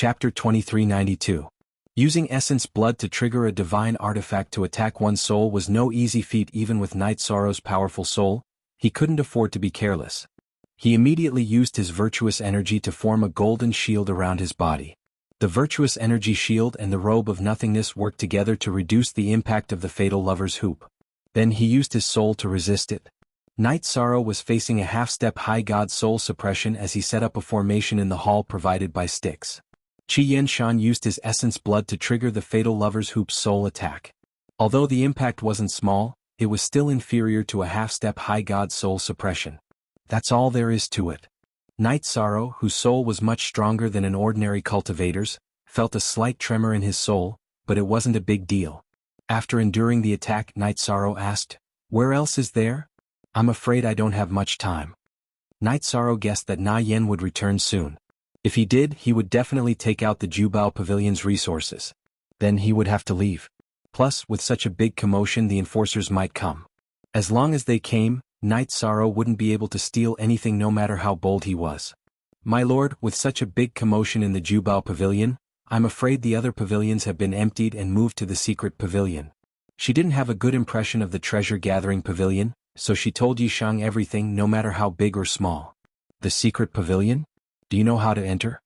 Chapter 2392. Using essence blood to trigger a divine artifact to attack one's soul was no easy feat even with Night Sorrow's powerful soul. He couldn't afford to be careless. He immediately used his virtuous energy to form a golden shield around his body. The virtuous energy shield and the robe of nothingness worked together to reduce the impact of the fatal lover's hoop. Then he used his soul to resist it. Night Sorrow was facing a half-step high god soul suppression as he set up a formation in the hall provided by sticks. Qi Yanshan used his essence blood to trigger the fatal lover's hoop's soul attack. Although the impact wasn't small, it was still inferior to a half-step high god soul suppression. That's all there is to it. Night Sorrow, whose soul was much stronger than an ordinary cultivator's, felt a slight tremor in his soul, but it wasn't a big deal. After enduring the attack, Night Sorrow asked, "Where else is there? I'm afraid I don't have much time." Night Sorrow guessed that Na Yen would return soon. If he did, he would definitely take out the Jubao Pavilion's resources. Then he would have to leave. Plus, with such a big commotion, the enforcers might come. As long as they came, Night Sorrow wouldn't be able to steal anything no matter how bold he was. "My lord, with such a big commotion in the Jubao Pavilion, I'm afraid the other pavilions have been emptied and moved to the secret pavilion." She didn't have a good impression of the treasure-gathering pavilion, so she told Yishang everything no matter how big or small. "The secret pavilion? Do you know how to enter?"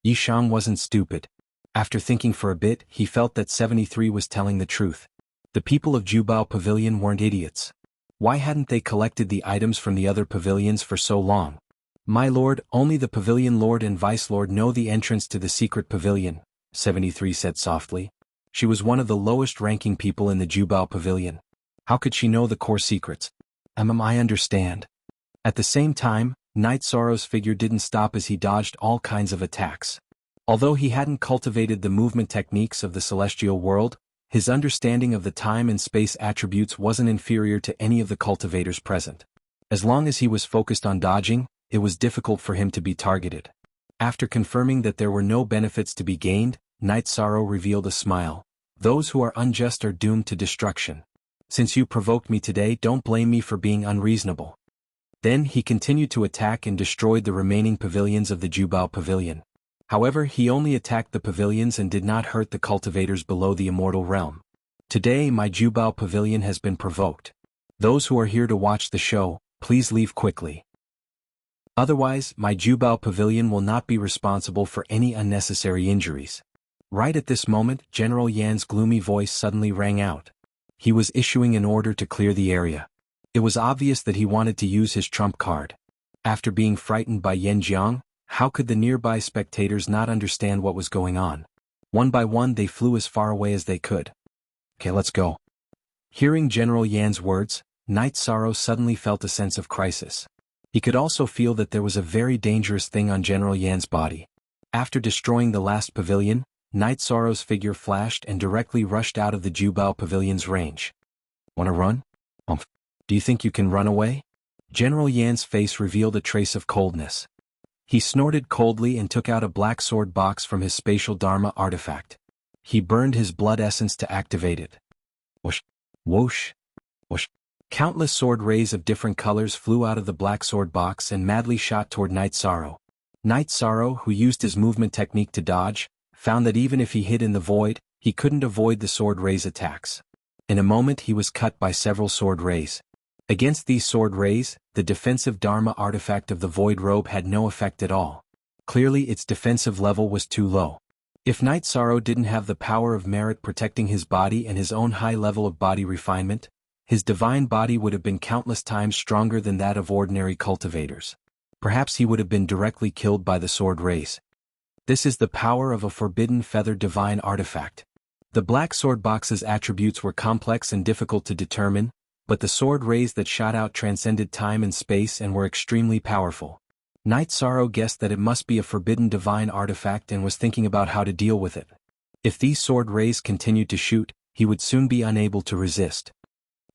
Yishang wasn't stupid. After thinking for a bit, he felt that 73 was telling the truth. The people of Jubao Pavilion weren't idiots. Why hadn't they collected the items from the other pavilions for so long? "My lord, only the pavilion lord and vice lord know the entrance to the secret pavilion," 73 said softly. She was one of the lowest-ranking people in the Jubao Pavilion. How could she know the core secrets? I understand. At the same time, Night Sorrow's figure didn't stop as he dodged all kinds of attacks. Although he hadn't cultivated the movement techniques of the celestial world, his understanding of the time and space attributes wasn't inferior to any of the cultivators present. As long as he was focused on dodging, it was difficult for him to be targeted. After confirming that there were no benefits to be gained, Night Sorrow revealed a smile. "Those who are unjust are doomed to destruction. Since you provoked me today, don't blame me for being unreasonable." Then he continued to attack and destroyed the remaining pavilions of the Jubao Pavilion. However, he only attacked the pavilions and did not hurt the cultivators below the immortal realm. "Today my Jubao Pavilion has been provoked. Those who are here to watch the show, please leave quickly. Otherwise, my Jubao Pavilion will not be responsible for any unnecessary injuries." Right at this moment, General Yan's gloomy voice suddenly rang out. He was issuing an order to clear the area. It was obvious that he wanted to use his trump card. After being frightened by Yan Jiang, how could the nearby spectators not understand what was going on? One by one they flew as far away as they could. "Okay, let's go." Hearing General Yan's words, Night Sorrow suddenly felt a sense of crisis. He could also feel that there was a very dangerous thing on General Yan's body. After destroying the last pavilion, Night Sorrow's figure flashed and directly rushed out of the Jubao Pavilion's range. "Wanna run? Do you think you can run away?" General Yan's face revealed a trace of coldness. He snorted coldly and took out a black sword box from his spatial Dharma artifact. He burned his blood essence to activate it. Whoosh, whoosh, whoosh. Countless sword rays of different colors flew out of the black sword box and madly shot toward Night Sorrow. Night Sorrow, who used his movement technique to dodge, found that even if he hid in the void, he couldn't avoid the sword rays' attacks. In a moment he was cut by several sword rays. Against these sword rays, the defensive Dharma artifact of the Void Robe had no effect at all. Clearly its defensive level was too low. If Night Sorrow didn't have the power of merit protecting his body and his own high level of body refinement, his divine body would have been countless times stronger than that of ordinary cultivators. Perhaps he would have been directly killed by the sword rays. This is the power of a forbidden feather divine artifact. The black sword box's attributes were complex and difficult to determine, but the sword rays that shot out transcended time and space and were extremely powerful. Night Sorrow guessed that it must be a forbidden divine artifact and was thinking about how to deal with it. If these sword rays continued to shoot, he would soon be unable to resist.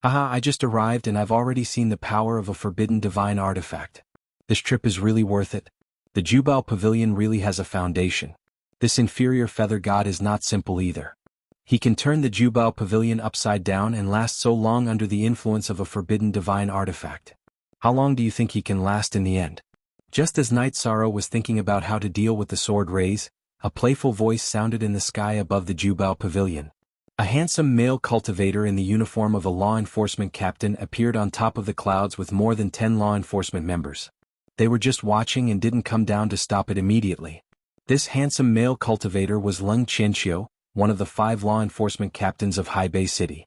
"Haha, I just arrived and I've already seen the power of a forbidden divine artifact. This trip is really worth it. The Jubao Pavilion really has a foundation. This inferior feather god is not simple either. He can turn the Jubao Pavilion upside down and last so long under the influence of a forbidden divine artifact. How long do you think he can last in the end?" Just as Night Sorrow was thinking about how to deal with the sword rays, A playful voice sounded in the sky above the Jubao Pavilion. A handsome male cultivator in the uniform of a law enforcement captain appeared on top of the clouds with more than 10 law enforcement members. They were just watching and didn't come down to stop it immediately. This handsome male cultivator was Leng Qianxiu, one of the 5 law enforcement captains of Haibei City.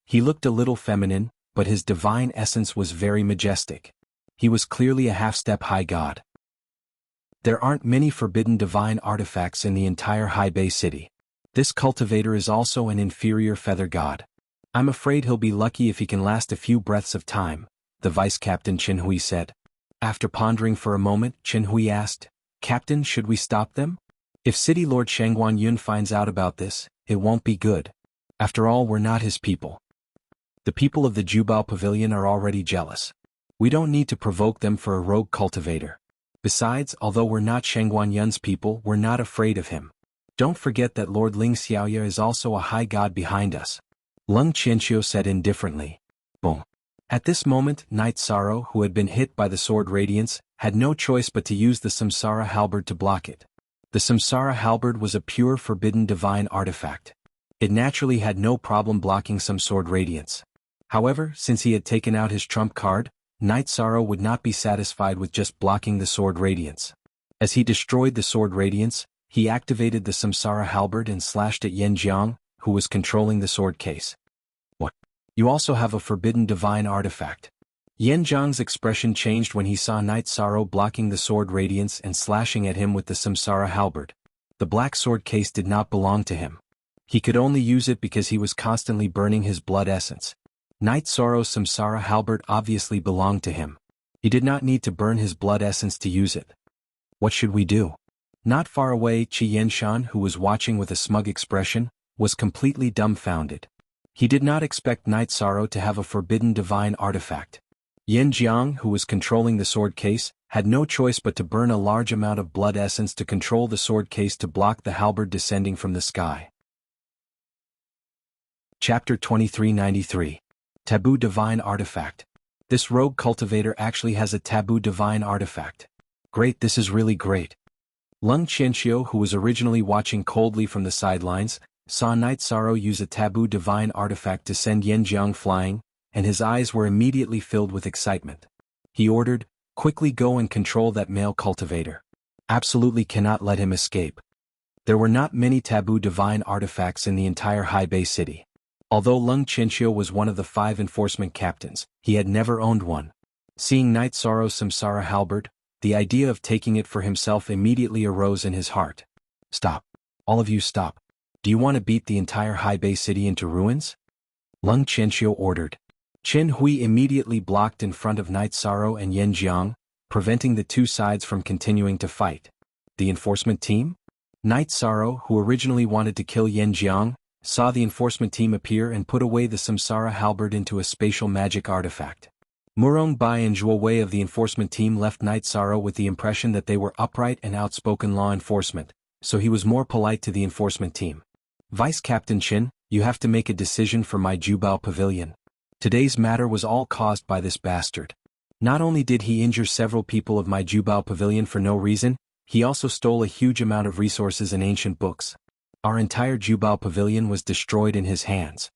He looked a little feminine, but his divine essence was very majestic. He was clearly a half-step high god. There aren't many forbidden divine artifacts in the entire Haibei City. This cultivator is also an inferior feather god. I'm afraid he'll be lucky if he can last a few breaths of time, the vice captain Chen Hui said. After pondering for a moment, Chen Hui asked, Captain, should we stop them? If City Lord Shangguan Yun finds out about this, it won't be good. After all, we're not his people. The people of the Jubao Pavilion are already jealous. We don't need to provoke them for a rogue cultivator. Besides, although we're not Shangguan Yun's people, we're not afraid of him. Don't forget that Lord Ling Xiaoya is also a high god behind us. Leng Qianxiu said indifferently. Boom. At this moment, Knight Sorrow, who had been hit by the sword radiance, had no choice but to use the Samsara halberd to block it. The Samsara halberd was a pure forbidden divine artifact. It naturally had no problem blocking some sword radiance. However, since he had taken out his trump card, Knight Sorrow would not be satisfied with just blocking the sword radiance. As he destroyed the sword radiance, he activated the Samsara halberd and slashed at Yan Jiang, who was controlling the sword case. What? You also have a forbidden divine artifact. Yan Jiang's expression changed when he saw Knight Sorrow blocking the sword radiance and slashing at him with the Samsara halberd. The black sword case did not belong to him. He could only use it because he was constantly burning his blood essence. Knight Sorrow's Samsara halberd obviously belonged to him. He did not need to burn his blood essence to use it. What should we do? Not far away, Qi Yenshan, who was watching with a smug expression, was completely dumbfounded. He did not expect Knight Sorrow to have a forbidden divine artifact. Yan Jiang, who was controlling the sword case, had no choice but to burn a large amount of blood essence to control the sword case to block the halberd descending from the sky. Chapter 2393. Taboo Divine Artifact. This rogue cultivator actually has a taboo divine artifact. Great, this is really great. Leng Qianxiu, who was originally watching coldly from the sidelines, saw Knight Sorrow use a taboo divine artifact to send Yan Jiang flying, and his eyes were immediately filled with excitement. He ordered, quickly go and control that male cultivator. Absolutely cannot let him escape. There were not many taboo divine artifacts in the entire Haibei City. Although Leng Qianxiu was one of the 5 enforcement captains, he had never owned one. Seeing Knight Sorrow's Samsara halberd, the idea of taking it for himself immediately arose in his heart. Stop. All of you stop. Do you want to beat the entire Haibei City into ruins? Leng Qianxiu ordered. Chen Hui immediately blocked in front of Knight Sorrow and Yan Jiang, preventing the two sides from continuing to fight. The enforcement team? Knight Sorrow, who originally wanted to kill Yan Jiang, saw the enforcement team appear and put away the Samsara halberd into a spatial magic artifact. Murong Bai and Zhuo Wei of the enforcement team left Knight Sorrow with the impression that they were upright and outspoken law enforcement, so he was more polite to the enforcement team. Vice Captain Chen, you have to make a decision for my Jubao Pavilion. Today's matter was all caused by this bastard. Not only did he injure several people of my Jubao Pavilion for no reason, he also stole a huge amount of resources and ancient books. Our entire Jubao Pavilion was destroyed in his hands.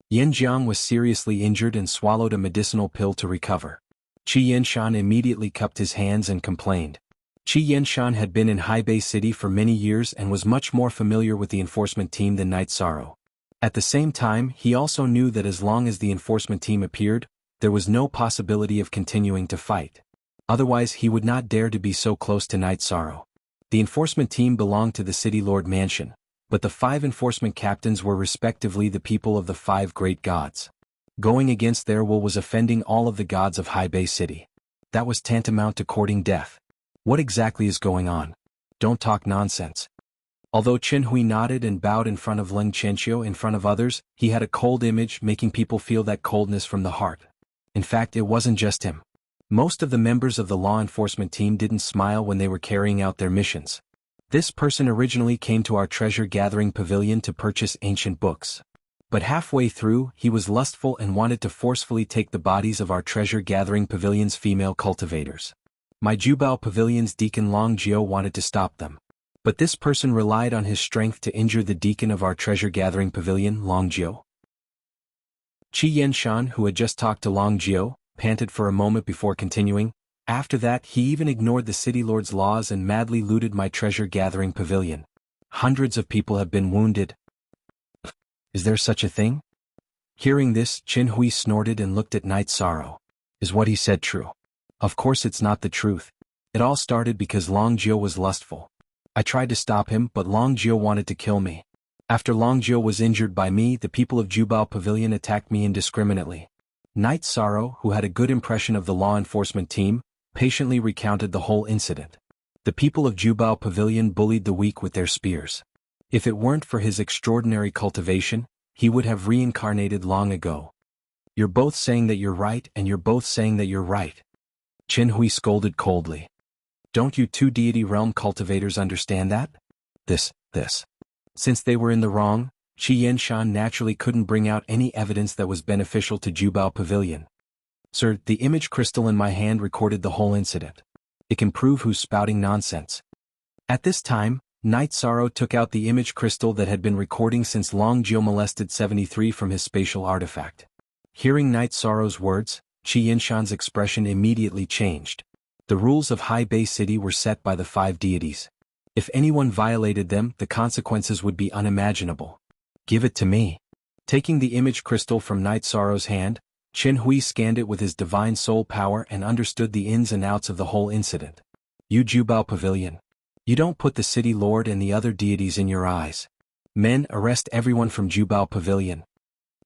Yan Jiang was seriously injured and swallowed a medicinal pill to recover. Qi Yenshan immediately cupped his hands and complained. Qi Yenshan had been in Haibei City for many years and was much more familiar with the enforcement team than Knight Sorrow. At the same time, he also knew that as long as the enforcement team appeared, there was no possibility of continuing to fight. Otherwise, he would not dare to be so close to Knight Sorrow. The enforcement team belonged to the City Lord Mansion, but the 5 enforcement captains were respectively the people of the 5 great gods. Going against their will was offending all of the gods of Haibei City. That was tantamount to courting death. What exactly is going on? Don't talk nonsense. Although Chen Hui nodded and bowed in front of Leng Qianxiu in front of others, he had a cold image, making people feel that coldness from the heart. In fact, it wasn't just him. Most of the members of the law enforcement team didn't smile when they were carrying out their missions. This person originally came to our treasure-gathering pavilion to purchase ancient books. But halfway through, he was lustful and wanted to forcefully take the bodies of our treasure-gathering pavilion's female cultivators. My Jubao Pavilion's Deacon Long Jiao wanted to stop them. But this person relied on his strength to injure the deacon of our treasure-gathering pavilion, Long Jiao. Qi Yenshan, who had just talked to Long Jiao, panted for a moment before continuing. After that, he even ignored the city lord's laws and madly looted my treasure-gathering pavilion. Hundreds of people have been wounded. Is there such a thing? Hearing this, Qin Hui snorted and looked at Night Sorrow. Is what he said true? Of course it's not the truth. It all started because Long Jiao was lustful. I tried to stop him, but Long Jiao wanted to kill me. After Long Jiao was injured by me, the people of Jubao Pavilion attacked me indiscriminately. Night Sorrow, who had a good impression of the law enforcement team, patiently recounted the whole incident. The people of Jubao Pavilion bullied the weak with their spears. If it weren't for his extraordinary cultivation, he would have reincarnated long ago. You're both saying that you're right and you're both saying that you're right. Qin Hui scolded coldly. Don't you two deity realm cultivators understand that? This. Since they were in the wrong, Qi Yenshan naturally couldn't bring out any evidence that was beneficial to Jubao Pavilion. Sir, the image crystal in my hand recorded the whole incident. It can prove who's spouting nonsense. At this time, Night Sorrow took out the image crystal that had been recording since Long Jiao molested 73 from his spatial artifact. Hearing Night Sorrow's words, Qi Yenshan's expression immediately changed. The rules of High Bay City were set by the 5 deities. If anyone violated them, the consequences would be unimaginable. Give it to me. Taking the image crystal from Night Sorrow's hand, Qin Hui scanned it with his divine soul power and understood the ins and outs of the whole incident. You Jubao Pavilion. You don't put the city lord and the other deities in your eyes. Men, arrest everyone from Jubao Pavilion.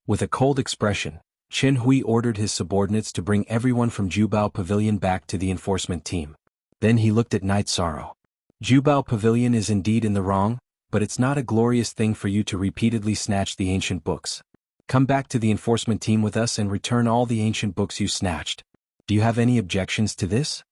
With a cold expression, Qin Hui ordered his subordinates to bring everyone from Jubao Pavilion back to the enforcement team. Then he looked at Night Sorrow. Jubao Pavilion is indeed in the wrong, but it's not a glorious thing for you to repeatedly snatch the ancient books. Come back to the enforcement team with us and return all the ancient books you snatched. Do you have any objections to this?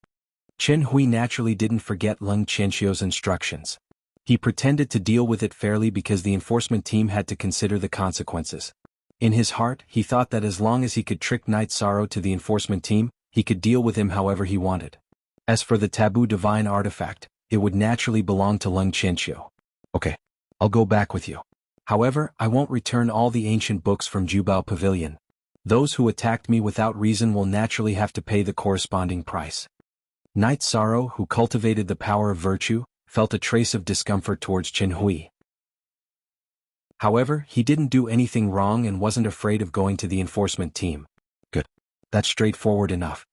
Qin Hui naturally didn't forget Leng Qianxiu's instructions. He pretended to deal with it fairly because the enforcement team had to consider the consequences. In his heart, he thought that as long as he could trick Night Sorrow to the enforcement team, he could deal with him however he wanted. As for the taboo divine artifact, it would naturally belong to Leng Qianxiu. Okay, I'll go back with you. However, I won't return all the ancient books from Jubao Pavilion. Those who attacked me without reason will naturally have to pay the corresponding price. Night Sorrow, who cultivated the power of virtue, felt a trace of discomfort towards Qin Hui. However, he didn't do anything wrong and wasn't afraid of going to the enforcement team. Good. That's straightforward enough.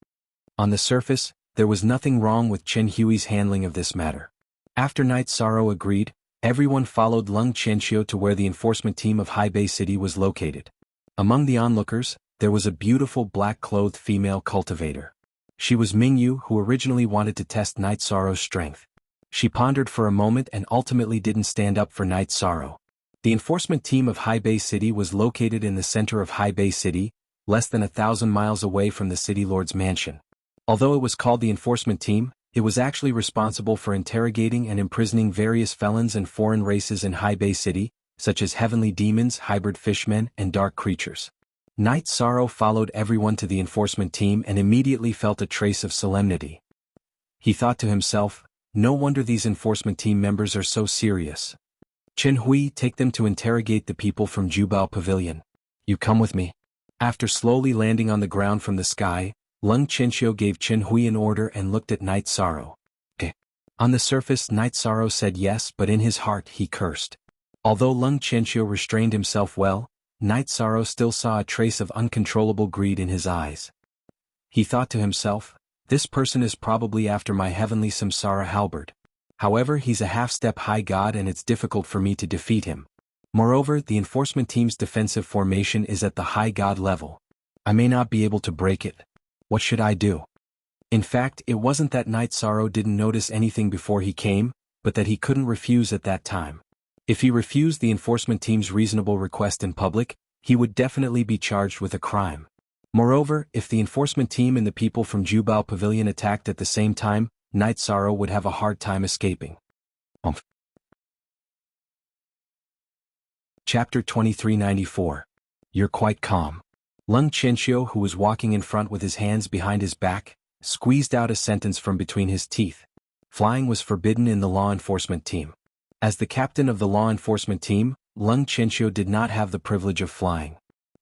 On the surface, there was nothing wrong with Qin Hui's handling of this matter. After Night Sorrow agreed, everyone followed Leng Qianxiu to where the enforcement team of High Bay City was located. Among the onlookers, there was a beautiful black-clothed female cultivator. She was Mingyu, who originally wanted to test Night Sorrow's strength. She pondered for a moment and ultimately didn't stand up for Night Sorrow. The enforcement team of High Bay City was located in the center of High Bay City, less than 1,000 miles away from the city lord's mansion. Although it was called the enforcement team, it was actually responsible for interrogating and imprisoning various felons and foreign races in High Bay City, such as heavenly demons, hybrid fishmen, and dark creatures. Night Sorrow followed everyone to the enforcement team and immediately felt a trace of solemnity. He thought to himself, no wonder these enforcement team members are so serious. Qin Hui, take them to interrogate the people from Jubao Pavilion. You come with me. After slowly landing on the ground from the sky, Leng Qianxiu gave Qin Hui an order and looked at Night Sorrow. Okay. On the surface, Night Sorrow said yes, but in his heart he cursed. Although Leng Qianxiu restrained himself well, Night Sorrow still saw a trace of uncontrollable greed in his eyes. He thought to himself, this person is probably after my heavenly samsara halberd. However, he's a half-step high god and it's difficult for me to defeat him. Moreover, the enforcement team's defensive formation is at the high god level. I may not be able to break it. What should I do? In fact, it wasn't that Night Sorrow didn't notice anything before he came, but that he couldn't refuse at that time. If he refused the enforcement team's reasonable request in public, he would definitely be charged with a crime. Moreover, if the enforcement team and the people from Jubao Pavilion attacked at the same time, Night Sorrow would have a hard time escaping. Chapter 2394. You're quite calm. Leng Qianxiu, who was walking in front with his hands behind his back, squeezed out a sentence from between his teeth. Flying was forbidden in the law enforcement team. As the captain of the law enforcement team, Lung Chenxiu did not have the privilege of flying.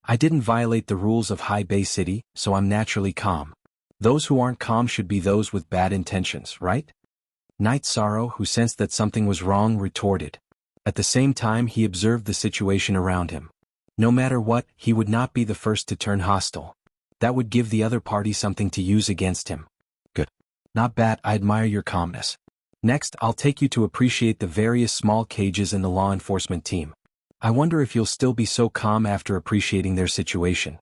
I didn't violate the rules of High Bay City, so I'm naturally calm. Those who aren't calm should be those with bad intentions, right? Night Sorrow, who sensed that something was wrong, retorted. At the same time, he observed the situation around him. No matter what, he would not be the first to turn hostile. That would give the other party something to use against him. Good. Not bad, I admire your calmness. Next, I'll take you to appreciate the various small cages in the law enforcement team. I wonder if you'll still be so calm after appreciating their situation.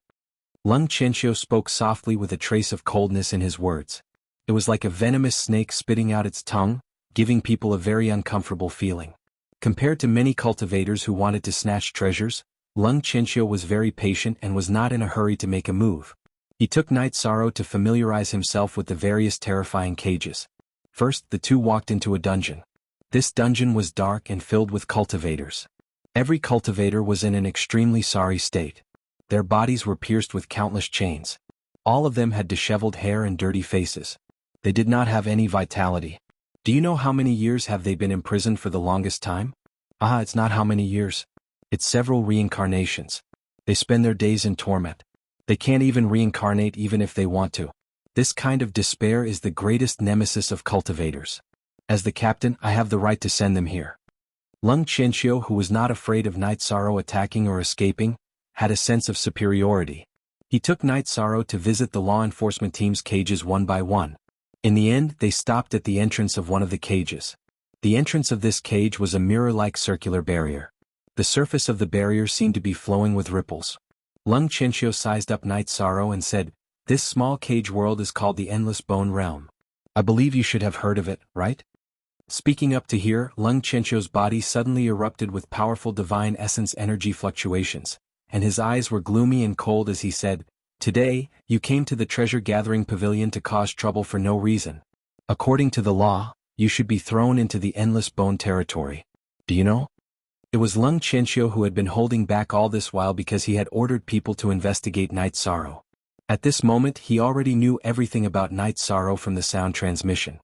Lung Chenxiu spoke softly with a trace of coldness in his words. It was like a venomous snake spitting out its tongue, giving people a very uncomfortable feeling. Compared to many cultivators who wanted to snatch treasures, Lung Chenxiu was very patient and was not in a hurry to make a move. He took Night Sorrow to familiarize himself with the various terrifying cages. First, the two walked into a dungeon. This dungeon was dark and filled with cultivators. Every cultivator was in an extremely sorry state. Their bodies were pierced with countless chains. All of them had disheveled hair and dirty faces. They did not have any vitality. Do you know how many years have they been imprisoned for the longest time? It's not how many years. It's several reincarnations. They spend their days in torment. They can't even reincarnate even if they want to. This kind of despair is the greatest nemesis of cultivators. As the captain, I have the right to send them here. Lung Chenxiu, who was not afraid of Night Sorrow attacking or escaping, had a sense of superiority. He took Night Sorrow to visit the law enforcement team's cages one by one. In the end, they stopped at the entrance of one of the cages. The entrance of this cage was a mirror-like circular barrier. The surface of the barrier seemed to be flowing with ripples. Lung Chenxiu sized up Night Sorrow and said, "This small cage world is called the Endless Bone Realm. I believe you should have heard of it, right?" Speaking up to hear, Lung Chenxiu's body suddenly erupted with powerful divine essence energy fluctuations, and his eyes were gloomy and cold as he said, "Today, you came to the treasure-gathering pavilion to cause trouble for no reason. According to the law, you should be thrown into the Endless Bone territory. Do you know?" It was Lung Chenxiu who had been holding back all this while because he had ordered people to investigate Night Sorrow. At this moment, he already knew everything about Night Sorrow from the sound transmission.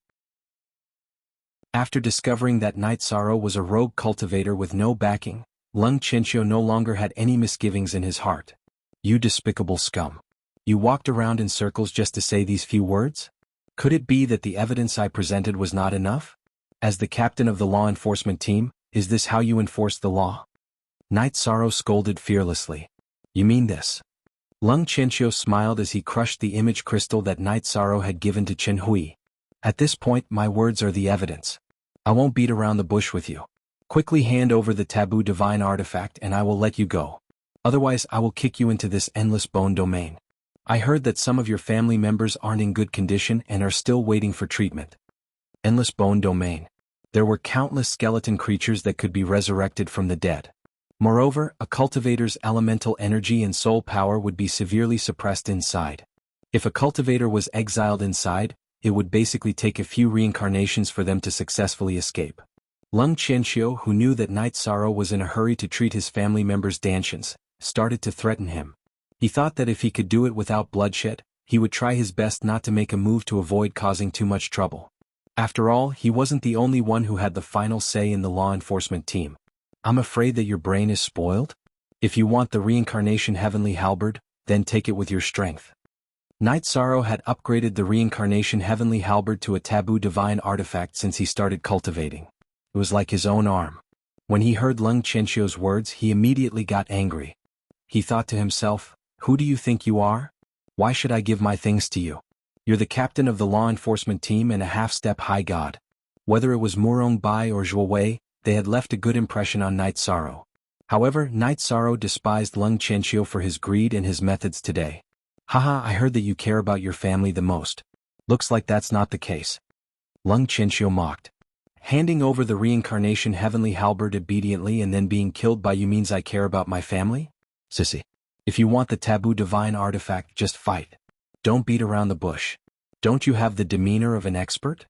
After discovering that Night Sorrow was a rogue cultivator with no backing, Lung Chenxiu no longer had any misgivings in his heart. "You despicable scum. You walked around in circles just to say these few words? Could it be that the evidence I presented was not enough? As the captain of the law enforcement team, is this how you enforce the law?" Night Sorrow scolded fearlessly. "You mean this?" Lung Chenxiu smiled as he crushed the image crystal that Night Sorrow had given to Chen Hui. "At this point, my words are the evidence. I won't beat around the bush with you. Quickly hand over the taboo divine artifact and I will let you go. Otherwise, I will kick you into this endless bone domain. I heard that some of your family members aren't in good condition and are still waiting for treatment." Endless bone domain. There were countless skeleton creatures that could be resurrected from the dead. Moreover, a cultivator's elemental energy and soul power would be severely suppressed inside. If a cultivator was exiled inside, it would basically take a few reincarnations for them to successfully escape. Lung Chenxiu, who knew that Night Sorrow was in a hurry to treat his family members' dantians, started to threaten him. He thought that if he could do it without bloodshed, he would try his best not to make a move to avoid causing too much trouble. After all, he wasn't the only one who had the final say in the law enforcement team. "I'm afraid that your brain is spoiled? If you want the reincarnation heavenly halberd, then take it with your strength." Night Sorrow had upgraded the reincarnation heavenly halberd to a taboo divine artifact since he started cultivating. It was like his own arm. When he heard Lung Chenxiu's words, he immediately got angry. He thought to himself, "Who do you think you are? Why should I give my things to you? You're the captain of the law enforcement team and a half-step high god." Whether it was Murong Bai or Zhuo Wei, they had left a good impression on Night Sorrow. However, Night Sorrow despised Lung Chenxiu for his greed and his methods today. "Haha, I heard that you care about your family the most. Looks like that's not the case." Lung Chenxiu mocked. "Handing over the reincarnation heavenly halberd obediently and then being killed by you means I care about my family? Sissy. If you want the taboo divine artifact, just fight. Don't beat around the bush. Don't you have the demeanor of an expert?"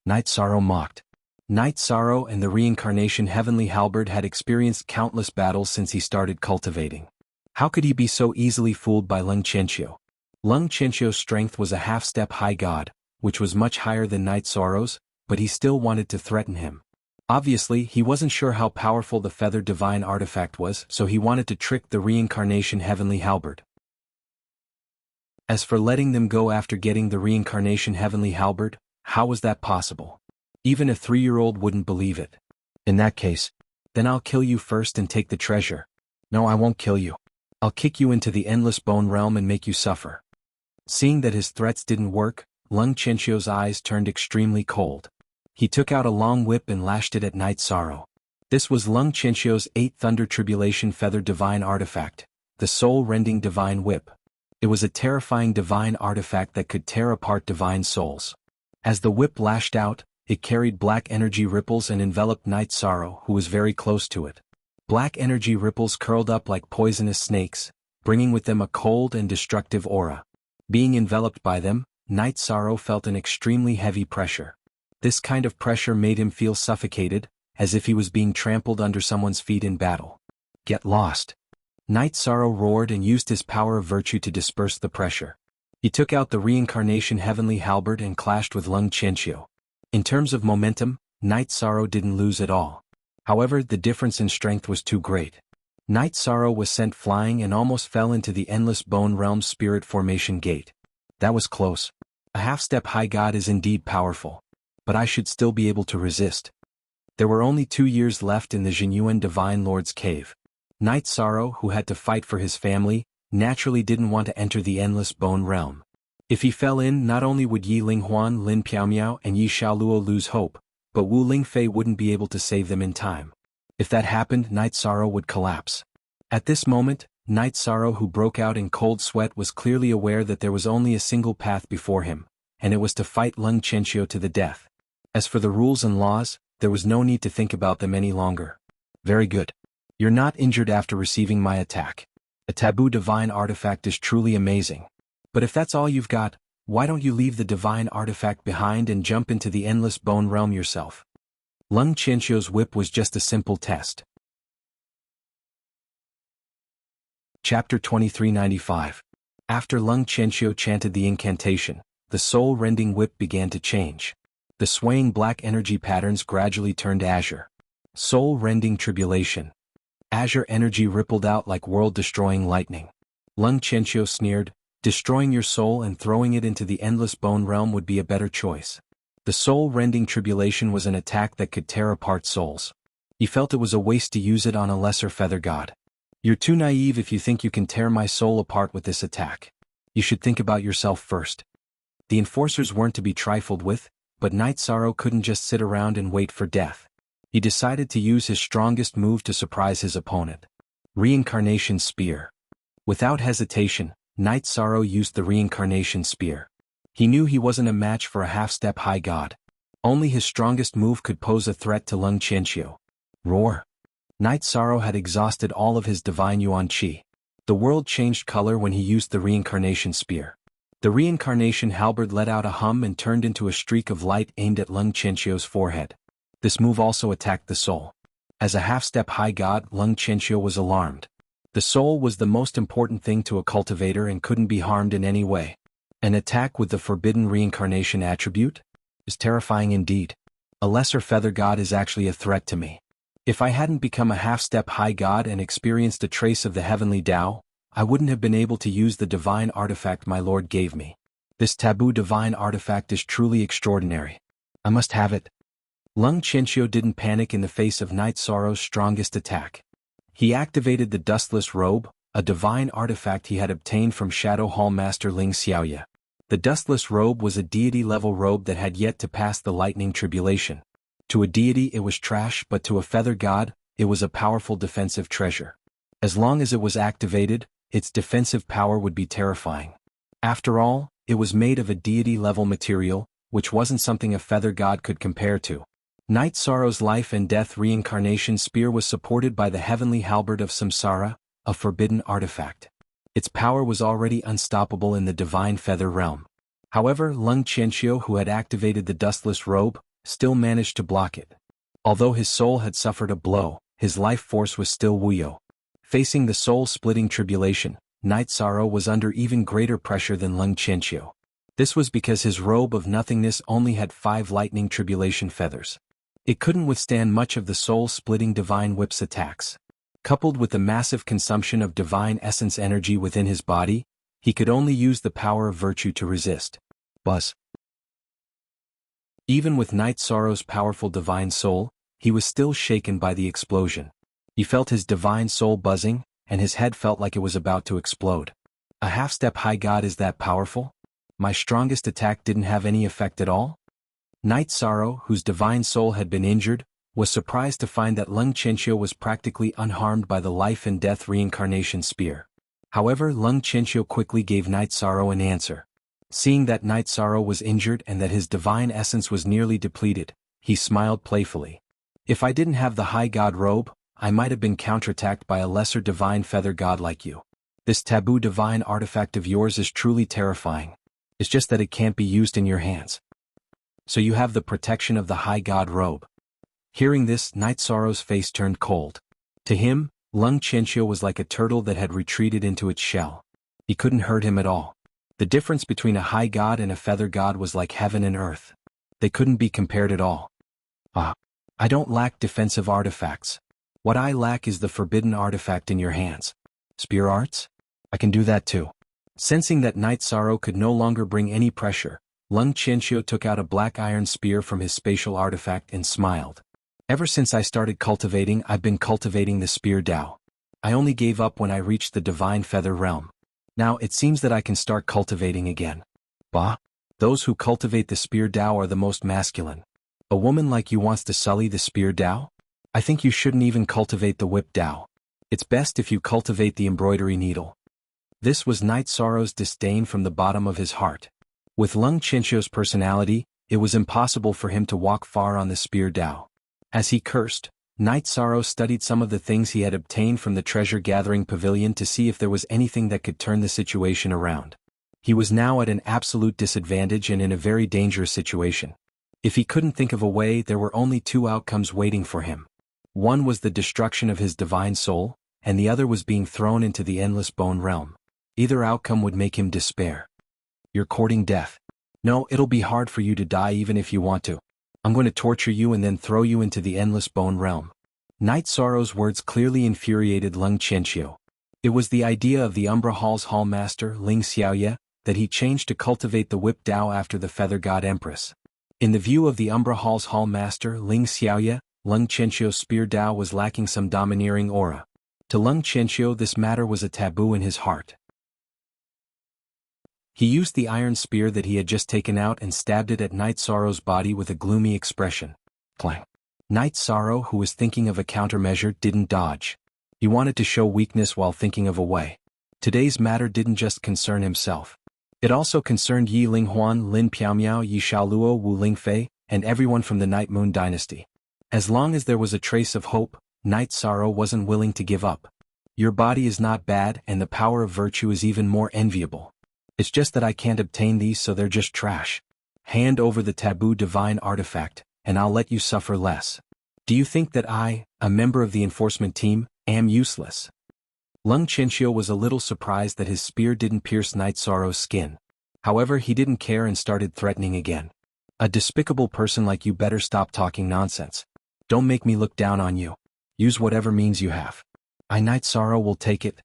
Night Sorrow mocked. Night Sorrow and the reincarnation heavenly halberd had experienced countless battles since he started cultivating. How could he be so easily fooled by Lung Chenxiu? Lung Chenxiu's strength was a half-step high god, which was much higher than Night Sorrow's, but he still wanted to threaten him. Obviously, he wasn't sure how powerful the feathered divine artifact was, so he wanted to trick the reincarnation heavenly halberd. As for letting them go after getting the reincarnation heavenly halberd, how was that possible? Even a 3-year-old wouldn't believe it. In that case, then I'll kill you first and take the treasure. No, I won't kill you. I'll kick you into the endless bone realm and make you suffer. Seeing that his threats didn't work, Lung Qianqiu's eyes turned extremely cold. He took out a long whip and lashed it at Night Sorrow. This was Lung Qianqiu's 8th Thunder Tribulation Feather Divine Artifact, the soul-rending Divine Whip. It was a terrifying divine artifact that could tear apart divine souls. As the whip lashed out, it carried black energy ripples and enveloped Night Sorrow, who was very close to it. Black energy ripples curled up like poisonous snakes, bringing with them a cold and destructive aura. Being enveloped by them, Night Sorrow felt an extremely heavy pressure. This kind of pressure made him feel suffocated, as if he was being trampled under someone's feet in battle. Get lost! Night Sorrow roared and used his power of virtue to disperse the pressure. He took out the reincarnation heavenly halberd and clashed with Lung Qianqiu. In terms of momentum, Night Sorrow didn't lose at all. However, the difference in strength was too great. Night Sorrow was sent flying and almost fell into the endless bone realm's spirit formation gate. That was close. A half-step high god is indeed powerful. But I should still be able to resist. There were only 2 years left in the Jinyuan Divine Lord's cave. Night Sorrow, who had to fight for his family, naturally didn't want to enter the endless bone realm. If he fell in, not only would Yi Linghuan, Lin Piaomiao and Yi Xiaoluo lose hope, but Wu Lingfei wouldn't be able to save them in time. If that happened, Night Sorrow would collapse. At this moment, Night Sorrow, who broke out in cold sweat, was clearly aware that there was only a single path before him, and it was to fight Lung Qianqiu to the death. As for the rules and laws, there was no need to think about them any longer. Very good. You're not injured after receiving my attack. A taboo divine artifact is truly amazing. But if that's all you've got, why don't you leave the divine artifact behind and jump into the endless bone realm yourself? Lung Qianqiu's whip was just a simple test. Chapter 2395. After Lung Qianqiu chanted the incantation, the soul-rending whip began to change. The swaying black energy patterns gradually turned azure. Soul-rending tribulation. Azure energy rippled out like world-destroying lightning. Lung Qianqiu sneered, destroying your soul and throwing it into the endless bone realm would be a better choice. The soul-rending tribulation was an attack that could tear apart souls. He felt it was a waste to use it on a lesser feather god. You're too naive if you think you can tear my soul apart with this attack. You should think about yourself first. The enforcers weren't to be trifled with, but Night Sorrow couldn't just sit around and wait for death. He decided to use his strongest move to surprise his opponent. Reincarnation Spear. Without hesitation, Night Sorrow used the Reincarnation Spear. He knew he wasn't a match for a half-step high god. Only his strongest move could pose a threat to Lung Qianqiu. Roar. Night Sorrow had exhausted all of his divine yuan qi. The world changed color when he used the Reincarnation Spear. The Reincarnation halberd let out a hum and turned into a streak of light aimed at Lung Qianqiu's forehead. This move also attacked the soul. As a half-step high god, Lung Qianqiu was alarmed. The soul was the most important thing to a cultivator and couldn't be harmed in any way. An attack with the forbidden reincarnation attribute? Is terrifying indeed. A lesser feather god is actually a threat to me. If I hadn't become a half-step high god and experienced a trace of the heavenly Tao, I wouldn't have been able to use the divine artifact my lord gave me. This taboo divine artifact is truly extraordinary. I must have it. Lung Qianqiu didn't panic in the face of Night Sorrow's strongest attack. He activated the Dustless Robe, a divine artifact he had obtained from Shadow Hall Master Ling Xiaoye. The Dustless Robe was a deity-level robe that had yet to pass the lightning tribulation. To a deity it was trash, but to a feather god, it was a powerful defensive treasure. As long as it was activated, its defensive power would be terrifying. After all, it was made of a deity-level material, which wasn't something a feather god could compare to. Night Sorrow's life and death reincarnation spear was supported by the heavenly halberd of Samsara, a forbidden artifact. Its power was already unstoppable in the divine feather realm. However, Lung Qianqiu, who had activated the Dustless Robe, still managed to block it. Although his soul had suffered a blow, his life force was still Wuyo. Facing the soul-splitting tribulation, Night Sorrow was under even greater pressure than Lung Qianqiu. This was because his robe of nothingness only had 5 lightning tribulation feathers. It couldn't withstand much of the soul-splitting Divine Whip's attacks. Coupled with the massive consumption of Divine Essence energy within his body, he could only use the power of virtue to resist. Buzz. Even with Night Sorrow's powerful Divine Soul, he was still shaken by the explosion. He felt his Divine Soul buzzing, and his head felt like it was about to explode. A half-step high god is that powerful? My strongest attack didn't have any effect at all? Night Sorrow, whose Divine Soul had been injured, was surprised to find that Lung Qianqiu was practically unharmed by the life and death reincarnation spear. However, Lung Qianqiu quickly gave Night Sorrow an answer. Seeing that Night Sorrow was injured and that his divine essence was nearly depleted, he smiled playfully. If I didn't have the high god robe, I might have been counterattacked by a lesser divine feather god like you. This taboo divine artifact of yours is truly terrifying. It's just that it can't be used in your hands. So you have the protection of the high god robe. Hearing this, Night Sorrow's face turned cold. To him, Lung Qianqiu was like a turtle that had retreated into its shell. He couldn't hurt him at all. The difference between a high god and a feather god was like heaven and earth. They couldn't be compared at all. I don't lack defensive artifacts. What I lack is the forbidden artifact in your hands. Spear arts? I can do that too. Sensing that Night Sorrow could no longer bring any pressure, Lung Qianqiu took out a black iron spear from his spatial artifact and smiled. Ever since I started cultivating, I've been cultivating the spear Dao. I only gave up when I reached the divine feather realm. Now it seems that I can start cultivating again. Bah! Those who cultivate the spear Dao are the most masculine. A woman like you wants to sully the spear Dao? I think you shouldn't even cultivate the whip Dao. It's best if you cultivate the embroidery needle. This was Night Sorrow's disdain from the bottom of his heart. With Lung Qianqiu's personality, it was impossible for him to walk far on the spear Dao. As he cursed, Night Sorrow studied some of the things he had obtained from the treasure-gathering pavilion to see if there was anything that could turn the situation around. He was now at an absolute disadvantage and in a very dangerous situation. If he couldn't think of a way, there were only two outcomes waiting for him. One was the destruction of his divine soul, and the other was being thrown into the endless bone realm. Either outcome would make him despair. You're courting death. No, it'll be hard for you to die even if you want to. I'm going to torture you and then throw you into the endless bone realm. Night Sorrow's words clearly infuriated Lung Qianqiu. It was the idea of the Umbra Hall's hallmaster, Ling Xiaoye, that he changed to cultivate the whip Dao after the Feather God Empress. In the view of the Umbra Hall's hallmaster, Ling Xiaoye, Lung Qianqiu's spear Dao was lacking some domineering aura. To Lung Qianqiu, this matter was a taboo in his heart. He used the iron spear that he had just taken out and stabbed it at Night Sorrow's body with a gloomy expression. Clang. Night Sorrow, who was thinking of a countermeasure, didn't dodge. He wanted to show weakness while thinking of a way. Today's matter didn't just concern himself. It also concerned Yi Linghuan, Lin Piaomiao, Yi Shaoluo, Wu Lingfei, and everyone from the Night Moon dynasty. As long as there was a trace of hope, Night Sorrow wasn't willing to give up. Your body is not bad, and the power of virtue is even more enviable. It's just that I can't obtain these, so they're just trash. Hand over the taboo divine artifact, and I'll let you suffer less. Do you think that I, a member of the enforcement team, am useless? Lung Qianqiu was a little surprised that his spear didn't pierce Night Sorrow's skin. However, he didn't care and started threatening again. A despicable person like you better stop talking nonsense. Don't make me look down on you. Use whatever means you have. Night Sorrow will take it.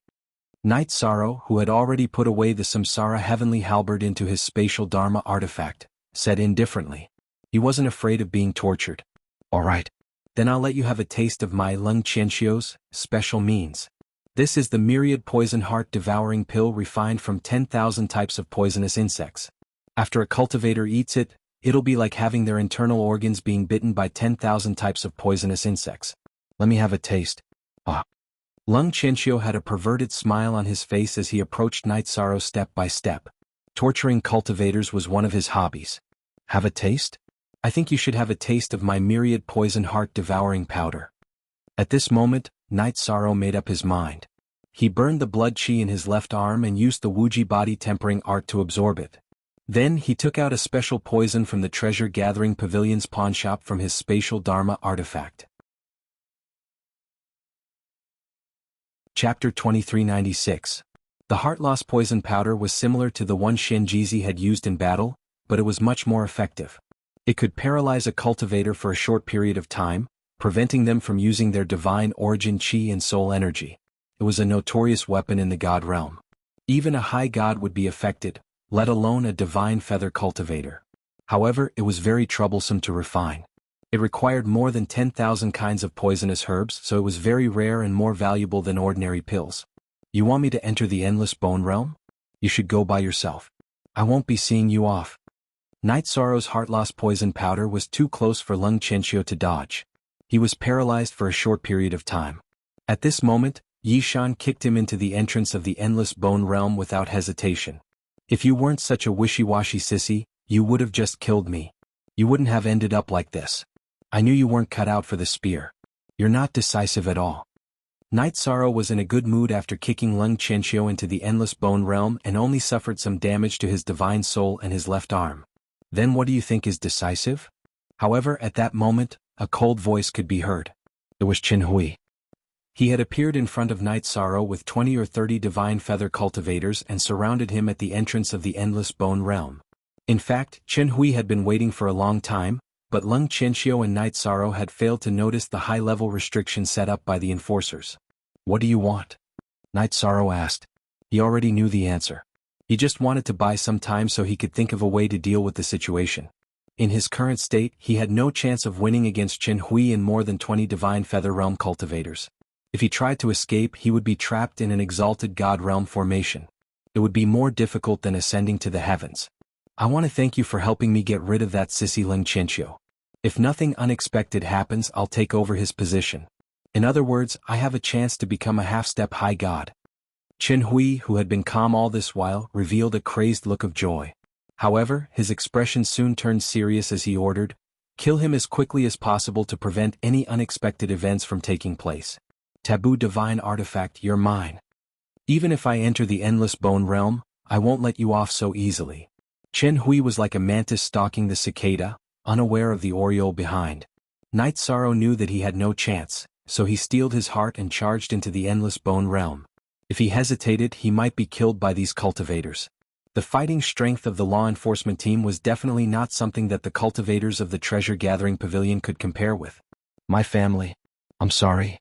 Night Sorrow, who had already put away the Samsara heavenly halberd into his spatial Dharma artifact, said indifferently. He wasn't afraid of being tortured. All right. Then I'll let you have a taste of my Lung Qianqiu's special means. This is the myriad poison heart devouring pill refined from 10,000 types of poisonous insects. After a cultivator eats it, it'll be like having their internal organs being bitten by 10,000 types of poisonous insects. Let me have a taste. Lung Qianqiu had a perverted smile on his face as he approached Night Sorrow step by step. Torturing cultivators was one of his hobbies. Have a taste? I think you should have a taste of my myriad poison heart devouring powder. At this moment, Night Sorrow made up his mind. He burned the blood chi in his left arm and used the Wuji body tempering art to absorb it. Then he took out a special poison from the treasure-gathering pavilion's pawnshop from his spatial Dharma artifact. Chapter 2396. The heart-loss poison powder was similar to the one Shen Jizi had used in battle, but it was much more effective. It could paralyze a cultivator for a short period of time, preventing them from using their divine origin chi and soul energy. It was a notorious weapon in the god realm. Even a high god would be affected, let alone a divine feather cultivator. However, it was very troublesome to refine. It required more than 10,000 kinds of poisonous herbs, so it was very rare and more valuable than ordinary pills. You want me to enter the endless bone realm? You should go by yourself. I won't be seeing you off. Night Sorrow's heart-loss poison powder was too close for Lung Qianxiu to dodge. He was paralyzed for a short period of time. At this moment, Yi Shan kicked him into the entrance of the endless bone realm without hesitation. If you weren't such a wishy-washy sissy, you would have just killed me. You wouldn't have ended up like this. I knew you weren't cut out for the spear. You're not decisive at all. Night Sorrow was in a good mood after kicking Lung Qianxiu into the endless bone realm and only suffered some damage to his divine soul and his left arm. Then what do you think is decisive? However, at that moment, a cold voice could be heard. It was Chen Hui. He had appeared in front of Night Sorrow with 20 or 30 divine feather cultivators and surrounded him at the entrance of the endless bone realm. In fact, Chen Hui had been waiting for a long time, but Lung Qianxiu and Night Sorrow had failed to notice the high-level restriction set up by the enforcers. What do you want? Night Sorrow asked. He already knew the answer. He just wanted to buy some time so he could think of a way to deal with the situation. In his current state, he had no chance of winning against Chen Hui and more than 20 divine feather realm cultivators. If he tried to escape, he would be trapped in an exalted god realm formation. It would be more difficult than ascending to the heavens. I want to thank you for helping me get rid of that sissy Lung Qianxiu. If nothing unexpected happens, I'll take over his position. In other words, I have a chance to become a half-step high god. Chen Hui, who had been calm all this while, revealed a crazed look of joy. However, his expression soon turned serious as he ordered, "Kill him as quickly as possible to prevent any unexpected events from taking place. Taboo divine artifact, you're mine. Even if I enter the endless bone realm, I won't let you off so easily." Chen Hui was like a mantis stalking the cicada, unaware of the aureole behind. Night Sorrow knew that he had no chance, so he steeled his heart and charged into the endless bone realm. If he hesitated, he might be killed by these cultivators. The fighting strength of the law enforcement team was definitely not something that the cultivators of the treasure-gathering pavilion could compare with. My family. I'm sorry.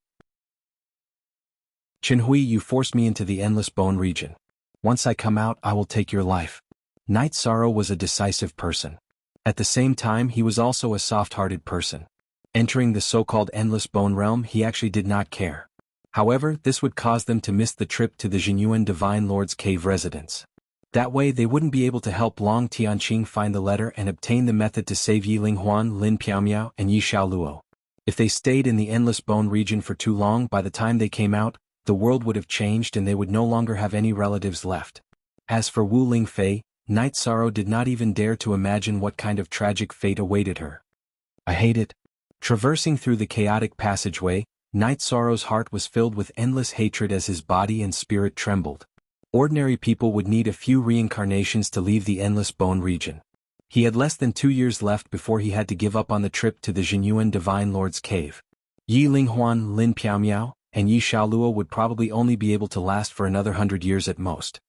Chen Hui, you forced me into the endless bone region. Once I come out, I will take your life. Night Sorrow was a decisive person. At the same time, he was also a soft-hearted person. Entering the so-called endless bone realm, he actually did not care. However, this would cause them to miss the trip to the Jinyuan Divine Lord's cave residence. That way they wouldn't be able to help Long Tianqing find the letter and obtain the method to save Yi Linghuan, Lin Piaomiao, and Yi Xiaoluo. If they stayed in the endless bone region for too long, by the time they came out, the world would have changed and they would no longer have any relatives left. As for Wu Lingfei, Night Sorrow did not even dare to imagine what kind of tragic fate awaited her. I hate it. Traversing through the chaotic passageway, Night Sorrow's heart was filled with endless hatred as his body and spirit trembled. Ordinary people would need a few reincarnations to leave the endless bone region. He had less than 2 years left before he had to give up on the trip to the Jinyuan Divine Lord's cave. Yi Linghuan, Lin Piaomiao, and Yi Xiaoluo would probably only be able to last for another 100 years at most.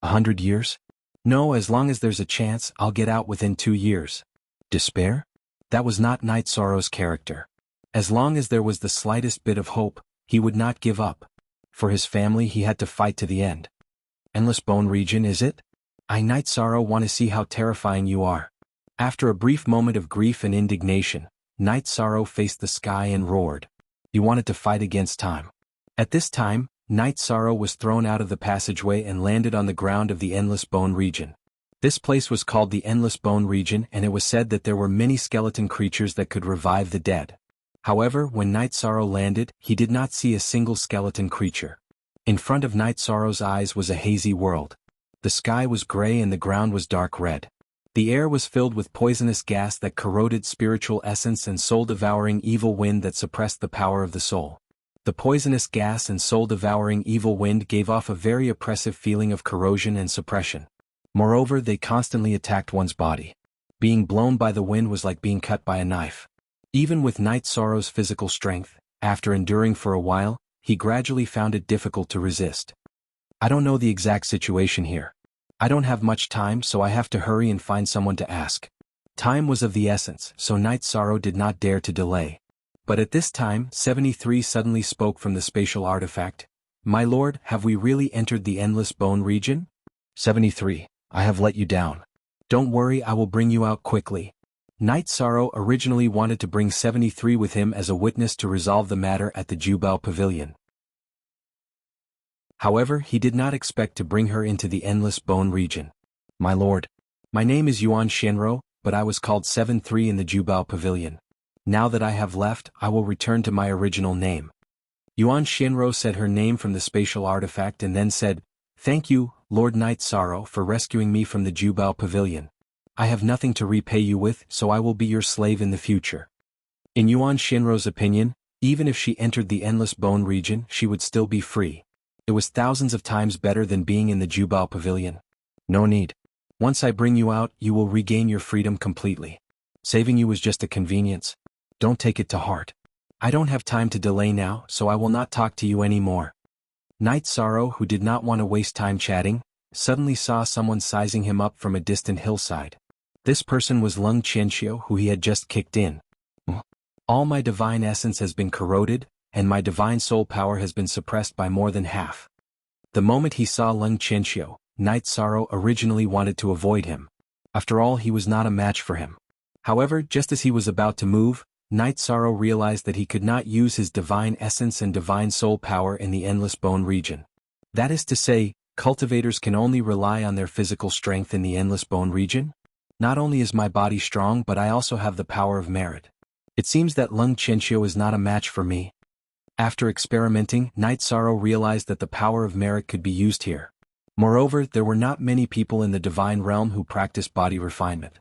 100 years? No, as long as there's a chance, I'll get out within 2 years. Despair? That was not Night Sorrow's character. As long as there was the slightest bit of hope, he would not give up. For his family, he had to fight to the end. Endless bone region, is it? I, Night Sorrow, want to see how terrifying you are. After a brief moment of grief and indignation, Night Sorrow faced the sky and roared. He wanted to fight against time. At this time, Night Sorrow was thrown out of the passageway and landed on the ground of the Endless Bone region. This place was called the Endless Bone region, and it was said that there were many skeleton creatures that could revive the dead. However, when Night Sorrow landed, he did not see a single skeleton creature. In front of Night Sorrow's eyes was a hazy world. The sky was gray and the ground was dark red. The air was filled with poisonous gas that corroded spiritual essence and soul-devouring evil wind that suppressed the power of the soul. The poisonous gas and soul-devouring evil wind gave off a very oppressive feeling of corrosion and suppression. Moreover, they constantly attacked one's body. Being blown by the wind was like being cut by a knife. Even with Night Sorrow's physical strength, after enduring for a while, he gradually found it difficult to resist. I don't know the exact situation here. I don't have much time, so I have to hurry and find someone to ask. Time was of the essence, so Night Sorrow did not dare to delay. But at this time, 73 suddenly spoke from the spatial artifact. "My lord, have we really entered the Endless Bone region?" 73. "I have let you down. Don't worry, I will bring you out quickly." Night Sorrow originally wanted to bring 73 with him as a witness to resolve the matter at the Jubao Pavilion. However, he did not expect to bring her into the Endless Bone region. "My lord, my name is Yuan Shenro, but I was called 73 in the Jubao Pavilion. Now that I have left, I will return to my original name." Yuan Shenro said her name from the spatial artifact and then said, "Thank you, Lord Night Sorrow, for rescuing me from the Jubao Pavilion. I have nothing to repay you with, so I will be your slave in the future." In Yuan Shenro's opinion, even if she entered the Endless Bone region, she would still be free. It was thousands of times better than being in the Jubao Pavilion. "No need. Once I bring you out, you will regain your freedom completely. Saving you was just a convenience. Don't take it to heart. I don't have time to delay now, so I will not talk to you anymore." Night Sorrow, who did not want to waste time chatting, suddenly saw someone sizing him up from a distant hillside. This person was Lung Qianxiu, who he had just kicked in. "All my divine essence has been corroded, and my divine soul power has been suppressed by more than half." The moment he saw Lung Qianxiu, Night Sorrow originally wanted to avoid him. After all, he was not a match for him. However, just as he was about to move, Night Sorrow realized that he could not use his divine essence and divine soul power in the Endless Bone region. That is to say, cultivators can only rely on their physical strength in the Endless Bone region? Not only is my body strong, but I also have the power of merit. It seems that Lung Qianxiu is not a match for me. After experimenting, Night Sorrow realized that the power of merit could be used here. Moreover, there were not many people in the divine realm who practiced body refinement.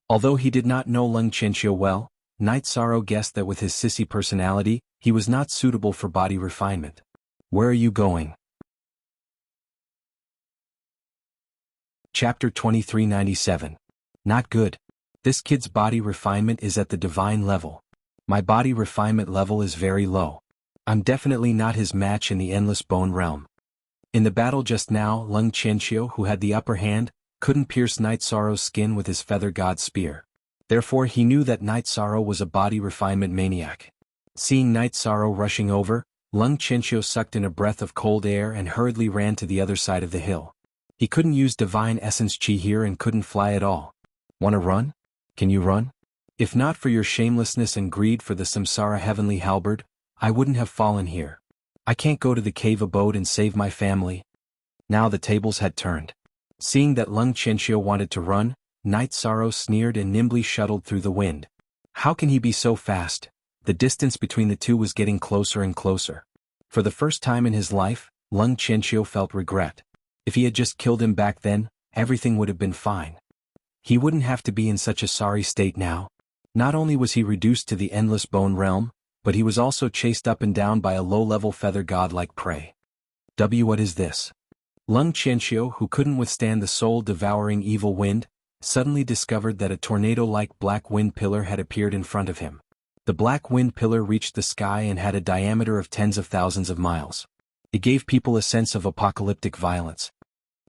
Although he did not know Lung Qianxiu well, Night Sorrow guessed that with his sissy personality, he was not suitable for body refinement. "Where are you going?" Chapter 2397. Not good. This kid's body refinement is at the divine level. My body refinement level is very low. I'm definitely not his match in the Endless Bone realm. In the battle just now, Lung Qianxiu, who had the upper hand, couldn't pierce Night Sorrow's skin with his Feather God spear. Therefore he knew that Night Sorrow was a body refinement maniac. Seeing Night Sorrow rushing over, Lung Qianxiu sucked in a breath of cold air and hurriedly ran to the other side of the hill. He couldn't use divine essence chi here and couldn't fly at all. "Wanna run? Can you run? If not for your shamelessness and greed for the Samsara heavenly halberd, I wouldn't have fallen here. I can't go to the cave abode and save my family." Now the tables had turned. Seeing that Lung Qianxiu wanted to run, Night Sorrow sneered and nimbly shuttled through the wind. How can he be so fast? The distance between the two was getting closer and closer. For the first time in his life, Lung Qianxiu felt regret. If he had just killed him back then, everything would have been fine. He wouldn't have to be in such a sorry state now. Not only was he reduced to the Endless Bone realm, but he was also chased up and down by a low-level feather god like prey. What is this? Lung Qianxiu, who couldn't withstand the soul-devouring evil wind, suddenly discovered that a tornado-like black wind pillar had appeared in front of him. The black wind pillar reached the sky and had a diameter of tens of thousands of miles. It gave people a sense of apocalyptic violence.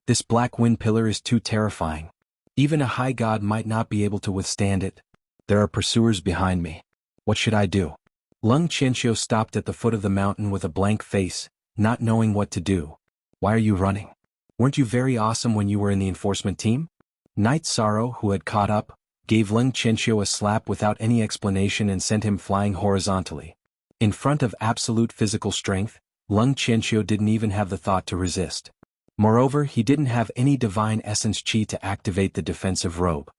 This black wind pillar is too terrifying. Even a high god might not be able to withstand it. There are pursuers behind me. What should I do? Lung Qianxiu stopped at the foot of the mountain with a blank face, not knowing what to do. "Why are you running? Weren't you very awesome when you were in the enforcement team?" Night Sorrow, who had caught up, gave Lung Qianxiu a slap without any explanation and sent him flying horizontally. In front of absolute physical strength, Lung Qianxiu didn't even have the thought to resist. Moreover, he didn't have any divine essence chi to activate the defensive robe.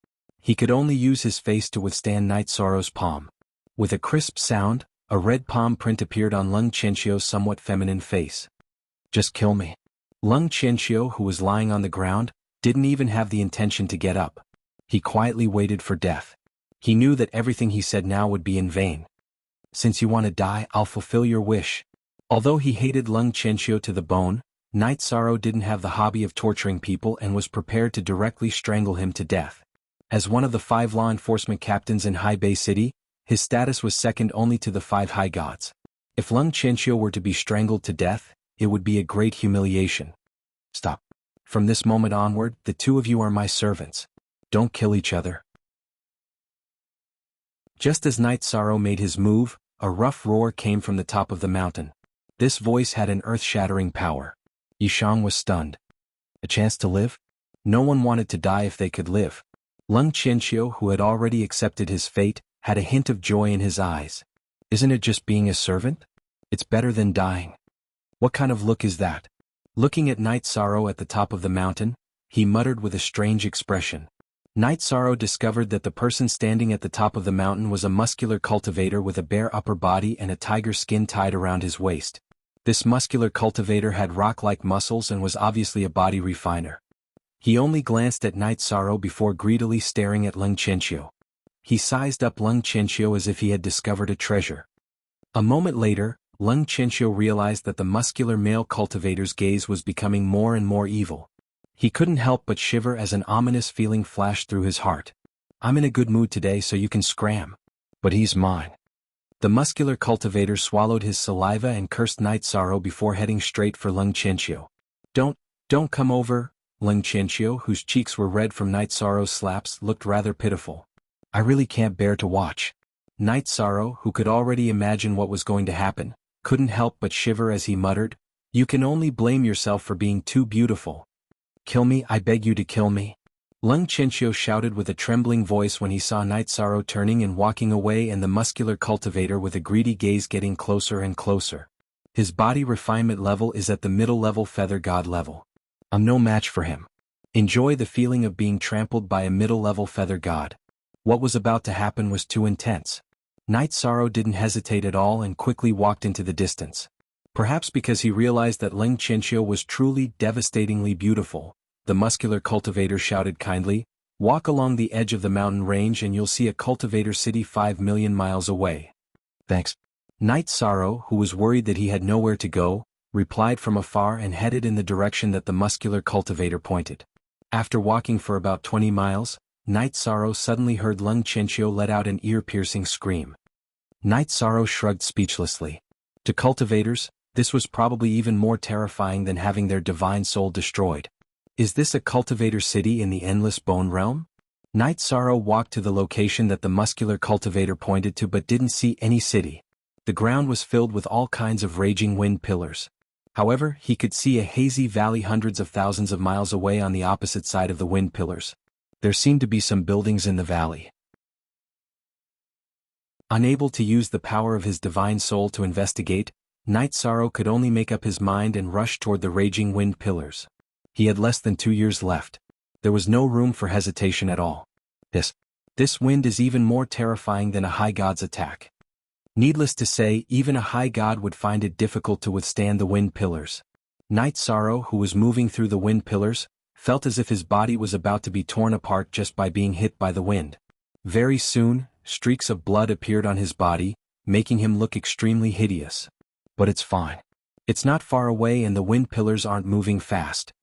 He could only use his face to withstand Night Sorrow's palm. With a crisp sound, a red palm print appeared on Lung Qianxiu's somewhat feminine face. "Just kill me." Lung Qianxiu, who was lying on the ground, didn't even have the intention to get up. He quietly waited for death. He knew that everything he said now would be in vain. "Since you want to die, I'll fulfill your wish." Although he hated Lung Qianxiu to the bone, Night Sorrow didn't have the hobby of torturing people and was prepared to directly strangle him to death. As one of the 5 law enforcement captains in Hai Bei City, his status was second only to the 5 high gods. If Lung Qianxiu were to be strangled to death, it would be a great humiliation. "Stop. From this moment onward, the two of you are my servants. Don't kill each other." Just as Night Sorrow made his move, a rough roar came from the top of the mountain. This voice had an earth-shattering power. Yishang was stunned. A chance to live? No one wanted to die if they could live. Leng Qianqiu, who had already accepted his fate, had a hint of joy in his eyes. Isn't it just being a servant? It's better than dying. What kind of look is that? Looking at Night Sorrow at the top of the mountain, he muttered with a strange expression. Night Sorrow discovered that the person standing at the top of the mountain was a muscular cultivator with a bare upper body and a tiger skin tied around his waist. This muscular cultivator had rock-like muscles and was obviously a body refiner. He only glanced at Night Sorrow before greedily staring at Leng Qianqiu. He sized up Leng Qianqiu as if he had discovered a treasure. A moment later, Leng Qianqiu realized that the muscular male cultivator's gaze was becoming more and more evil. He couldn't help but shiver as an ominous feeling flashed through his heart. I'm in a good mood today, so you can scram. But he's mine. The muscular cultivator swallowed his saliva and cursed Night Sorrow before heading straight for Leng Qianqiu. Don't come over. Leng Qianqiu, whose cheeks were red from Night Sorrow's slaps, looked rather pitiful. I really can't bear to watch. Night Sorrow, who could already imagine what was going to happen, couldn't help but shiver as he muttered, You can only blame yourself for being too beautiful. Kill me, I beg you to kill me. Leng Qianqiu shouted with a trembling voice when he saw Night Sorrow turning and walking away and the muscular cultivator with a greedy gaze getting closer and closer. His body refinement level is at the middle level feather god level. I'm no match for him. Enjoy the feeling of being trampled by a middle level feather god. What was about to happen was too intense. Night Sorrow didn't hesitate at all and quickly walked into the distance. Perhaps because he realized that Leng Qianqiu was truly devastatingly beautiful, the muscular cultivator shouted kindly, Walk along the edge of the mountain range and you'll see a cultivator city 5 million miles away. Thanks. Night Sorrow, who was worried that he had nowhere to go, replied from afar and headed in the direction that the muscular cultivator pointed. After walking for about 20 miles, Night Sorrow suddenly heard Leng Qianqiu let out an ear-piercing scream. Night Sorrow shrugged speechlessly. To cultivators, this was probably even more terrifying than having their divine soul destroyed. Is this a cultivator city in the endless bone realm? Night Sorrow walked to the location that the muscular cultivator pointed to but didn't see any city. The ground was filled with all kinds of raging wind pillars. However, he could see a hazy valley hundreds of thousands of miles away on the opposite side of the wind pillars. There seemed to be some buildings in the valley. Unable to use the power of his divine soul to investigate, Night Sorrow could only make up his mind and rush toward the raging wind pillars. He had less than 2 years left. There was no room for hesitation at all. This wind is even more terrifying than a high god's attack. Needless to say, even a high god would find it difficult to withstand the wind pillars. Night Sorrow, who was moving through the wind pillars, felt as if his body was about to be torn apart just by being hit by the wind. Very soon, streaks of blood appeared on his body, making him look extremely hideous. But it's fine. It's not far away and the wind pillars aren't moving fast.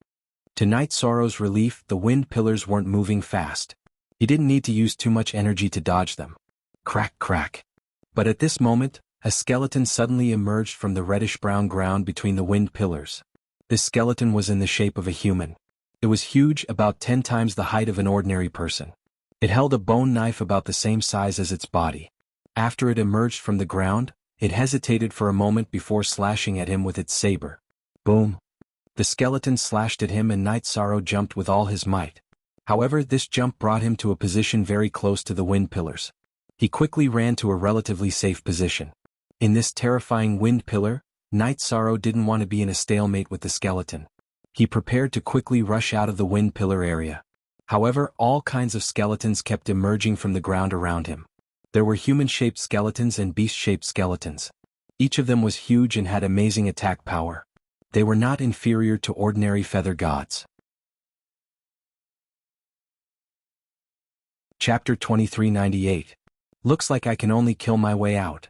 To Night Sorrow's relief, the wind pillars weren't moving fast. He didn't need to use too much energy to dodge them. Crack, crack. But at this moment, a skeleton suddenly emerged from the reddish-brown ground between the wind pillars. This skeleton was in the shape of a human. It was huge, about 10 times the height of an ordinary person. It held a bone knife about the same size as its body. After it emerged from the ground, it hesitated for a moment before slashing at him with its saber. Boom! The skeleton slashed at him and Night Sorrow jumped with all his might. However, this jump brought him to a position very close to the wind pillars. He quickly ran to a relatively safe position. In this terrifying wind pillar, Night Sorrow didn't want to be in a stalemate with the skeleton. He prepared to quickly rush out of the wind pillar area. However, all kinds of skeletons kept emerging from the ground around him. There were human-shaped skeletons and beast-shaped skeletons. Each of them was huge and had amazing attack power. They were not inferior to ordinary feather gods. Chapter 2398. Looks like I can only kill my way out.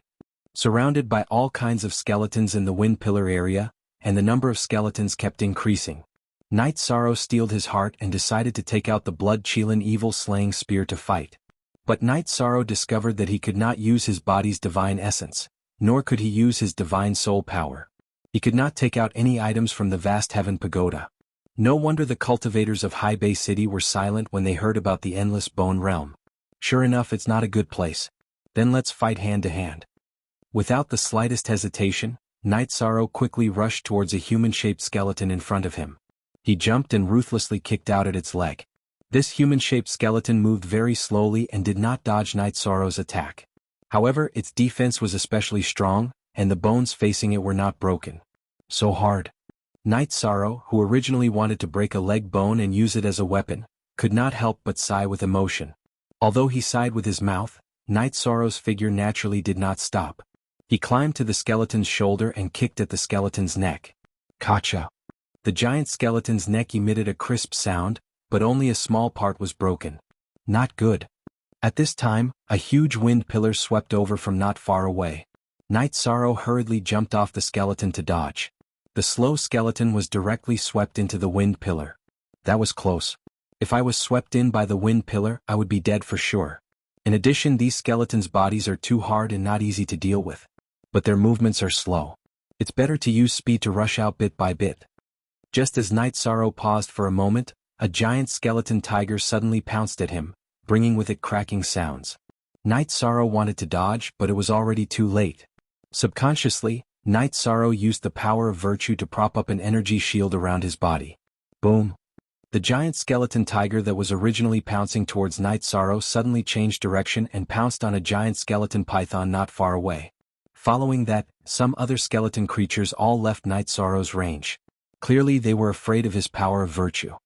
Surrounded by all kinds of skeletons in the wind pillar area, and the number of skeletons kept increasing. Night Sorrow steeled his heart and decided to take out the blood-chilling evil-slaying spear to fight. But Night Sorrow discovered that he could not use his body's divine essence, nor could he use his divine soul power. He could not take out any items from the vast heaven pagoda. No wonder the cultivators of High Bay City were silent when they heard about the endless bone realm. Sure enough, it's not a good place. Then let's fight hand to hand. Without the slightest hesitation, Night Sorrow quickly rushed towards a human-shaped skeleton in front of him. He jumped and ruthlessly kicked out at its leg. This human-shaped skeleton moved very slowly and did not dodge Night Sorrow's attack. However, its defense was especially strong, and the bones facing it were not broken. So hard. Night Sorrow, who originally wanted to break a leg bone and use it as a weapon, could not help but sigh with emotion. Although he sighed with his mouth, Night Sorrow's figure naturally did not stop. He climbed to the skeleton's shoulder and kicked at the skeleton's neck. Kacha! The giant skeleton's neck emitted a crisp sound, but only a small part was broken. Not good. At this time, a huge wind pillar swept over from not far away. Night Sorrow hurriedly jumped off the skeleton to dodge. The slow skeleton was directly swept into the wind pillar. That was close. If I was swept in by the wind pillar, I would be dead for sure. In addition, these skeletons' bodies are too hard and not easy to deal with. But their movements are slow. It's better to use speed to rush out bit by bit. Just as Night Sorrow paused for a moment, a giant skeleton tiger suddenly pounced at him, bringing with it cracking sounds. Night Sorrow wanted to dodge, but it was already too late. Subconsciously, Night Sorrow used the power of virtue to prop up an energy shield around his body. Boom! The giant skeleton tiger that was originally pouncing towards Night Sorrow suddenly changed direction and pounced on a giant skeleton python not far away. Following that, some other skeleton creatures all left Night Sorrow's range. Clearly they were afraid of his power of virtue.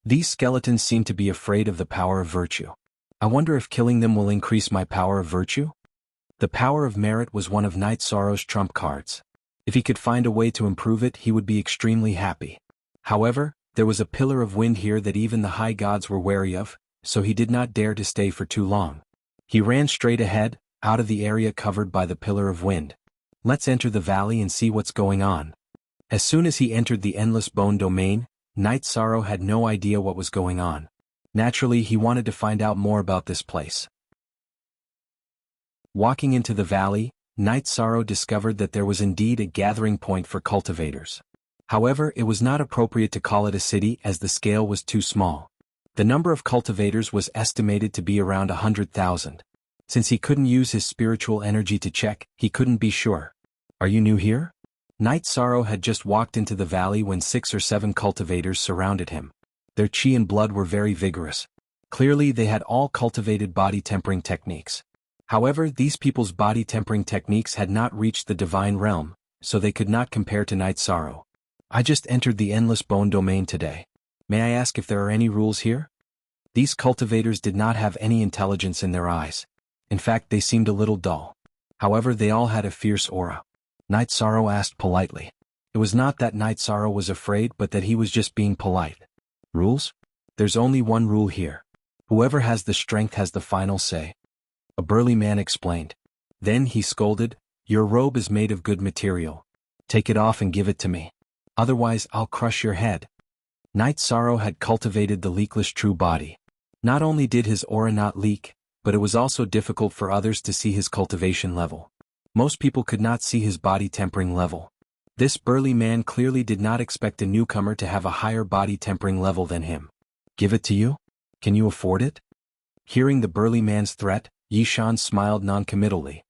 These skeletons seem to be afraid of the power of virtue. I wonder if killing them will increase my power of virtue? The power of merit was one of Night Sorrow's trump cards. If he could find a way to improve it, he would be extremely happy. However, there was a pillar of wind here that even the high gods were wary of, so he did not dare to stay for too long. He ran straight ahead, out of the area covered by the pillar of wind. Let's enter the valley and see what's going on. As soon as he entered the Endless Bone domain, Night Sorrow had no idea what was going on. Naturally, he wanted to find out more about this place. Walking into the valley, Night Sorrow discovered that there was indeed a gathering point for cultivators. However, it was not appropriate to call it a city as the scale was too small. The number of cultivators was estimated to be around 100,000. Since he couldn't use his spiritual energy to check, he couldn't be sure. Are you new here? Night Sorrow had just walked into the valley when 6 or 7 cultivators surrounded him. Their chi and blood were very vigorous. Clearly they had all cultivated body tempering techniques. However, these people's body tempering techniques had not reached the divine realm, so they could not compare to Night Sorrow. I just entered the Endless Bone domain today. May I ask if there are any rules here? These cultivators did not have any intelligence in their eyes. In fact, they seemed a little dull. However, they all had a fierce aura. Night Sorrow asked politely. It was not that Night Sorrow was afraid, but that he was just being polite. Rules? There's only one rule here. Whoever has the strength has the final say. A burly man explained. Then he scolded, "Your robe is made of good material. Take it off and give it to me. Otherwise I'll crush your head." Night Sorrow had cultivated the leakless true body. Not only did his aura not leak, but it was also difficult for others to see his cultivation level. Most people could not see his body tempering level. This burly man clearly did not expect a newcomer to have a higher body tempering level than him. Give it to you? Can you afford it? Hearing the burly man's threat, Yishan smiled noncommittally.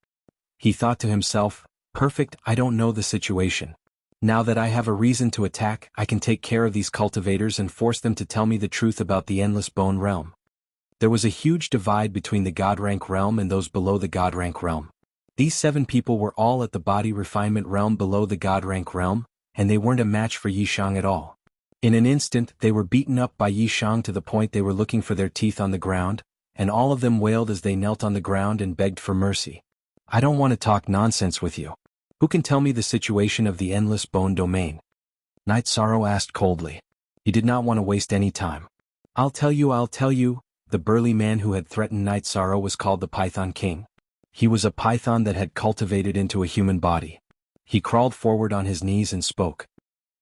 He thought to himself, perfect, I don't know the situation. Now that I have a reason to attack, I can take care of these cultivators and force them to tell me the truth about the Endless Bone realm. There was a huge divide between the God rank realm and those below the God rank realm. These 7 people were all at the body refinement realm below the God rank realm, and they weren't a match for Yishang at all. In an instant, they were beaten up by Yishang to the point they were looking for their teeth on the ground, and all of them wailed as they knelt on the ground and begged for mercy. I don't want to talk nonsense with you. Who can tell me the situation of the Endless Bone domain? Night Sorrow asked coldly. He did not want to waste any time. I'll tell you. The burly man who had threatened Night Sorrow was called the Python King. He was a python that had cultivated into a human body. He crawled forward on his knees and spoke.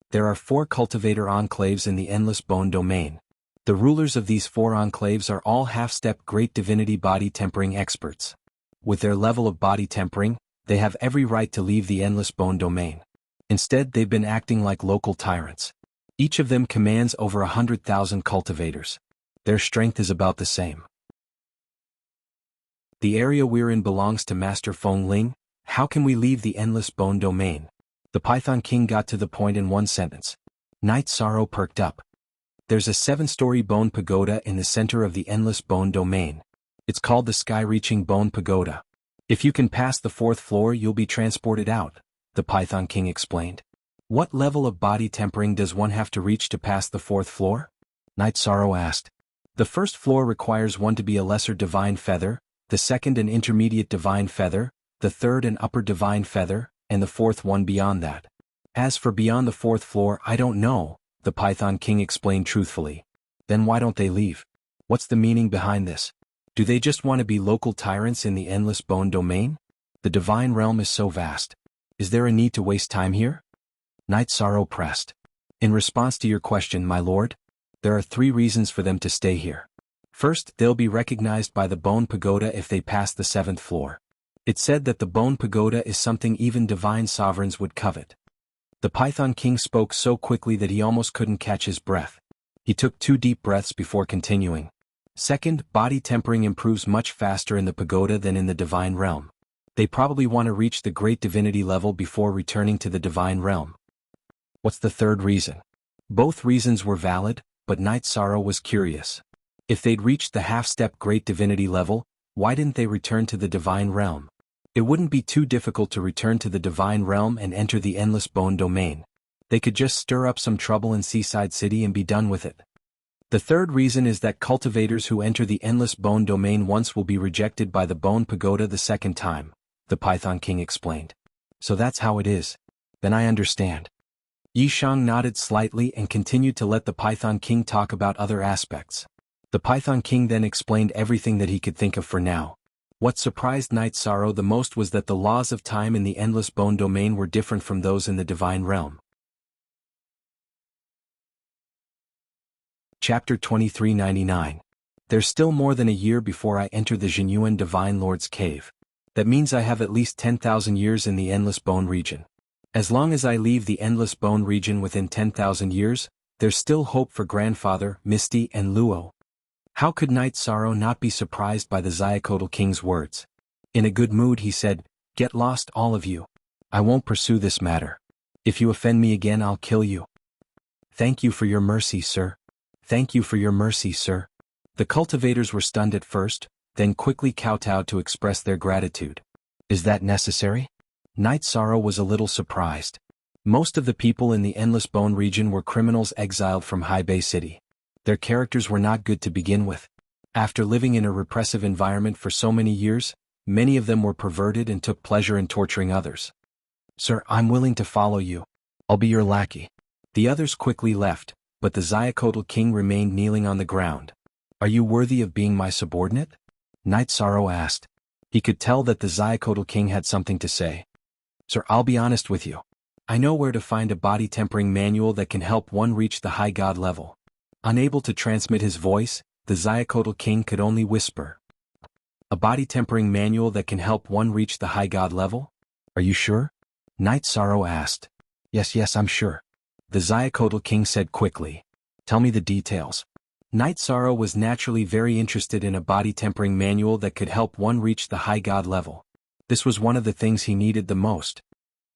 There are 4 cultivator enclaves in the Endless Bone domain. The rulers of these 4 enclaves are all half-step great divinity body tempering experts. With their level of body tempering, they have every right to leave the Endless Bone domain. Instead, they've been acting like local tyrants. Each of them commands over 100,000 cultivators. Their strength is about the same. The area we're in belongs to Master Feng Ling. How can we leave the endless bone domain? The Python King got to the point in one sentence. Night Sorrow perked up. There's a 7-story bone pagoda in the center of the endless bone domain. It's called the Sky-Reaching Bone Pagoda. If you can pass the 4th floor, you'll be transported out, the Python King explained. What level of body tempering does one have to reach to pass the 4th floor? Night Sorrow asked. The 1st floor requires one to be a lesser divine feather, the 2nd an intermediate divine feather, the 3rd an upper divine feather, and the 4th one beyond that. As for beyond the 4th floor, I don't know, the Python King explained truthfully. Then why don't they leave? What's the meaning behind this? Do they just want to be local tyrants in the endless bone domain? The divine realm is so vast. Is there a need to waste time here? Night Sorrow pressed. In response to your question, my lord, there are 3 reasons for them to stay here. First, they'll be recognized by the Bone Pagoda if they pass the 7th floor. It's said that the Bone Pagoda is something even divine sovereigns would covet. The Python King spoke so quickly that he almost couldn't catch his breath. He took 2 deep breaths before continuing. Second, body tempering improves much faster in the pagoda than in the divine realm. They probably want to reach the great divinity level before returning to the divine realm. What's the 3rd reason? Both reasons were valid, but Night Sorrow was curious. If they'd reached the half-step great divinity level, why didn't they return to the divine realm? It wouldn't be too difficult to return to the divine realm and enter the endless bone domain. They could just stir up some trouble in Seaside City and be done with it. The 3rd reason is that cultivators who enter the endless bone domain once will be rejected by the bone pagoda the 2nd time, the Python King explained. So that's how it is. Then I understand. Yishang nodded slightly and continued to let the Python King talk about other aspects. The Python King then explained everything that he could think of for now. What surprised Night Sorrow the most was that the laws of time in the endless bone domain were different from those in the divine realm. Chapter 2399. There's still more than a year before I enter the Jinyuan Divine Lord's cave. That means I have at least 10,000 years in the endless bone region. As long as I leave the endless bone region within 10,000 years, there's still hope for Grandfather, Misty, and Luo. How could Night Sorrow not be surprised by the Xiacotl King's words? In a good mood he said, "Get lost, all of you. I won't pursue this matter. If you offend me again, I'll kill you." "Thank you for your mercy, sir. Thank you for your mercy, sir." The cultivators were stunned at first, then quickly kowtowed to express their gratitude. "Is that necessary?" Night Sorrow was a little surprised. Most of the people in the Endless Bone region were criminals exiled from High Bay City. Their characters were not good to begin with. After living in a repressive environment for so many years, many of them were perverted and took pleasure in torturing others. "Sir, I'm willing to follow you. I'll be your lackey." The others quickly left, but the Xiacotl King remained kneeling on the ground. "Are you worthy of being my subordinate?" Night Sorrow asked. He could tell that the Xiacotl King had something to say. "Sir, I'll be honest with you. I know where to find a body tempering manual that can help one reach the high god level." Unable to transmit his voice, the Xiacotl King could only whisper. "A body tempering manual that can help one reach the high god level? Are you sure?" Night Sorrow asked. Yes, I'm sure," the Xiacotl King said quickly. "Tell me the details." Night Sorrow was naturally very interested in a body tempering manual that could help one reach the high god level. This was one of the things he needed the most.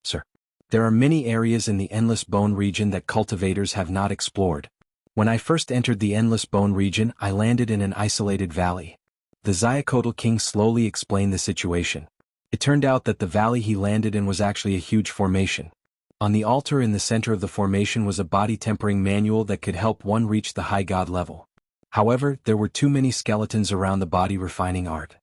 "Sir, there are many areas in the Endless Bone region that cultivators have not explored. When I first entered the Endless Bone region, I landed in an isolated valley." The Xiacotl King slowly explained the situation. It turned out that the valley he landed in was actually a huge formation. On the altar in the center of the formation was a body tempering manual that could help one reach the high god level. However, there were too many skeletons around the body refining art.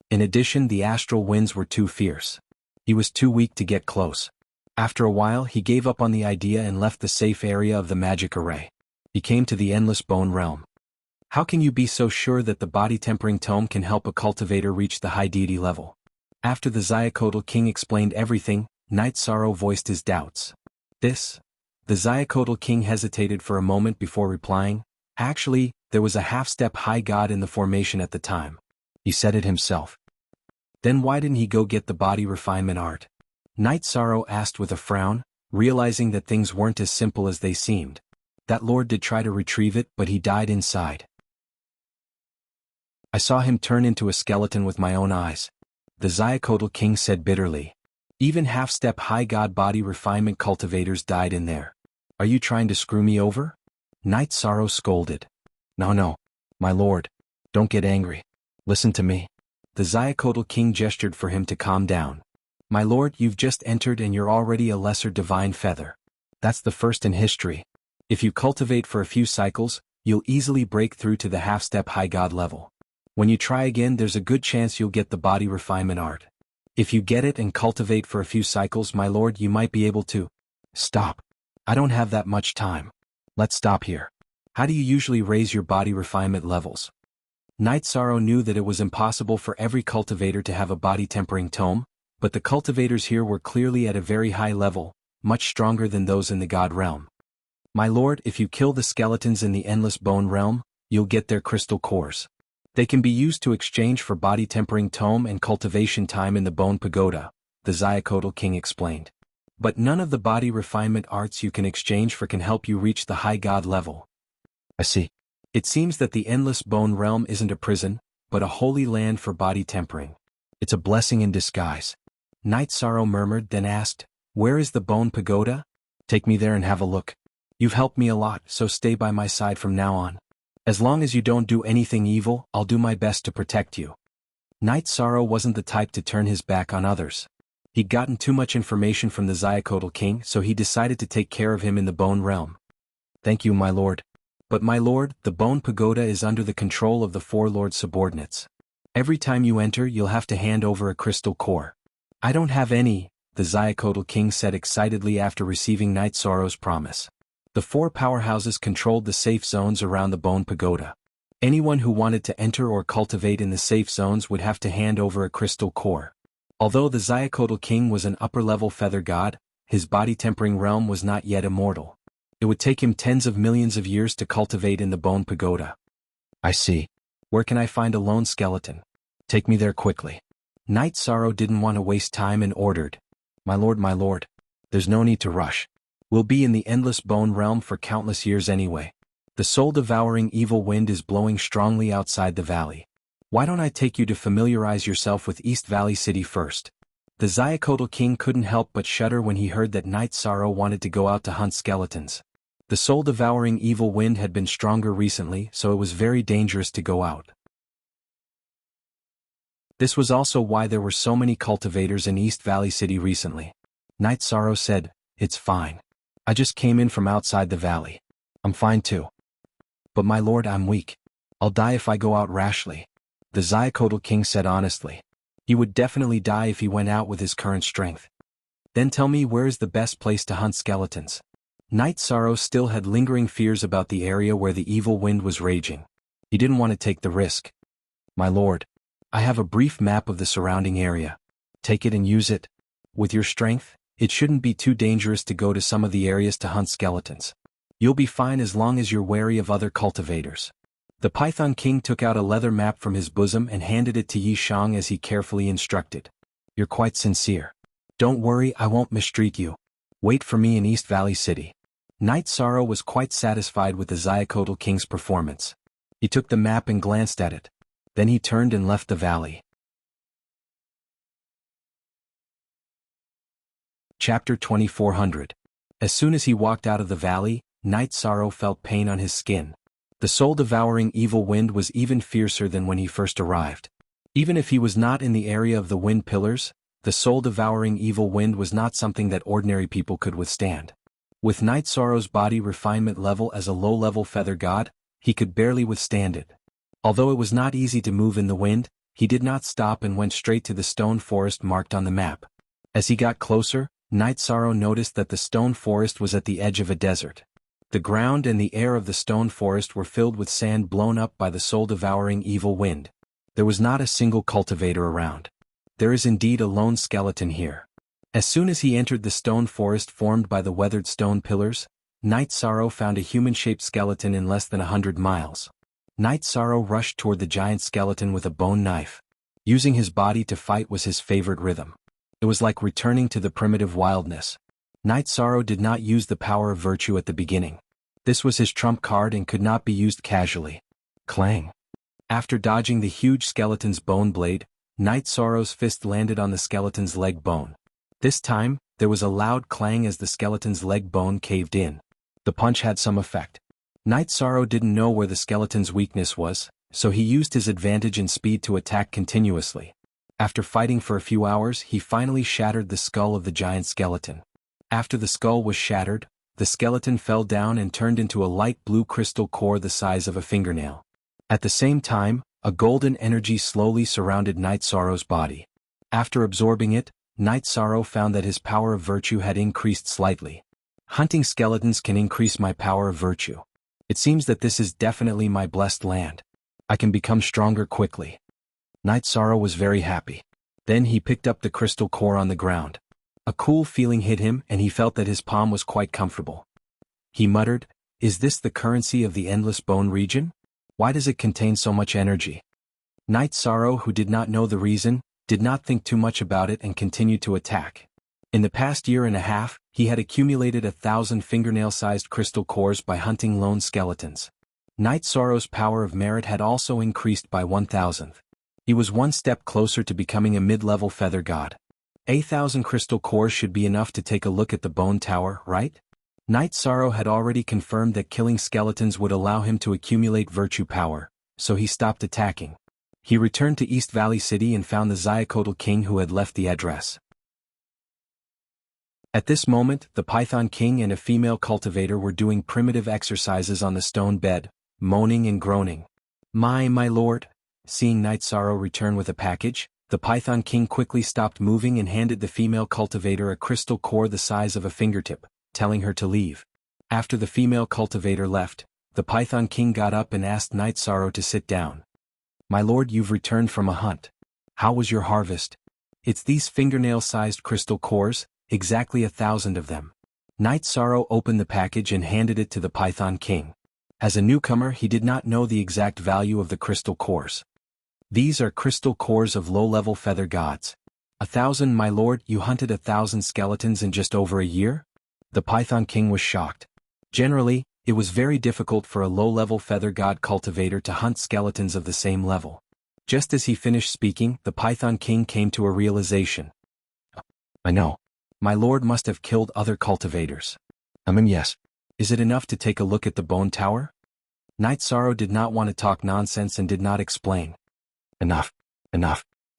In addition, the astral winds were too fierce. He was too weak to get close. After a while, he gave up on the idea and left the safe area of the magic array. He came to the Endless Bone realm. "How can you be so sure that the body tempering tome can help a cultivator reach the high deity level?" After the Xiacotl King explained everything, Night Sorrow voiced his doubts. The Xiacotl King hesitated for a moment before replying. "Actually, there was a half-step high god in the formation at the time. He said it himself." "Then why didn't he go get the body refinement art?" Night Sorrow asked with a frown, realizing that things weren't as simple as they seemed. "That lord did try to retrieve it, but he died inside." I saw him turn into a skeleton with my own eyes. The Xiacotl king said bitterly. Even half-step high god body refinement cultivators died in there. Are you trying to screw me over? Night Sorrow scolded. No, my lord. Don't get angry. Listen to me. The Xiacotl king gestured for him to calm down. My lord, you've just entered and you're already a lesser divine feather. That's the first in history. If you cultivate for a few cycles, you'll easily break through to the half-step high god level. When you try again, there's a good chance you'll get the body refinement art. If you get it and cultivate for a few cycles, my lord, you might be able to. Stop. I don't have that much time. Let's stop here. How do you usually raise your body refinement levels? Night Sorrow knew that it was impossible for every cultivator to have a body tempering tome, but the cultivators here were clearly at a very high level, much stronger than those in the god realm. My lord, if you kill the skeletons in the endless bone realm, you'll get their crystal cores. They can be used to exchange for body tempering tome and cultivation time in the bone pagoda, the Xiacotl king explained. But none of the body refinement arts you can exchange for can help you reach the high god level. I see. It seems that the endless bone realm isn't a prison, but a holy land for body tempering. It's a blessing in disguise. Night Sorrow murmured, then asked, where is the bone pagoda? Take me there and have a look. You've helped me a lot, so stay by my side from now on. As long as you don't do anything evil, I'll do my best to protect you. Night Sorrow wasn't the type to turn his back on others. He'd gotten too much information from the Xiacotl king, so he decided to take care of him in the bone realm. Thank you, my lord. But my lord, the bone pagoda is under the control of the 4 lord subordinates. Every time you enter, you'll have to hand over a crystal core. I don't have any, the Xiacotl king said excitedly after receiving Night Sorrow's promise. The 4 powerhouses controlled the safe zones around the bone pagoda. Anyone who wanted to enter or cultivate in the safe zones would have to hand over a crystal core. Although the Xiacotl king was an upper-level feather god, his body-tempering realm was not yet immortal. It would take him tens of millions of years to cultivate in the bone pagoda. I see. Where can I find a lone skeleton? Take me there quickly. Night Sorrow didn't want to waste time and ordered. My lord, there's no need to rush. We'll be in the endless bone realm for countless years anyway. The soul-devouring evil wind is blowing strongly outside the valley. Why don't I take you to familiarize yourself with East Valley City first? The Xiacotl king couldn't help but shudder when he heard that Night Sorrow wanted to go out to hunt skeletons. The soul-devouring evil wind had been stronger recently, so it was very dangerous to go out. This was also why there were so many cultivators in East Valley City recently. Night Sorrow said, it's fine. I just came in from outside the valley. I'm fine too. But my lord, I'm weak. I'll die if I go out rashly. The Xiacotl king said honestly. He would definitely die if he went out with his current strength. Then tell me, where is the best place to hunt skeletons? Night Sorrow still had lingering fears about the area where the evil wind was raging. He didn't want to take the risk. My lord, I have a brief map of the surrounding area. Take it and use it. With your strength, it shouldn't be too dangerous to go to some of the areas to hunt skeletons. You'll be fine as long as you're wary of other cultivators. The Python King took out a leather map from his bosom and handed it to Yi Shang as he carefully instructed. You're quite sincere. Don't worry, I won't mistreat you. Wait for me in East Valley City. Night Sorrow was quite satisfied with the Xiacotl King's performance. He took the map and glanced at it. Then he turned and left the valley. Chapter 2400. As soon as he walked out of the valley, Night Sorrow felt pain on his skin. The soul-devouring evil wind was even fiercer than when he first arrived. Even if he was not in the area of the wind pillars, the soul-devouring evil wind was not something that ordinary people could withstand. With Night Sorrow's body refinement level as a low-level feather god, he could barely withstand it. Although it was not easy to move in the wind, he did not stop and went straight to the stone forest marked on the map. As he got closer, Night Sorrow noticed that the stone forest was at the edge of a desert. The ground and the air of the stone forest were filled with sand blown up by the soul-devouring evil wind. There was not a single cultivator around. There is indeed a lone skeleton here. As soon as he entered the stone forest formed by the weathered stone pillars, Night Sorrow found a human-shaped skeleton in less than 100 miles. Night Sorrow rushed toward the giant skeleton with a bone knife. Using his body to fight was his favorite rhythm. It was like returning to the primitive wildness. Night Sorrow did not use the power of virtue at the beginning. This was his trump card and could not be used casually. Clang. After dodging the huge skeleton's bone blade, Night Sorrow's fist landed on the skeleton's leg bone. This time, there was a loud clang as the skeleton's leg bone caved in. The punch had some effect. Night Sorrow didn't know where the skeleton's weakness was, so he used his advantage in speed to attack continuously. After fighting for a few hours, he finally shattered the skull of the giant skeleton. After the skull was shattered, the skeleton fell down and turned into a light blue crystal core the size of a fingernail. At the same time, a golden energy slowly surrounded Night Sorrow's body. After absorbing it, Night Sorrow found that his power of virtue had increased slightly. Hunting skeletons can increase my power of virtue. It seems that this is definitely my blessed land. I can become stronger quickly. Night Sorrow was very happy. Then he picked up the crystal core on the ground. A cool feeling hit him and he felt that his palm was quite comfortable. He muttered, "Is this the currency of the Endless Bone region? Why does it contain so much energy?" Night Sorrow, who did not know the reason, did not think too much about it and continued to attack. In the past year and a half, he had accumulated 1,000 fingernail-sized crystal cores by hunting lone skeletons. Night Sorrow's power of merit had also increased by 1,000th. He was one step closer to becoming a mid-level feather god. 1,000 crystal cores should be enough to take a look at the bone tower, right? Night Sorrow had already confirmed that killing skeletons would allow him to accumulate virtue power, so he stopped attacking. He returned to East Valley City and found the Xiacotl King who had left the address. At this moment, the Python King and a female cultivator were doing primitive exercises on the stone bed, moaning and groaning. My lord." Seeing Night Sorrow return with a package, the Python King quickly stopped moving and handed the female cultivator a crystal core the size of a fingertip, telling her to leave. After the female cultivator left, the Python King got up and asked Night Sorrow to sit down. "My lord, you've returned from a hunt. How was your harvest?" "It's these fingernail-sized crystal cores, exactly 1,000 of them." Night Sorrow opened the package and handed it to the Python King. As a newcomer, he did not know the exact value of the crystal cores. "These are crystal cores of low-level feather gods. 1,000, my lord, you hunted 1,000 skeletons in just over a year?" The Python King was shocked. Generally, it was very difficult for a low-level feather god cultivator to hunt skeletons of the same level. Just as he finished speaking, the Python King came to a realization. "I know. My lord must have killed other cultivators." Yes. "Is it enough to take a look at the bone tower?" Night Sorrow did not want to talk nonsense and did not explain. Enough.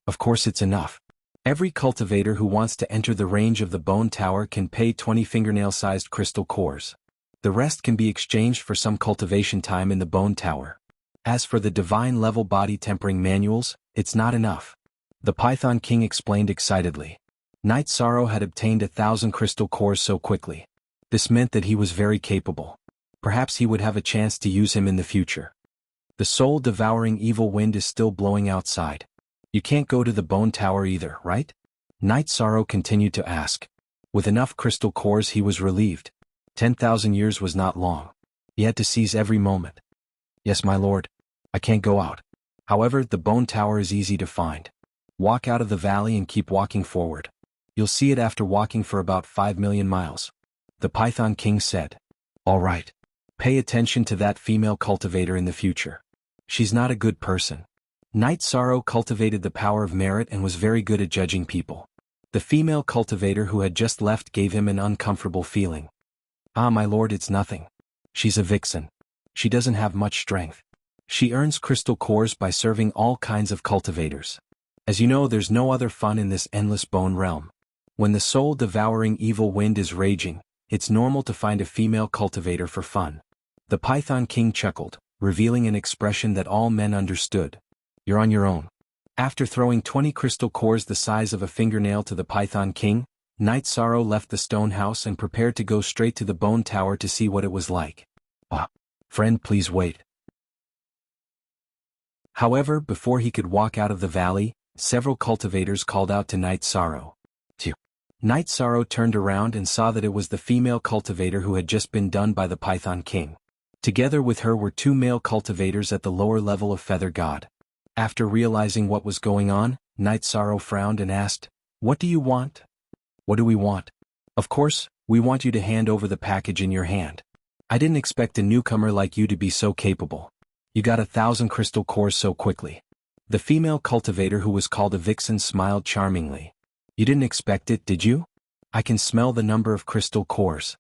Of course it's enough. Every cultivator who wants to enter the range of the bone tower can pay 20 fingernail-sized crystal cores. The rest can be exchanged for some cultivation time in the bone tower. As for the divine level body tempering manuals, it's not enough. The Python King explained excitedly. Night Sorrow had obtained 1,000 crystal cores so quickly. This meant that he was very capable. Perhaps he would have a chance to use him in the future. The soul-devouring evil wind is still blowing outside. You can't go to the bone tower either, right? Night Sorrow continued to ask. With enough crystal cores he was relieved. 10,000 years was not long. He had to seize every moment. "Yes, my lord. I can't go out. However, the bone tower is easy to find. Walk out of the valley and keep walking forward. You'll see it after walking for about 5 million miles. The Python King said. "All right. Pay attention to that female cultivator in the future. She's not a good person." Night Sorrow cultivated the power of merit and was very good at judging people. The female cultivator who had just left gave him an uncomfortable feeling. "Ah, my lord, it's nothing. She's a vixen. She doesn't have much strength. She earns crystal cores by serving all kinds of cultivators. As you know, there's no other fun in this endless bone realm. When the soul-devouring evil wind is raging, it's normal to find a female cultivator for fun." The Python King chuckled, revealing an expression that all men understood. "You're on your own." After throwing 20 crystal cores the size of a fingernail to the Python King, Night Sorrow left the stone house and prepared to go straight to the bone tower to see what it was like. Friend, please wait." However, before he could walk out of the valley, several cultivators called out to Night Sorrow. Night Sorrow turned around and saw that it was the female cultivator who had just been done by the Python King. Together with her were 2 male cultivators at the lower level of Feather God. After realizing what was going on, Night Sorrow frowned and asked, "What do you want?" "What do we want? Of course, we want you to hand over the package in your hand. I didn't expect a newcomer like you to be so capable." You got 1,000 crystal cores so quickly. The female cultivator who was called a vixen smiled charmingly. You didn't expect it, did you? I can smell the number of crystal cores.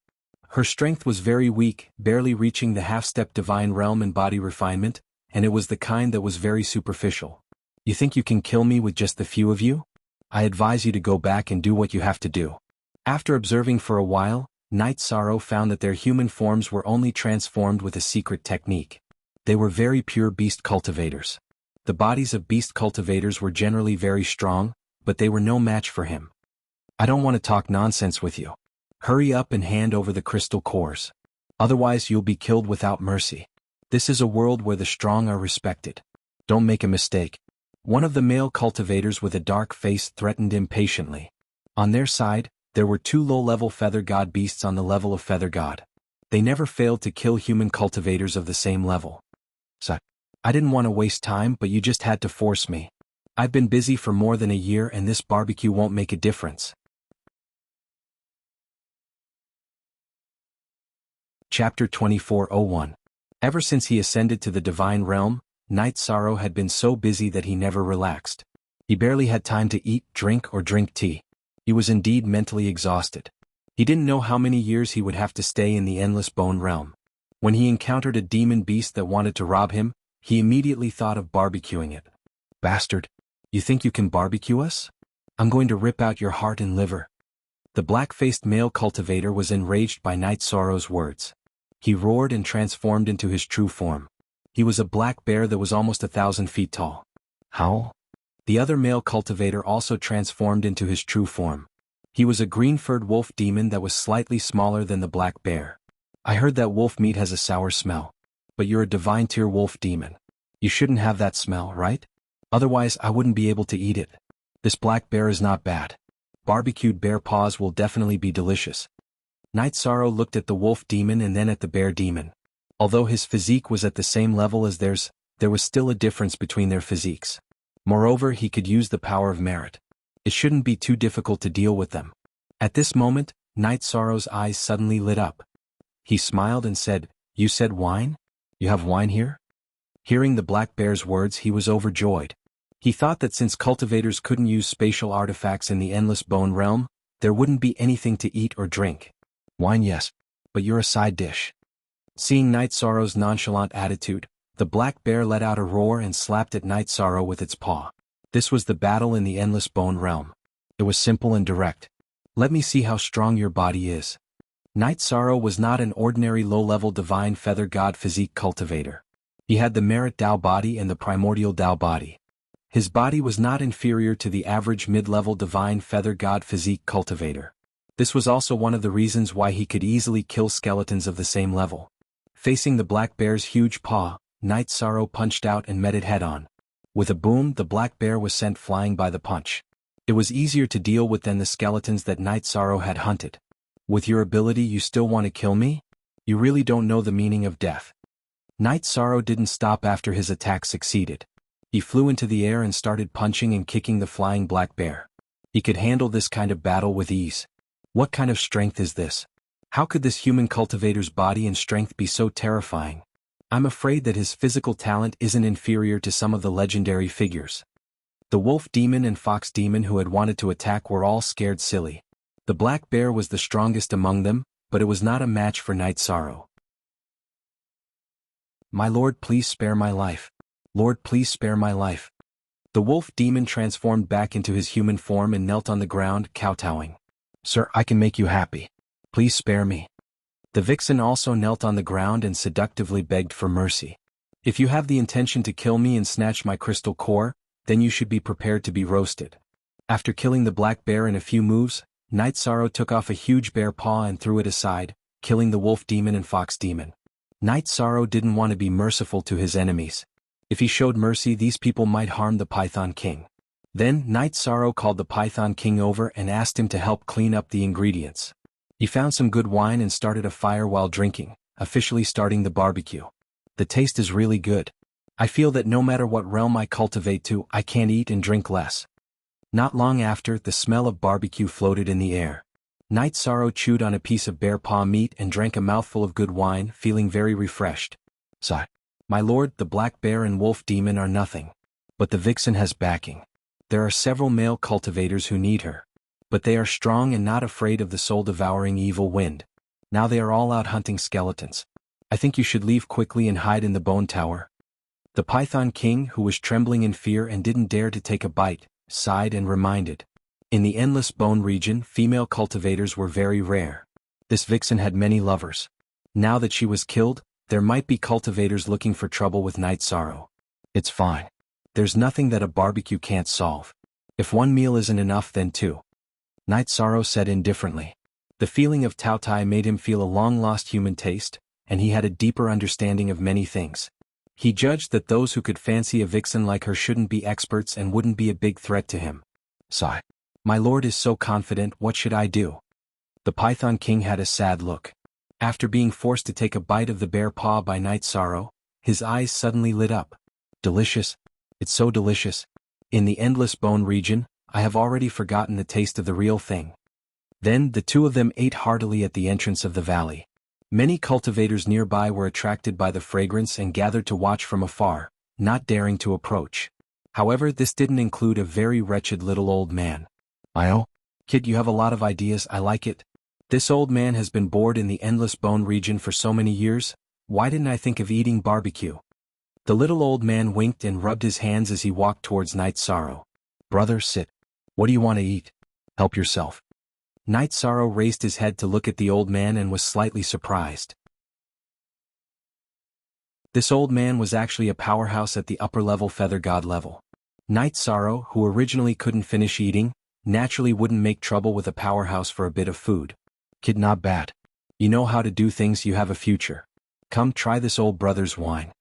Her strength was very weak, barely reaching the half-step divine realm in body refinement, and it was the kind that was very superficial. You think you can kill me with just the few of you? I advise you to go back and do what you have to do. After observing for a while, Night Sorrow found that their human forms were only transformed with a secret technique. They were very pure beast cultivators. The bodies of beast cultivators were generally very strong, but they were no match for him. I don't want to talk nonsense with you. Hurry up and hand over the crystal cores. Otherwise you'll be killed without mercy. This is a world where the strong are respected. Don't make a mistake. One of the male cultivators with a dark face threatened impatiently. On their side, there were 2 low-level feather god beasts on the level of feather god. They never failed to kill human cultivators of the same level. So, I didn't want to waste time, but you just had to force me. I've been busy for more than a year and this barbecue won't make a difference. Chapter 24:01. Ever since he ascended to the divine realm, Night Sorrow had been so busy that he never relaxed. He barely had time to eat, drink, or drink tea. He was indeed mentally exhausted. He didn't know how many years he would have to stay in the endless bone realm. When he encountered a demon beast that wanted to rob him, he immediately thought of barbecuing it. Bastard! You think you can barbecue us? I'm going to rip out your heart and liver. The black-faced male cultivator was enraged by Night Sorrow's words. He roared and transformed into his true form. He was a black bear that was almost 1,000 feet tall. Howl! The other male cultivator also transformed into his true form. He was a green-furred wolf demon that was slightly smaller than the black bear. I heard that wolf meat has a sour smell. But you're a divine tier wolf demon. You shouldn't have that smell, right? Otherwise I wouldn't be able to eat it. This black bear is not bad. Barbecued bear paws will definitely be delicious. Night Sorrow looked at the wolf demon and then at the bear demon. Although his physique was at the same level as theirs, there was still a difference between their physiques. Moreover, he could use the power of merit. It shouldn't be too difficult to deal with them. At this moment, Night Sorrow's eyes suddenly lit up. He smiled and said, "You said wine? You have wine here?" Hearing the black bear's words, he was overjoyed. He thought that since cultivators couldn't use spatial artifacts in the endless bone realm, there wouldn't be anything to eat or drink. Wine, yes, but you're a side dish. Seeing Night Sorrow's nonchalant attitude, the black bear let out a roar and slapped at Night Sorrow with its paw. This was the battle in the endless bone realm. It was simple and direct. Let me see how strong your body is. Night Sorrow was not an ordinary low-level divine feather god physique cultivator. He had the merit Dao body and the primordial Dao body. His body was not inferior to the average mid-level divine feather god physique cultivator. This was also one of the reasons why he could easily kill skeletons of the same level. Facing the black bear's huge paw, Night Sorrow punched out and met it head-on. With a boom, the black bear was sent flying by the punch. It was easier to deal with than the skeletons that Night Sorrow had hunted. With your ability you still want to kill me? You really don't know the meaning of death. Night Sorrow didn't stop after his attack succeeded. He flew into the air and started punching and kicking the flying black bear. He could handle this kind of battle with ease. What kind of strength is this? How could this human cultivator's body and strength be so terrifying? I'm afraid that his physical talent isn't inferior to some of the legendary figures. The wolf demon and fox demon who had wanted to attack were all scared silly. The black bear was the strongest among them, but it was not a match for Night Sorrow. My lord, please spare my life. Lord, please spare my life. The wolf demon transformed back into his human form and knelt on the ground, kowtowing. Sir, I can make you happy. Please spare me. The vixen also knelt on the ground and seductively begged for mercy. If you have the intention to kill me and snatch my crystal core, then you should be prepared to be roasted. After killing the black bear in a few moves, Night Sorrow took off a huge bear paw and threw it aside, killing the wolf demon and fox demon. Night Sorrow didn't want to be merciful to his enemies. If he showed mercy, these people might harm the Python King. Then, Night Sorrow called the Python King over and asked him to help clean up the ingredients. He found some good wine and started a fire while drinking, officially starting the barbecue. The taste is really good. I feel that no matter what realm I cultivate to, I can't eat and drink less. Not long after, the smell of barbecue floated in the air. Night Sorrow chewed on a piece of bear paw meat and drank a mouthful of good wine, feeling very refreshed. Sigh. My lord, the black bear and wolf demon are nothing. But the vixen has backing. There are several male cultivators who need her. But they are strong and not afraid of the soul-devouring evil wind. Now they are all out hunting skeletons. I think you should leave quickly and hide in the bone tower. The Python King, who was trembling in fear and didn't dare to take a bite, sighed and reminded. In the endless bone region, female cultivators were very rare. This vixen had many lovers. Now that she was killed, there might be cultivators looking for trouble with Night Sorrow. It's fine. There's nothing that a barbecue can't solve. If one meal isn't enough, then two. Night Sorrow said indifferently. The feeling of Tao Tai made him feel a long-lost human taste, and he had a deeper understanding of many things. He judged that those who could fancy a vixen like her shouldn't be experts and wouldn't be a big threat to him. Sigh. My lord is so confident, what should I do? The Python King had a sad look. After being forced to take a bite of the bear paw by Night Sorrow, his eyes suddenly lit up. Delicious. It's so delicious. In the endless bone region, I have already forgotten the taste of the real thing. Then the two of them ate heartily at the entrance of the valley. Many cultivators nearby were attracted by the fragrance and gathered to watch from afar, not daring to approach. However, this didn't include a very wretched little old man. "Oh, kid, you have a lot of ideas, I like it. This old man has been bored in the endless bone region for so many years, why didn't I think of eating barbecue?" The little old man winked and rubbed his hands as he walked towards Night Sorrow. "Brother, sit. What do you want to eat? Help yourself." Night Sorrow raised his head to look at the old man and was slightly surprised. This old man was actually a powerhouse at the upper-level feather god level. Night Sorrow, who originally couldn't finish eating, naturally wouldn't make trouble with a powerhouse for a bit of food. "Kid, not bad. You know how to do things, you have a future. Come try this old brother's wine."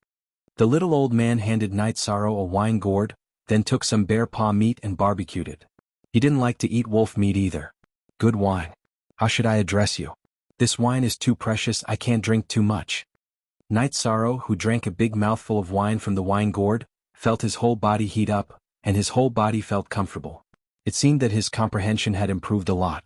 The little old man handed Night Sorrow a wine gourd, then took some bear paw meat and barbecued it. He didn't like to eat wolf meat either. "Good wine. How should I address you? This wine is too precious, I can't drink too much." Night Sorrow, who drank a big mouthful of wine from the wine gourd, felt his whole body heat up, and his whole body felt comfortable. It seemed that his comprehension had improved a lot.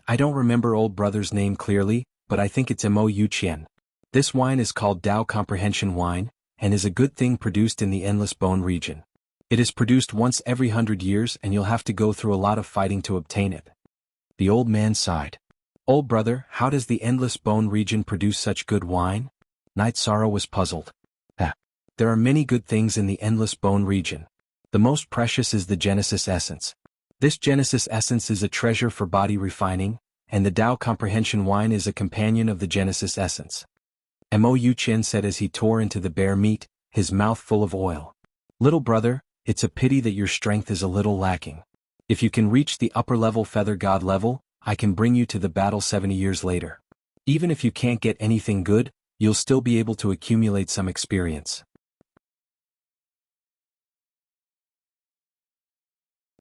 I don't remember old brother's name clearly, but I think it's Mo Yuqian. This wine is called Dao Comprehension Wine, and is a good thing produced in the endless bone region. It is produced once every 100 years and you'll have to go through a lot of fighting to obtain it. The old man sighed. "Old brother, how does the endless bone region produce such good wine?" Night Sorrow was puzzled. There are many good things in the endless bone region. The most precious is the Genesis Essence. This Genesis Essence is a treasure for body refining, and the Dao Comprehension Wine is a companion of the Genesis Essence. Mo Yuqian said as he tore into the bear meat, his mouth full of oil. "Little brother, it's a pity that your strength is a little lacking. If you can reach the upper-level feather god level, I can bring you to the battle 70 years later. Even if you can't get anything good, you'll still be able to accumulate some experience."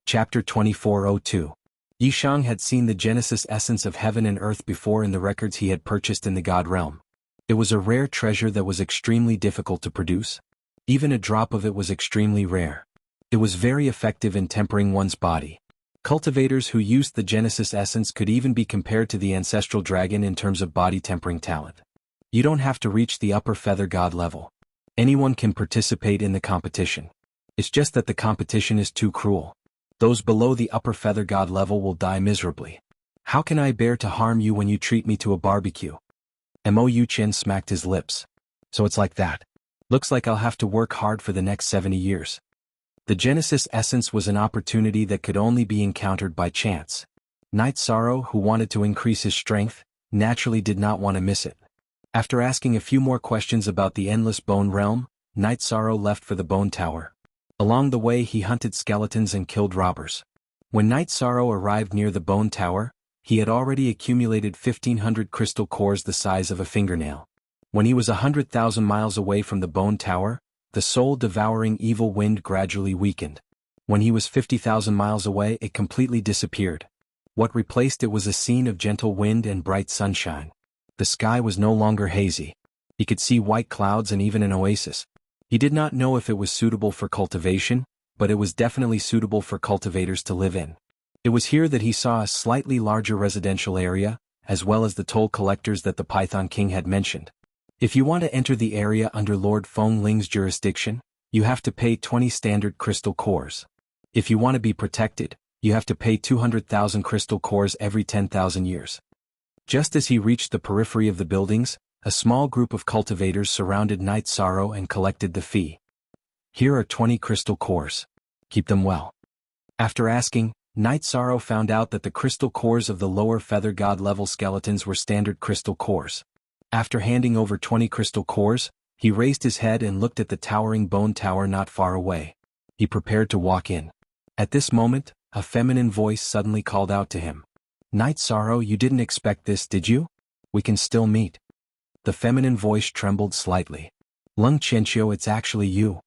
Chapter 2402. Yishang had seen the Genesis Essence of heaven and earth before in the records he had purchased in the god realm. It was a rare treasure that was extremely difficult to produce. Even a drop of it was extremely rare. It was very effective in tempering one's body. Cultivators who used the Genesis Essence could even be compared to the ancestral dragon in terms of body tempering talent. You don't have to reach the upper feather god level. Anyone can participate in the competition. It's just that the competition is too cruel. Those below the upper feather god level will die miserably. "How can I bear to harm you when you treat me to a barbecue?" Mo Yuqian smacked his lips. "So it's like that. Looks like I'll have to work hard for the next 70 years. The Genesis Essence was an opportunity that could only be encountered by chance. Night Sorrow, who wanted to increase his strength, naturally did not want to miss it. After asking a few more questions about the endless bone realm, Night Sorrow left for the bone tower. Along the way he hunted skeletons and killed robbers. When Night Sorrow arrived near the bone tower, he had already accumulated 1,500 crystal cores the size of a fingernail. When he was 100,000 miles away from the bone tower, the soul-devouring evil wind gradually weakened. When he was 50,000 miles away, it completely disappeared. What replaced it was a scene of gentle wind and bright sunshine. The sky was no longer hazy. He could see white clouds and even an oasis. He did not know if it was suitable for cultivation, but it was definitely suitable for cultivators to live in. It was here that he saw a slightly larger residential area, as well as the toll collectors that the Python King had mentioned. If you want to enter the area under Lord Feng Ling's jurisdiction, you have to pay 20 standard crystal cores. If you want to be protected, you have to pay 200,000 crystal cores every 10,000 years. Just as he reached the periphery of the buildings, a small group of cultivators surrounded Knight Sorrow and collected the fee. Here are 20 crystal cores. Keep them well. After asking, Knight Sorrow found out that the crystal cores of the lower feather god level skeletons were standard crystal cores. After handing over 20 crystal cores, he raised his head and looked at the towering bone tower not far away. He prepared to walk in. At this moment, a feminine voice suddenly called out to him. Knight Sorrow, you didn't expect this, did you? We can still meet. The feminine voice trembled slightly. Lung Qianqiu, it's actually you.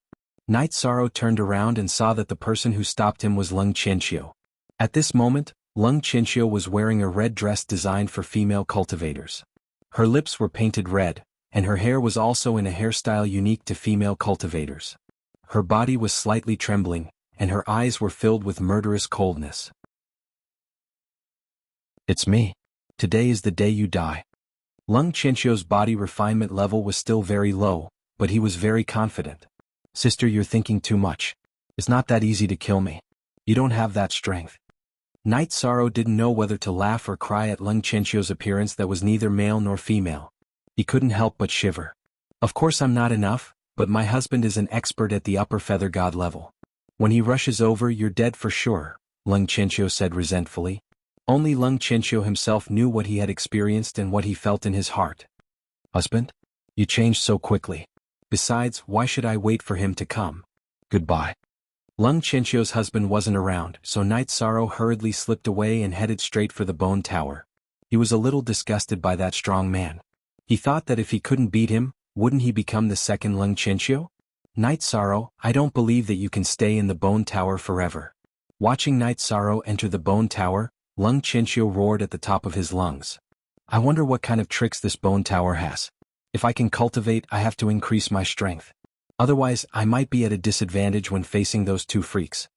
Knight Sorrow turned around and saw that the person who stopped him was Lung Qianqiu. At this moment, Lung Qianqiu was wearing a red dress designed for female cultivators. Her lips were painted red, and her hair was also in a hairstyle unique to female cultivators. Her body was slightly trembling, and her eyes were filled with murderous coldness. It's me. Today is the day you die. Lung Qianqiu's body refinement level was still very low, but he was very confident. Sister, you're thinking too much. It's not that easy to kill me. You don't have that strength. Knight Sorrow didn't know whether to laugh or cry at Lung Qianqiu's appearance that was neither male nor female. He couldn't help but shiver. Of course I'm not enough, but my husband is an expert at the upper feather god level. When he rushes over, you're dead for sure, Lung Qianqiu said resentfully. Only Lung Qianqiu himself knew what he had experienced and what he felt in his heart. Husband? You changed so quickly. Besides, why should I wait for him to come? Goodbye. Lung Qianqiu's husband wasn't around, so Knight Sorrow hurriedly slipped away and headed straight for the bone tower. He was a little disgusted by that strong man. He thought that if he couldn't beat him, wouldn't he become the second Lung Qianqiu? Knight Sorrow, I don't believe that you can stay in the bone tower forever. Watching Knight Sorrow enter the bone tower, Lung Qianqiu roared at the top of his lungs. I wonder what kind of tricks this bone tower has. If I can cultivate, I have to increase my strength. Otherwise, I might be at a disadvantage when facing those two freaks.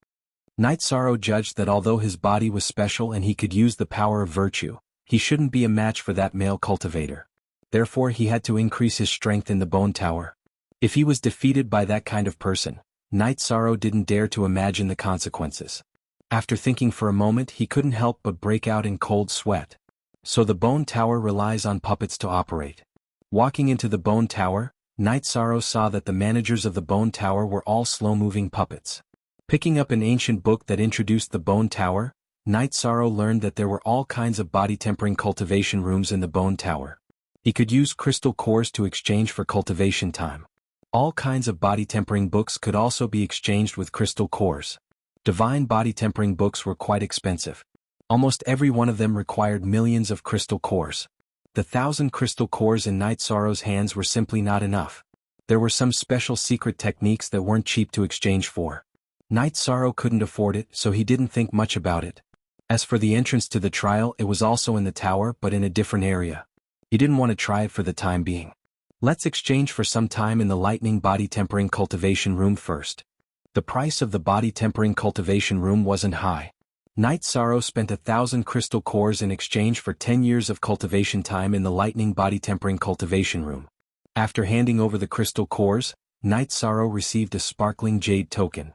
Knight Sorrow judged that although his body was special and he could use the power of virtue, he shouldn't be a match for that male cultivator. Therefore, he had to increase his strength in the bone tower. If he was defeated by that kind of person, Knight Sorrow didn't dare to imagine the consequences. After thinking for a moment, he couldn't help but break out in cold sweat. So the bone tower relies on puppets to operate. Walking into the bone tower, Knight Sorrow saw that the managers of the bone tower were all slow-moving puppets. Picking up an ancient book that introduced the bone tower, Knight Sorrow learned that there were all kinds of body-tempering cultivation rooms in the bone tower. He could use crystal cores to exchange for cultivation time. All kinds of body-tempering books could also be exchanged with crystal cores. Divine body-tempering books were quite expensive. Almost every one of them required millions of crystal cores. The 1,000 crystal cores in Knight Sorrow's hands were simply not enough. There were some special secret techniques that weren't cheap to exchange for. Knight Sorrow couldn't afford it, so he didn't think much about it. As for the entrance to the trial, it was also in the tower but in a different area. He didn't want to try it for the time being. Let's exchange for some time in the lightning body tempering cultivation room first. The price of the body tempering cultivation room wasn't high. Knight Sorrow spent 1,000 crystal cores in exchange for 10 years of cultivation time in the lightning body tempering cultivation room. After handing over the crystal cores, Knight Sorrow received a sparkling jade token.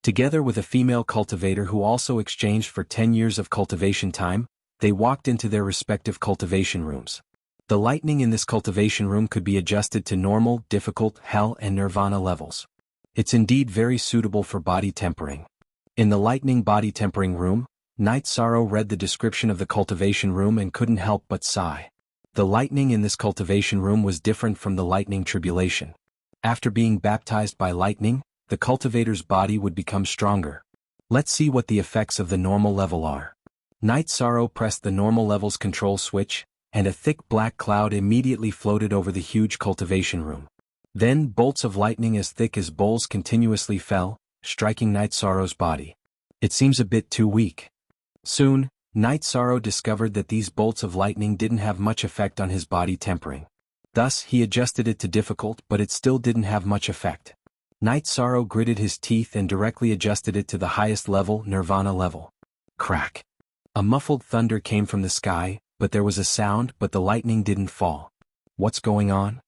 Together with a female cultivator who also exchanged for 10 years of cultivation time, they walked into their respective cultivation rooms. The lightning in this cultivation room could be adjusted to normal, difficult, hell, and nirvana levels. It's indeed very suitable for body tempering. In the lightning body tempering room, Knight Sorrow read the description of the cultivation room and couldn't help but sigh. The lightning in this cultivation room was different from the lightning tribulation. After being baptized by lightning, the cultivator's body would become stronger. Let's see what the effects of the normal level are. Knight Sorrow pressed the normal level's control switch, and a thick black cloud immediately floated over the huge cultivation room. Then bolts of lightning as thick as bowls continuously fell, striking Knight Sorrow's body. It seems a bit too weak. Soon, Knight Sorrow discovered that these bolts of lightning didn't have much effect on his body tempering. Thus, he adjusted it to difficult, but it still didn't have much effect. Knight Sorrow gritted his teeth and directly adjusted it to the highest level, nirvana level. Crack! A muffled thunder came from the sky, but there was a sound, but the lightning didn't fall. What's going on?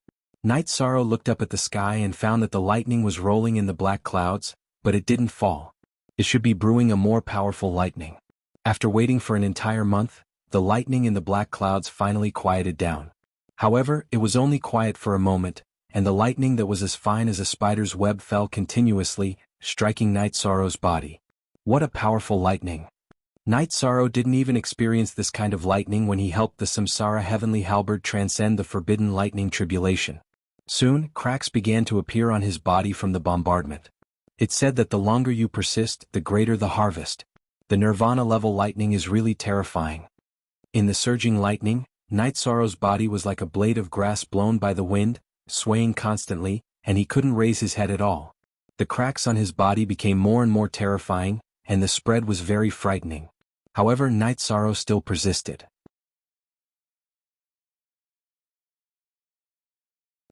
Night Sorrow looked up at the sky and found that the lightning was rolling in the black clouds, but it didn't fall. It should be brewing a more powerful lightning. After waiting for an entire month, the lightning in the black clouds finally quieted down. However, it was only quiet for a moment, and the lightning that was as fine as a spider's web fell continuously, striking Night Sorrow's body. What a powerful lightning! Night Sorrow didn't even experience this kind of lightning when he helped the Samsara heavenly halberd transcend the forbidden lightning tribulation. Soon, cracks began to appear on his body from the bombardment. It said that the longer you persist, the greater the harvest. The Nirvana-level lightning is really terrifying. In the surging lightning, Night Sorrow's body was like a blade of grass blown by the wind, swaying constantly, and he couldn't raise his head at all. The cracks on his body became more and more terrifying, and the spread was very frightening. However, Night Sorrow still persisted.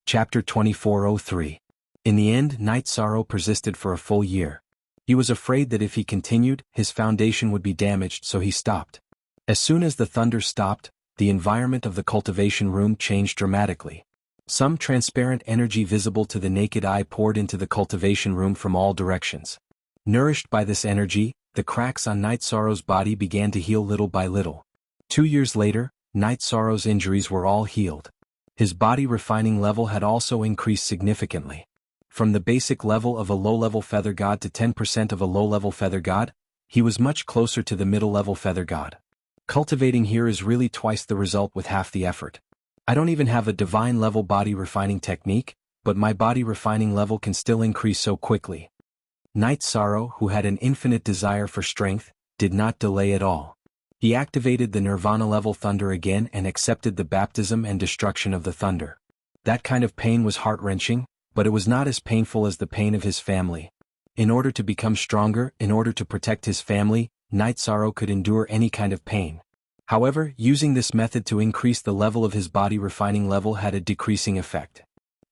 Chapter 2403. In the end, Night Sorrow persisted for a full year. He was afraid that if he continued, his foundation would be damaged, so he stopped. As soon as the thunder stopped, the environment of the cultivation room changed dramatically. Some transparent energy visible to the naked eye poured into the cultivation room from all directions. Nourished by this energy, the cracks on Night Sorrow's body began to heal little by little. 2 years later, Night Sorrow's injuries were all healed. His body refining level had also increased significantly. From the basic level of a low-level feather god to 10% of a low-level feather god, he was much closer to the middle-level feather god. Cultivating here is really twice the result with half the effort. I don't even have a divine-level body refining technique, but my body refining level can still increase so quickly. Night Sorrow, who had an infinite desire for strength, did not delay at all. He activated the Nirvana-level thunder again and accepted the baptism and destruction of the thunder. That kind of pain was heart-wrenching, but it was not as painful as the pain of his family. In order to become stronger, in order to protect his family, Night Sorrow could endure any kind of pain. However, using this method to increase the level of his body refining level had a decreasing effect.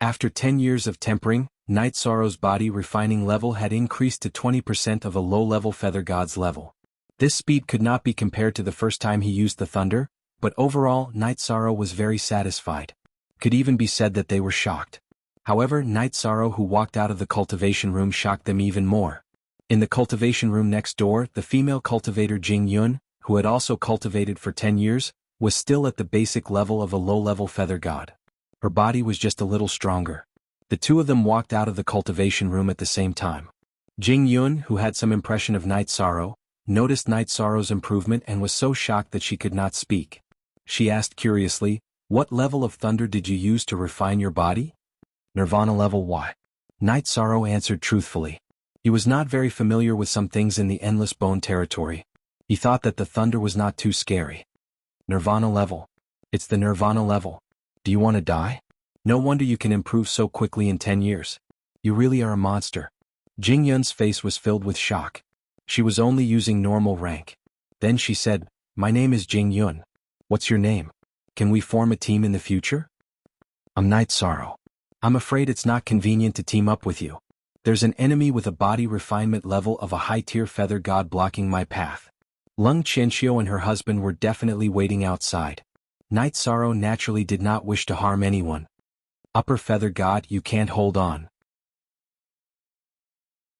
After 10 years of tempering, Night Sorrow's body refining level had increased to 20% of a low-level feather god's level. This speed could not be compared to the first time he used the thunder, but overall Night Sorrow was very satisfied. Could even be said that they were shocked. However, Night Sorrow, who walked out of the cultivation room, shocked them even more. In the cultivation room next door, the female cultivator Jianghu, who had also cultivated for 10 years, was still at the basic level of a low-level feather god. Her body was just a little stronger. The two of them walked out of the cultivation room at the same time. Jianghu, who had some impression of Night Sorrow, noticed Night Sorrow's improvement and was so shocked that she could not speak. She asked curiously, "What level of thunder did you use to refine your body?" "Nirvana level Y." Night Sorrow answered truthfully. He was not very familiar with some things in the Endless Bone territory. He thought that the thunder was not too scary. "Nirvana level. It's the Nirvana level. Do you want to die? No wonder you can improve so quickly in 10 years. You really are a monster." Jingyun's face was filled with shock. She was only using normal rank. Then she said, "My name is Jingyun. What's your name? Can we form a team in the future?" "I'm Night Sorrow. I'm afraid it's not convenient to team up with you. There's an enemy with a body refinement level of a high-tier feather god blocking my path." Lung Qianxiu and her husband were definitely waiting outside. Night Sorrow naturally did not wish to harm anyone. "Upper feather god, you can't hold on.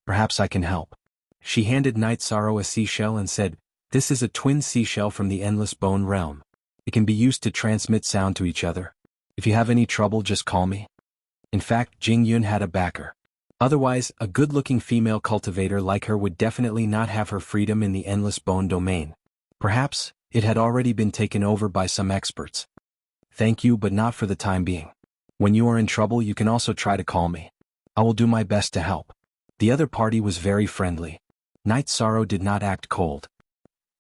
Perhaps I can help." She handed Night Sorrow a seashell and said, "This is a twin seashell from the Endless Bone realm. It can be used to transmit sound to each other. If you have any trouble, just call me." In fact, Jingyun had a backer. Otherwise, a good-looking female cultivator like her would definitely not have her freedom in the Endless Bone domain. Perhaps, it had already been taken over by some experts. "Thank you, but not for the time being. When you are in trouble, you can also try to call me. I will do my best to help." The other party was very friendly. Night Sorrow did not act cold.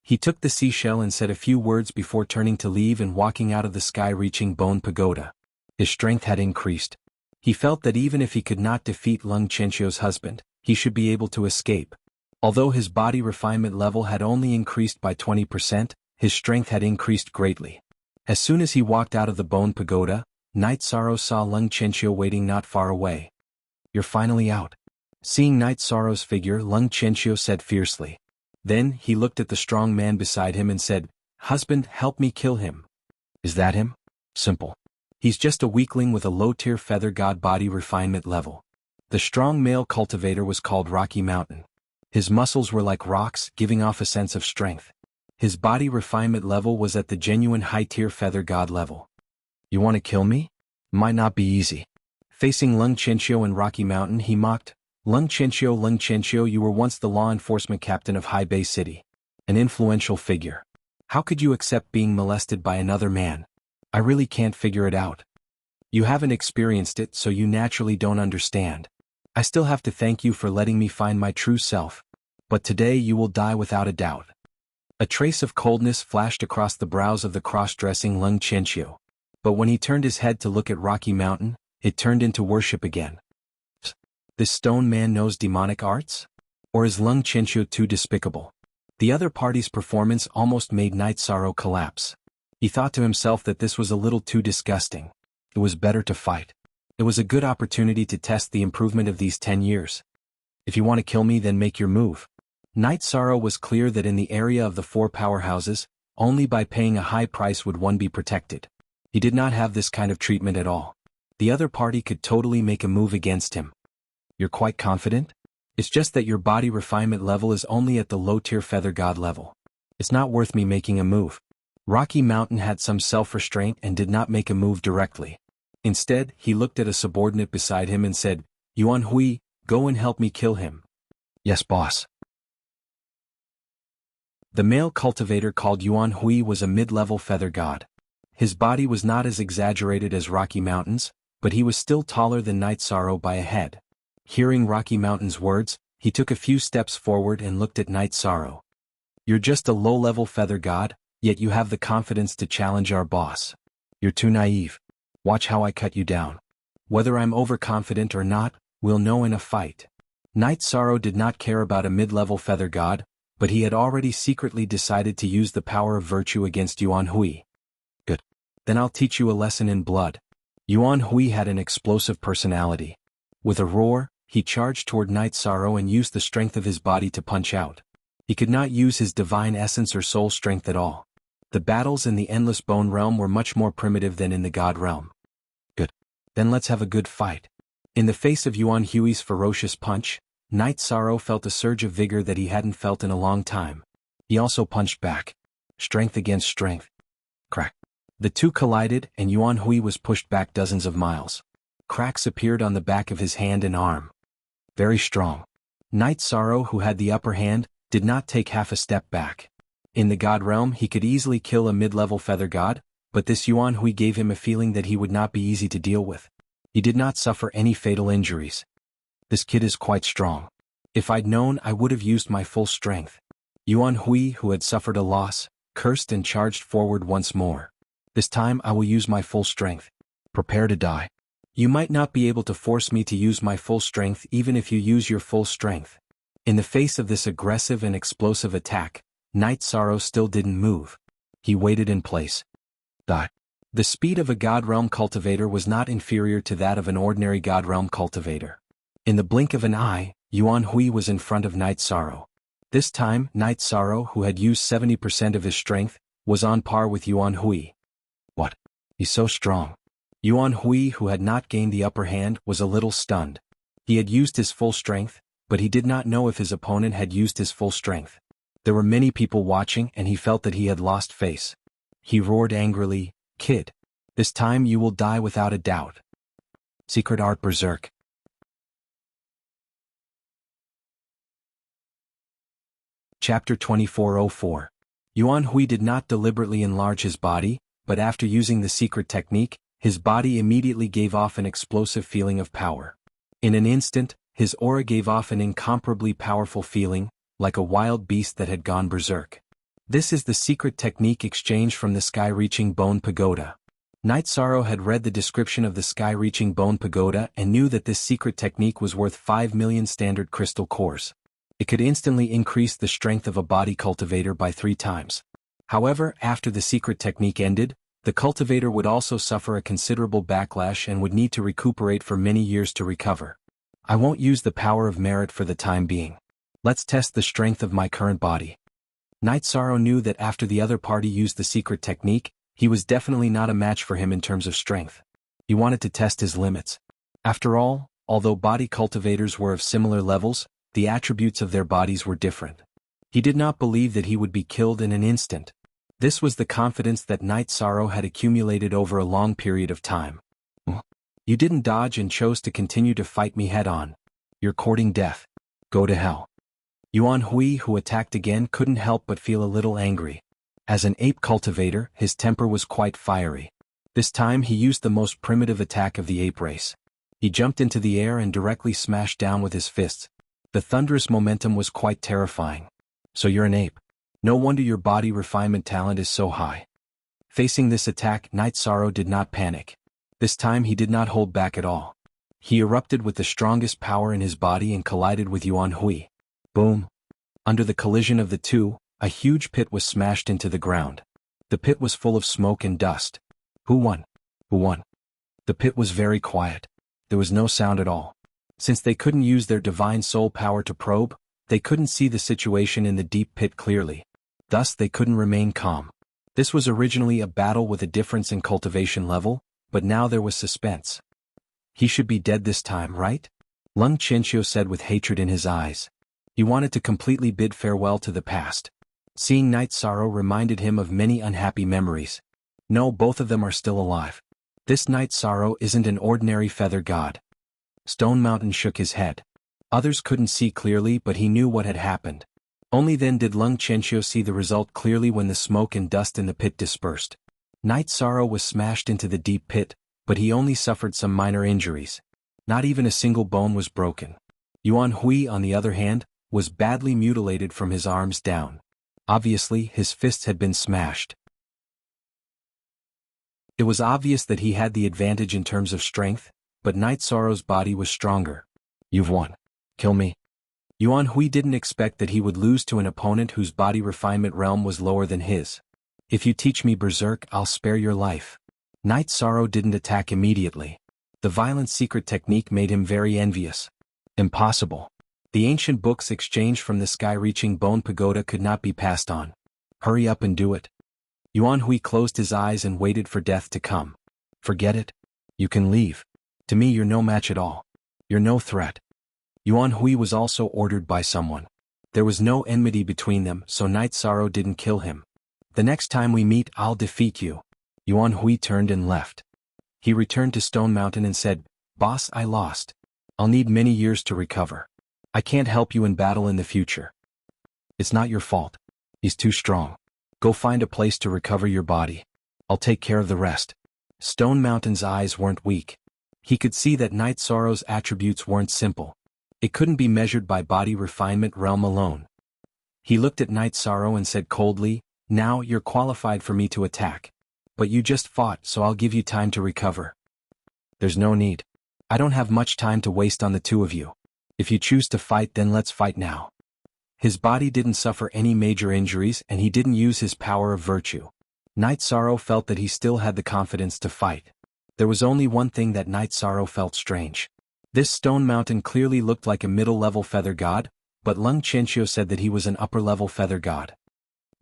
He took the seashell and said a few words before turning to leave and walking out of the sky-reaching Bone Pagoda. His strength had increased. He felt that even if he could not defeat Lung Qianxiu's husband, he should be able to escape. Although his body refinement level had only increased by 20%, his strength had increased greatly. As soon as he walked out of the Bone Pagoda, Night Sorrow saw Lung Qianxiu waiting not far away. "You're finally out." Seeing Night Sorrow's figure, Lung Qianxiu said fiercely. Then, he looked at the strong man beside him and said, "Husband, help me kill him. Is that him? Simple. He's just a weakling with a low-tier feather god body refinement level. The strong male cultivator was called Rocky Mountain. His muscles were like rocks, giving off a sense of strength. His body refinement level was at the genuine high-tier feather god level. You want to kill me? Might not be easy. Facing Lung Chenxiu and Rocky Mountain, he mocked, Lung Chenxiu, you were once the law enforcement captain of High Bay City. An influential figure. How could you accept being molested by another man? I really can't figure it out. You haven't experienced it, so you naturally don't understand. I still have to thank you for letting me find my true self. But today you will die without a doubt. A trace of coldness flashed across the brows of the cross-dressing Lung Chenxiu. But when he turned his head to look at Rocky Mountain, it turned into worship again. This stone man knows demonic arts? Or is Lung Chenxiu too despicable? The other party's performance almost made Night Sorrow collapse. He thought to himself that this was a little too disgusting. It was better to fight. It was a good opportunity to test the improvement of these 10 years. If you want to kill me, then make your move. Night Sorrow was clear that in the area of the four powerhouses, only by paying a high price would one be protected. He did not have this kind of treatment at all. The other party could totally make a move against him. You're quite confident? It's just that your body refinement level is only at the low-tier feather god level. It's not worth me making a move. Rocky Mountain had some self-restraint and did not make a move directly. Instead, he looked at a subordinate beside him and said, Yuan Hui, go and help me kill him. Yes, boss. The male cultivator called Yuan Hui was a mid-level feather god. His body was not as exaggerated as Rocky Mountain's, but he was still taller than Night Sorrow by a head. Hearing Rocky Mountain's words, he took a few steps forward and looked at Night Sorrow. You're just a low-level feather god, yet you have the confidence to challenge our boss. You're too naive. Watch how I cut you down. Whether I'm overconfident or not, we'll know in a fight. Night Sorrow did not care about a mid-level feather god, but he had already secretly decided to use the power of virtue against Yuan Hui. Good. Then I'll teach you a lesson in blood. Yuan Hui had an explosive personality. With a roar, he charged toward Night Sorrow and used the strength of his body to punch out. He could not use his divine essence or soul strength at all. The battles in the Endless Bone realm were much more primitive than in the God realm. Good. Then let's have a good fight. In the face of Yuan Hui's ferocious punch, Night Sorrow felt a surge of vigor that he hadn't felt in a long time. He also punched back. Strength against strength. Crack. The two collided and Yuan Hui was pushed back dozens of miles. Cracks appeared on the back of his hand and arm. Very strong. Night Sorrow, who had the upper hand, did not take half a step back. In the God realm he could easily kill a mid-level feather god, but this Yuan Hui gave him a feeling that he would not be easy to deal with. He did not suffer any fatal injuries. This kid is quite strong. If I'd known, I would have used my full strength. Yuan Hui, who had suffered a loss, cursed and charged forward once more. This time I will use my full strength. Prepare to die. You might not be able to force me to use my full strength even if you use your full strength. In the face of this aggressive and explosive attack, Night Sorrow still didn't move. He waited in place. Die. The speed of a God Realm cultivator was not inferior to that of an ordinary God Realm cultivator. In the blink of an eye, Yuan Hui was in front of Night Sorrow. This time, Night Sorrow, who had used 70% of his strength, was on par with Yuan Hui. What? He's so strong. Yuan Hui, who had not gained the upper hand, was a little stunned. He had used his full strength, but he did not know if his opponent had used his full strength. There were many people watching and he felt that he had lost face. He roared angrily, Kid. This time you will die without a doubt. Secret Art Berserk. Chapter 2404. Yuan Hui did not deliberately enlarge his body, but after using the secret technique, his body immediately gave off an explosive feeling of power. In an instant, his aura gave off an incomparably powerful feeling, like a wild beast that had gone berserk. This is the secret technique exchanged from the sky-reaching bone pagoda. Night Sorrow had read the description of the sky-reaching bone pagoda and knew that this secret technique was worth 5 million standard crystal cores. It could instantly increase the strength of a body cultivator by 3 times. However, after the secret technique ended, the cultivator would also suffer a considerable backlash and would need to recuperate for many years to recover. I won't use the power of merit for the time being. Let's test the strength of my current body. Night Sorrow knew that after the other party used the secret technique, He was definitely not a match for him in terms of strength. He wanted to test his limits. After all, although body cultivators were of similar levels, the attributes of their bodies were different. He did not believe that he would be killed in an instant. This was the confidence that Night Sorrow had accumulated over a long period of time. You didn't dodge and chose to continue to fight me head-on. You're courting death. Go to hell. Yuan Hui, who attacked again, couldn't help but feel a little angry. As an ape cultivator, his temper was quite fiery. This time he used the most primitive attack of the ape race. He jumped into the air and directly smashed down with his fists. The thunderous momentum was quite terrifying. So you're an ape. No wonder your body refinement talent is so high. Facing this attack, Night Sorrow did not panic. This time he did not hold back at all. He erupted with the strongest power in his body and collided with Yuan Hui. Boom. Under the collision of the two, a huge pit was smashed into the ground. The pit was full of smoke and dust. Who won? Who won? The pit was very quiet. There was no sound at all. Since they couldn't use their divine soul power to probe, they couldn't see the situation in the deep pit clearly. Thus they couldn't remain calm. This was originally a battle with a difference in cultivation level, but now there was suspense. He should be dead this time, right? Lung Qianqiu said with hatred in his eyes. He wanted to completely bid farewell to the past. Seeing Night Sorrow reminded him of many unhappy memories. No, both of them are still alive. This Night Sorrow isn't an ordinary feather god. Stone Mountain shook his head. Others couldn't see clearly, but he knew what had happened. Only then did Lung Qianqiu see the result clearly when the smoke and dust in the pit dispersed. Night Sorrow was smashed into the deep pit, but he only suffered some minor injuries. Not even a single bone was broken. Yuan Hui, on the other hand, was badly mutilated from his arms down. Obviously, his fists had been smashed. It was obvious that he had the advantage in terms of strength, but Night Sorrow's body was stronger. You've won. Kill me. Yuan Hui didn't expect that he would lose to an opponent whose body refinement realm was lower than his. If you teach me Berserk, I'll spare your life. Night Sorrow didn't attack immediately. The violent secret technique made him very envious. Impossible. The ancient books exchanged from the sky-reaching bone pagoda could not be passed on. Hurry up and do it. Yuan Hui closed his eyes and waited for death to come. Forget it. You can leave. To me you're no match at all. You're no threat. Yuan Hui was also ordered by someone. There was no enmity between them, so Night Sorrow didn't kill him. The next time we meet, I'll defeat you. Yuan Hui turned and left. He returned to Stone Mountain and said, Boss, I lost. I'll need many years to recover. I can't help you in battle in the future. It's not your fault. He's too strong. Go find a place to recover your body. I'll take care of the rest. Stone Mountain's eyes weren't weak. He could see that Night Sorrow's attributes weren't simple. It couldn't be measured by body refinement realm alone. He looked at Night Sorrow and said coldly, Now you're qualified for me to attack. But you just fought, so I'll give you time to recover. There's no need. I don't have much time to waste on the two of you. If you choose to fight, then let's fight now. His body didn't suffer any major injuries and he didn't use his power of virtue. Night Sorrow felt that he still had the confidence to fight. There was only one thing that Night Sorrow felt strange. This Stone Mountain clearly looked like a middle-level feather god, but Lung Qianqiu said that he was an upper-level feather god.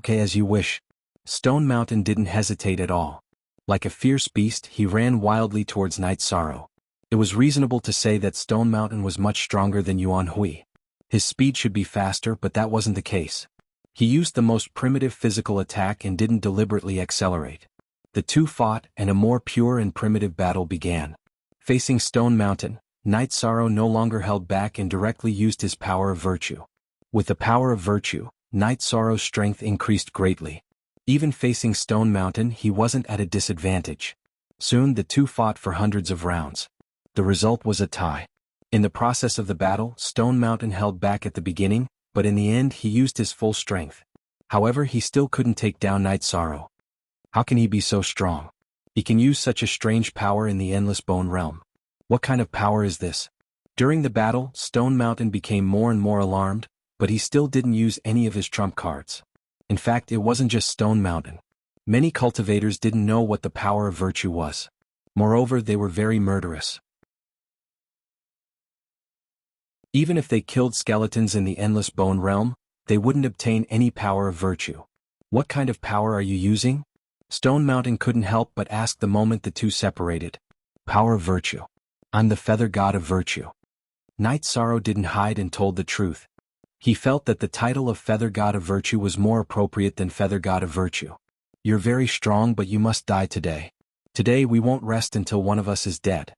Okay, as you wish. Stone Mountain didn't hesitate at all. Like a fierce beast, he ran wildly towards Night Sorrow. It was reasonable to say that Stone Mountain was much stronger than Yuan Hui. His speed should be faster, but that wasn't the case. He used the most primitive physical attack and didn't deliberately accelerate. The two fought, and a more pure and primitive battle began. Facing Stone Mountain, Night Sorrow no longer held back and directly used his power of virtue. With the power of virtue, Night Sorrow's strength increased greatly. Even facing Stone Mountain, he wasn't at a disadvantage. Soon the two fought for hundreds of rounds. The result was a tie. In the process of the battle, Stone Mountain held back at the beginning, but in the end he used his full strength. However, he still couldn't take down Night Sorrow. How can he be so strong? He can use such a strange power in the Endless Bone Realm. What kind of power is this? During the battle, Stone Mountain became more and more alarmed, but he still didn't use any of his trump cards. In fact, it wasn't just Stone Mountain. Many cultivators didn't know what the power of virtue was. Moreover, they were very murderous. Even if they killed skeletons in the Endless Bone Realm, they wouldn't obtain any power of virtue. What kind of power are you using? Stone Mountain couldn't help but ask the moment the two separated. Power of virtue. I'm the feather god of virtue. Night Sorrow didn't hide and told the truth. He felt that the title of Feather God of Virtue was more appropriate than Feather God of Virtue. You're very strong, but you must die today. Today we won't rest until one of us is dead.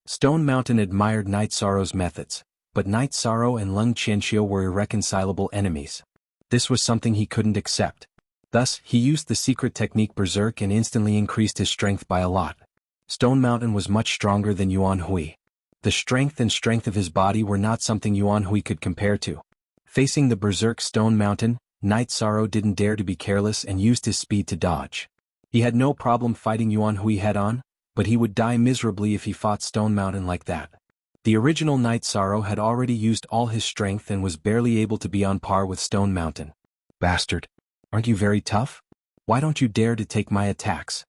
Stone Mountain admired Night Sorrow's methods, but Night Sorrow and Lung Qianxiu were irreconcilable enemies. This was something he couldn't accept. Thus, he used the secret technique Berserk and instantly increased his strength by a lot. Stone Mountain was much stronger than Yuan Hui. The strength of his body were not something Yuan Hui could compare to. Facing the Berserk Stone Mountain, Night Sorrow didn't dare to be careless and used his speed to dodge. He had no problem fighting Yuan Hui head-on, but he would die miserably if he fought Stone Mountain like that. The original Night Sorrow had already used all his strength and was barely able to be on par with Stone Mountain. Bastard! Aren't you very tough? Why don't you dare to take my attacks?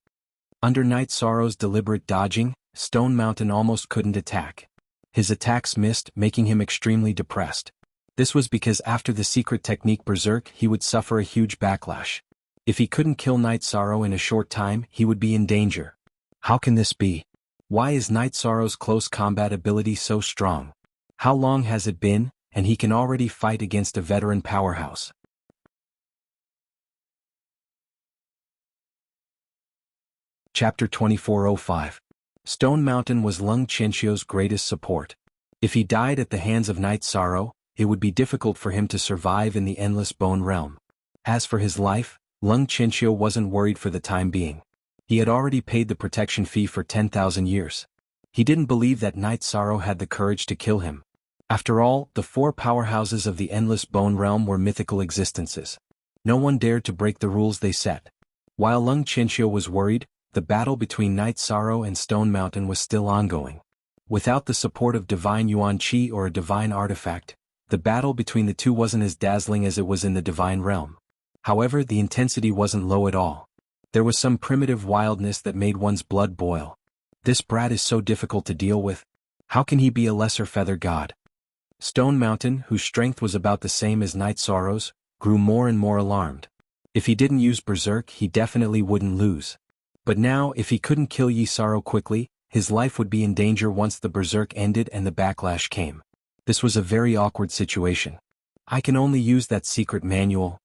Under Night Sorrow's deliberate dodging, Stone Mountain almost couldn't attack. His attacks missed, making him extremely depressed. This was because after the secret technique Berserk he would suffer a huge backlash. If he couldn't kill Night Sorrow in a short time, he would be in danger. How can this be? Why is Night Sorrow's close combat ability so strong? How long has it been, and he can already fight against a veteran powerhouse? Chapter 2405. Stone Mountain was Lung Qianxiu's greatest support. If he died at the hands of Night Sorrow, it would be difficult for him to survive in the Endless Bone Realm. As for his life, Lung Qianxiu wasn't worried for the time being. He had already paid the protection fee for 10,000 years. He didn't believe that Night Sorrow had the courage to kill him. After all, the four powerhouses of the Endless Bone Realm were mythical existences. No one dared to break the rules they set. While Lung Qianxiu was worried, the battle between Night Sorrow and Stone Mountain was still ongoing. Without the support of divine Yuan Qi or a divine artifact, the battle between the two wasn't as dazzling as it was in the divine realm. However, the intensity wasn't low at all. There was some primitive wildness that made one's blood boil. This brat is so difficult to deal with. How can he be a lesser feather god? Stone Mountain, whose strength was about the same as Night Sorrow's, grew more and more alarmed. If he didn't use Berserk, he definitely wouldn't lose. But now, if he couldn't kill Yi Sorrow quickly, his life would be in danger once the Berserk ended and the backlash came. This was a very awkward situation. I can only use that secret manual.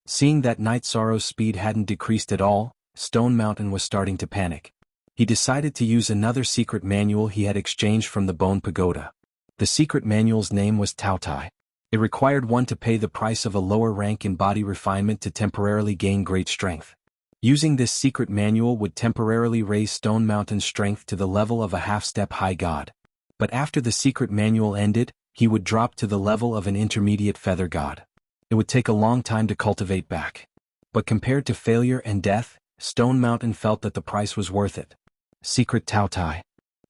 Seeing that Night Sorrow's speed hadn't decreased at all, Stone Mountain was starting to panic. He decided to use another secret manual he had exchanged from the Bone Pagoda. The secret manual's name was Tao Tai. It required one to pay the price of a lower rank in body refinement to temporarily gain great strength. Using this secret manual would temporarily raise Stone Mountain's strength to the level of a half-step high god. But after the secret manual ended, he would drop to the level of an intermediate feather god. It would take a long time to cultivate back. But compared to failure and death, Stone Mountain felt that the price was worth it. Secret Tao Tai.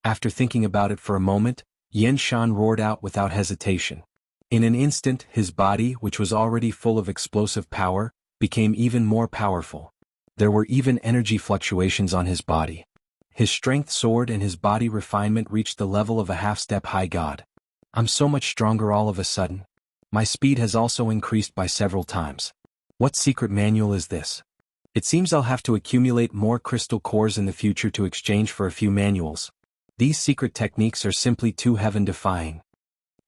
After thinking about it for a moment, Yen Shan roared out without hesitation. In an instant, his body, which was already full of explosive power, became even more powerful. There were even energy fluctuations on his body. His strength soared and his body refinement reached the level of a half-step high god. I'm so much stronger all of a sudden. My speed has also increased by several times. What secret manual is this? It seems I'll have to accumulate more crystal cores in the future to exchange for a few manuals. These secret techniques are simply too heaven-defying.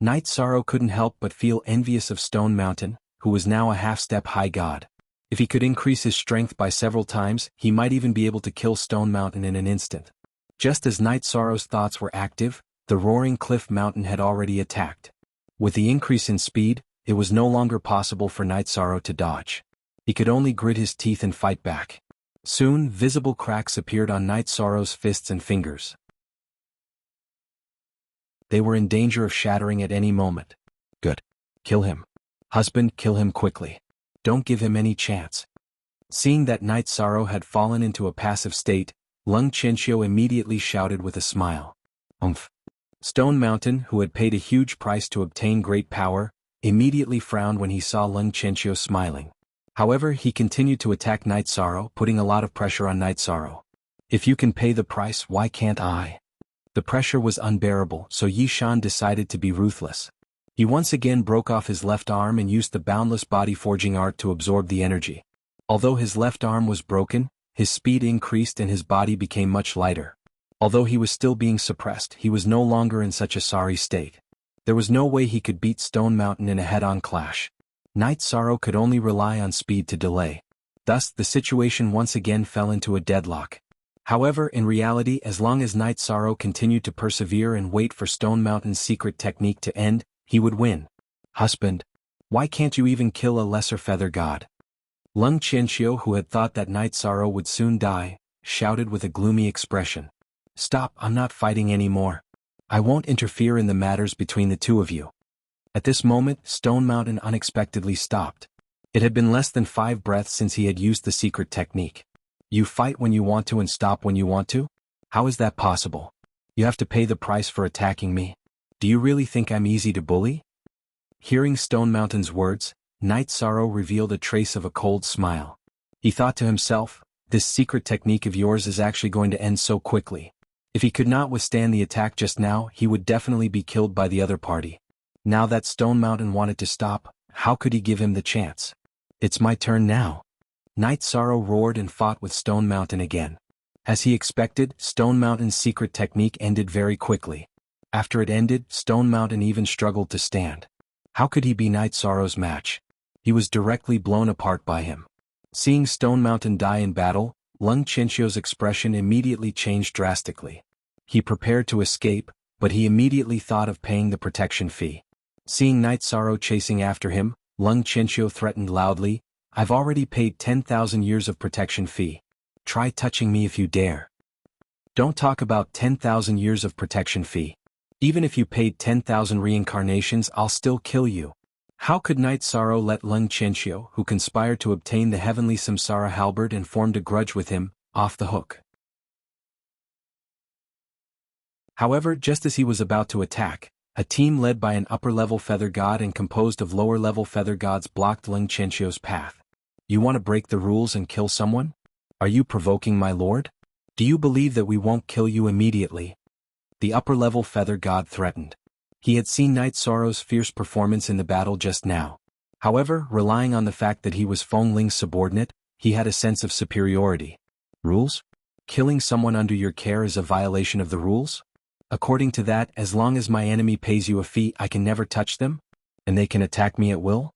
Night Sorrow couldn't help but feel envious of Stone Mountain, who was now a half-step high god. If he could increase his strength by several times, he might even be able to kill Stone Mountain in an instant. Just as Night Sorrow's thoughts were active, the roaring cliff mountain had already attacked. With the increase in speed, it was no longer possible for Night Sorrow to dodge. He could only grit his teeth and fight back. Soon, visible cracks appeared on Night Sorrow's fists and fingers. They were in danger of shattering at any moment. Good. Kill him. Husband, kill him quickly. Don't give him any chance. Seeing that Night Sorrow had fallen into a passive state, Lung Qianxiu immediately shouted with a smile. Umph. Stone Mountain, who had paid a huge price to obtain great power, immediately frowned when he saw Lung Qianxiu smiling. However, he continued to attack Night Sorrow, putting a lot of pressure on Night Sorrow. If you can pay the price, why can't I? The pressure was unbearable, so Yi Shan decided to be ruthless. He once again broke off his left arm and used the boundless body forging art to absorb the energy. Although his left arm was broken, His speed increased and his body became much lighter. Although he was still being suppressed, he was no longer in such a sorry state. There was no way he could beat Stone Mountain in a head-on clash. Night Sorrow could only rely on speed to delay. Thus, the situation once again fell into a deadlock. However, in reality, as long as Night Sorrow continued to persevere and wait for Stone Mountain's secret technique to end, he would win. Husband, why can't you even kill a lesser feather god? Lung Qianxiu, who had thought that Night Sorrow would soon die, shouted with a gloomy expression. Stop, I'm not fighting anymore. I won't interfere in the matters between the two of you. At this moment, Stone Mountain unexpectedly stopped. It had been less than 5 breaths since he had used the secret technique. You fight when you want to and stop when you want to? How is that possible? You have to pay the price for attacking me. Do you really think I'm easy to bully? Hearing Stone Mountain's words, Night Sorrow revealed a trace of a cold smile. He thought to himself, this secret technique of yours is actually going to end so quickly. If he could not withstand the attack just now, he would definitely be killed by the other party. Now that Stone Mountain wanted to stop, how could he give him the chance? It's my turn now. Night Sorrow roared and fought with Stone Mountain again. As he expected, Stone Mountain's secret technique ended very quickly. After it ended, Stone Mountain even struggled to stand. How could he be Night Sorrow's match? He was directly blown apart by him. Seeing Stone Mountain die in battle, Lung Qianxiu's expression immediately changed drastically. He prepared to escape, but he immediately thought of paying the protection fee. Seeing Night Sorrow chasing after him, Lung Qianxiu threatened loudly, I've already paid 10,000 years of protection fee. Try touching me if you dare. Don't talk about 10,000 years of protection fee. Even if you paid 10,000 reincarnations, I'll still kill you. How could Night Sorrow let Lung Qianxiu, who conspired to obtain the heavenly Samsara halberd and formed a grudge with him, off the hook? However, just as he was about to attack, a team led by an upper-level feather god and composed of lower-level feather gods blocked Lung Qianxiu's path. You want to break the rules and kill someone? Are you provoking my lord? Do you believe that we won't kill you immediately? The upper-level feather god threatened. He had seen Night Sorrow's fierce performance in the battle just now. However, relying on the fact that he was Feng Ling's subordinate, he had a sense of superiority. Rules? Killing someone under your care is a violation of the rules? According to that, as long as my enemy pays you a fee, I can never touch them? And they can attack me at will?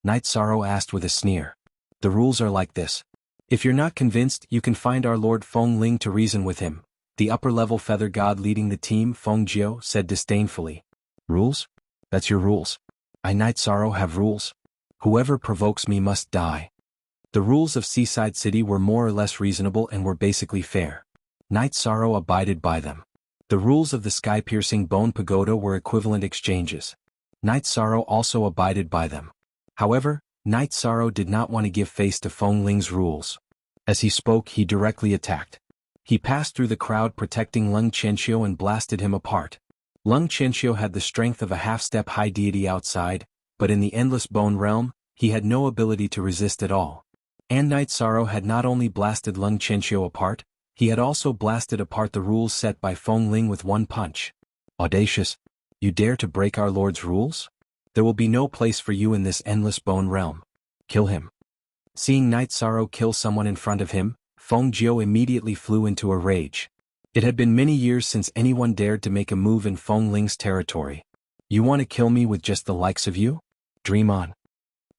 Night Sorrow asked with a sneer. The rules are like this. If you're not convinced, you can find our Lord Feng Ling to reason with him. The upper-level feather god leading the team, Feng Jiao, said disdainfully. Rules? That's your rules. I, Night Sorrow, have rules. Whoever provokes me must die. The rules of Seaside City were more or less reasonable and were basically fair. Night Sorrow abided by them. The rules of the sky-piercing bone pagoda were equivalent exchanges. Night Sorrow also abided by them. However, Night Sorrow did not want to give face to Feng Ling's rules. As he spoke, he directly attacked. He passed through the crowd protecting Lung Qianxiu and blasted him apart. Lung Qianxiu had the strength of a half-step high deity outside, but in the Endless Bone realm, he had no ability to resist at all. And Night Sorrow had not only blasted Lung Qianxiu apart, he had also blasted apart the rules set by Feng Ling with one punch. Audacious! You dare to break our Lord's rules? There will be no place for you in this Endless Bone realm. Kill him. Seeing Night Sorrow kill someone in front of him, Feng Jiao immediately flew into a rage. It had been many years since anyone dared to make a move in Feng Ling's territory. You want to kill me with just the likes of you? Dream on.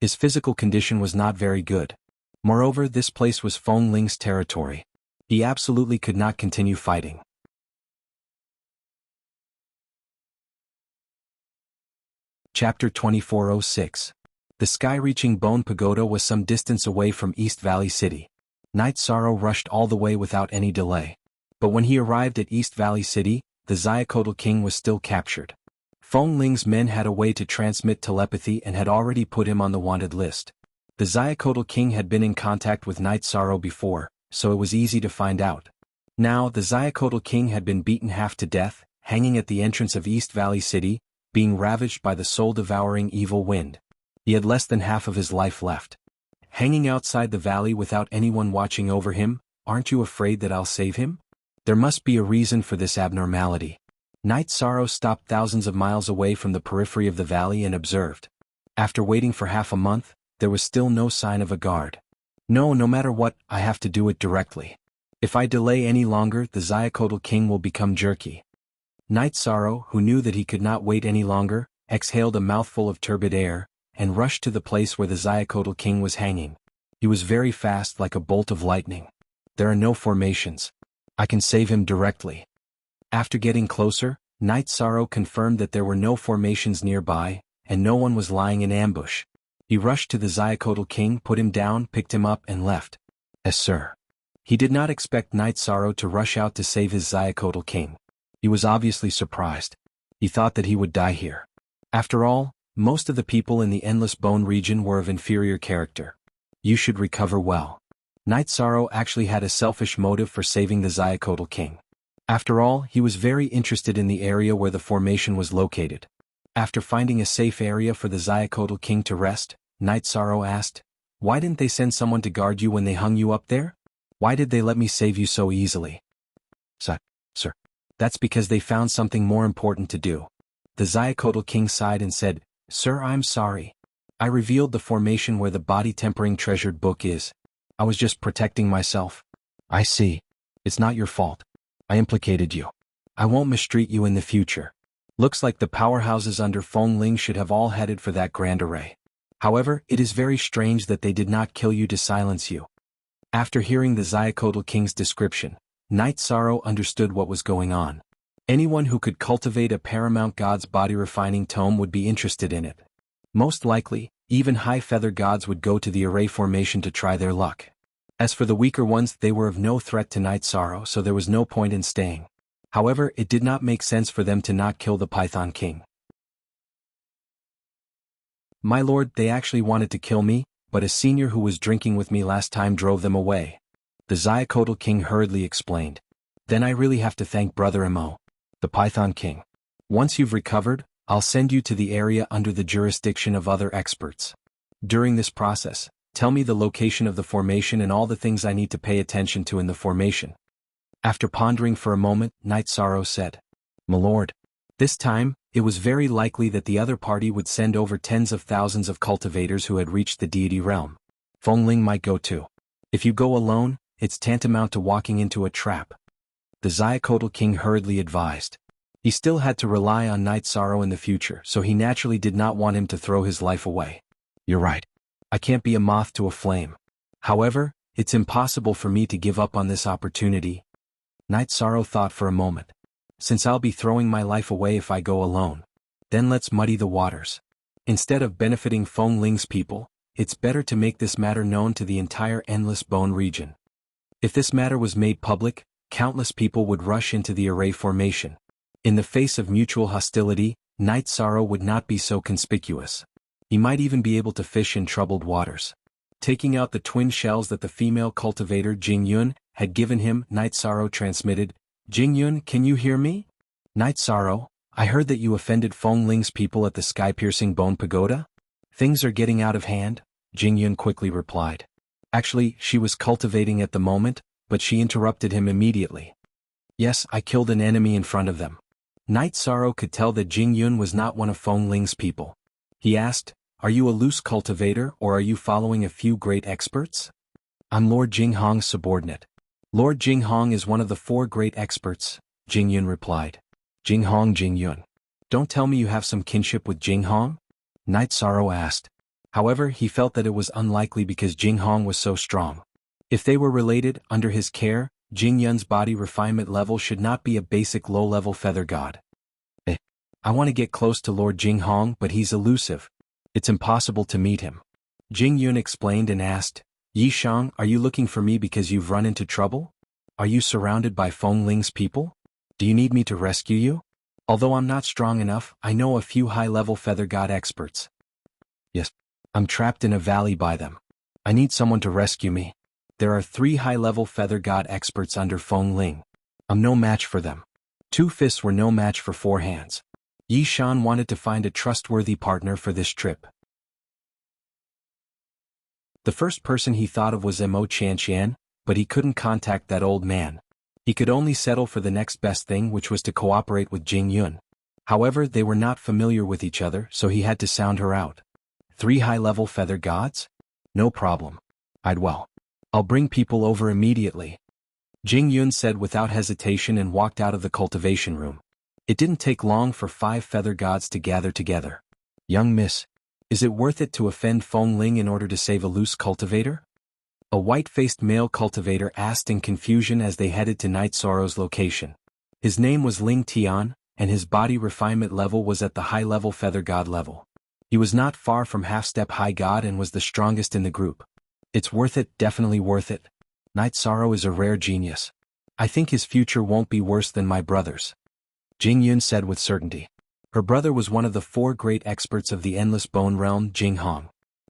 His physical condition was not very good. Moreover, this place was Feng Ling's territory. He absolutely could not continue fighting. Chapter 2406. The sky-reaching Bone Pagoda was some distance away from East Valley City. Night Sorrow rushed all the way without any delay. But when he arrived at East Valley City, the Xiacotl King was still captured. Feng Ling's men had a way to transmit telepathy and had already put him on the wanted list. The Xiacotl King had been in contact with Night Sorrow before, so it was easy to find out. Now, the Xiacotl King had been beaten half to death, hanging at the entrance of East Valley City, being ravaged by the soul-devouring evil wind. He had less than half of his life left. Hanging outside the valley without anyone watching over him, aren't you afraid that I'll save him? There must be a reason for this abnormality. Night Sorrow stopped thousands of miles away from the periphery of the valley and observed. After waiting for half a month, there was still no sign of a guard. No matter what, I have to do it directly. If I delay any longer, the Xiacotl king will become jerky. Knight Sorrow, who knew that he could not wait any longer, exhaled a mouthful of turbid air, and rushed to the place where the Xiacotl king was hanging. He was very fast, like a bolt of lightning. There are no formations. I can save him directly. After getting closer, Knight Sorrow confirmed that there were no formations nearby, and no one was lying in ambush. He rushed to the Xiacotl king, put him down, picked him up, and left. Sir. He did not expect Knight Sorrow to rush out to save his Xiacotl king. He was obviously surprised. He thought that he would die here. After all, most of the people in the Endless Bone region were of inferior character. You should recover well. Knight Sorrow actually had a selfish motive for saving the Xiacotl king. After all, he was very interested in the area where the formation was located. After finding a safe area for the Xiacotl king to rest, Knight Sorrow asked, "Why didn't they send someone to guard you when they hung you up there? Why did they let me save you so easily?" Sir. That's because they found something more important to do. The Xiacotl king sighed and said, "Sir, I'm sorry. I revealed the formation where the body-tempering treasured book is. I was just protecting myself." "I see. It's not your fault. I implicated you. I won't mistreat you in the future. Looks like the powerhouses under Feng Ling should have all headed for that grand array. However, it is very strange that they did not kill you to silence you." After hearing the Xiacotl king's description, Knight Sorrow understood what was going on. Anyone who could cultivate a paramount god's body-refining tome would be interested in it. Most likely, even high feather gods would go to the array formation to try their luck. As for the weaker ones, they were of no threat to Knight Sorrow, so there was no point in staying. However, it did not make sense for them to not kill the Python King. "My lord, they actually wanted to kill me, but a senior who was drinking with me last time drove them away," the Xiacotl king hurriedly explained. "Then I really have to thank Brother Imo, the Python King. Once you've recovered, I'll send you to the area under the jurisdiction of other experts. During this process, tell me the location of the formation and all the things I need to pay attention to in the formation." After pondering for a moment, Knight Sorrow said, "My lord, this time, it was very likely that the other party would send over tens of thousands of cultivators who had reached the deity realm. Feng Ling might go too. If you go alone, it's tantamount to walking into a trap," the Xiacotl king hurriedly advised. He still had to rely on Knight Sorrow in the future, so he naturally did not want him to throw his life away. "You're right. I can't be a moth to a flame. However, it's impossible for me to give up on this opportunity." Knight Sorrow thought for a moment. "Since I'll be throwing my life away if I go alone, then let's muddy the waters. Instead of benefiting Feng Ling's people, it's better to make this matter known to the entire Endless Bone region. If this matter was made public, countless people would rush into the array formation. In the face of mutual hostility, Knight Sorrow would not be so conspicuous. He might even be able to fish in troubled waters." Taking out the twin shells that the female cultivator Jingyun had given him, Knight Sorrow transmitted, "Jingyun, can you hear me? Knight Sorrow, I heard that you offended Feng Ling's people at the sky-piercing bone pagoda? Things are getting out of hand," Jingyun quickly replied. Actually, she was cultivating at the moment, but she interrupted him immediately. "Yes, I killed an enemy in front of them." Knight Sorrow could tell that Jingyun was not one of Feng Ling's people. He asked, "Are you a loose cultivator or are you following a few great experts?" "I'm Lord Jinghong's subordinate." "Lord Jinghong is one of the 4 great experts," Jingyun replied. Jingyun. "Don't tell me you have some kinship with Jinghong?" Knight Sorrow asked. However, he felt that it was unlikely because Jinghong was so strong. If they were related, under his care, Jingyun's body refinement level should not be a basic low-level feather god. "I want to get close to Lord Jinghong, but he's elusive. It's impossible to meet him." Jingyun explained and asked, "Yishang, are you looking for me because you've run into trouble? Are you surrounded by Feng Ling's people? Do you need me to rescue you? Although I'm not strong enough, I know a few high-level feather god experts." "Yes. I'm trapped in a valley by them. I need someone to rescue me. There are 3 high-level feather god experts under Feng Ling. I'm no match for them." 2 fists were no match for 4 hands. Yi Shan wanted to find a trustworthy partner for this trip. The first person he thought of was Mo Qianqian, but he couldn't contact that old man. He could only settle for the next best thing, which was to cooperate with Jingyun. However, they were not familiar with each other, so he had to sound her out. 3 high-level feather gods? No problem. I'd well. I'll bring people over immediately. Jing Yun said without hesitation and walked out of the cultivation room. It didn't take long for 5 feather gods to gather together. Young miss, is it worth it to offend Feng Ling in order to save a loose cultivator? A white-faced male cultivator asked in confusion as they headed to Night Sorrow's location. His name was Ling Tian, and his body refinement level was at the high-level feather god level. He was not far from half-step high god and was the strongest in the group. It's worth it, definitely worth it. Night Sorrow is a rare genius. I think his future won't be worse than my brother's. Jing Yun said with certainty. Her brother was one of the 4 great experts of the Endless Bone Realm, Jinghong.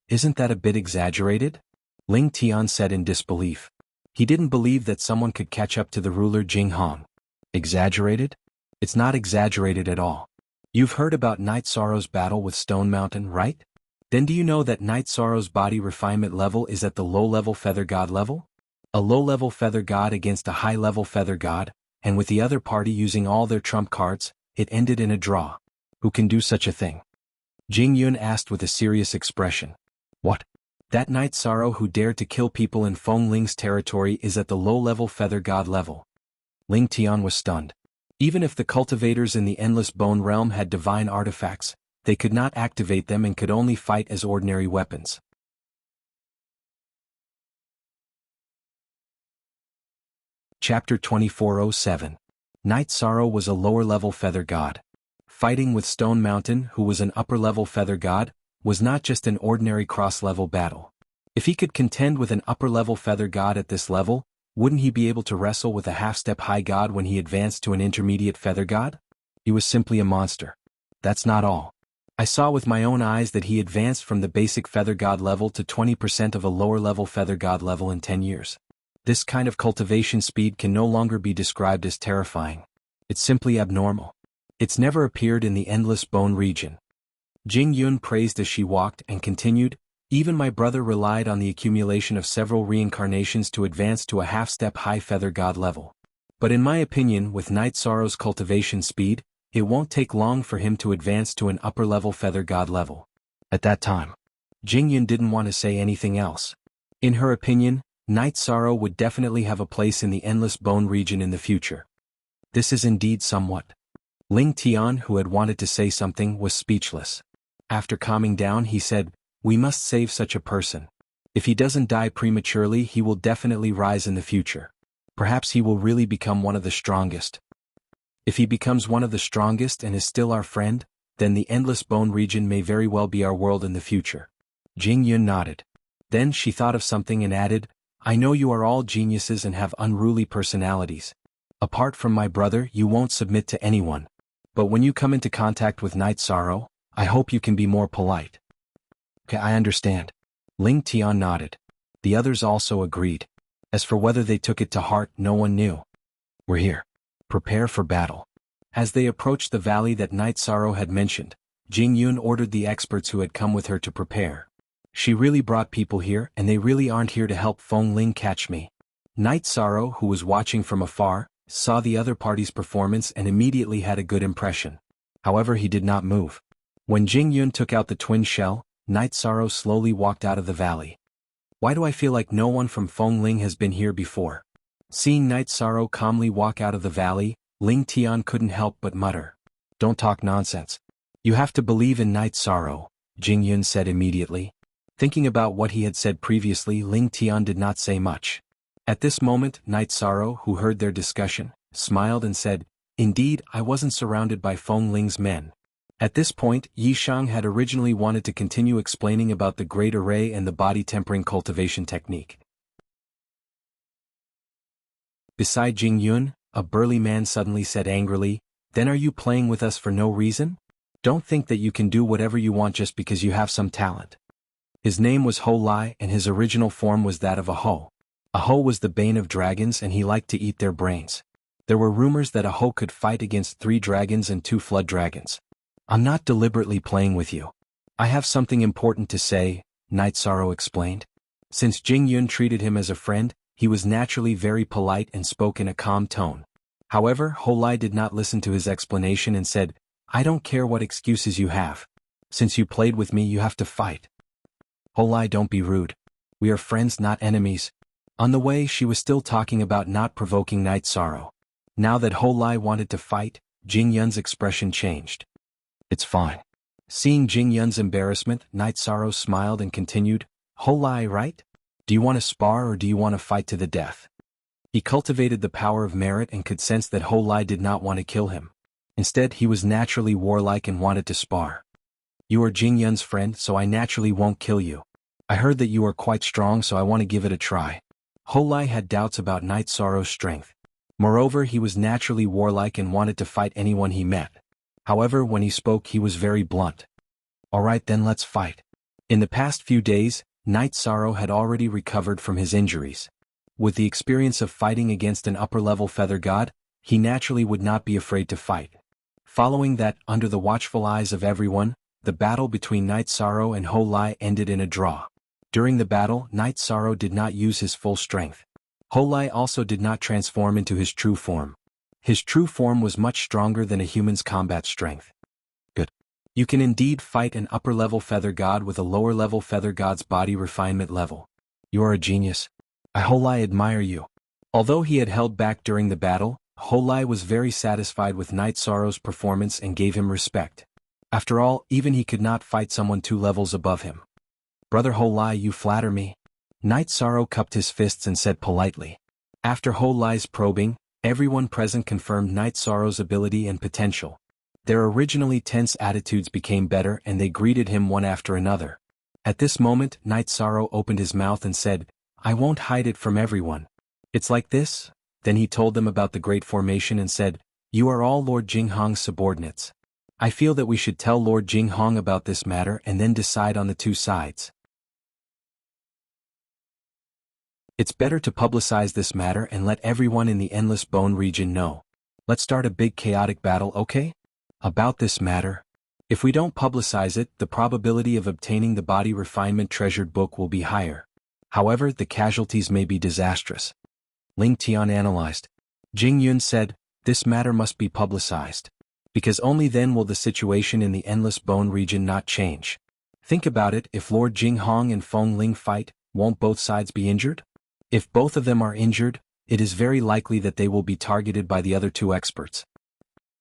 Isn't that a bit exaggerated? Ling Tian said in disbelief. He didn't believe that someone could catch up to the ruler Jinghong. Exaggerated? It's not exaggerated at all. You've heard about Night Sorrow's battle with Stone Mountain, right? Then do you know that Night Sorrow's body refinement level is at the low-level feather god level? A low-level feather god against a high-level feather god, and with the other party using all their trump cards, it ended in a draw. Who can do such a thing? Jing Yun asked with a serious expression. What? That Night Sorrow who dared to kill people in Feng Ling's territory is at the low-level feather god level. Ling Tian was stunned. Even if the cultivators in the Endless Bone Realm had divine artifacts, they could not activate them and could only fight as ordinary weapons. Chapter 2407. Night Sorrow was a lower-level feather god. Fighting with Stone Mountain, who was an upper-level feather god, was not just an ordinary cross-level battle. If he could contend with an upper-level feather god at this level, wouldn't he be able to wrestle with a half-step high god when he advanced to an intermediate feather god? He was simply a monster. That's not all. I saw with my own eyes that he advanced from the basic feather god level to 20% of a lower-level feather god level in 10 years. This kind of cultivation speed can no longer be described as terrifying. It's simply abnormal. It's never appeared in the Endless Bone region. Jing Yun praised as she walked and continued, even my brother relied on the accumulation of several reincarnations to advance to a half-step high feather god level. But in my opinion, with Night Sorrow's cultivation speed, it won't take long for him to advance to an upper-level feather god level. At that time, Jing Yun didn't want to say anything else. In her opinion, Night Sorrow would definitely have a place in the Endless Bone region in the future. This is indeed somewhat. Ling Tian, who had wanted to say something, was speechless. After calming down, he said, "We must save such a person. If he doesn't die prematurely, he will definitely rise in the future. Perhaps he will really become one of the strongest. If he becomes one of the strongest and is still our friend, then the Endless Bone region may very well be our world in the future." Jing Yun nodded. Then she thought of something and added, "I know you are all geniuses and have unruly personalities. Apart from my brother, you won't submit to anyone. But when you come into contact with Night Sorrow, I hope you can be more polite." "Okay, I understand." Ling Tian nodded. The others also agreed. As for whether they took it to heart, no one knew. "We're here. Prepare for battle." As they approached the valley that Night Sorrow had mentioned, Jing Yun ordered the experts who had come with her to prepare. She really brought people here, and they really aren't here to help Feng Ling catch me. Night Sorrow, who was watching from afar, saw the other party's performance and immediately had a good impression. However, he did not move. When Jing Yun took out the twin shell, Night Sorrow slowly walked out of the valley. Why do I feel like no one from Feng Ling has been here before? Seeing Night Sorrow calmly walk out of the valley, Ling Tian couldn't help but mutter. "Don't talk nonsense. You have to believe in Night Sorrow," Jing Yun said immediately. Thinking about what he had said previously, Ling Tian did not say much. At this moment, Night Sorrow, who heard their discussion, smiled and said, "Indeed, I wasn't surrounded by Feng Ling's men." At this point, Yi Shang had originally wanted to continue explaining about the Great Array and the body-tempering cultivation technique. Beside Jing Yun, a burly man suddenly said angrily, "Then are you playing with us for no reason? Don't think that you can do whatever you want just because you have some talent." His name was Ho Lai and his original form was that of a Ho. A Ho was the bane of dragons and he liked to eat their brains. There were rumors that a Ho could fight against 3 dragons and 2 flood dragons. "I'm not deliberately playing with you. I have something important to say," Night Sorrow explained. Since Jing Yun treated him as a friend, he was naturally very polite and spoke in a calm tone. However, Ho Lai did not listen to his explanation and said, "I don't care what excuses you have. Since you played with me, you have to fight." "Ho Lai, don't be rude. We are friends, not enemies." On the way she was still talking about not provoking Night Sorrow. Now that Ho Lai wanted to fight, Jing Yun's expression changed. It's fine. Seeing Jing Yun's embarrassment, Night Sorrow smiled and continued, Ho Lai, right? Do you want to spar or do you want to fight to the death? He cultivated the power of merit and could sense that Ho Lai did not want to kill him. Instead, he was naturally warlike and wanted to spar. You are Jing Yun's friend, so I naturally won't kill you. I heard that you are quite strong, so I want to give it a try. Ho Lai had doubts about Night Sorrow's strength. Moreover, he was naturally warlike and wanted to fight anyone he met. However, when he spoke he was very blunt. Alright then, let's fight. In the past few days, Night Sorrow had already recovered from his injuries. With the experience of fighting against an upper-level feather god, he naturally would not be afraid to fight. Following that, under the watchful eyes of everyone, the battle between Night Sorrow and Ho Lai ended in a draw. During the battle, Night Sorrow did not use his full strength. Ho Lai also did not transform into his true form. His true form was much stronger than a human's combat strength. Good. You can indeed fight an upper-level feather god with a lower-level feather god's body refinement level. You are a genius. Ho Lai admire you. Although he had held back during the battle, Ho Lai was very satisfied with Night Sorrow's performance and gave him respect. After all, even he could not fight someone 2 levels above him. Brother Ho Lai, you flatter me. Night Sorrow cupped his fists and said politely. After Ho Lai's probing, everyone present confirmed Night Sorrow's ability and potential. Their originally tense attitudes became better and they greeted him one after another. At this moment, Night Sorrow opened his mouth and said, I won't hide it from everyone. It's like this. Then he told them about the Great Formation and said, You are all Lord Jinghong's subordinates. I feel that we should tell Lord Jinghong about this matter and then decide on the 2 sides. It's better to publicize this matter and let everyone in the Endless Bone region know. Let's start a big chaotic battle, okay? About this matter. If we don't publicize it, the probability of obtaining the body refinement treasured book will be higher. However, the casualties may be disastrous. Ling Tian analyzed. Jing Yun said, This matter must be publicized. Because only then will the situation in the Endless Bone region not change. Think about it, if Lord Jinghong and Feng Ling fight, won't both sides be injured? If both of them are injured, it is very likely that they will be targeted by the other 2 experts.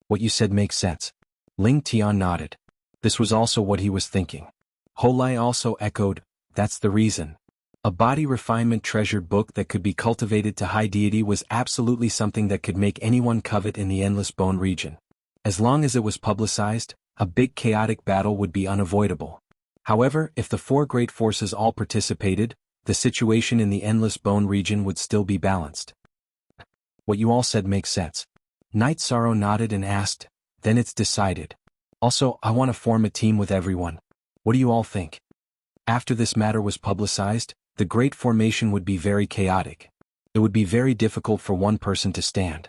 What you said makes sense. Ling Tian nodded. This was also what he was thinking. Ho Lai also echoed, That's the reason. A body refinement treasured book that could be cultivated to high deity was absolutely something that could make anyone covet in the Endless Bone region. As long as it was publicized, a big chaotic battle would be unavoidable. However, if the 4 great forces all participated, the situation in the Endless Bone region would still be balanced. What you all said makes sense. Night Sorrow nodded and asked, Then it's decided. Also, I want to form a team with everyone. What do you all think? After this matter was publicized, the Great Formation would be very chaotic. It would be very difficult for one person to stand.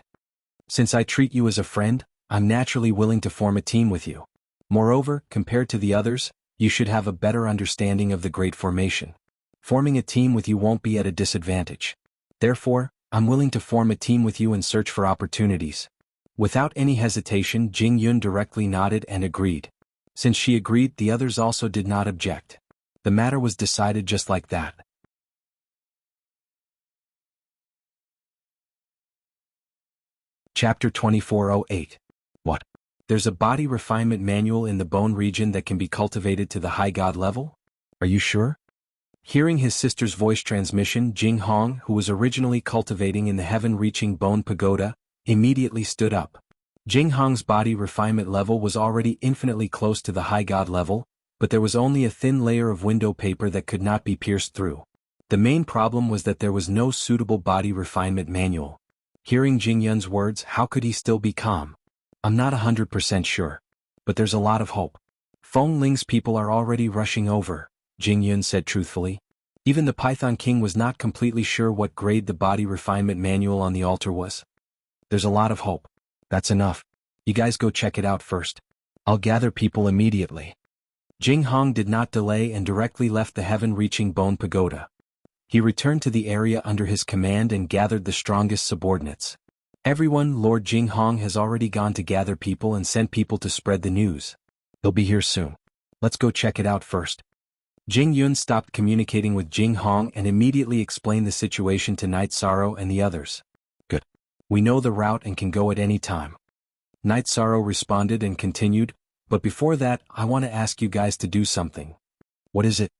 Since I treat you as a friend, I'm naturally willing to form a team with you. Moreover, compared to the others, you should have a better understanding of the Great Formation. Forming a team with you won't be at a disadvantage. Therefore, I'm willing to form a team with you and search for opportunities. Without any hesitation, Jing Yun directly nodded and agreed. Since she agreed, the others also did not object. The matter was decided just like that. Chapter 2408. What? There's a body refinement manual in the bone region that can be cultivated to the high god level? Are you sure? Hearing his sister's voice transmission, Jing Hong, who was originally cultivating in the heaven-reaching bone pagoda, immediately stood up. Jing Hong's body refinement level was already infinitely close to the high god level, but there was only a thin layer of window paper that could not be pierced through. The main problem was that there was no suitable body refinement manual. Hearing Jing Yun's words, how could he still be calm? I'm not 100% sure. But there's a lot of hope. Feng Ling's people are already rushing over, Jing Yun said truthfully. Even the Python King was not completely sure what grade the body refinement manual on the altar was. There's a lot of hope. That's enough. You guys go check it out first. I'll gather people immediately. Jing Hong did not delay and directly left the heaven-reaching bone pagoda. He returned to the area under his command and gathered the strongest subordinates. Everyone, Lord Jing Hong has already gone to gather people and sent people to spread the news. They'll be here soon. Let's go check it out first. Jing Yun stopped communicating with Jing Hong and immediately explained the situation to Night Sorrow and the others. Good. We know the route and can go at any time. Night Sorrow responded and continued, but before that, I want to ask you guys to do something. What is it?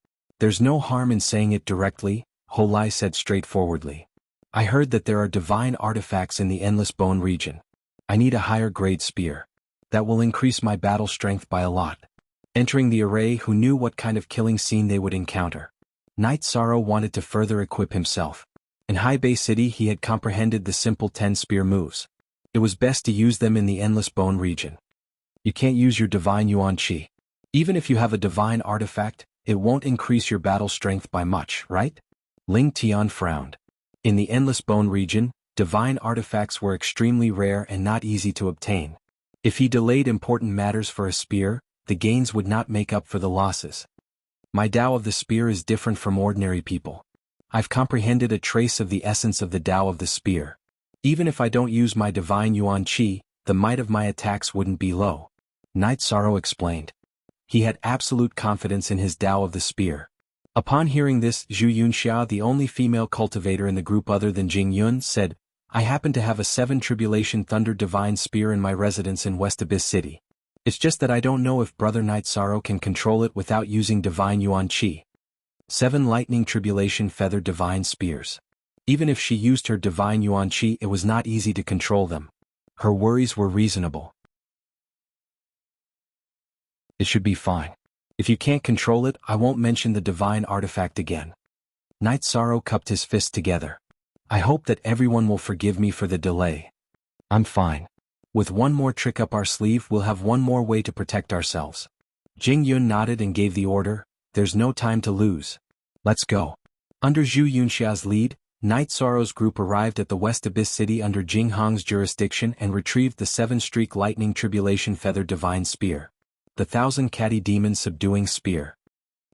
There's no harm in saying it directly, Ho Lai said straightforwardly. I heard that there are divine artifacts in the Endless Bone region. I need a higher grade spear. That will increase my battle strength by a lot. Entering the array, who knew what kind of killing scene they would encounter. Night Sorrow wanted to further equip himself. In High Bay City he had comprehended the simple 10 spear moves. It was best to use them in the Endless Bone region. You can't use your divine Yuan Qi. Even if you have a divine artifact, it won't increase your battle strength by much, right? Ling Tian frowned. In the Endless Bone region, divine artifacts were extremely rare and not easy to obtain. If he delayed important matters for a spear, the gains would not make up for the losses. My Tao of the spear is different from ordinary people. I've comprehended a trace of the essence of the Tao of the spear. Even if I don't use my divine Yuan Qi, the might of my attacks wouldn't be low. Night Sorrow explained. He had absolute confidence in his Tao of the spear. Upon hearing this, Zhu Yunxia, the only female cultivator in the group other than Jing Yun, said, I happen to have a 7 Tribulation Thunder Divine Spear in my residence in West Abyss City. It's just that I don't know if Brother Night Sorrow can control it without using Divine Yuan Qi. 7 Lightning Tribulation Feather Divine Spears. Even if she used her Divine Yuan Qi, it was not easy to control them. Her worries were reasonable. It should be fine. If you can't control it, I won't mention the divine artifact again. Night Sorrow cupped his fists together. I hope that everyone will forgive me for the delay. I'm fine. With one more trick up our sleeve, we'll have one more way to protect ourselves. Jing Yun nodded and gave the order, there's no time to lose. Let's go. Under Zhu Yunxia's lead, Night Sorrow's group arrived at the West Abyss City under Jing Hong's jurisdiction and retrieved the 7-streak Lightning Tribulation Feather Divine Spear. The 1,000 Catty Demon Subduing Spear.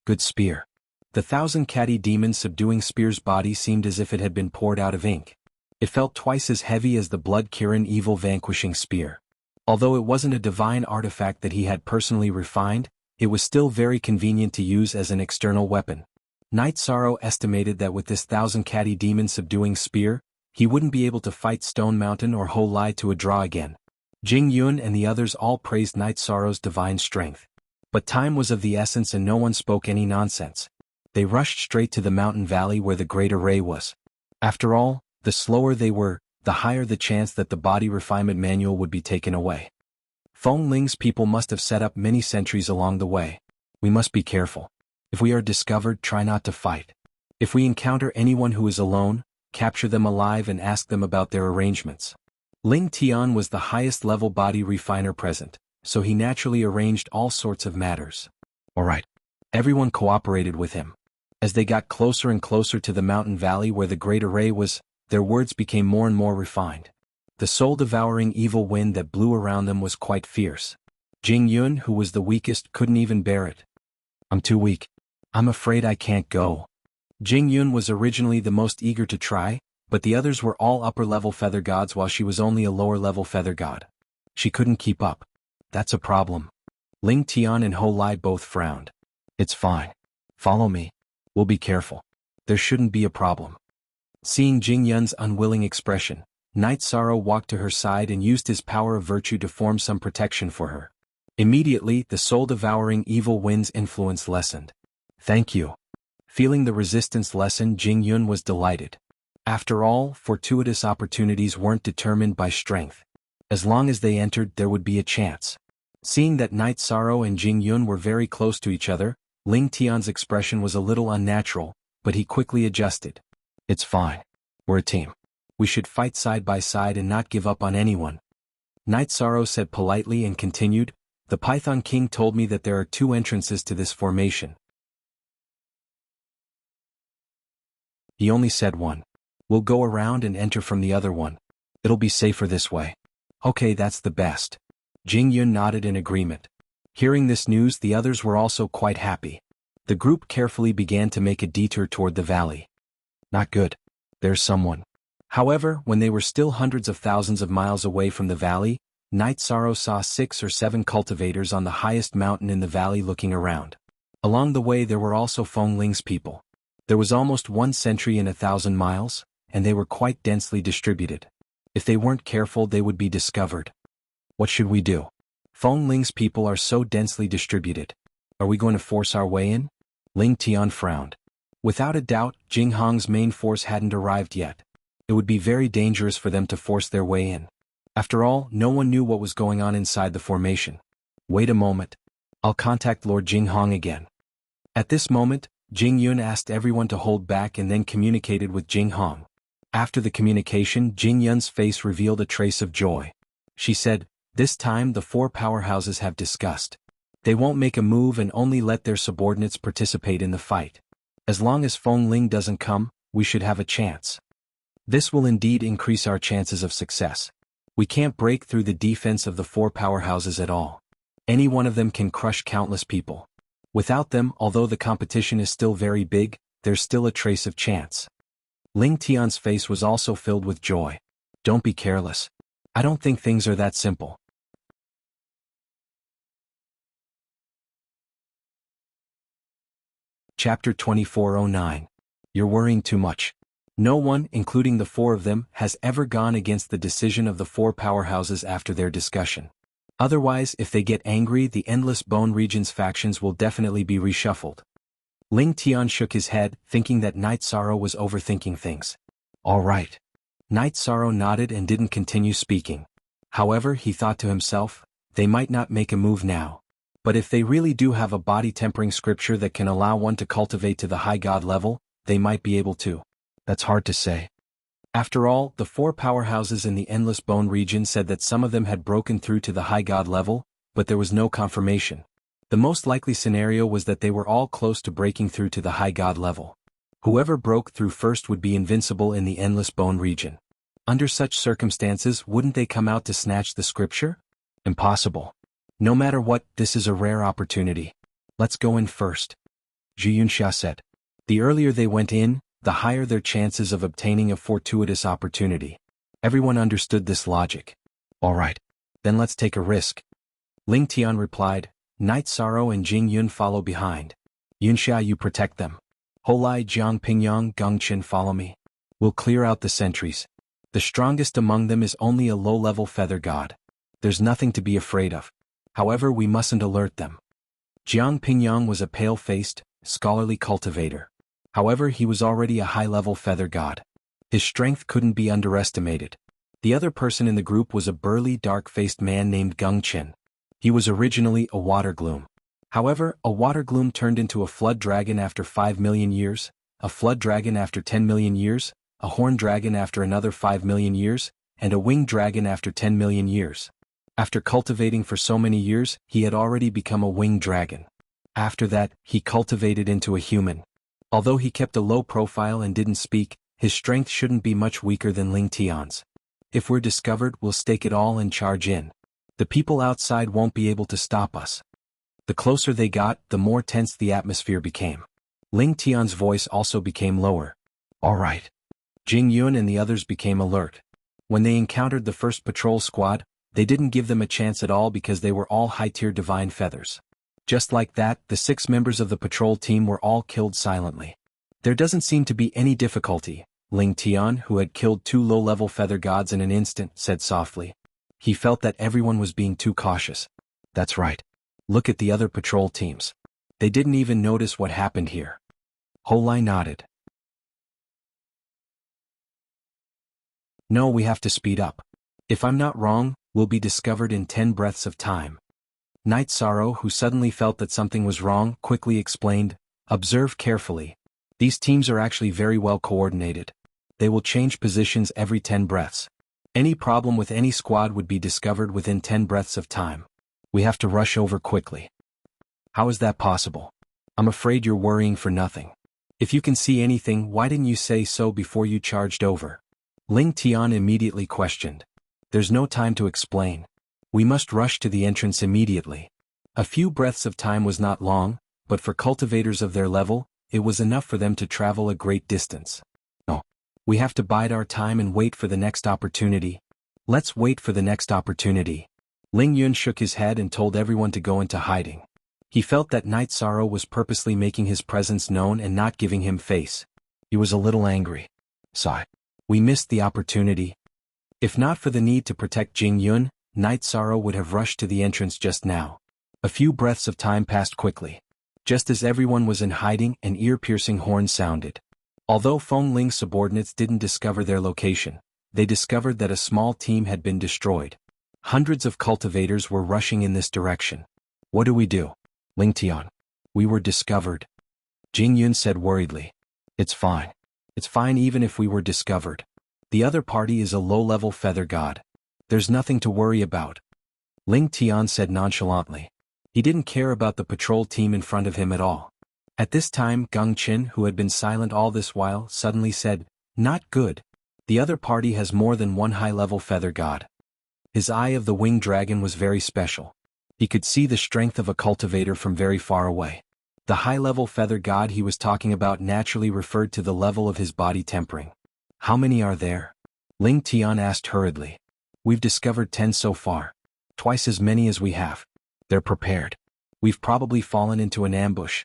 Good spear. The 1,000 Catty Demon Subduing Spear's body seemed as if it had been poured out of ink. It felt twice as heavy as the Blood Kirin Evil Vanquishing Spear. Although it wasn't a divine artifact that he had personally refined, it was still very convenient to use as an external weapon. Night Sorrow estimated that with this 1,000 Catty Demon Subduing Spear, he wouldn't be able to fight Stone Mountain or Ho Lai to a draw again. Jing Yun and the others all praised Night Sorrow's divine strength. But time was of the essence and no one spoke any nonsense. They rushed straight to the mountain valley where the great array was. After all, the slower they were, the higher the chance that the body refinement manual would be taken away. Feng Ling's people must have set up many sentries along the way. We must be careful. If we are discovered, try not to fight. If we encounter anyone who is alone, capture them alive and ask them about their arrangements. Ling Tian was the highest level body refiner present, so he naturally arranged all sorts of matters. Alright. Everyone cooperated with him. As they got closer and closer to the mountain valley where the great array was, their words became more and more refined. The soul-devouring evil wind that blew around them was quite fierce. Jing Yun, who was the weakest, couldn't even bear it. I'm too weak. I'm afraid I can't go. Jing Yun was originally the most eager to try, but the others were all upper-level feather gods while she was only a lower-level feather god. She couldn't keep up. That's a problem. Ling Tian and Ho Lai both frowned. It's fine. Follow me. We'll be careful. There shouldn't be a problem. Seeing Jing Yun's unwilling expression, Night Sorrow walked to her side and used his power of virtue to form some protection for her. Immediately, the soul-devouring evil wind's influence lessened. Thank you. Feeling the resistance lessen, Jing Yun was delighted. After all, fortuitous opportunities weren't determined by strength. As long as they entered, there would be a chance. Seeing that Night Sorrow and Jing Yun were very close to each other, Ling Tian's expression was a little unnatural, but he quickly adjusted. It's fine. We're a team. We should fight side by side and not give up on anyone. Night Sorrow said politely and continued, the Python King told me that there are 2 entrances to this formation. He only said one. We'll go around and enter from the other one. It'll be safer this way. Okay, that's the best. Jing Yun nodded in agreement. Hearing this news, the others were also quite happy. The group carefully began to make a detour toward the valley. Not good. There's someone. However, when they were still hundreds of thousands of miles away from the valley, Night Sorrow saw 6 or 7 cultivators on the highest mountain in the valley looking around. Along the way there were also Feng Ling's people. There was almost 1 sentry in 1,000 miles, and they were quite densely distributed. If they weren't careful they would be discovered. What should we do? Feng Ling's people are so densely distributed. Are we going to force our way in? Ling Tian frowned. Without a doubt, Jinghong's main force hadn't arrived yet. It would be very dangerous for them to force their way in. After all, no one knew what was going on inside the formation. Wait a moment. I'll contact Lord Jinghong again. At this moment, Jing Yun asked everyone to hold back and then communicated with Jinghong. After the communication, Jing Yun's face revealed a trace of joy. She said, "This time the 4 powerhouses have discussed. They won't make a move and only let their subordinates participate in the fight. As long as Feng Ling doesn't come, we should have a chance. This will indeed increase our chances of success. We can't break through the defense of the 4 powerhouses at all. Any one of them can crush countless people. Without them, although the competition is still very big, there's still a trace of chance." Ling Tian's face was also filled with joy. "Don't be careless. I don't think things are that simple." Chapter 2409. You're worrying too much. No one, including the 4 of them, has ever gone against the decision of the 4 powerhouses after their discussion. Otherwise, if they get angry, the Endless Bone Region's factions will definitely be reshuffled. Ling Tian shook his head, thinking that Night Sorrow was overthinking things. All right. Night Sorrow nodded and didn't continue speaking. However, he thought to himself, they might not make a move now. But if they really do have a body-tempering scripture that can allow one to cultivate to the high god level, they might be able to. That's hard to say. After all, the 4 powerhouses in the Endless Bone region said that some of them had broken through to the high god level, but there was no confirmation. The most likely scenario was that they were all close to breaking through to the high god level. Whoever broke through first would be invincible in the Endless Bone region. Under such circumstances, wouldn't they come out to snatch the scripture? Impossible. No matter what, this is a rare opportunity. Let's go in first. Zhu Yunxia said. The earlier they went in, the higher their chances of obtaining a fortuitous opportunity. Everyone understood this logic. All right. Then let's take a risk. Ling Tian replied. Night Sorrow and Jing Yun follow behind. Yunxia, you protect them. Holai, Jiang Pingyang, Gengchen follow me. We'll clear out the sentries. The strongest among them is only a low-level feather god. There's nothing to be afraid of. However, we mustn't alert them. Jiang Pingyang was a pale-faced, scholarly cultivator. However, he was already a high-level feather god. His strength couldn't be underestimated. The other person in the group was a burly, dark-faced man named Gengchen. He was originally a water gloom. However, a water gloom turned into a flood dragon after 5 million years, a flood dragon after 10 million years, a horned dragon after another 5 million years, and a winged dragon after 10 million years. After cultivating for so many years, he had already become a winged dragon. After that, he cultivated into a human. Although he kept a low profile and didn't speak, his strength shouldn't be much weaker than Ling Tian's. If we're discovered, we'll stake it all and charge in. The people outside won't be able to stop us. The closer they got, the more tense the atmosphere became. Ling Tian's voice also became lower. All right. Jing Yun and the others became alert. When they encountered the first patrol squad, they didn't give them a chance at all because they were all high-tier divine feathers. Just like that, the 6 members of the patrol team were all killed silently. There doesn't seem to be any difficulty, Ling Tian, who had killed 2 low-level feather gods in an instant, said softly. He felt that everyone was being too cautious. That's right. Look at the other patrol teams. They didn't even notice what happened here. Holai nodded. No, we have to speed up. If I'm not wrong, we'll be discovered in 10 breaths of time. Night Sorrow, who suddenly felt that something was wrong, quickly explained, observe carefully. These teams are actually very well coordinated. They will change positions every 10 breaths. Any problem with any squad would be discovered within 10 breaths of time. We have to rush over quickly. How is that possible? I'm afraid you're worrying for nothing. If you can see anything, why didn't you say so before you charged over? Ling Tian immediately questioned. There's no time to explain. We must rush to the entrance immediately. A few breaths of time was not long, but for cultivators of their level, it was enough for them to travel a great distance. No. We have to bide our time and wait for the next opportunity. Let's wait for the next opportunity. Ling Yun shook his head and told everyone to go into hiding. He felt that Night Sorrow was purposely making his presence known and not giving him face. He was a little angry. Sigh. We missed the opportunity. If not for the need to protect Jingyun, Night Sorrow would have rushed to the entrance just now. A few breaths of time passed quickly. Just as everyone was in hiding, an ear-piercing horn sounded. Although Feng Ling's subordinates didn't discover their location, they discovered that a small team had been destroyed. Hundreds of cultivators were rushing in this direction. What do we do? Ling Tian. We were discovered. Jingyun said worriedly. It's fine. It's fine even if we were discovered. The other party is a low-level feather god. There's nothing to worry about. Ling Tian said nonchalantly. He didn't care about the patrol team in front of him at all. At this time, Gung Qin, who had been silent all this while, suddenly said, Not good. The other party has more than one high-level feather god. His eye of the winged dragon was very special. He could see the strength of a cultivator from very far away. The high-level feather god he was talking about naturally referred to the level of his body tempering. How many are there? Ling Tian asked hurriedly. We've discovered 10 so far. Twice as many as we have. They're prepared. We've probably fallen into an ambush.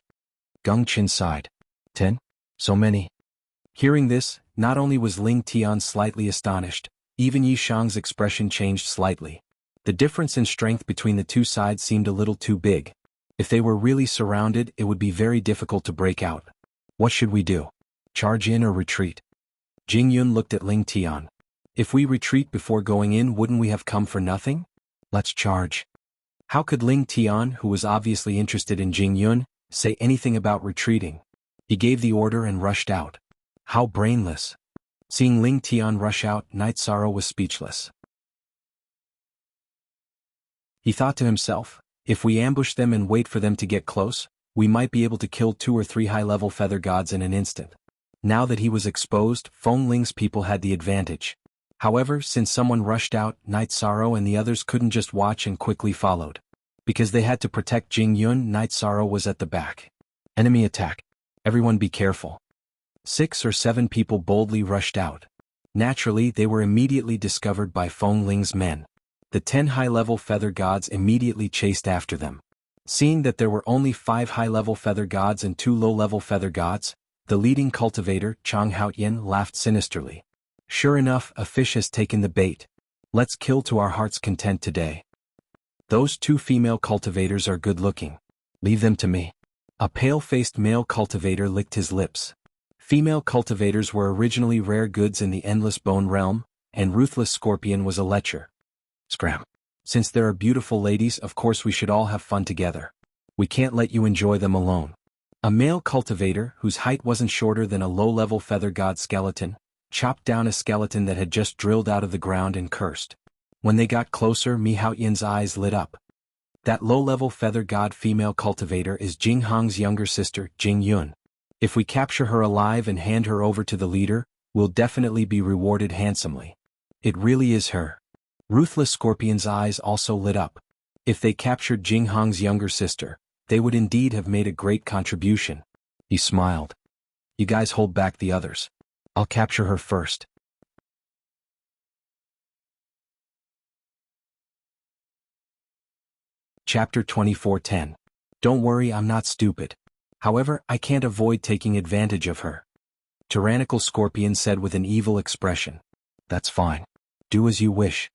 Gung Qin sighed. 10? So many? Hearing this, not only was Ling Tian slightly astonished, even Yi Shang's expression changed slightly. The difference in strength between the two sides seemed a little too big. If they were really surrounded, it would be very difficult to break out. What should we do? Charge in or retreat? Jingyun looked at Ling Tian. If we retreat before going in, wouldn't we have come for nothing? Let's charge. How could Ling Tian, who was obviously interested in Jingyun, say anything about retreating? He gave the order and rushed out. How brainless. Seeing Ling Tian rush out, Night Sorrow was speechless. He thought to himself, if we ambush them and wait for them to get close, we might be able to kill 2 or 3 high-level feather gods in an instant. Now that he was exposed, Feng Ling's people had the advantage. However, since someone rushed out, Night Sorrow and the others couldn't just watch and quickly followed. Because they had to protect Jingyun, Night Sorrow was at the back. Enemy attack. Everyone be careful. 6 or 7 people boldly rushed out. Naturally, they were immediately discovered by Feng Ling's men. The 10 high-level feather gods immediately chased after them. Seeing that there were only 5 high-level feather gods and 2 low-level feather gods, the leading cultivator, Chang Haotian, laughed sinisterly. Sure enough, a fish has taken the bait. Let's kill to our heart's content today. Those 2 female cultivators are good-looking. Leave them to me. A pale-faced male cultivator licked his lips. Female cultivators were originally rare goods in the Endless Bone realm, and Ruthless Scorpion was a lecher. Scram. Since there are beautiful ladies, of course we should all have fun together. We can't let you enjoy them alone. A male cultivator, whose height wasn't shorter than a low-level feather god skeleton, chopped down a skeleton that had just drilled out of the ground and cursed. When they got closer, Mi Haotian's eyes lit up. That low-level feather god female cultivator is Jing Hong's younger sister, Jing Yun. If we capture her alive and hand her over to the leader, we'll definitely be rewarded handsomely. It really is her. Ruthless Scorpion's eyes also lit up. If they captured Jing Hong's younger sister, they would indeed have made a great contribution. He smiled. You guys hold back the others. I'll capture her first. Chapter 24:10. Don't worry, I'm not stupid. However, I can't avoid taking advantage of her. Tyrannical Scorpion said with an evil expression. That's fine. Do as you wish.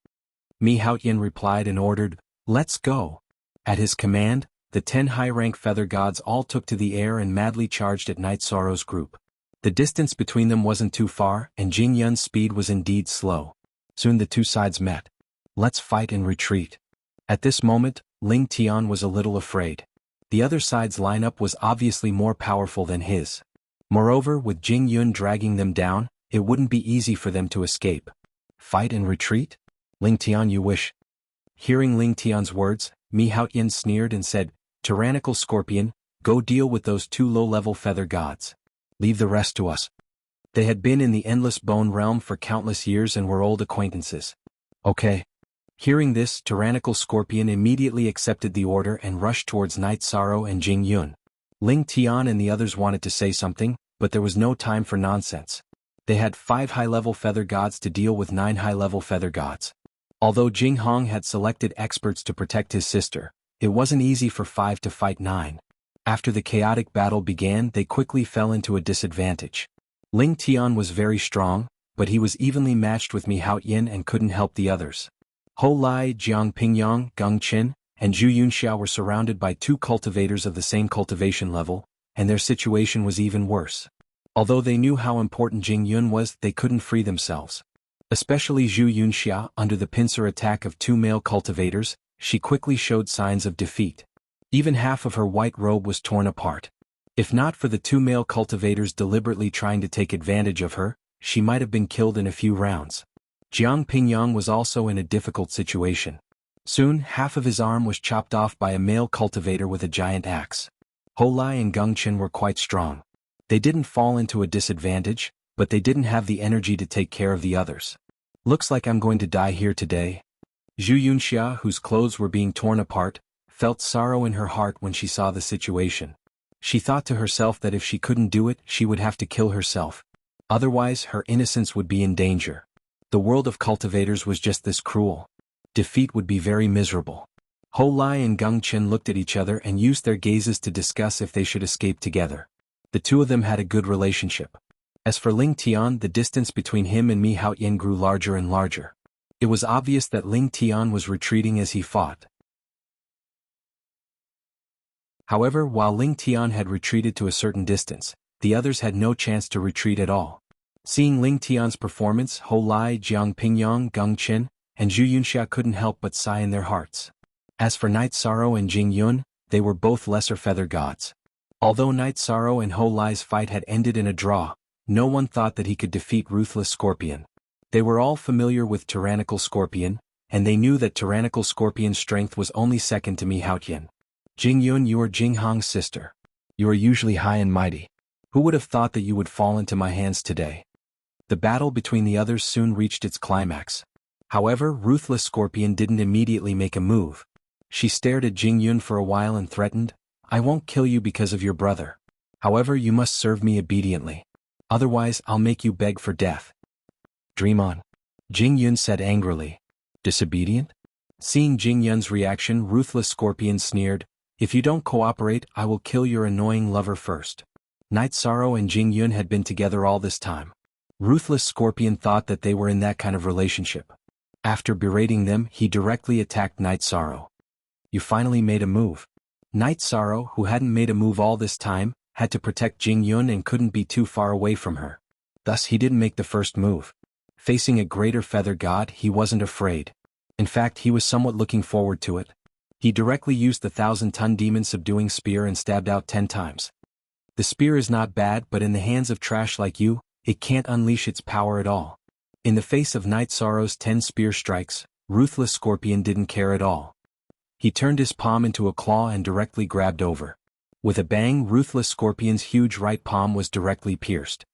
Mi Haotian replied and ordered, Let's go. At his command, the 10 high-rank feather gods all took to the air and madly charged at Night Sorrow's group. The distance between them wasn't too far, and Jing Yun's speed was indeed slow. Soon the two sides met. Let's fight and retreat. At this moment, Ling Tian was a little afraid. The other side's lineup was obviously more powerful than his. Moreover, with Jing Yun dragging them down, it wouldn't be easy for them to escape. Fight and retreat? Ling Tian, you wish? Hearing Ling Tian's words, Mi Haotian sneered and said, Tyrannical Scorpion, go deal with those 2 low-level feather gods. Leave the rest to us. They had been in the Endless Bone realm for countless years and were old acquaintances. Okay. Hearing this, Tyrannical Scorpion immediately accepted the order and rushed towards Night Sorrow and Jing Yun. Ling Tian and the others wanted to say something, but there was no time for nonsense. They had 5 high-level feather gods to deal with 9 high-level feather gods. Although Jing Hong had selected experts to protect his sister, It wasn't easy for 5 to fight 9. After the chaotic battle began, they quickly fell into a disadvantage. Ling Tian was very strong, but he was evenly matched with Mi Haoyan and couldn't help the others. Ho Lai, Jiang Pingyang, Geng Qin, and Zhu Yunxia were surrounded by 2 cultivators of the same cultivation level, and their situation was even worse. Although they knew how important Jing Yun was, they couldn't free themselves. Especially Zhu Yunxia, under the pincer attack of 2 male cultivators, she quickly showed signs of defeat. Even half of her white robe was torn apart. If not for the 2 male cultivators deliberately trying to take advantage of her, she might have been killed in a few rounds. Jiang Pingyang was also in a difficult situation. Soon, half of his arm was chopped off by a male cultivator with a giant axe. Ho Lai and Geng Qin were quite strong. They didn't fall into a disadvantage, but they didn't have the energy to take care of the others. Looks like I'm going to die here today. Zhu Yunxia, whose clothes were being torn apart, felt sorrow in her heart when she saw the situation. She thought to herself that if she couldn't do it, she would have to kill herself. Otherwise, her innocence would be in danger. The world of cultivators was just this cruel. Defeat would be very miserable. Ho Lai and Geng Qin looked at each other and used their gazes to discuss if they should escape together. The 2 of them had a good relationship. As for Ling Tian, the distance between him and Mi Haoyan grew larger and larger. It was obvious that Ling Tian was retreating as he fought. However, while Ling Tian had retreated to a certain distance, the others had no chance to retreat at all. Seeing Ling Tian's performance, Ho Lai, Jiang Pingyang, Geng Qin, and Zhu Yunxia couldn't help but sigh in their hearts. As for Night Sorrow and Jing Yun, they were both lesser feather gods. Although Night Sorrow and Ho Lai's fight had ended in a draw, no one thought that he could defeat Ruthless Scorpion. They were all familiar with Tyrannical Scorpion, and they knew that Tyrannical Scorpion's strength was only second to Mi Haoyan. Jing Yun, you are Jing Hong's sister. You are usually high and mighty. Who would have thought that you would fall into my hands today? The battle between the others soon reached its climax. However, Ruthless Scorpion didn't immediately make a move. She stared at Jing Yun for a while and threatened, I won't kill you because of your brother. However, you must serve me obediently. Otherwise, I'll make you beg for death. Dream on. Jing Yun said angrily. Disobedient? Seeing Jing Yun's reaction, Ruthless Scorpion sneered, if you don't cooperate, I will kill your annoying lover first. Night Sorrow and Jing Yun had been together all this time. Ruthless Scorpion thought that they were in that kind of relationship. After berating them, he directly attacked Night Sorrow. You finally made a move. Night Sorrow, who hadn't made a move all this time, had to protect Jing Yun and couldn't be too far away from her. Thus he didn't make the first move. Facing a greater feather god, he wasn't afraid. In fact, he was somewhat looking forward to it. He directly used the 1,000-ton demon subduing spear and stabbed out 10 times. The spear is not bad, but in the hands of trash like you, it can't unleash its power at all. In the face of Night Sorrow's 10 spear strikes, Ruthless Scorpion didn't care at all. He turned his palm into a claw and directly grabbed over. With a bang, Ruthless Scorpion's huge right palm was directly pierced.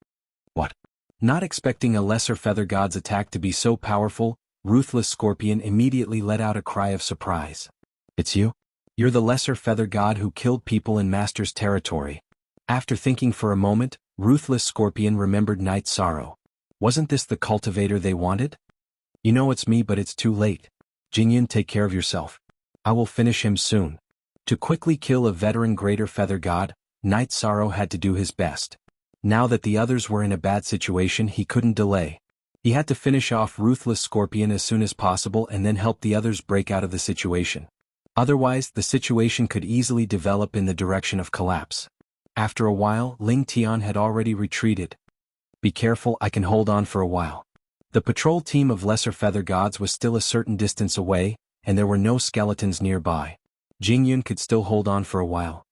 What? Not expecting a lesser feather god's attack to be so powerful, Ruthless Scorpion immediately let out a cry of surprise. It's you? You're the lesser feather god who killed people in Master's territory. After thinking for a moment, Ruthless Scorpion remembered Night Sorrow. Wasn't this the cultivator they wanted? You know it's me, but it's too late. Jingyun, take care of yourself. I will finish him soon. To quickly kill a veteran greater feather god, Night Sorrow had to do his best. Now that the others were in a bad situation, he couldn't delay. He had to finish off Ruthless Scorpion as soon as possible and then help the others break out of the situation. Otherwise, the situation could easily develop in the direction of collapse. After a while, Ling Tian had already retreated. Be careful, I can hold on for a while. The patrol team of lesser feather gods was still a certain distance away, and there were no skeletons nearby. Jingyun could still hold on for a while.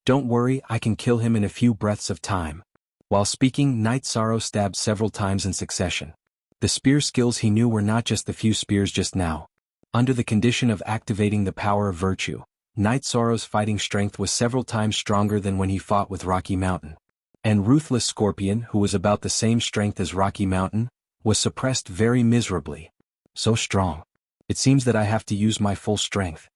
Don't worry, I can kill him in a few breaths of time. While speaking, Night Sorrow stabbed several times in succession. The spear skills he knew were not just the few spears just now. Under the condition of activating the power of virtue, Night Sorrow's fighting strength was several times stronger than when he fought with Rocky Mountain. And Ruthless Scorpion, who was about the same strength as Rocky Mountain, was suppressed very miserably. So strong. It seems that I have to use my full strength.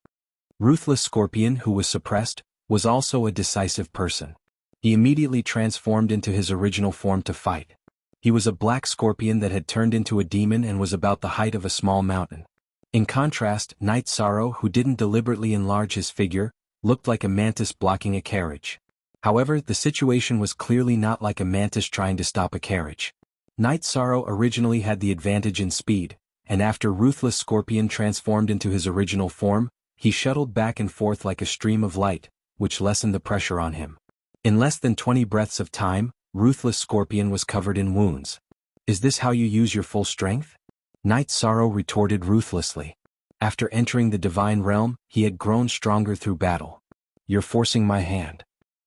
Ruthless Scorpion, who was suppressed, was also a decisive person. He immediately transformed into his original form to fight. He was a black scorpion that had turned into a demon and was about the height of a small mountain. In contrast, Knight Sorrow, who didn't deliberately enlarge his figure, looked like a mantis blocking a carriage. However, the situation was clearly not like a mantis trying to stop a carriage. Knight Sorrow originally had the advantage in speed, and after Ruthless Scorpion transformed into his original form, he shuttled back and forth like a stream of light, which lessened the pressure on him. In less than 20 breaths of time, Ruthless Scorpion was covered in wounds. Is this how you use your full strength? Knight Sorrow retorted ruthlessly. After entering the divine realm, he had grown stronger through battle. You're forcing my hand.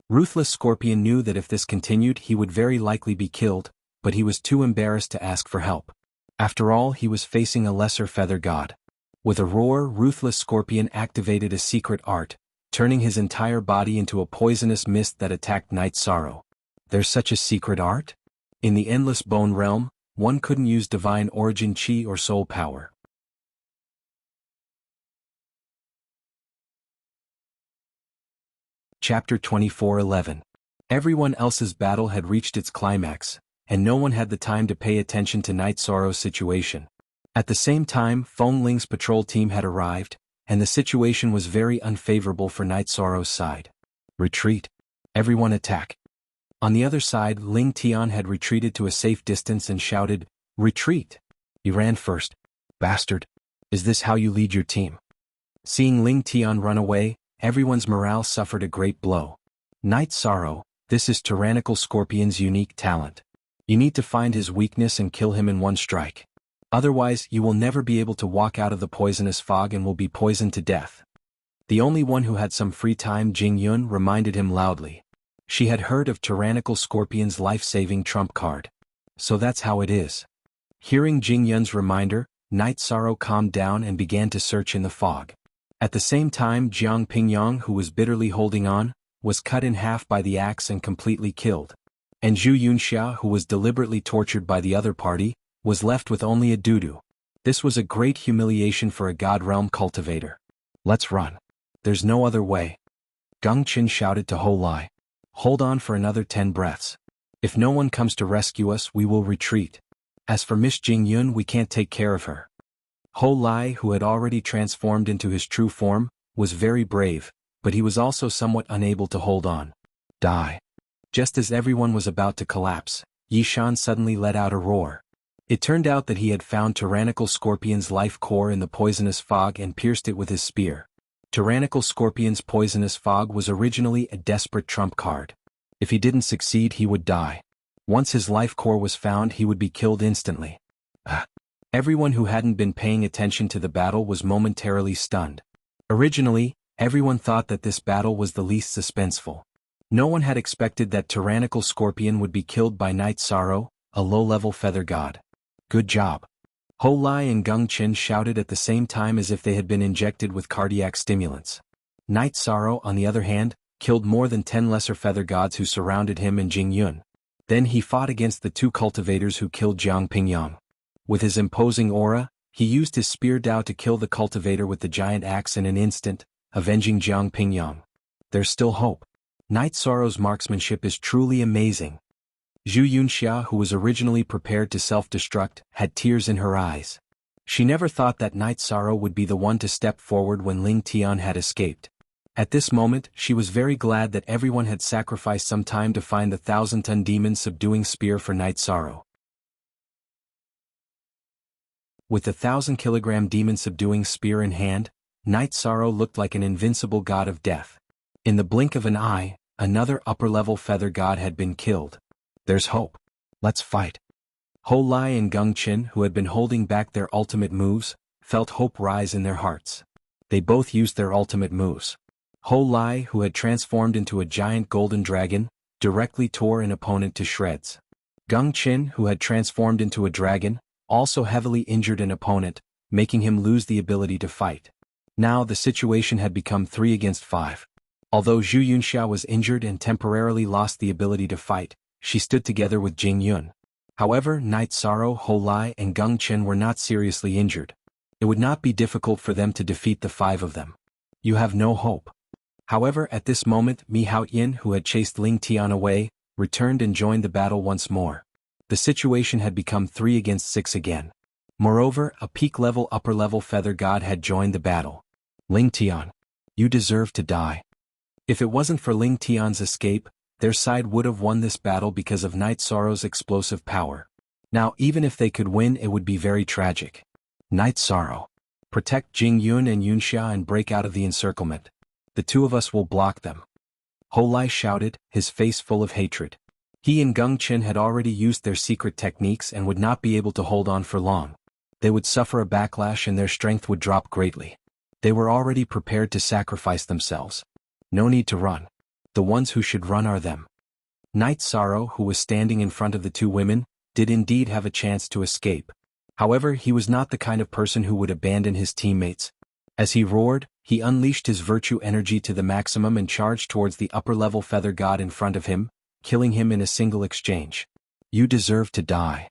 Ruthless Scorpion knew that if this continued he would very likely be killed, but he was too embarrassed to ask for help. After all, he was facing a lesser feather god. With a roar, Ruthless Scorpion activated a secret art, turning his entire body into a poisonous mist that attacked Knight Sorrow. There's such a secret art? In the Endless Bone Realm, one couldn't use divine origin chi or soul power. Chapter 24:11. Everyone else's battle had reached its climax, and no one had the time to pay attention to Knight Sorrow's situation. At the same time, Feng Ling's patrol team had arrived, and the situation was very unfavorable for Knight Sorrow's side. Retreat. Everyone attack. On the other side, Ling Tian had retreated to a safe distance and shouted, "Retreat!" He ran first. Bastard. Is this how you lead your team? Seeing Ling Tian run away, everyone's morale suffered a great blow. Knight Sorrow, this is Tyrannical Scorpion's unique talent. You need to find his weakness and kill him in one strike. Otherwise, you will never be able to walk out of the poisonous fog and will be poisoned to death. The only one who had some free time, Jingyun, reminded him loudly. She had heard of Tyrannical Scorpion's life-saving trump card. So that's how it is. Hearing Jingyun's reminder, Knight Sorrow calmed down and began to search in the fog. At the same time, Jiang Pingyang, who was bitterly holding on, was cut in half by the axe and completely killed. And Zhu Yunxia, who was deliberately tortured by the other party, was left with only a doo-doo. This was a great humiliation for a God Realm cultivator. Let's run. There's no other way. Gung Qin shouted to Ho Lai. Hold on for another 10 breaths. If no one comes to rescue us, we will retreat. As for Miss Jingyun, we can't take care of her. Ho Lai, who had already transformed into his true form, was very brave, but he was also somewhat unable to hold on. Die. Just as everyone was about to collapse, Yishan suddenly let out a roar. It turned out that he had found Tyrannical Scorpion's life core in the poisonous fog and pierced it with his spear. Tyrannical Scorpion's poisonous fog was originally a desperate trump card. If he didn't succeed, he would die. Once his life core was found, he would be killed instantly. Everyone who hadn't been paying attention to the battle was momentarily stunned. Originally, everyone thought that this battle was the least suspenseful. No one had expected that Tyrannical Scorpion would be killed by Knight Sorrow, a low-level feather god. Good job. Ho Lai and Gung Qin shouted at the same time as if they had been injected with cardiac stimulants. Knight Sorrow, on the other hand, killed more than 10 lesser feather gods who surrounded him and Jingyun. Then he fought against the 2 cultivators who killed Jiang Pingyang. With his imposing aura, he used his spear Dao to kill the cultivator with the giant axe in an instant, avenging Jiang Pingyang. There's still hope. Knight Sorrow's marksmanship is truly amazing. Zhu Yunxia, who was originally prepared to self-destruct, had tears in her eyes. She never thought that Knight Sorrow would be the one to step forward when Ling Tian had escaped. At this moment, she was very glad that everyone had sacrificed some time to find the 1,000-ton demon subduing spear for Knight Sorrow. With the 1,000-kilogram demon subduing spear in hand, Knight Sorrow looked like an invincible god of death. In the blink of an eye, another upper-level feather god had been killed. There's hope. Let's fight. Ho Lai and Gung Qin, who had been holding back their ultimate moves, felt hope rise in their hearts. They both used their ultimate moves. Ho Lai, who had transformed into a giant golden dragon, directly tore an opponent to shreds. Gung Qin, who had transformed into a dragon, also heavily injured an opponent, making him lose the ability to fight. Now the situation had become 3 against 5. Although Zhu Yunxia was injured and temporarily lost the ability to fight, she stood together with Jingyun. However, Knight Sorrow, Ho Lai, and Gung Qin were not seriously injured. It would not be difficult for them to defeat the 5 of them. You have no hope. However, at this moment, Mi Haoyin, who had chased Ling Tian away, returned and joined the battle once more. The situation had become 3 against 6 again. Moreover, a peak-level upper-level feather god had joined the battle. Ling Tian. You deserve to die. If it wasn't for Ling Tian's escape, their side would have won this battle because of Night Sorrow's explosive power. Now even if they could win, it would be very tragic. Night Sorrow. Protect Jing Yun and Yunxia and break out of the encirclement. The two of us will block them. Hou Lai shouted, his face full of hatred. He and Gung Qin had already used their secret techniques and would not be able to hold on for long. They would suffer a backlash and their strength would drop greatly. They were already prepared to sacrifice themselves. No need to run. The ones who should run are them. Night Sorrow, who was standing in front of the two women, did indeed have a chance to escape. However, he was not the kind of person who would abandon his teammates. As he roared, he unleashed his virtue energy to the maximum and charged towards the upper-level feather god in front of him, killing him in a single exchange. You deserve to die.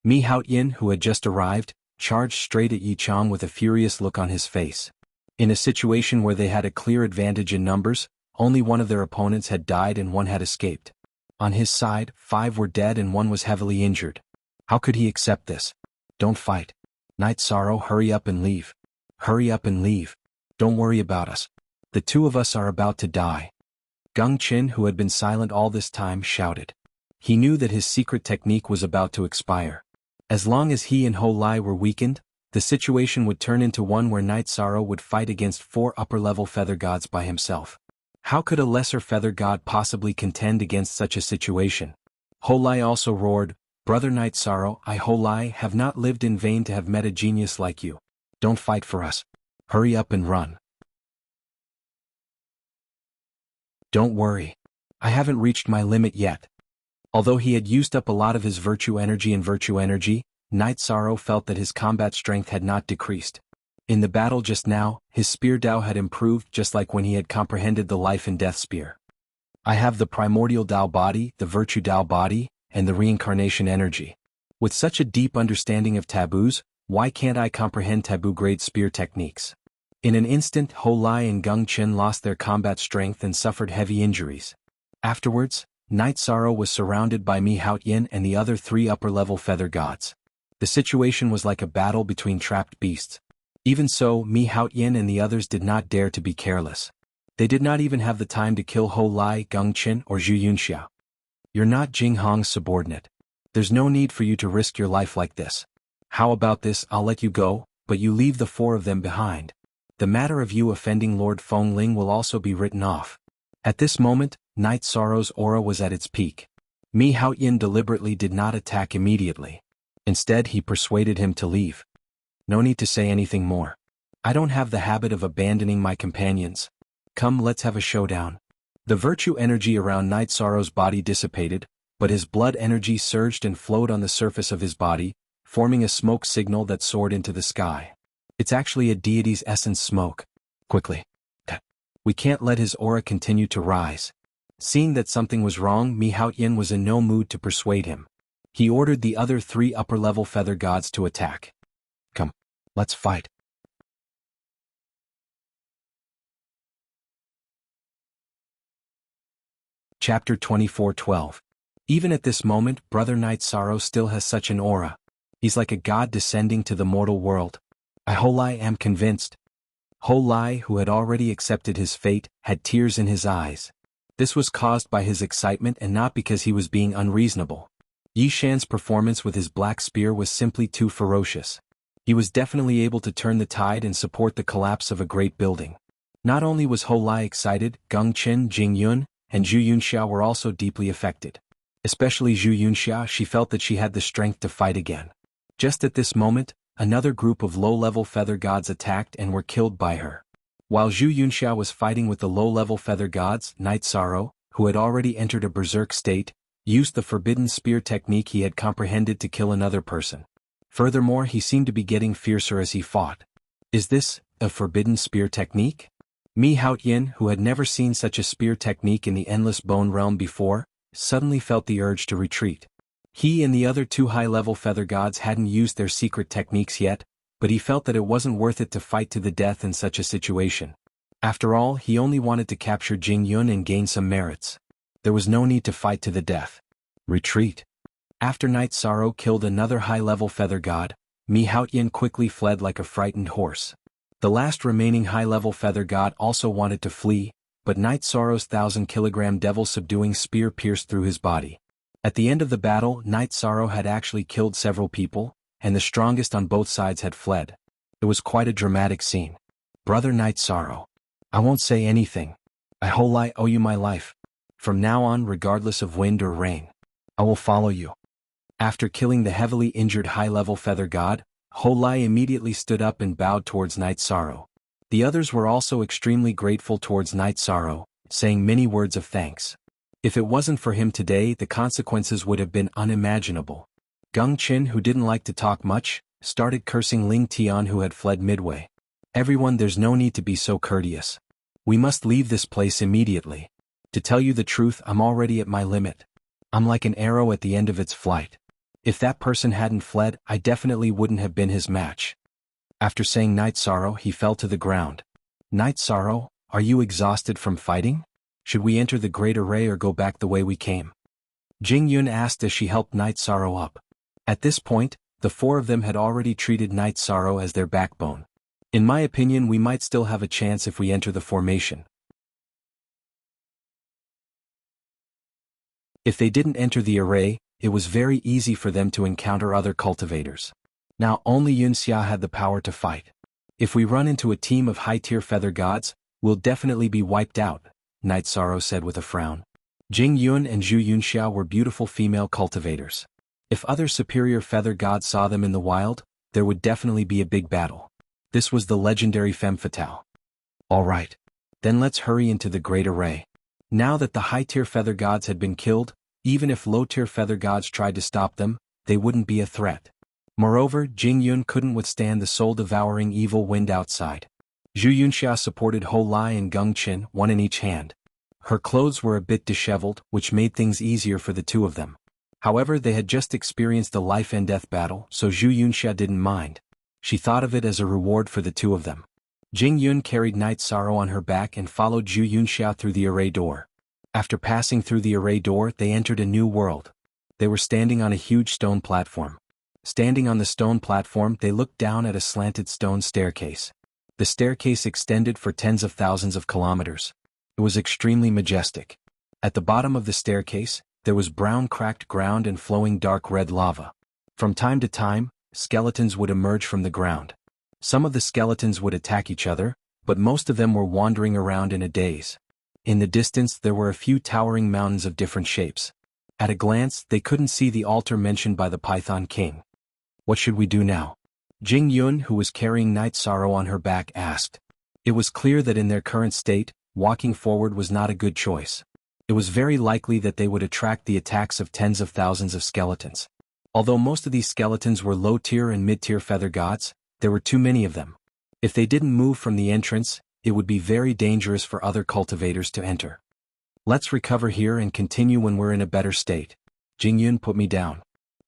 Mi Haoyin, who had just arrived, charged straight at Yi Chang with a furious look on his face. In a situation where they had a clear advantage in numbers, only one of their opponents had died and one had escaped. On his side, 5 were dead and 1 was heavily injured. How could he accept this? Don't fight. Night Sorrow, hurry up and leave. Hurry up and leave. Don't worry about us. The two of us are about to die. Gung Qin, who had been silent all this time, shouted. He knew that his secret technique was about to expire. As long as he and Hou Lai were weakened, the situation would turn into one where Night Sorrow would fight against 4 upper-level feather gods by himself. How could a lesser feather god possibly contend against such a situation? Hou Lai also roared, Brother Night Sorrow, I Hou Lai have not lived in vain to have met a genius like you. Don't fight for us. Hurry up and run. Don't worry. I haven't reached my limit yet. Although he had used up a lot of his virtue energy, Night Sorrow felt that his combat strength had not decreased. In the battle just now, his spear Dao had improved just like when he had comprehended the life and death spear. I have the primordial Dao body, the virtue Dao body, and the reincarnation energy. With such a deep understanding of taboos, why can't I comprehend taboo-grade spear techniques? In an instant, Hou Lai and Gung Qin lost their combat strength and suffered heavy injuries. Afterwards, Night Sorrow was surrounded by Mi Haoyin and the other 3 upper-level feather gods. The situation was like a battle between trapped beasts. Even so, Mi Haoyin and the others did not dare to be careless. They did not even have the time to kill Hou Lai, Gung Qin, or Zhu Yunxia. You're not Jing Hong's subordinate. There's no need for you to risk your life like this. How about this? I'll let you go, but you leave the 4 of them behind. The matter of you offending Lord Fengling will also be written off. At this moment, Night Sorrow's aura was at its peak. Mi Haoyin deliberately did not attack immediately. Instead, he persuaded him to leave. No need to say anything more. I don't have the habit of abandoning my companions. Come, let's have a showdown. The virtue energy around Night Sorrow's body dissipated, but his blood energy surged and flowed on the surface of his body, forming a smoke signal that soared into the sky. It's actually a deity's essence smoke. Quickly. We can't let his aura continue to rise. Seeing that something was wrong, Mi Haoyin was in no mood to persuade him. He ordered the other 3 upper-level feather gods to attack. Come, let's fight. Chapter 24:12. Even at this moment, Brother Night Sorrow still has such an aura. He's like a god descending to the mortal world. I Hou Lai am convinced. Hou Lai, who had already accepted his fate, had tears in his eyes. This was caused by his excitement and not because he was being unreasonable. Yi Shan's performance with his black spear was simply too ferocious. He was definitely able to turn the tide and support the collapse of a great building. Not only was Hou Lai excited, Gung Qin, Jing Yun, and Zhu Yunxia were also deeply affected. Especially Zhu Yunxia, she felt that she had the strength to fight again. Just at this moment, another group of low-level feather gods attacked and were killed by her. While Zhu Yunxia was fighting with the low-level feather gods, Night Sorrow, who had already entered a berserk state, used the forbidden spear technique he had comprehended to kill another person. Furthermore, he seemed to be getting fiercer as he fought. Is this a forbidden spear technique? Mi Haoyin, who had never seen such a spear technique in the Endless Bone Realm before, suddenly felt the urge to retreat. He and the other 2 high-level feather gods hadn't used their secret techniques yet, but he felt that it wasn't worth it to fight to the death in such a situation. After all, he only wanted to capture Jing Yun and gain some merits. There was no need to fight to the death. Retreat. After Night Sorrow killed another high-level feather god, Mi Haotian quickly fled like a frightened horse. The last remaining high-level feather god also wanted to flee, but Night Sorrow's 1,000-kilogram devil-subduing spear pierced through his body. At the end of the battle, Night Sorrow had actually killed several people, and the strongest on both sides had fled. It was quite a dramatic scene. Brother Night Sorrow. I won't say anything. I wholly owe you my life. From now on, regardless of wind or rain, I will follow you. After killing the heavily injured high-level feather god, Wholai immediately stood up and bowed towards Night Sorrow. The others were also extremely grateful towards Night Sorrow, saying many words of thanks. If it wasn't for him today, the consequences would have been unimaginable. Gung Qin, who didn't like to talk much, started cursing Ling Tian, who had fled midway. Everyone, there's no need to be so courteous. We must leave this place immediately. To tell you the truth, I'm already at my limit. I'm like an arrow at the end of its flight. If that person hadn't fled, I definitely wouldn't have been his match. After saying Night Sorrow, he fell to the ground. Night Sorrow, are you exhausted from fighting? Should we enter the Great Array or go back the way we came? Jing Yun asked as she helped Night Sorrow up. At this point, the four of them had already treated Night Sorrow as their backbone. In my opinion, we might still have a chance if we enter the formation. If they didn't enter the array, it was very easy for them to encounter other cultivators. Now only Yunxia had the power to fight. If we run into a team of high-tier feather gods, we'll definitely be wiped out, Night Sorrow said with a frown. Jing Yun and Zhu Yunxia were beautiful female cultivators. If other superior feather gods saw them in the wild, there would definitely be a big battle. This was the legendary femme fatale. Alright. Then let's hurry into the Great Array. Now that the high-tier feather gods had been killed, even if low-tier feather gods tried to stop them, they wouldn't be a threat. Moreover, Jing Yun couldn't withstand the soul-devouring evil wind outside. Zhu Yunxia supported Ho Lai and Gung Qin, one in each hand. Her clothes were a bit disheveled, which made things easier for the two of them. However, they had just experienced a life-and-death battle, so Zhu Yunxia didn't mind. She thought of it as a reward for the two of them. Jing Yun carried Night Sorrow on her back and followed Zhu Yunxia through the array door. After passing through the array door, they entered a new world. They were standing on a huge stone platform. Standing on the stone platform, they looked down at a slanted stone staircase. The staircase extended for tens of thousands of kilometers. It was extremely majestic. At the bottom of the staircase, there was brown cracked ground and flowing dark red lava. From time to time, skeletons would emerge from the ground. Some of the skeletons would attack each other, but most of them were wandering around in a daze. In the distance, there were a few towering mountains of different shapes. At a glance, they couldn't see the altar mentioned by the Python King. What should we do now? Jing Yun, who was carrying Night Sorrow on her back, asked. It was clear that in their current state, walking forward was not a good choice. It was very likely that they would attract the attacks of tens of thousands of skeletons. Although most of these skeletons were low-tier and mid-tier feather gods, there were too many of them. If they didn't move from the entrance, it would be very dangerous for other cultivators to enter. Let's recover here and continue when we're in a better state. Jing Yun put me down.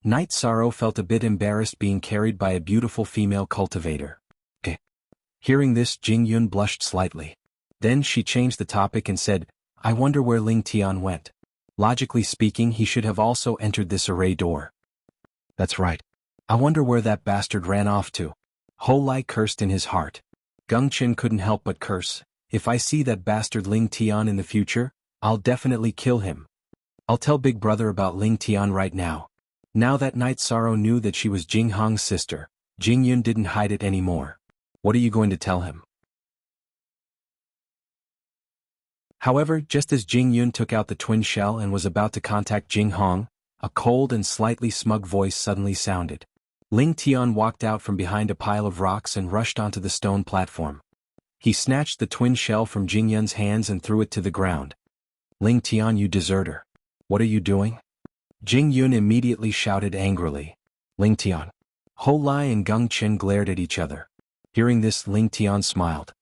Night Sorrow felt a bit embarrassed being carried by a beautiful female cultivator. Okay. Hearing this, Jing Yun blushed slightly. Then she changed the topic and said, I wonder where Ling Tian went. Logically speaking, he should have also entered this array door. That's right. I wonder where that bastard ran off to. Ho Lai cursed in his heart. Gung Qin couldn't help but curse. If I see that bastard Ling Tian in the future, I'll definitely kill him. I'll tell Big Brother about Ling Tian right now. Now that Night Sorrow knew that she was Jing Hong's sister, Jing Yun didn't hide it anymore. What are you going to tell him? However, just as Jing Yun took out the twin shell and was about to contact Jing Hong, a cold and slightly smug voice suddenly sounded. Ling Tian walked out from behind a pile of rocks and rushed onto the stone platform. He snatched the twin shell from Jing Yun's hands and threw it to the ground. Ling Tian, you deserter. What are you doing? Jing Yun immediately shouted angrily. Ling Tian. Ho Lai and Gung Qin glared at each other. Hearing this, Ling Tian smiled.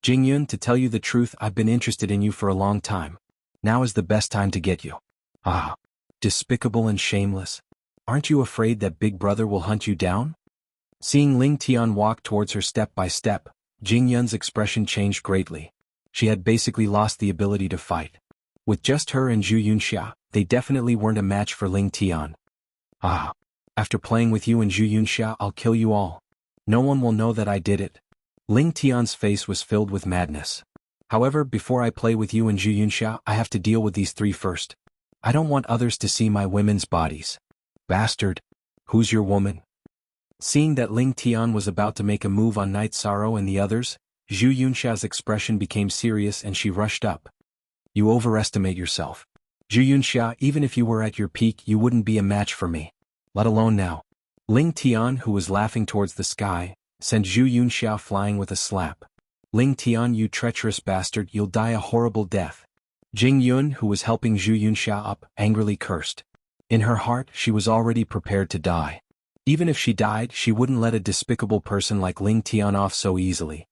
Jing Yun, to tell you the truth, I've been interested in you for a long time. Now is the best time to get you. Ah. Despicable and shameless. Aren't you afraid that Big Brother will hunt you down? Seeing Ling Tian walk towards her step by step, Jing Yun's expression changed greatly. She had basically lost the ability to fight. With just her and Zhu Yunxia, they definitely weren't a match for Ling Tian. Ah. After playing with you and Zhu Yunxia, I'll kill you all. No one will know that I did it. Ling Tian's face was filled with madness. However, before I play with you and Zhu Yunxia, I have to deal with these three first. I don't want others to see my women's bodies. Bastard. Who's your woman? Seeing that Ling Tian was about to make a move on Night Sorrow and the others, Zhu Yunxia's expression became serious and she rushed up. You overestimate yourself. Zhu Yunxia, even if you were at your peak, you wouldn't be a match for me. Let alone now. Ling Tian, who was laughing towards the sky, sent Zhu Yunxia flying with a slap. Ling Tian, you treacherous bastard, you'll die a horrible death. Jing Yun, who was helping Zhu Yunxia up, angrily cursed. In her heart, she was already prepared to die. Even if she died, she wouldn't let a despicable person like Ling Tian off so easily.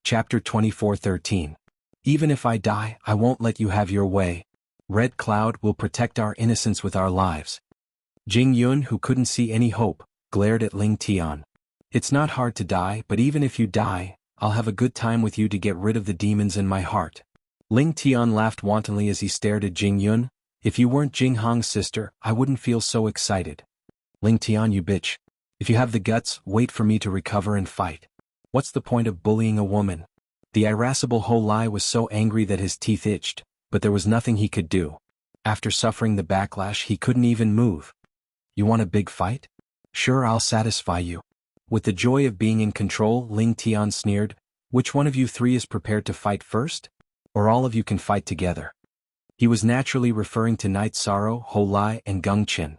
Chapter 24:13. Even if I die, I won't let you have your way. Red Cloud will protect our innocence with our lives. Jing Yun, who couldn't see any hope, glared at Ling Tian. It's not hard to die, but even if you die, I'll have a good time with you to get rid of the demons in my heart. Ling Tian laughed wantonly as he stared at Jing Yun. If you weren't Jing Hong's sister, I wouldn't feel so excited. Ling Tian, you bitch. If you have the guts, wait for me to recover and fight. What's the point of bullying a woman? The irascible Ho Lai was so angry that his teeth itched, but there was nothing he could do. After suffering the backlash, he couldn't even move. You want a big fight? Sure, I'll satisfy you. With the joy of being in control, Ling Tian sneered, which one of you three is prepared to fight first? Or all of you can fight together? He was naturally referring to Night Sorrow, Ho Lai, and Gung Qin.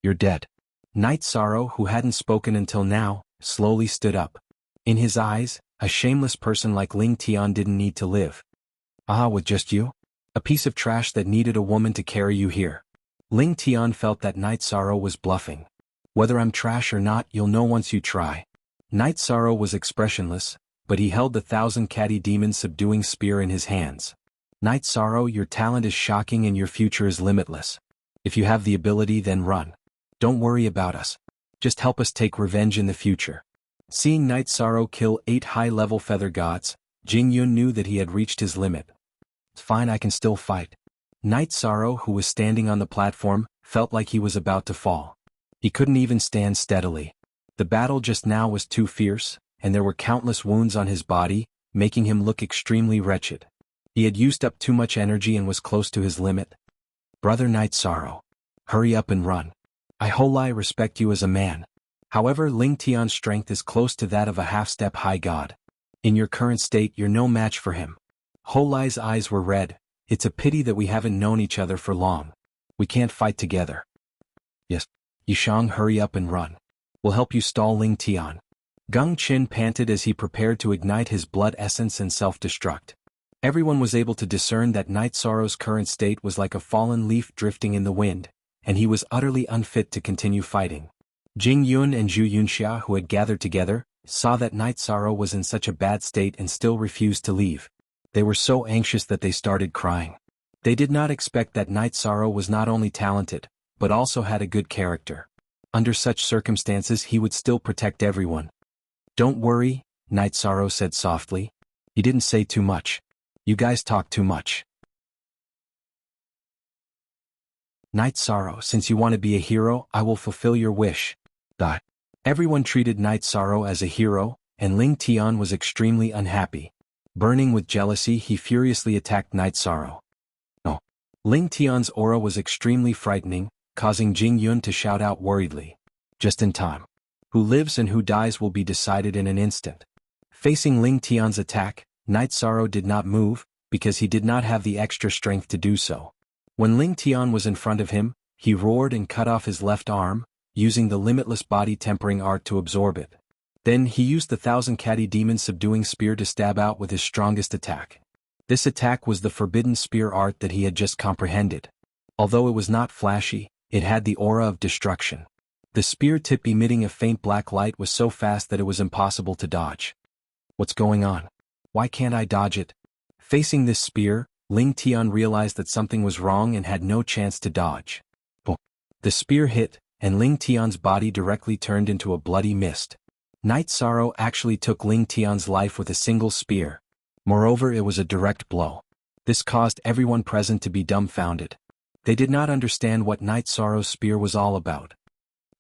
You're dead. Night Sorrow, who hadn't spoken until now, slowly stood up. In his eyes, a shameless person like Ling Tian didn't need to live. Ah, with just you? A piece of trash that needed a woman to carry you here. Ling Tian felt that Night Sorrow was bluffing. Whether I'm trash or not, you'll know once you try. Night Sorrow was expressionless, but he held the 1,000 catty demon subduing spear in his hands. Night Sorrow, your talent is shocking and your future is limitless. If you have the ability, then run. Don't worry about us. Just help us take revenge in the future. Seeing Night Sorrow kill 8 high-level feather gods, Jing Yun knew that he had reached his limit. It's fine, I can still fight. Night Sorrow, who was standing on the platform, felt like he was about to fall. He couldn't even stand steadily. The battle just now was too fierce, and there were countless wounds on his body, making him look extremely wretched. He had used up too much energy and was close to his limit. Brother Night Sorrow, hurry up and run. I wholly respect you as a man. However, Ling Tian's strength is close to that of a half-step high god. In your current state, you're no match for him. Ho Lai's eyes were red. It's a pity that we haven't known each other for long. We can't fight together. Yes. Yishang, hurry up and run. We'll help you stall Ling Tian. Gung Qin panted as he prepared to ignite his blood essence and self-destruct. Everyone was able to discern that Night Sorrow's current state was like a fallen leaf drifting in the wind, and he was utterly unfit to continue fighting. Jing Yun and Zhu Yunxia, who had gathered together, saw that Night Sorrow was in such a bad state and still refused to leave. They were so anxious that they started crying. They did not expect that Night Sorrow was not only talented, but also had a good character. Under such circumstances, he would still protect everyone. Don't worry, Night Sorrow said softly. He didn't say too much. You guys talk too much. Night Sorrow, since you want to be a hero, I will fulfill your wish. Everyone treated Night Sorrow as a hero, and Ling Tian was extremely unhappy. Burning with jealousy, he furiously attacked Night Sorrow. No. Ling Tian's aura was extremely frightening, causing Jing Yun to shout out worriedly. Just in time. Who lives and who dies will be decided in an instant. Facing Ling Tian's attack, Night Sorrow did not move, because he did not have the extra strength to do so. When Ling Tian was in front of him, he roared and cut off his left arm, using the limitless body tempering art to absorb it. Then he used the 1,000 catty demon subduing spear to stab out with his strongest attack. This attack was the forbidden spear art that he had just comprehended. Although it was not flashy, it had the aura of destruction. The spear tip emitting a faint black light was so fast that it was impossible to dodge. What's going on? Why can't I dodge it? Facing this spear, Ling Tian realized that something was wrong and had no chance to dodge. Oh. The spear hit, and Ling Tian's body directly turned into a bloody mist. Night Sorrow actually took Ling Tian's life with a single spear. Moreover, it was a direct blow. This caused everyone present to be dumbfounded. They did not understand what Night Sorrow's spear was all about.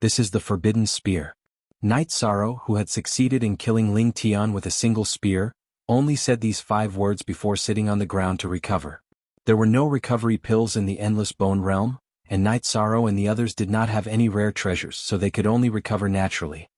This is the Forbidden Spear. Night Sorrow, who had succeeded in killing Ling Tian with a single spear, only said these 5 words before sitting on the ground to recover. There were no recovery pills in the Endless Bone Realm, and Night Sorrow and the others did not have any rare treasures, so they could only recover naturally.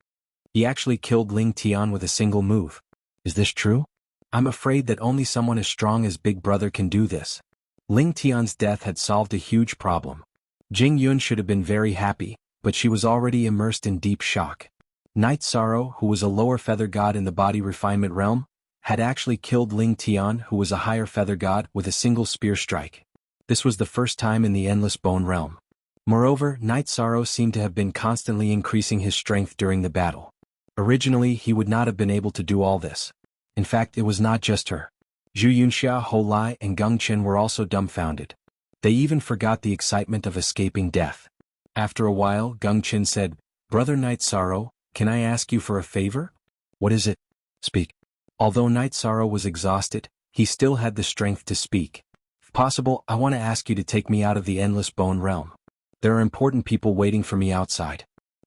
He actually killed Ling Tian with a single move. Is this true? I'm afraid that only someone as strong as Big Brother can do this. Ling Tian's death had solved a huge problem. Jingyun should have been very happy, but she was already immersed in deep shock. Night Sorrow, who was a lower feather god in the body refinement realm, had actually killed Ling Tian, who was a higher feather god, with a single spear strike. This was the first time in the Endless Bone Realm. Moreover, Night Sorrow seemed to have been constantly increasing his strength during the battle. Originally, he would not have been able to do all this. In fact, it was not just her. Zhu Yunxia, Ho Lai, and Geng Chen were also dumbfounded. They even forgot the excitement of escaping death. After a while, Geng Chen said, "Brother Night Sorrow, can I ask you for a favor?" "What is it?" "Speak." Although Night Sorrow was exhausted, he still had the strength to speak. "If possible, I want to ask you to take me out of the Endless Bone Realm. There are important people waiting for me outside."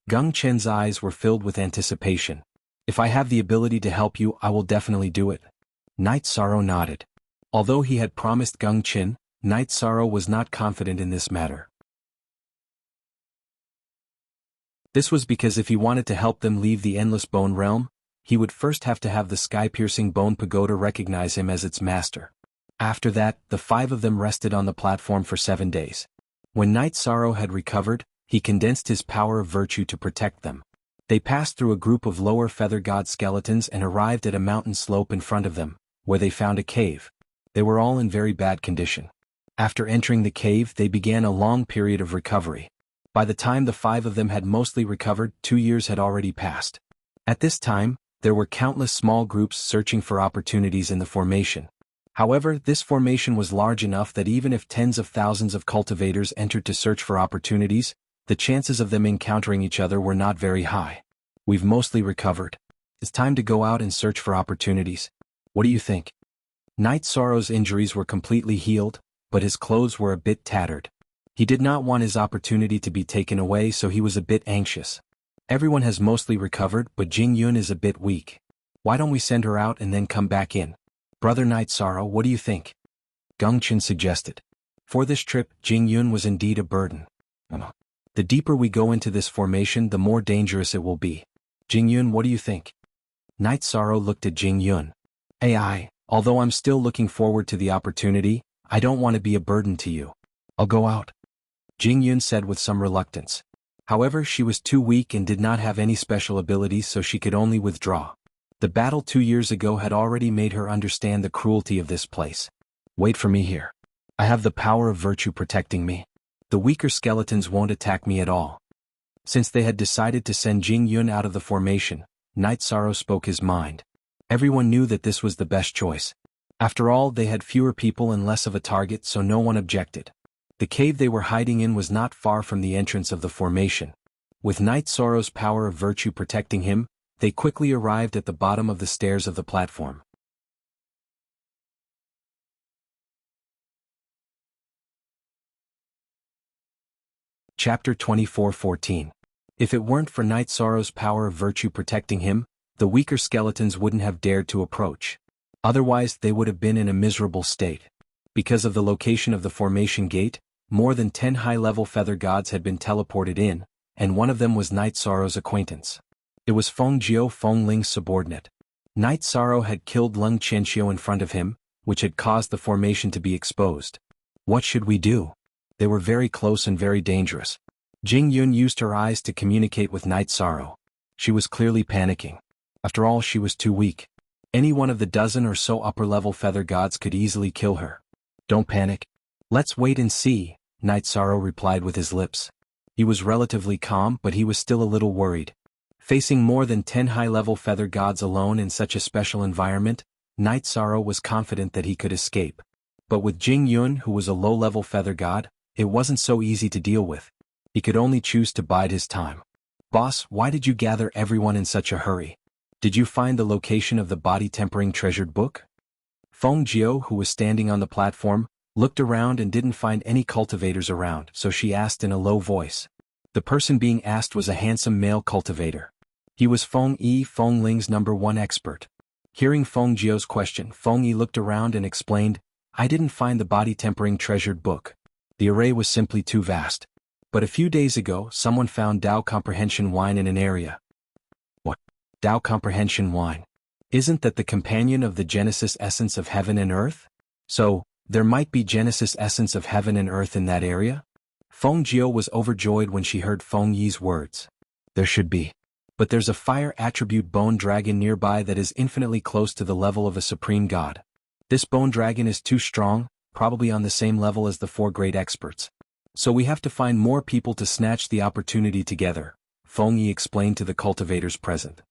Geng Chen's eyes were filled with anticipation. "If I have the ability to help you, I will definitely do it." Night Sorrow nodded. Although he had promised Geng Chen, Night Sorrow was not confident in this matter. This was because if he wanted to help them leave the Endless Bone Realm, he would first have to have the sky-piercing bone pagoda recognize him as its master. After that, the 5 of them rested on the platform for 7 days. When Night Sorrow had recovered, he condensed his power of virtue to protect them. They passed through a group of lower feather god skeletons and arrived at a mountain slope in front of them, where they found a cave. They were all in very bad condition. After entering the cave, they began a long period of recovery. By the time the 5 of them had mostly recovered, 2 years had already passed. At this time, there were countless small groups searching for opportunities in the formation. However, this formation was large enough that even if tens of thousands of cultivators entered to search for opportunities, the chances of them encountering each other were not very high. "We've mostly recovered. It's time to go out and search for opportunities. What do you think?" Night Sorrow's injuries were completely healed, but his clothes were a bit tattered. He did not want his opportunity to be taken away, so he was a bit anxious. "Everyone has mostly recovered, but Jingyun is a bit weak. Why don't we send her out and then come back in? Brother Night Sorrow, what do you think?" Geng Chen suggested. For this trip, Jingyun was indeed a burden. "The deeper we go into this formation, the more dangerous it will be. Jingyun, what do you think?" Night Sorrow looked at Jingyun. Although I'm still looking forward to the opportunity, I don't want to be a burden to you. I'll go out," Jingyun said with some reluctance. However, she was too weak and did not have any special abilities, so she could only withdraw. The battle 2 years ago had already made her understand the cruelty of this place. "Wait for me here. I have the power of virtue protecting me. The weaker skeletons won't attack me at all." Since they had decided to send Jingyun out of the formation, Night Sorrow spoke his mind. Everyone knew that this was the best choice. After all, they had fewer people and less of a target, so no one objected. The cave they were hiding in was not far from the entrance of the formation. With Night Sorrow's power of virtue protecting him, they quickly arrived at the bottom of the stairs of the platform. Chapter 24:14. If it weren't for Night Sorrow's power of virtue protecting him, the weaker skeletons wouldn't have dared to approach. Otherwise, they would have been in a miserable state. Because of the location of the formation gate, more than 10 high-level feather gods had been teleported in, and one of them was Night Sorrow's acquaintance. It was Feng Jiao, Feng Ling's subordinate. Night Sorrow had killed Leng Qianxiu in front of him, which had caused the formation to be exposed. What should we do? They were very close and very dangerous. Jingyun used her eyes to communicate with Night Sorrow. She was clearly panicking. After all, she was too weak. Any one of the dozen or so upper-level feather gods could easily kill her. "Don't panic. Let's wait and see," Night Sorrow replied with his lips. He was relatively calm, but he was still a little worried. Facing more than 10 high-level feather gods alone in such a special environment, Night Sorrow was confident that he could escape. But with Jingyun, who was a low-level feather god, it wasn't so easy to deal with. He could only choose to bide his time. "Boss, why did you gather everyone in such a hurry? Did you find the location of the body-tempering treasured book?" Feng Jiao, who was standing on the platform, looked around and didn't find any cultivators around, so she asked in a low voice. The person being asked was a handsome male cultivator. He was Feng Ling's #1 expert. Hearing Feng Jiao's question, Feng Yi looked around and explained, I didn't find the body-tempering treasured book. The array was simply too vast. But a few days ago, someone found Dao Comprehension wine in an area. What? Dao Comprehension wine? Isn't that the companion of the Genesis essence of heaven and earth? So, there might be Genesis essence of heaven and earth in that area? Feng Jiao was overjoyed when she heard Feng Yi's words. There should be. But there's a fire attribute bone dragon nearby that is infinitely close to the level of a supreme god. This bone dragon is too strong, probably on the same level as the 4 great experts. So we have to find more people to snatch the opportunity together, Feng Yi explained to the cultivators present.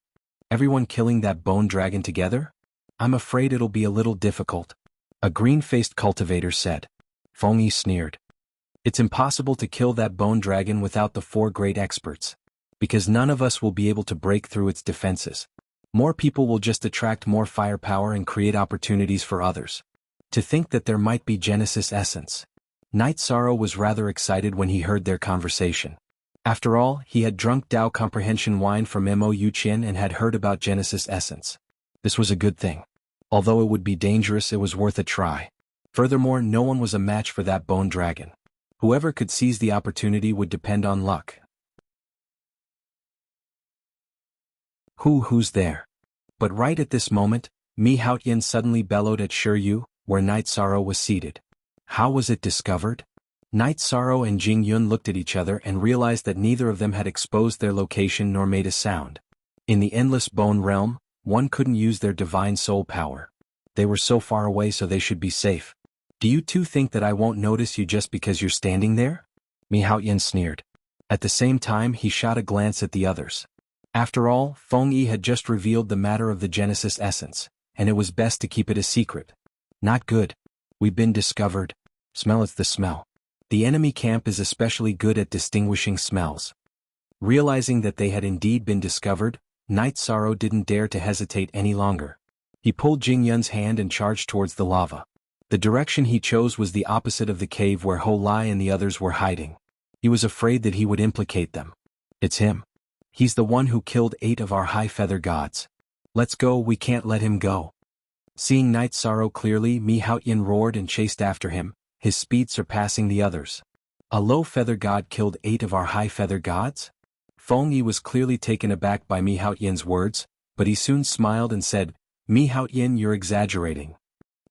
Everyone killing that bone dragon together? I'm afraid it'll be a little difficult. A green-faced cultivator said. Feng Yi sneered. It's impossible to kill that bone dragon without the 4 great experts. Because none of us will be able to break through its defenses. More people will just attract more firepower and create opportunities for others. To think that there might be Genesis essence. Night Sorrow was rather excited when he heard their conversation. After all, he had drunk Dao Comprehension wine from Mo Yuqian and had heard about Genesis essence. This was a good thing. Although it would be dangerous, it was worth a try. Furthermore, no one was a match for that bone dragon. Whoever could seize the opportunity would depend on luck. Who's there? But right at this moment, Mi Haotian suddenly bellowed at Shiryu, where Night Sorrow was seated. How was it discovered? Night Sorrow and Jing Yun looked at each other and realized that neither of them had exposed their location nor made a sound. In the endless bone realm, one couldn't use their divine soul power. They were so far away, so they should be safe. Do you two think that I won't notice you just because you're standing there? Mi Haotian sneered. At the same time, he shot a glance at the others. After all, Feng Yi had just revealed the matter of the Genesis essence, and it was best to keep it a secret. Not good. We've been discovered. Smell, it's the smell. The enemy camp is especially good at distinguishing smells. Realizing that they had indeed been discovered, Night Sorrow didn't dare to hesitate any longer. He pulled Jing Yun's hand and charged towards the lava. The direction he chose was the opposite of the cave where Ho Lai and the others were hiding. He was afraid that he would implicate them. It's him. He's the one who killed 8 of our high feather gods. Let's go, we can't let him go. Seeing Night Sorrow clearly, Mi Haotian roared and chased after him, his speed surpassing the others. A low feather god killed 8 of our high feather gods? Feng Yi was clearly taken aback by Mi Haotian's words, but he soon smiled and said, Mi Haotian, you're exaggerating.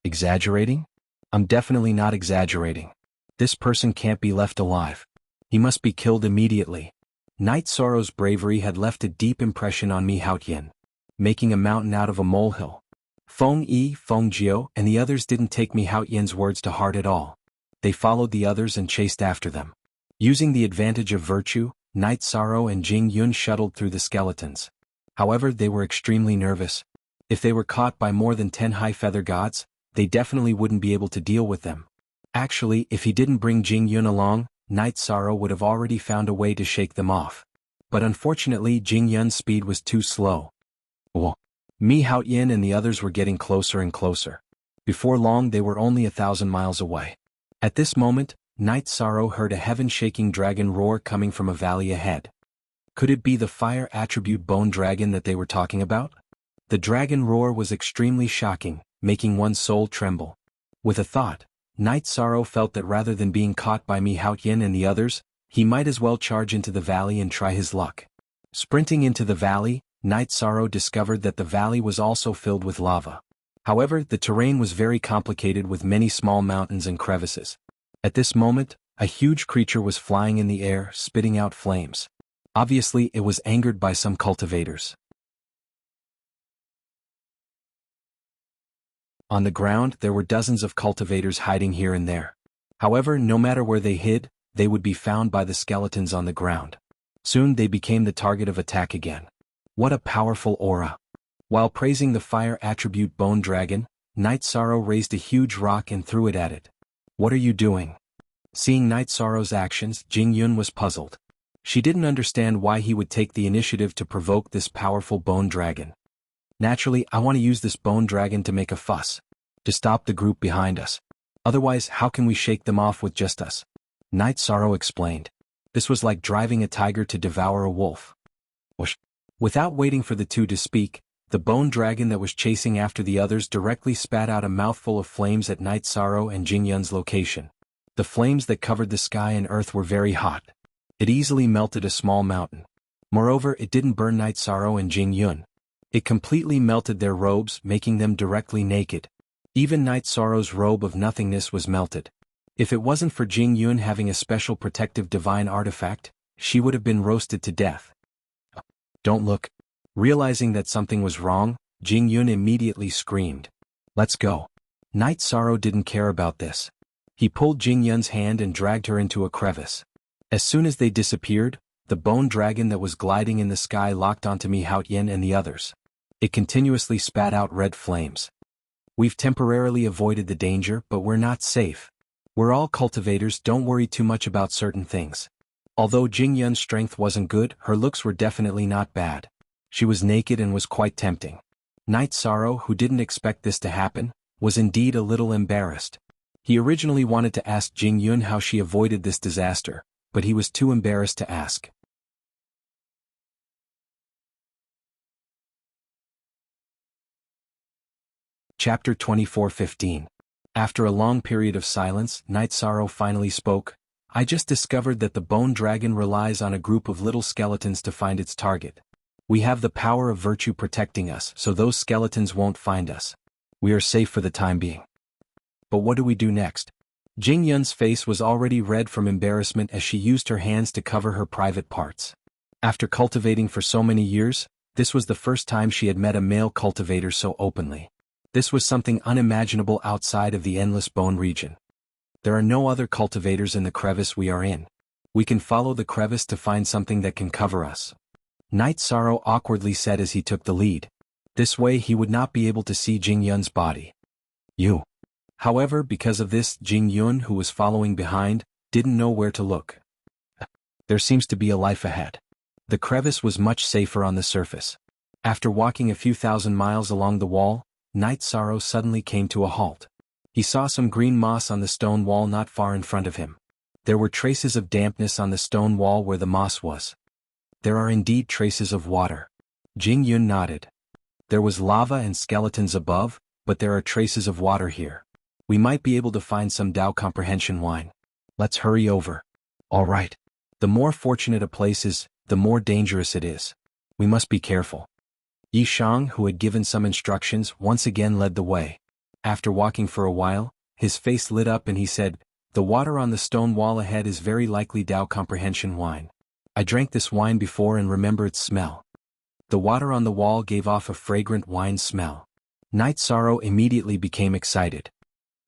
Exaggerating? I'm definitely not exaggerating. This person can't be left alive. He must be killed immediately. Night Sorrow's bravery had left a deep impression on Mi Haotian, making a mountain out of a molehill. Feng Yi, Feng Jiao, and the others didn't take Mi Haotian's words to heart at all. They followed the others and chased after them. Using the advantage of virtue, Night Sorrow and Jing Yun shuttled through the skeletons. However, they were extremely nervous. If they were caught by more than 10 high feather gods, they definitely wouldn't be able to deal with them. Actually, if he didn't bring Jing Yun along, Night Sorrow would have already found a way to shake them off. But unfortunately, Jing Yun's speed was too slow. Mi Haotian and the others were getting closer and closer. Before long, they were only 1,000 miles away. At this moment, Night Sorrow heard a heaven-shaking dragon roar coming from a valley ahead. Could it be the fire attribute bone dragon that they were talking about? The dragon roar was extremely shocking, making one's soul tremble. With a thought, Night Sorrow felt that rather than being caught by Mi Haotian and the others, he might as well charge into the valley and try his luck. Sprinting into the valley, Night Sorrow discovered that the valley was also filled with lava. However, the terrain was very complicated with many small mountains and crevices. At this moment, a huge creature was flying in the air, spitting out flames. Obviously, it was angered by some cultivators. On the ground, there were dozens of cultivators hiding here and there. However, no matter where they hid, they would be found by the skeletons on the ground. Soon they became the target of attack again. What a powerful aura! While praising the fire attribute bone dragon, Night Sorrow raised a huge rock and threw it at it. What are you doing? Seeing Night Sorrow's actions, Jing Yun was puzzled. She didn't understand why he would take the initiative to provoke this powerful bone dragon. Naturally, I want to use this bone dragon to make a fuss. to stop the group behind us. Otherwise, how can we shake them off with just us? Night Sorrow explained. This was like driving a tiger to devour a wolf. Whoosh. Without waiting for the two to speak, the bone dragon that was chasing after the others directly spat out a mouthful of flames at Night Sorrow and Jingyun's location. The flames that covered the sky and earth were very hot. It easily melted a small mountain. Moreover, it didn't burn Night Sorrow and Jingyun. It completely melted their robes, making them directly naked. Even Night Sorrow's robe of nothingness was melted. If it wasn't for Jingyun having a special protective divine artifact, she would have been roasted to death. Don't look. Realizing that something was wrong, Jingyun immediately screamed. Let's go. Night Sorrow didn't care about this. He pulled Jingyun's hand and dragged her into a crevice. As soon as they disappeared, the bone dragon that was gliding in the sky locked onto Mihaoyan and the others. It continuously spat out red flames. We've temporarily avoided the danger, but we're not safe. We're all cultivators, don't worry too much about certain things. Although Jingyun's strength wasn't good, her looks were definitely not bad. She was naked and was quite tempting. Night Sorrow, who didn't expect this to happen, was indeed a little embarrassed. He originally wanted to ask Jingyun how she avoided this disaster, but he was too embarrassed to ask. Chapter 24:15. After a long period of silence, Night Sorrow finally spoke. I just discovered that the bone dragon relies on a group of little skeletons to find its target. We have the power of virtue protecting us, so those skeletons won't find us. We are safe for the time being. But what do we do next? Jingyun's face was already red from embarrassment as she used her hands to cover her private parts. After cultivating for so many years, this was the first time she had met a male cultivator so openly. This was something unimaginable outside of the endless bone region. There are no other cultivators in the crevice we are in. We can follow the crevice to find something that can cover us. Night Sorrow awkwardly said as he took the lead. This way he would not be able to see Jingyun's body. However, because of this, Jingyun, who was following behind, didn't know where to look. There seems to be a life ahead. The crevice was much safer on the surface. After walking a few thousand miles along the wall, Night Sorrow suddenly came to a halt. He saw some green moss on the stone wall not far in front of him. There were traces of dampness on the stone wall where the moss was. There are indeed traces of water. Jingyun nodded. There was lava and skeletons above, but there are traces of water here. We might be able to find some Dao comprehension wine. Let's hurry over. All right. The more fortunate a place is, the more dangerous it is. We must be careful. Yishang, who had given some instructions, once again led the way. After walking for a while, his face lit up and he said, "The water on the stone wall ahead is very likely Dao comprehension wine. I drank this wine before and remember its smell." The water on the wall gave off a fragrant wine smell. Night Sorrow immediately became excited.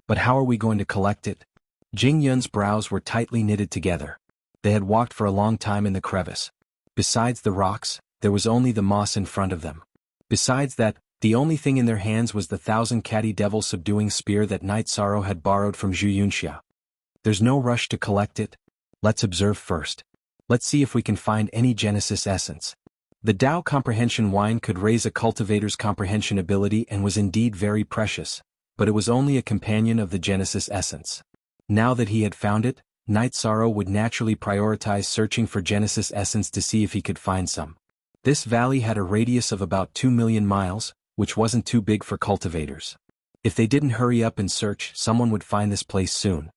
But how are we going to collect it? Jingyun's brows were tightly knitted together. They had walked for a long time in the crevice. Besides the rocks, there was only the moss in front of them. Besides that, the only thing in their hands was the 1,000 devil subduing spear that Night Sorrow had borrowed from Zhu Yunxia. There's no rush to collect it. Let's observe first. Let's see if we can find any Genesis essence. The Dao comprehension wine could raise a cultivator's comprehension ability and was indeed very precious, but it was only a companion of the Genesis essence. Now that he had found it, Night Sorrow would naturally prioritize searching for Genesis essence to see if he could find some. This valley had a radius of about 2 million miles, which wasn't too big for cultivators. If they didn't hurry up and search, someone would find this place soon.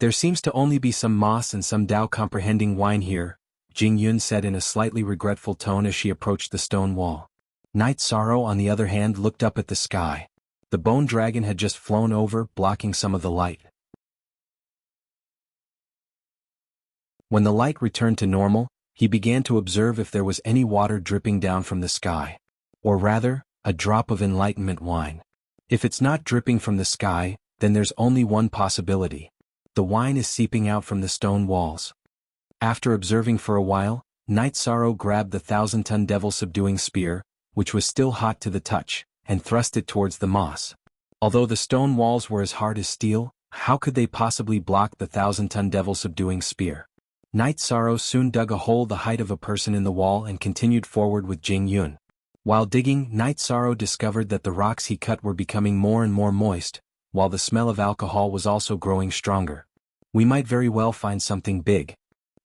There seems to only be some moss and some Dao comprehending wine here, Jingyun said in a slightly regretful tone as she approached the stone wall. Night Sorrow, on the other hand, looked up at the sky. The bone dragon had just flown over, blocking some of the light. When the light returned to normal, he began to observe if there was any water dripping down from the sky. Or rather, a drop of enlightenment wine. If it's not dripping from the sky, then there's only one possibility. The wine is seeping out from the stone walls. After observing for a while, Night Sorrow grabbed the 1,000-ton devil subduing spear, which was still hot to the touch, and thrust it towards the moss. Although the stone walls were as hard as steel, how could they possibly block the 1,000-ton devil subduing spear? Night Sorrow soon dug a hole the height of a person in the wall and continued forward with Jingyun. While digging, Night Sorrow discovered that the rocks he cut were becoming more and more moist, while the smell of alcohol was also growing stronger. We might very well find something big.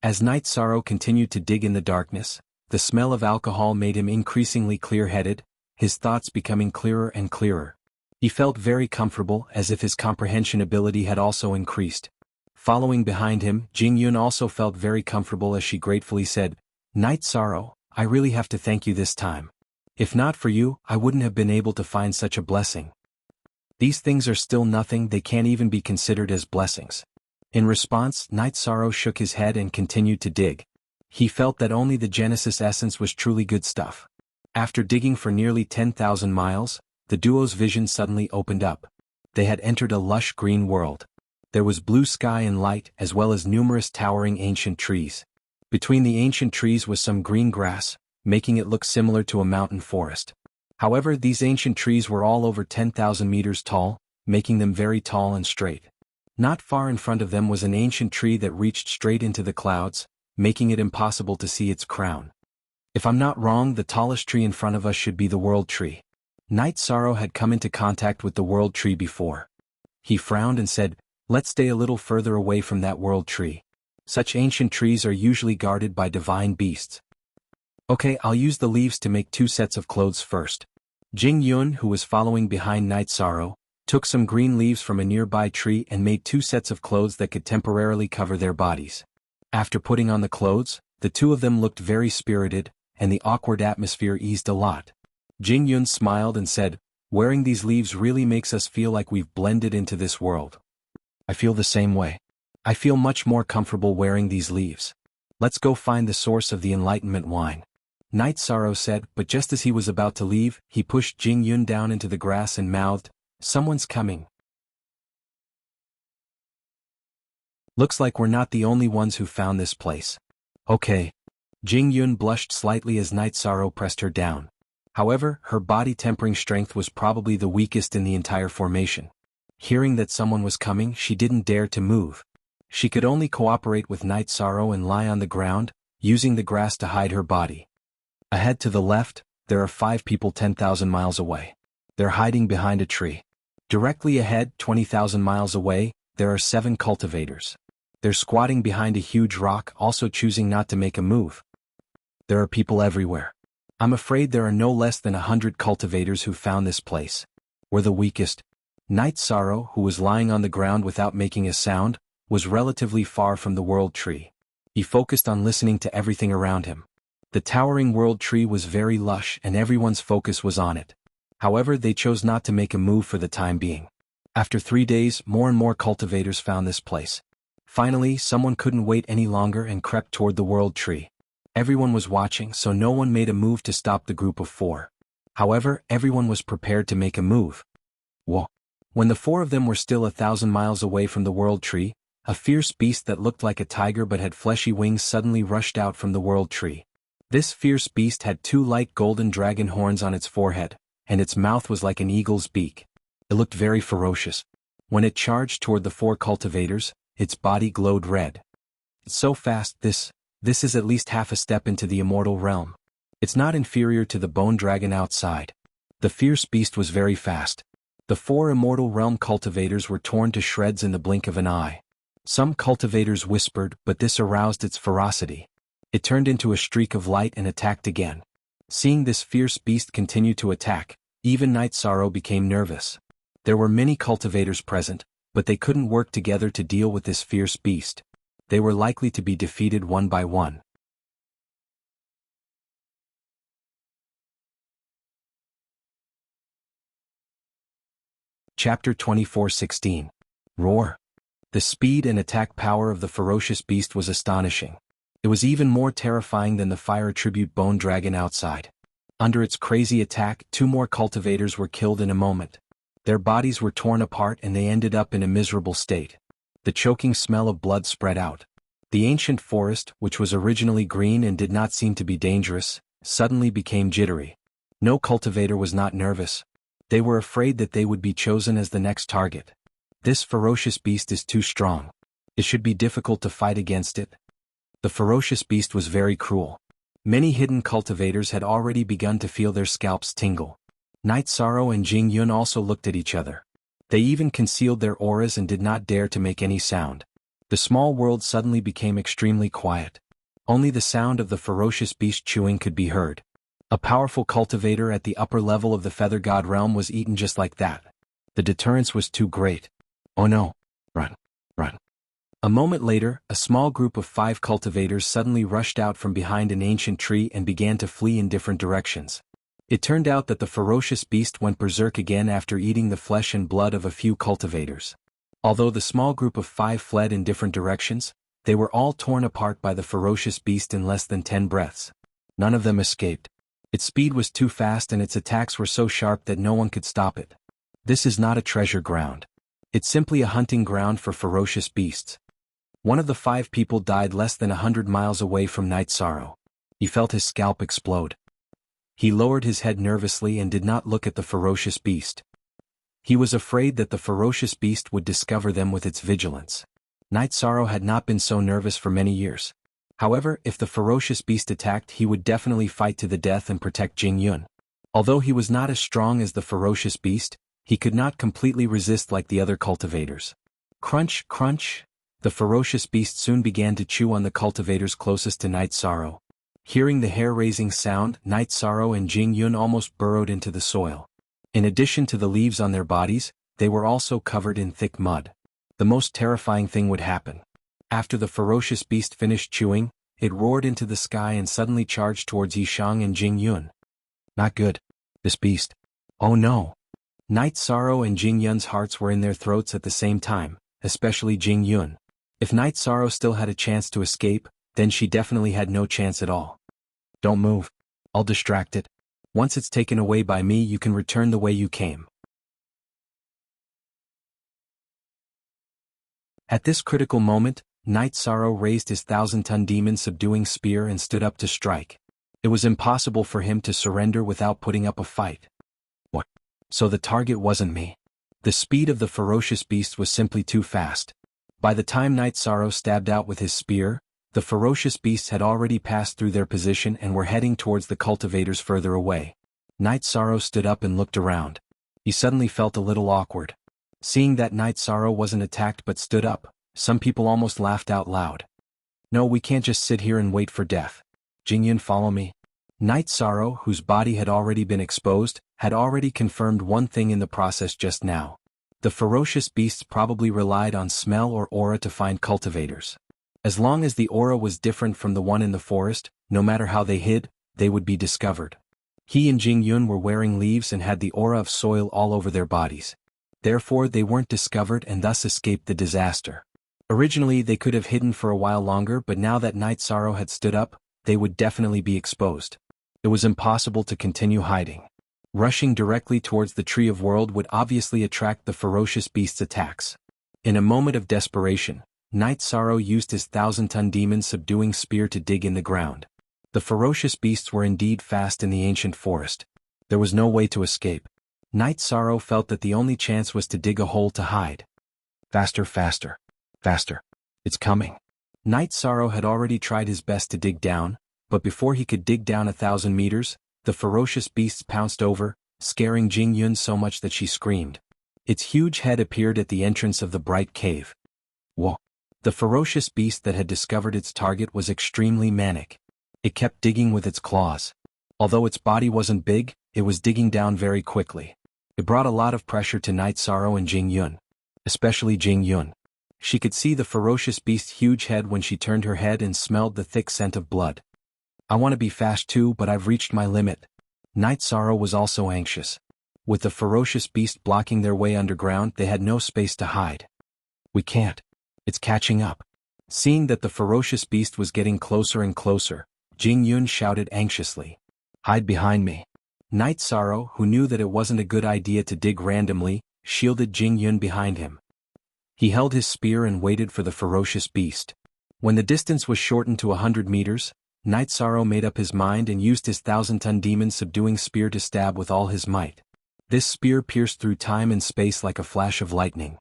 As Night Sorrow continued to dig in the darkness, the smell of alcohol made him increasingly clear-headed, his thoughts becoming clearer and clearer. He felt very comfortable, as if his comprehension ability had also increased. Following behind him, Jingyun also felt very comfortable as she gratefully said, "Night Sorrow, I really have to thank you this time. If not for you, I wouldn't have been able to find such a blessing." "These things are still nothing, they can't even be considered as blessings." In response, Night Sorrow shook his head and continued to dig. He felt that only the Genesis essence was truly good stuff. After digging for nearly 10,000 miles, the duo's vision suddenly opened up. They had entered a lush green world. There was blue sky and light, as well as numerous towering ancient trees. Between the ancient trees was some green grass, making it look similar to a mountain forest. However, these ancient trees were all over 10,000 meters tall, making them very tall and straight. Not far in front of them was an ancient tree that reached straight into the clouds, making it impossible to see its crown. If I'm not wrong, the tallest tree in front of us should be the World Tree. Night Sorrow had come into contact with the World Tree before. He frowned and said, "Let's stay a little further away from that World Tree. Such ancient trees are usually guarded by divine beasts." "Okay, I'll use the leaves to make 2 sets of clothes first." Jingyun, who was following behind Night Sorrow, took some green leaves from a nearby tree and made 2 sets of clothes that could temporarily cover their bodies. After putting on the clothes, the two of them looked very spirited, and the awkward atmosphere eased a lot. Jingyun smiled and said, "Wearing these leaves really makes us feel like we've blended into this world." "I feel the same way. I feel much more comfortable wearing these leaves. Let's go find the source of the enlightenment wine," Night Sorrow said, but just as he was about to leave, he pushed Jingyun down into the grass and mouthed, "Someone's coming. Looks like we're not the only ones who found this place." "Okay." Jingyun blushed slightly as Night Sorrow pressed her down. However, her body tempering strength was probably the weakest in the entire formation. Hearing that someone was coming, she didn't dare to move. She could only cooperate with Night Sorrow and lie on the ground, using the grass to hide her body. Ahead to the left, there are 5 people 10,000 miles away. They're hiding behind a tree. Directly ahead, 20,000 miles away, there are 7 cultivators. They're squatting behind a huge rock, also choosing not to make a move. There are people everywhere. I'm afraid there are no less than 100 cultivators who found this place. We're the weakest. Night Sorrow, who was lying on the ground without making a sound, was relatively far from the World Tree. He focused on listening to everything around him. The towering World Tree was very lush and everyone's focus was on it. However, they chose not to make a move for the time being. After 3 days, more and more cultivators found this place. Finally, someone couldn't wait any longer and crept toward the World Tree. Everyone was watching, so no one made a move to stop the group of 4. However, everyone was prepared to make a move. Whoa! When the 4 of them were still 1,000 miles away from the World Tree, a fierce beast that looked like a tiger but had fleshy wings suddenly rushed out from the World Tree. This fierce beast had 2 light golden dragon horns on its forehead, and its mouth was like an eagle's beak. It looked very ferocious. When it charged toward the 4 cultivators, its body glowed red. "It's so fast, this is at least half a step into the immortal realm. It's not inferior to the bone dragon outside." The fierce beast was very fast. The 4 immortal realm cultivators were torn to shreds in the blink of an eye. Some cultivators whispered, but this aroused its ferocity. It turned into a streak of light and attacked again. Seeing this fierce beast continue to attack, even Night Sorrow became nervous. There were many cultivators present, but they couldn't work together to deal with this fierce beast. They were likely to be defeated one by one. Chapter 24:16. Roar. The speed and attack power of the ferocious beast was astonishing. It was even more terrifying than the fire tribute bone dragon outside. Under its crazy attack, 2 more cultivators were killed in a moment. Their bodies were torn apart and they ended up in a miserable state. The choking smell of blood spread out. The ancient forest, which was originally green and did not seem to be dangerous, suddenly became jittery. No cultivator was not nervous. They were afraid that they would be chosen as the next target. This ferocious beast is too strong. It should be difficult to fight against it. The ferocious beast was very cruel. Many hidden cultivators had already begun to feel their scalps tingle. Night Sorrow and Jingyun also looked at each other. They even concealed their auras and did not dare to make any sound. The small world suddenly became extremely quiet. Only the sound of the ferocious beast chewing could be heard. A powerful cultivator at the upper level of the Feather God realm was eaten just like that. The deterrence was too great. Oh no! Run! Run! A moment later, a small group of 5 cultivators suddenly rushed out from behind an ancient tree and began to flee in different directions. It turned out that the ferocious beast went berserk again after eating the flesh and blood of a few cultivators. Although the small group of 5 fled in different directions, they were all torn apart by the ferocious beast in less than 10 breaths. None of them escaped. Its speed was too fast and its attacks were so sharp that no one could stop it. This is not a treasure ground. It's simply a hunting ground for ferocious beasts. One of the 5 people died less than 100 miles away from Night Sorrow. He felt his scalp explode. He lowered his head nervously and did not look at the ferocious beast. He was afraid that the ferocious beast would discover them with its vigilance. Night Sorrow had not been so nervous for many years. However, if the ferocious beast attacked, he would definitely fight to the death and protect Jingyun. Although he was not as strong as the ferocious beast, he could not completely resist like the other cultivators. Crunch, crunch! The ferocious beast soon began to chew on the cultivators closest to Night Sorrow. Hearing the hair-raising sound, Night Sorrow and Jingyun almost burrowed into the soil. In addition to the leaves on their bodies, they were also covered in thick mud. The most terrifying thing would happen. After the ferocious beast finished chewing, it roared into the sky and suddenly charged towards Yishang and Jingyun. Not good. This beast. Oh no! Night Sorrow and Jingyun's hearts were in their throats at the same time, especially Jingyun. If Night Sorrow still had a chance to escape, then she definitely had no chance at all. Don't move. I'll distract it. Once it's taken away by me, you can return the way you came. At this critical moment, Night Sorrow raised his 1,000-ton demon subduing spear and stood up to strike. It was impossible for him to surrender without putting up a fight. What? So the target wasn't me. The speed of the ferocious beast was simply too fast. By the time Night Sorrow stabbed out with his spear, the ferocious beasts had already passed through their position and were heading towards the cultivators further away. Night Sorrow stood up and looked around. He suddenly felt a little awkward. Seeing that Night Sorrow wasn't attacked but stood up, some people almost laughed out loud. No, we can't just sit here and wait for death. Jingyun, follow me. Night Sorrow, whose body had already been exposed, had already confirmed one thing in the process just now. The ferocious beasts probably relied on smell or aura to find cultivators. As long as the aura was different from the one in the forest, no matter how they hid, they would be discovered. He and Jingyun were wearing leaves and had the aura of soil all over their bodies. Therefore they weren't discovered and thus escaped the disaster. Originally they could have hidden for a while longer, but now that Night Sorrow had stood up, they would definitely be exposed. It was impossible to continue hiding. Rushing directly towards the Tree of World would obviously attract the ferocious beast's attacks. In a moment of desperation, Night Sorrow used his 1,000-ton demon subduing spear to dig in the ground. The ferocious beasts were indeed fast in the ancient forest. There was no way to escape. Night Sorrow felt that the only chance was to dig a hole to hide. Faster, faster, faster. It's coming. Night Sorrow had already tried his best to dig down, but before he could dig down 1,000 meters, the ferocious beasts pounced over, scaring Jingyun so much that she screamed. Its huge head appeared at the entrance of the bright cave. Whoa! The ferocious beast that had discovered its target was extremely manic. It kept digging with its claws. Although its body wasn't big, it was digging down very quickly. It brought a lot of pressure to Night Sorrow and Jingyun. Especially Jingyun. She could see the ferocious beast's huge head when she turned her head and smelled the thick scent of blood. I want to be fast too, but I've reached my limit. Night Sorrow was also anxious. With the ferocious beast blocking their way underground, they had no space to hide. We can't. It's catching up. Seeing that the ferocious beast was getting closer and closer, Jingyun shouted anxiously. Hide behind me. Night Sorrow, who knew that it wasn't a good idea to dig randomly, shielded Jingyun behind him. He held his spear and waited for the ferocious beast. When the distance was shortened to 100 meters, Night Sorrow made up his mind and used his 1,000-ton demon subduing spear to stab with all his might. This spear pierced through time and space like a flash of lightning.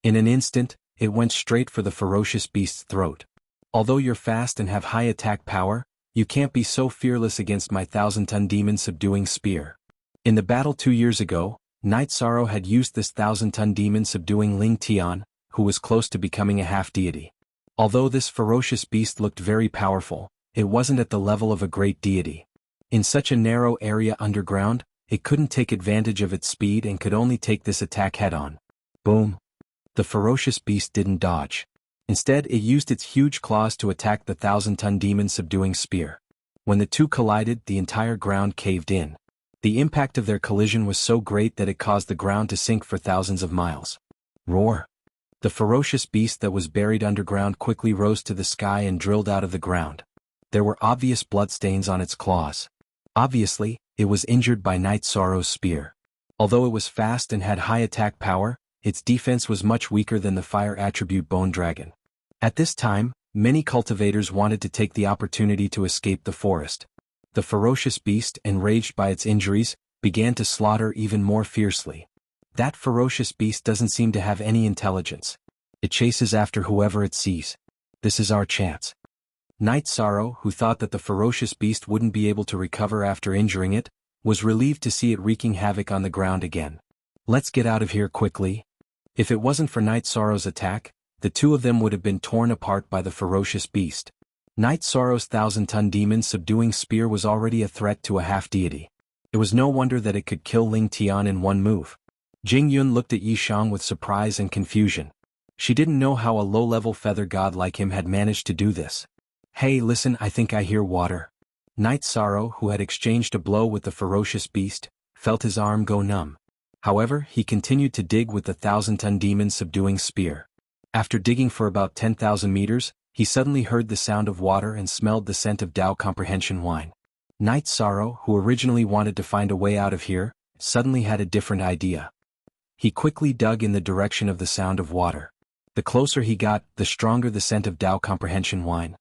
In an instant, it went straight for the ferocious beast's throat. Although you're fast and have high attack power, you can't be so fearless against my 1,000-ton demon subduing spear. In the battle 2 years ago, Night Sorrow had used this 1,000-ton demon subduing Ling Tian, who was close to becoming a half-deity. Although this ferocious beast looked very powerful, it wasn't at the level of a great deity. In such a narrow area underground, it couldn't take advantage of its speed and could only take this attack head-on. Boom! The ferocious beast didn't dodge. Instead, it used its huge claws to attack the 1,000-ton demon subduing spear. When the two collided, the entire ground caved in. The impact of their collision was so great that it caused the ground to sink for thousands of miles. Roar! The ferocious beast that was buried underground quickly rose to the sky and drilled out of the ground. There were obvious bloodstains on its claws. Obviously, it was injured by Night Sorrow's spear. Although it was fast and had high attack power, its defense was much weaker than the fire attribute Bone Dragon. At this time, many cultivators wanted to take the opportunity to escape the forest. The ferocious beast, enraged by its injuries, began to slaughter even more fiercely. That ferocious beast doesn't seem to have any intelligence. It chases after whoever it sees. This is our chance. Night Sorrow, who thought that the ferocious beast wouldn't be able to recover after injuring it, was relieved to see it wreaking havoc on the ground again. Let's get out of here quickly. If it wasn't for Night Sorrow's attack, the two of them would have been torn apart by the ferocious beast. Night Sorrow's 1,000-ton demon subduing spear was already a threat to a half-deity. It was no wonder that it could kill Ling Tian in one move. Jingyun looked at Yishang with surprise and confusion. She didn't know how a low-level feather god like him had managed to do this. Hey, listen, I think I hear water. Night Sorrow, who had exchanged a blow with the ferocious beast, felt his arm go numb. However, he continued to dig with the 1,000-ton demon subduing spear. After digging for about 10,000 meters, he suddenly heard the sound of water and smelled the scent of Tao Comprehension wine. Night Sorrow, who originally wanted to find a way out of here, suddenly had a different idea. He quickly dug in the direction of the sound of water. The closer he got, the stronger the scent of Tao Comprehension wine.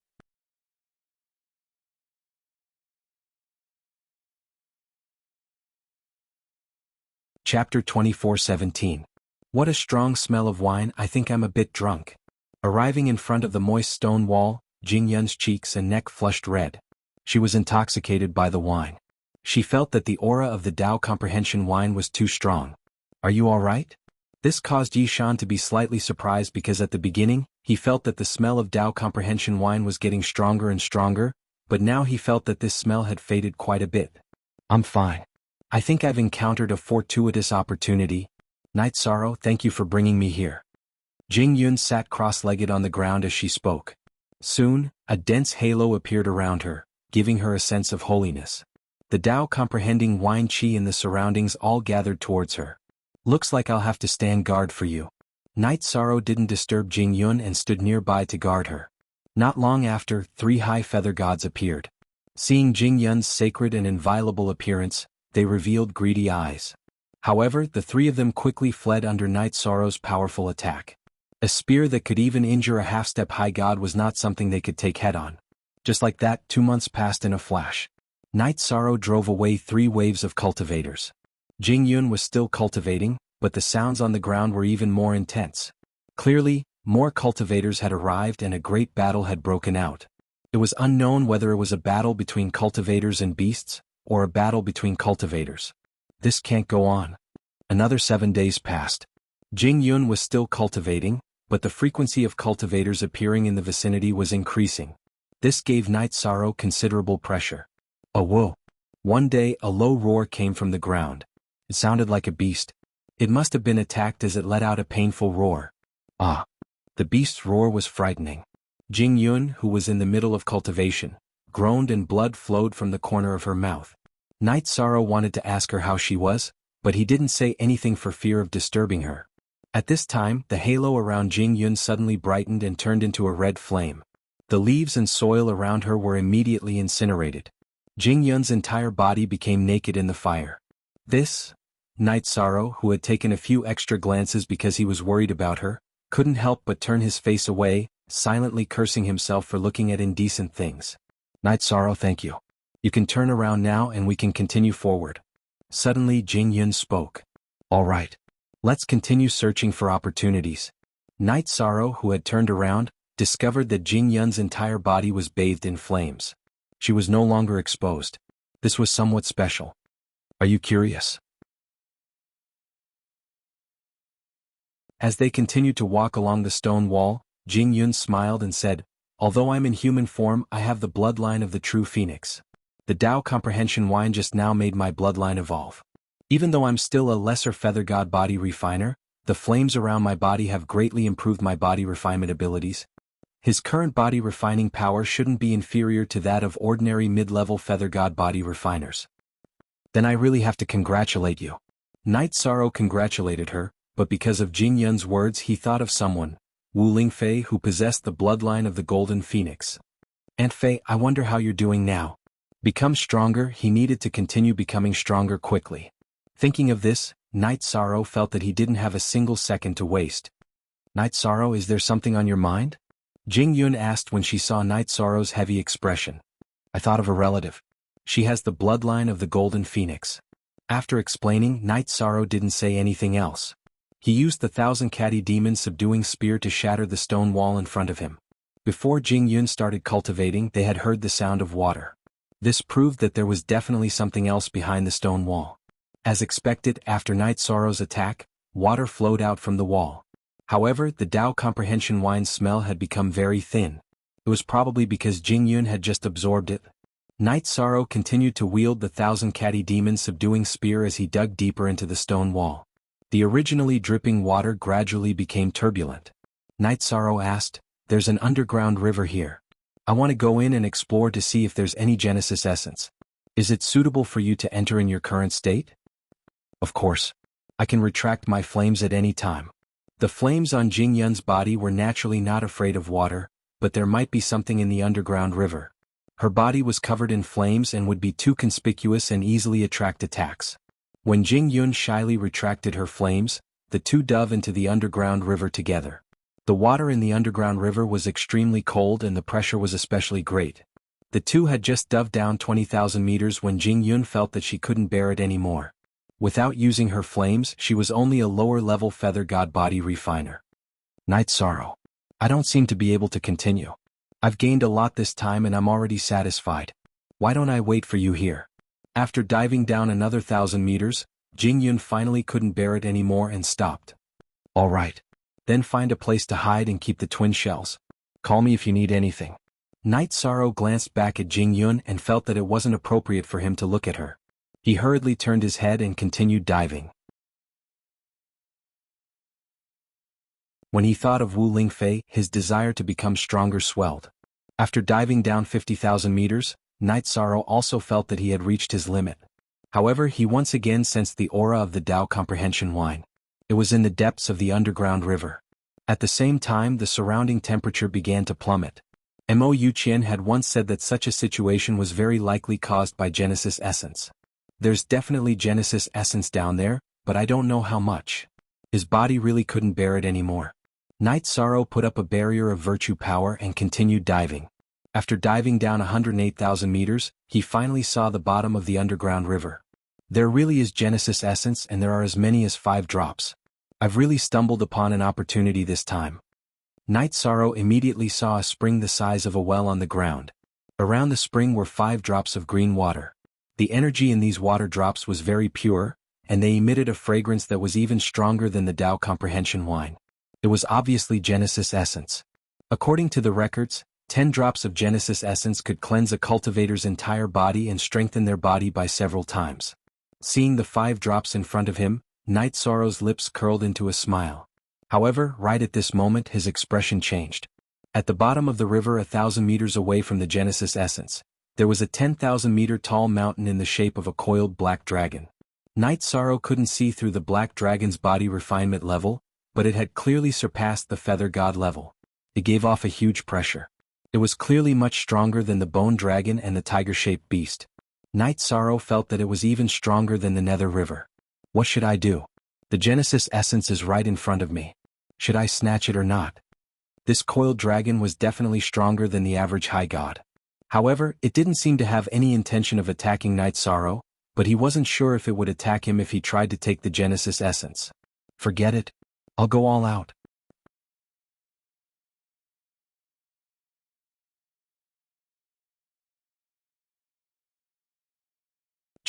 Chapter 24:17. What a strong smell of wine, I think I'm a bit drunk. Arriving in front of the moist stone wall, Jingyun's cheeks and neck flushed red. She was intoxicated by the wine. She felt that the aura of the Tao Comprehension wine was too strong. Are you all right? This caused Yishan to be slightly surprised because at the beginning, he felt that the smell of Tao Comprehension wine was getting stronger and stronger, but now he felt that this smell had faded quite a bit. I'm fine. I think I've encountered a fortuitous opportunity. Night Sorrow, thank you for bringing me here. Jingyun sat cross-legged on the ground as she spoke. Soon, a dense halo appeared around her, giving her a sense of holiness. The Tao comprehending wine qi in the surroundings all gathered towards her. Looks like I'll have to stand guard for you. Night Sorrow didn't disturb Jingyun and stood nearby to guard her. Not long after, 3 high feather gods appeared. Seeing Jingyun's sacred and inviolable appearance, they revealed greedy eyes. However, the 3 of them quickly fled under Night Sorrow's powerful attack. A spear that could even injure a half-step high god was not something they could take head-on. Just like that, 2 months passed in a flash. Night Sorrow drove away 3 waves of cultivators. Jingyun was still cultivating, but the sounds on the ground were even more intense. Clearly, more cultivators had arrived and a great battle had broken out. It was unknown whether it was a battle between cultivators and beasts, or a battle between cultivators. This can't go on. Another 7 days passed. Jingyun was still cultivating, but the frequency of cultivators appearing in the vicinity was increasing. This gave Night Sorrow considerable pressure. Oh whoa! One day a low roar came from the ground. It sounded like a beast. It must have been attacked as it let out a painful roar. Ah! The beast's roar was frightening. Jingyun, who was in the middle of cultivation, groaned and blood flowed from the corner of her mouth. Night Sorrow wanted to ask her how she was, but he didn't say anything for fear of disturbing her. At this time, the halo around Jingyun suddenly brightened and turned into a red flame. The leaves and soil around her were immediately incinerated. Jingyun's entire body became naked in the fire. This? Night Sorrow, who had taken a few extra glances because he was worried about her, couldn't help but turn his face away, silently cursing himself for looking at indecent things. Night Sorrow, thank you. You can turn around now and we can continue forward. Suddenly Jingyun spoke. All right. Let's continue searching for opportunities. Night Sorrow, who had turned around, discovered that Jingyun's entire body was bathed in flames. She was no longer exposed. This was somewhat special. Are you curious? As they continued to walk along the stone wall, Jingyun smiled and said, "Although I'm in human form, I have the bloodline of the true phoenix. The Tao comprehension wine just now made my bloodline evolve. Even though I'm still a lesser feather god body refiner, the flames around my body have greatly improved my body refinement abilities. His current body refining power shouldn't be inferior to that of ordinary mid-level feather god body refiners. Then I really have to congratulate you." Night Sorrow congratulated her, but because of Jing Yun's words he thought of someone, Wu Lingfei, who possessed the bloodline of the Golden Phoenix. "Aunt Fei, I wonder how you're doing now." Become stronger, he needed to continue becoming stronger quickly. Thinking of this, Night Sorrow felt that he didn't have a single second to waste. "Night Sorrow, is there something on your mind?" Jing Yun asked when she saw Night Sorrow's heavy expression. "I thought of a relative. She has the bloodline of the Golden Phoenix." After explaining, Night Sorrow didn't say anything else. He used the Thousand Catty Demon subduing spear to shatter the stone wall in front of him. Before Jing Yun started cultivating, they had heard the sound of water. This proved that there was definitely something else behind the stone wall. As expected, after Night Sorrow's attack, water flowed out from the wall. However, the Tao comprehension wine's smell had become very thin. It was probably because Jing Yun had just absorbed it. Night Sorrow continued to wield the Thousand Catty Demon subduing spear as he dug deeper into the stone wall. The originally dripping water gradually became turbulent. Night Sorrow asked, "There's an underground river here. I want to go in and explore to see if there's any Genesis essence. Is it suitable for you to enter in your current state?" "Of course. I can retract my flames at any time." The flames on Jing Yun's body were naturally not afraid of water, but there might be something in the underground river. Her body was covered in flames and would be too conspicuous and easily attract attacks. When Jing Yun shyly retracted her flames, the two dove into the underground river together. The water in the underground river was extremely cold and the pressure was especially great. The two had just dove down 20,000 meters when Jing Yun felt that she couldn't bear it anymore. Without using her flames, she was only a lower-level feather god body refiner. "Night Sorrow. I don't seem to be able to continue. I've gained a lot this time and I'm already satisfied. Why don't I wait for you here?" After diving down another 1,000 meters, Jing Yun finally couldn't bear it anymore and stopped. "All right. Then find a place to hide and keep the twin shells. Call me if you need anything." Night Sorrow glanced back at Jing Yun and felt that it wasn't appropriate for him to look at her. He hurriedly turned his head and continued diving. When he thought of Wu Lingfei, his desire to become stronger swelled. After diving down 50,000 meters, Night Sorrow also felt that he had reached his limit. However, he once again sensed the aura of the Tao comprehension wine. It was in the depths of the underground river. At the same time, the surrounding temperature began to plummet. Mo Yuqian had once said that such a situation was very likely caused by Genesis essence. "There's definitely Genesis essence down there, but I don't know how much." His body really couldn't bear it anymore. Night Sorrow put up a barrier of virtue power and continued diving. After diving down 108,000 meters, he finally saw the bottom of the underground river. There really is Genesis essence and there are as many as 5 drops. I've really stumbled upon an opportunity this time. Night Sorrow immediately saw a spring the size of a well on the ground. Around the spring were 5 drops of green water. The energy in these water drops was very pure, and they emitted a fragrance that was even stronger than the Tao comprehension wine. It was obviously Genesis essence. According to the records, 10 drops of Genesis essence could cleanse a cultivator's entire body and strengthen their body by several times. Seeing the 5 drops in front of him, Night Sorrow's lips curled into a smile. However, right at this moment his expression changed. At the bottom of the river 1,000 meters away from the Genesis essence, there was a 10,000-meter tall mountain in the shape of a coiled black dragon. Night Sorrow couldn't see through the black dragon's body refinement level, but it had clearly surpassed the feather god level. It gave off a huge pressure. It was clearly much stronger than the bone dragon and the tiger-shaped beast. Night Sorrow felt that it was even stronger than the Nether River. What should I do? The Genesis essence is right in front of me. Should I snatch it or not? This coiled dragon was definitely stronger than the average high god. However, it didn't seem to have any intention of attacking Night Sorrow, but he wasn't sure if it would attack him if he tried to take the Genesis essence. Forget it. I'll go all out.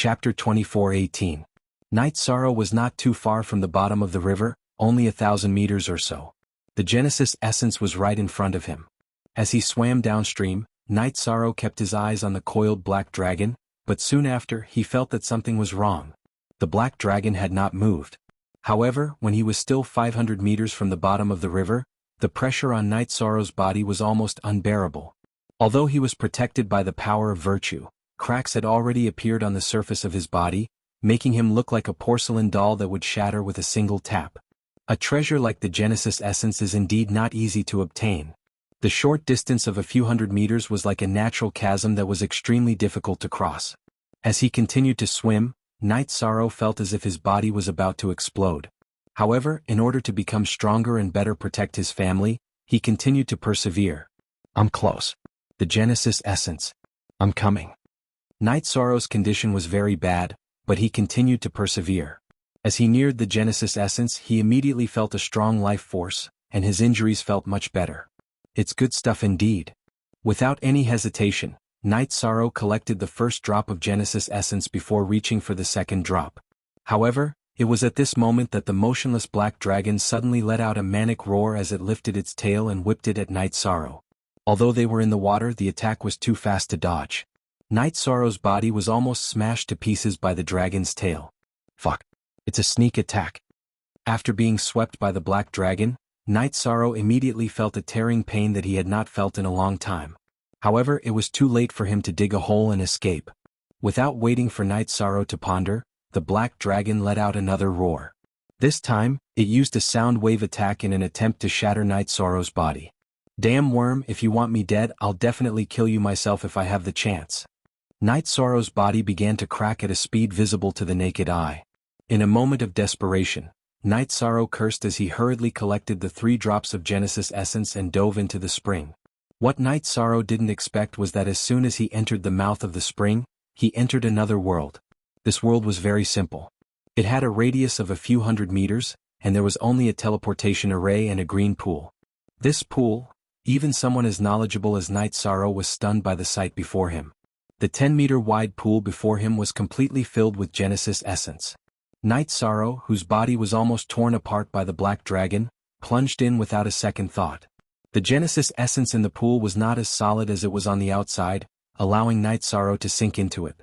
Chapter 24:18. Night Sorrow was not too far from the bottom of the river, only 1,000 meters or so. The Genesis essence was right in front of him. As he swam downstream, Night Sorrow kept his eyes on the coiled black dragon, but soon after he felt that something was wrong. The black dragon had not moved. However, when he was still 500 meters from the bottom of the river, the pressure on Night Sorrow's body was almost unbearable. Although he was protected by the power of virtue, cracks had already appeared on the surface of his body, making him look like a porcelain doll that would shatter with a single tap. A treasure like the Genesis essence is indeed not easy to obtain. The short distance of a few hundred meters was like a natural chasm that was extremely difficult to cross. As he continued to swim, Night Sorrow felt as if his body was about to explode. However, in order to become stronger and better protect his family, he continued to persevere. "I'm close. The Genesis essence. I'm coming." Night Sorrow's condition was very bad, but he continued to persevere. As he neared the Genesis essence, he immediately felt a strong life force, and his injuries felt much better. It's good stuff indeed. Without any hesitation, Night Sorrow collected the first drop of Genesis essence before reaching for the second drop. However, it was at this moment that the motionless black dragon suddenly let out a manic roar as it lifted its tail and whipped it at Night Sorrow. Although they were in the water, the attack was too fast to dodge. Night Sorrow's body was almost smashed to pieces by the dragon's tail. Fuck. It's a sneak attack. After being swept by the black dragon, Night Sorrow immediately felt a tearing pain that he had not felt in a long time. However, it was too late for him to dig a hole and escape. Without waiting for Night Sorrow to ponder, the black dragon let out another roar. This time, it used a sound wave attack in an attempt to shatter Night Sorrow's body. "Damn worm, if you want me dead, I'll definitely kill you myself if I have the chance." Night Sorrow's body began to crack at a speed visible to the naked eye. In a moment of desperation, Night Sorrow cursed as he hurriedly collected the 3 drops of Genesis essence and dove into the spring. What Night Sorrow didn't expect was that as soon as he entered the mouth of the spring, he entered another world. This world was very simple. It had a radius of a few hundred meters, and there was only a teleportation array and a green pool. This pool, even someone as knowledgeable as Night Sorrow was stunned by the sight before him. The 10-meter-wide pool before him was completely filled with Genesis essence. Night Sorrow, whose body was almost torn apart by the black dragon, plunged in without a second thought. The Genesis essence in the pool was not as solid as it was on the outside, allowing Night Sorrow to sink into it.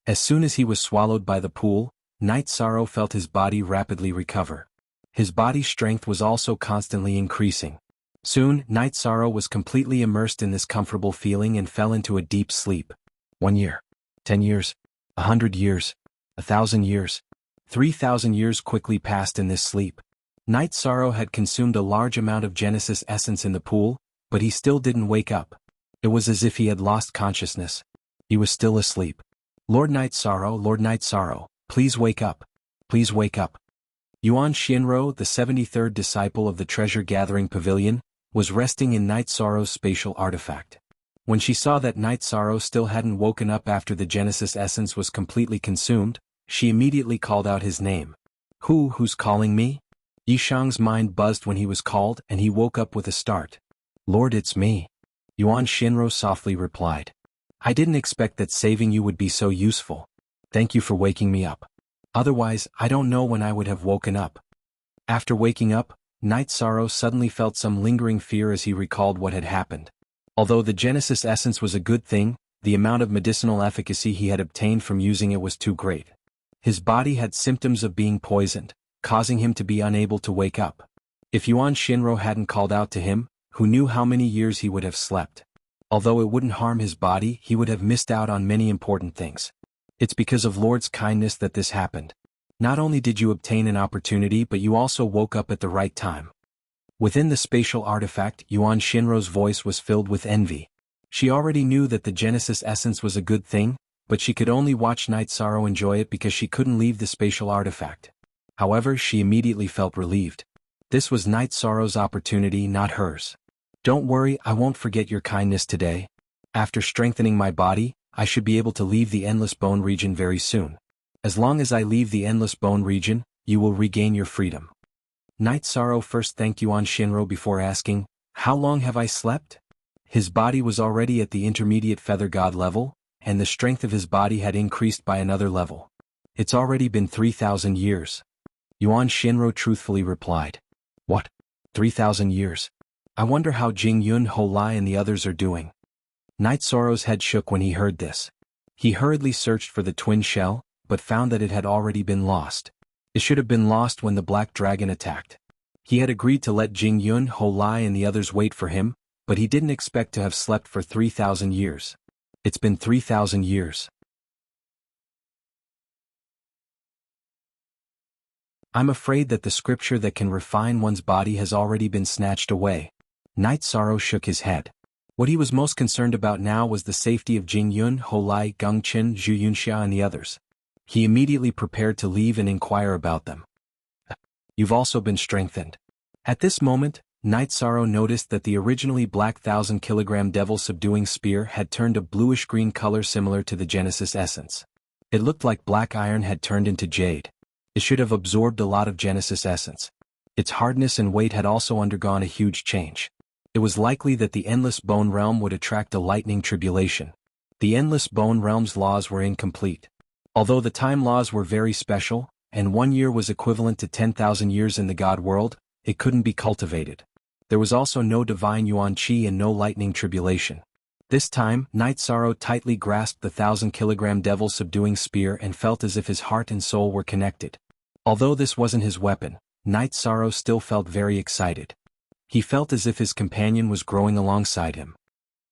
As soon as he was swallowed by the pool, Night Sorrow felt his body rapidly recover. His body strength was also constantly increasing. Soon, Night Sorrow was completely immersed in this comfortable feeling and fell into a deep sleep. 1 year. 10 years. 100 years. 1,000 years. 3,000 years quickly passed in this sleep. Night Sorrow had consumed a large amount of Genesis essence in the pool, but he still didn't wake up. It was as if he had lost consciousness. He was still asleep. Lord Night Sorrow, please wake up. Please wake up." Yuan Shinro, the 73rd disciple of the treasure-gathering pavilion, was resting in Night Sorrow's spatial artifact. When she saw that Night Sorrow still hadn't woken up after the Genesis essence was completely consumed, she immediately called out his name. Who's calling me?" Yishang's mind buzzed when he was called, and he woke up with a start. "Lord, it's me," Yuan Shinro softly replied. "I didn't expect that saving you would be so useful. Thank you for waking me up. Otherwise, I don't know when I would have woken up." After waking up, Night Sorrow suddenly felt some lingering fear as he recalled what had happened. Although the Genesis essence was a good thing, the amount of medicinal efficacy he had obtained from using it was too great. His body had symptoms of being poisoned, causing him to be unable to wake up. If Yuan Shinro hadn't called out to him, who knew how many years he would have slept? Although it wouldn't harm his body, he would have missed out on many important things. It's because of Lord's kindness that this happened. Not only did you obtain an opportunity, but you also woke up at the right time. Within the spatial artifact, Yuan Shinro's voice was filled with envy. She already knew that the Genesis essence was a good thing, but she could only watch Night Sorrow enjoy it because she couldn't leave the spatial artifact. However, she immediately felt relieved. This was Night Sorrow's opportunity, not hers. "Don't worry, I won't forget your kindness today. After strengthening my body, I should be able to leave the Endless Bone region very soon. As long as I leave the Endless Bone region, you will regain your freedom." Night Sorrow first thanked Yuan Shinro before asking, "How long have I slept?" His body was already at the intermediate feather god level, and the strength of his body had increased by another level. It's already been 3,000 years. Yuan Shinro truthfully replied. What? 3,000 years? I wonder how Jingyun, Holai and the others are doing. Night Sorrow's head shook when he heard this. He hurriedly searched for the twin shell, but found that it had already been lost. It should have been lost when the black dragon attacked. He had agreed to let Jingyun, Holai and the others wait for him, but he didn't expect to have slept for 3,000 years. It's been 3,000 years. I'm afraid that the scripture that can refine one's body has already been snatched away. Night Sorrow shook his head. What he was most concerned about now was the safety of Jingyun, Holai, Gengqin, Zhu Yunxia and the others. He immediately prepared to leave and inquire about them. You've also been strengthened. At this moment, Night Sorrow noticed that the originally black 1,000-kilogram devil-subduing spear had turned a bluish-green color similar to the Genesis essence. It looked like black iron had turned into jade. It should have absorbed a lot of Genesis essence. Its hardness and weight had also undergone a huge change. It was likely that the Endless Bone Realm would attract a lightning tribulation. The Endless Bone Realm's laws were incomplete. Although the time laws were very special, and 1 year was equivalent to 10,000 years in the God world, it couldn't be cultivated. There was also no divine Yuan Qi and no lightning tribulation. This time, Night Sorrow tightly grasped the 1,000-kilogram devil-subduing spear and felt as if his heart and soul were connected. Although this wasn't his weapon, Night Sorrow still felt very excited. He felt as if his companion was growing alongside him.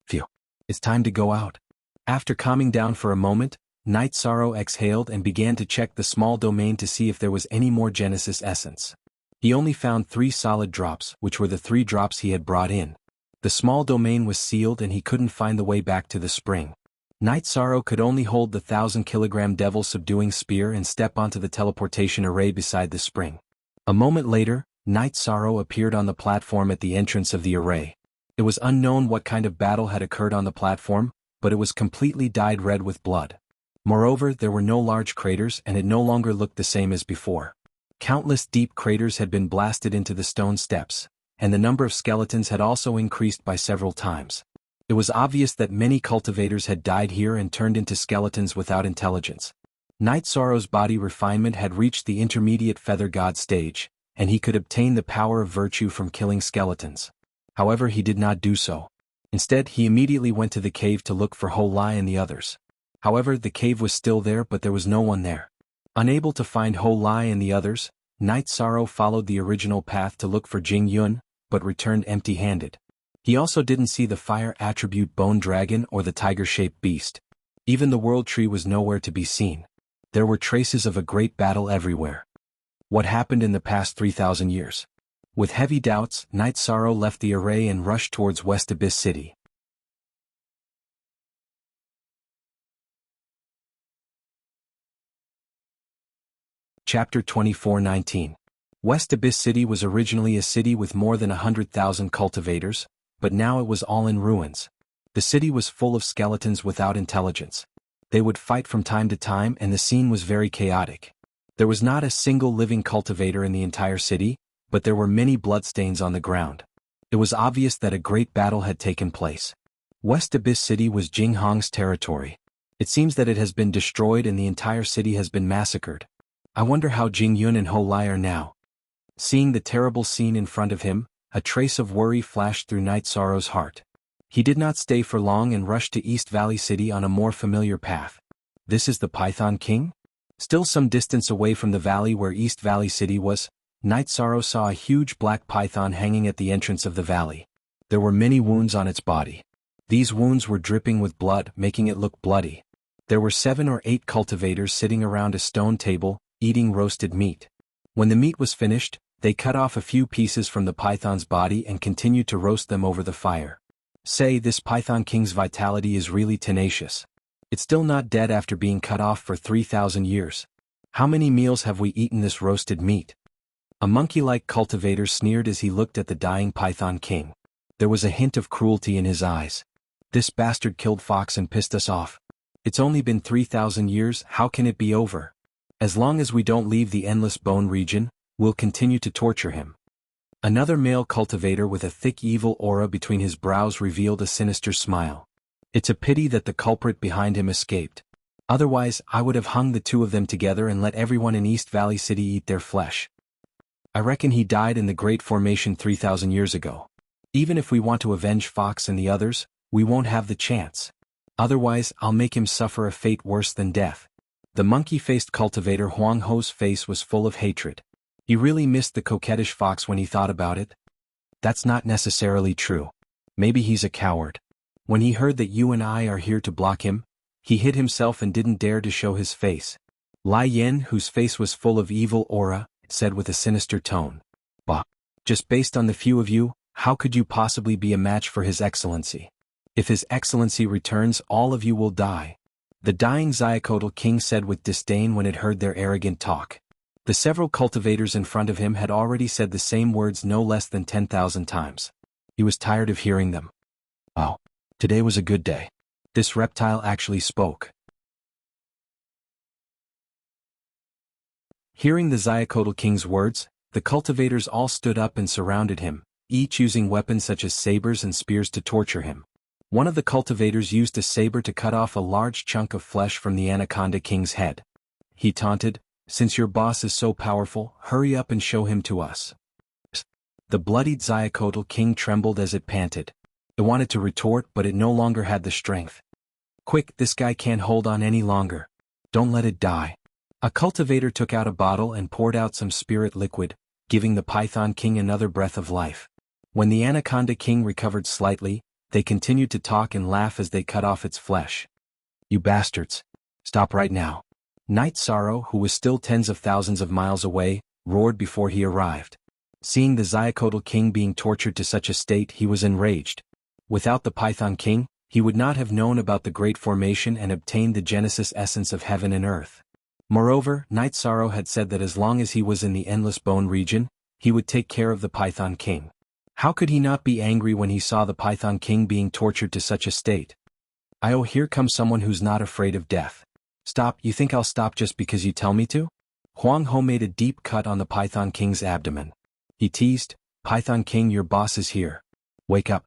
Phew, it's time to go out. After calming down for a moment, Night Sorrow exhaled and began to check the small domain to see if there was any more Genesis essence. He only found 3 solid drops, which were the 3 drops he had brought in. The small domain was sealed and he couldn't find the way back to the spring. Night Sorrow could only hold the 1,000-kilogram devil-subduing spear and step onto the teleportation array beside the spring. A moment later, Night Sorrow appeared on the platform at the entrance of the array. It was unknown what kind of battle had occurred on the platform, but it was completely dyed red with blood. Moreover, there were no large craters and it no longer looked the same as before. Countless deep craters had been blasted into the stone steps, and the number of skeletons had also increased by several times. It was obvious that many cultivators had died here and turned into skeletons without intelligence. Night Sorrow's body refinement had reached the intermediate feather god stage, and he could obtain the power of virtue from killing skeletons. However, he did not do so. Instead, he immediately went to the cave to look for Holai and the others. However, the cave was still there but there was no one there. Unable to find Holai and the others, Night Sorrow followed the original path to look for Jingyun, but returned empty-handed. He also didn't see the fire attribute bone dragon or the tiger-shaped beast. Even the world tree was nowhere to be seen. There were traces of a great battle everywhere. What happened in the past 3,000 years? With heavy doubts, Night Sorrow left the array and rushed towards West Abyss City. Chapter 24:19. West Abyss City was originally a city with more than 100,000 cultivators, but now it was all in ruins. The city was full of skeletons without intelligence. They would fight from time to time and the scene was very chaotic. There was not a single living cultivator in the entire city, but there were many bloodstains on the ground. It was obvious that a great battle had taken place. West Abyss City was Jinghong's territory. It seems that it has been destroyed and the entire city has been massacred. I wonder how Jingyun and Holai are now. Seeing the terrible scene in front of him, a trace of worry flashed through Night Sorrow's heart. He did not stay for long and rushed to East Valley City on a more familiar path. This is the Python King? Still some distance away from the valley where East Valley City was, Night Sorrow saw a huge black python hanging at the entrance of the valley. There were many wounds on its body. These wounds were dripping with blood, making it look bloody. There were 7 or 8 cultivators sitting around a stone table, eating roasted meat. When the meat was finished, they cut off a few pieces from the python's body and continued to roast them over the fire. Say, this Python King's vitality is really tenacious. It's still not dead after being cut off for 3,000 years. How many meals have we eaten this roasted meat? A monkey-like cultivator sneered as he looked at the dying Python King. There was a hint of cruelty in his eyes. This bastard killed Fox and pissed us off. It's only been 3,000 years, how can it be over? As long as we don't leave the Endless Bone region, we'll continue to torture him. Another male cultivator with a thick evil aura between his brows revealed a sinister smile. It's a pity that the culprit behind him escaped. Otherwise, I would have hung the two of them together and let everyone in East Valley City eat their flesh. I reckon he died in the Great Formation 3,000 years ago. Even if we want to avenge Fox and the others, we won't have the chance. Otherwise, I'll make him suffer a fate worse than death. The monkey-faced cultivator Huang Ho's face was full of hatred. He really missed the coquettish Fox when he thought about it. That's not necessarily true. Maybe he's a coward. When he heard that you and I are here to block him, he hid himself and didn't dare to show his face. Lai Yin, whose face was full of evil aura, said with a sinister tone. Bah! Just based on the few of you, how could you possibly be a match for His Excellency? If His Excellency returns, all of you will die. The dying Xiacotl king said with disdain when it heard their arrogant talk. The several cultivators in front of him had already said the same words no less than 10,000 times. He was tired of hearing them. Oh, today was a good day. This reptile actually spoke. Hearing the Xiacotl king's words, the cultivators all stood up and surrounded him, each using weapons such as sabers and spears to torture him. One of the cultivators used a saber to cut off a large chunk of flesh from the Anaconda King's head. He taunted, "Since your boss is so powerful, hurry up and show him to us." The bloodied Xiacotl King trembled as it panted. It wanted to retort, but it no longer had the strength. "Quick, this guy can't hold on any longer. Don't let it die." A cultivator took out a bottle and poured out some spirit liquid, giving the Python King another breath of life. When the Anaconda King recovered slightly, they continued to talk and laugh as they cut off its flesh. "You bastards. Stop right now." Night Sorrow, who was still tens of thousands of miles away, roared before he arrived. Seeing the Xiacotl King being tortured to such a state, he was enraged. Without the Python King, he would not have known about the Great Formation and obtained the Genesis essence of heaven and earth. Moreover, Night Sorrow had said that as long as he was in the Endless Bone region, he would take care of the Python King. How could he not be angry when he saw the Python King being tortured to such a state? "Oh, here comes someone who's not afraid of death. Stop, you think I'll stop just because you tell me to?" Huang Ho made a deep cut on the Python King's abdomen. He teased, "Python King, your boss is here. Wake up."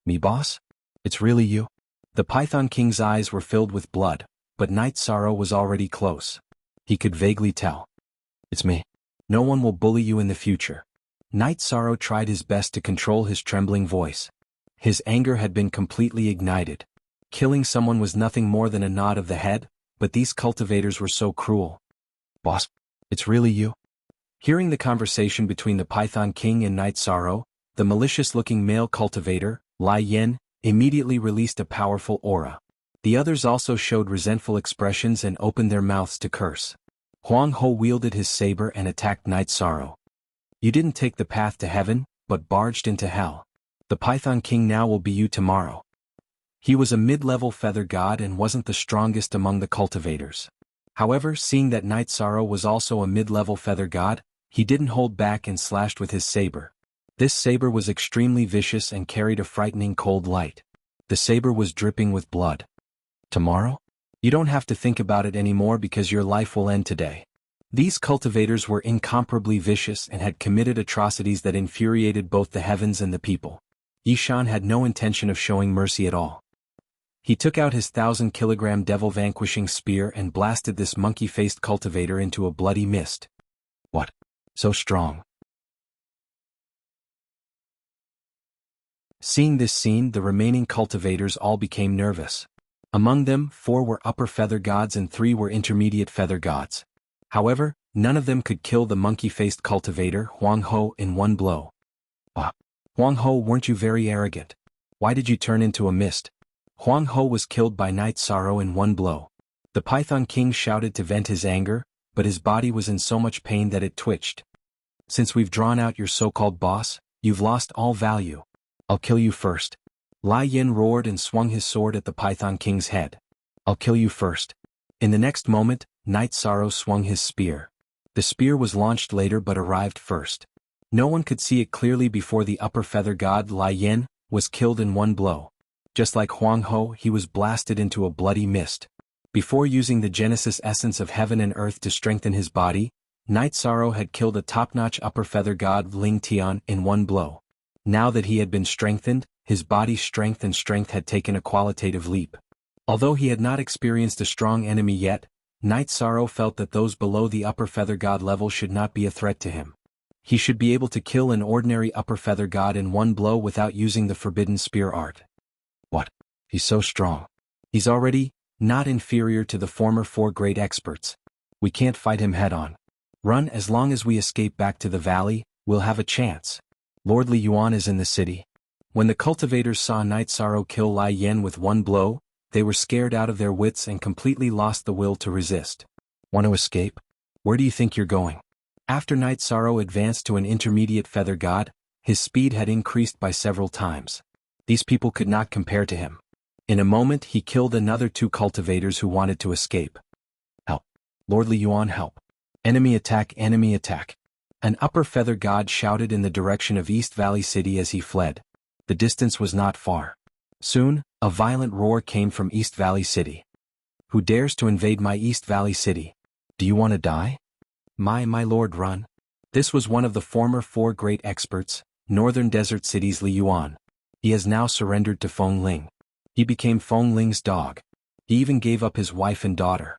"Me boss? It's really you?" The Python King's eyes were filled with blood, but Night Sorrow was already close. He could vaguely tell. "It's me. No one will bully you in the future." Night Sorrow tried his best to control his trembling voice. His anger had been completely ignited. Killing someone was nothing more than a nod of the head, but these cultivators were so cruel. "Boss, it's really you?" Hearing the conversation between the Python King and Night Sorrow, the malicious-looking male cultivator, Lai Yin, immediately released a powerful aura. The others also showed resentful expressions and opened their mouths to curse. Huang Ho wielded his saber and attacked Night Sorrow. "You didn't take the path to heaven, but barged into hell. The Python King now will be you tomorrow." He was a mid-level feather god and wasn't the strongest among the cultivators. However, seeing that Night Sorrow was also a mid-level feather god, he didn't hold back and slashed with his saber. This saber was extremely vicious and carried a frightening cold light. The saber was dripping with blood. "Tomorrow? You don't have to think about it anymore because your life will end today." These cultivators were incomparably vicious and had committed atrocities that infuriated both the heavens and the people. Yishan had no intention of showing mercy at all. He took out his 1,000-kilogram devil-vanquishing spear and blasted this monkey-faced cultivator into a bloody mist. "What? So strong?" Seeing this scene, the remaining cultivators all became nervous. Among them, 4 were upper feather gods and 3 were intermediate feather gods. However, none of them could kill the monkey-faced cultivator, Huang Ho, in one blow. Huang Ho, weren't you very arrogant? Why did you turn into a mist?" Huang Ho was killed by Night Sorrow in one blow. The Python King shouted to vent his anger, but his body was in so much pain that it twitched. "Since we've drawn out your so-called boss, you've lost all value. I'll kill you first." Lai Yin roared and swung his sword at the Python King's head. "I'll kill you first." In the next moment, Night Sorrow swung his spear. The spear was launched later but arrived first. No one could see it clearly before the upper feather god Lai Yin was killed in one blow. Just like Huang Ho, he was blasted into a bloody mist. Before using the Genesis essence of heaven and earth to strengthen his body, Night Sorrow had killed a top-notch upper feather god Ling Tian in one blow. Now that he had been strengthened, his body's strength had taken a qualitative leap. Although he had not experienced a strong enemy yet, Night Sorrow felt that those below the upper feather god level should not be a threat to him. He should be able to kill an ordinary upper feather god in one blow without using the forbidden spear art. What? He's so strong. He's already not inferior to the former 4 great experts. We can't fight him head-on. Run. As long as we escape back to the valley, we'll have a chance. Lord Li Yuan is in the city. When the cultivators saw Night Sorrow kill Lai Yen with one blow, they were scared out of their wits and completely lost the will to resist. Want to escape? Where do you think you're going? After Night Sorrow advanced to an intermediate feather god, his speed had increased by several times. These people could not compare to him. In a moment he killed another 2 cultivators who wanted to escape. Help! Lord Li Yuan, help! Enemy attack, enemy attack! An upper feather god shouted in the direction of East Valley City as he fled. The distance was not far. Soon, a violent roar came from East Valley City. Who dares to invade my East Valley City? Do you want to die? My lord, run. This was one of the former 4 great experts, Northern Desert City's Li Yuan. He has now surrendered to Feng Ling. He became Feng Ling's dog. He even gave up his wife and daughter.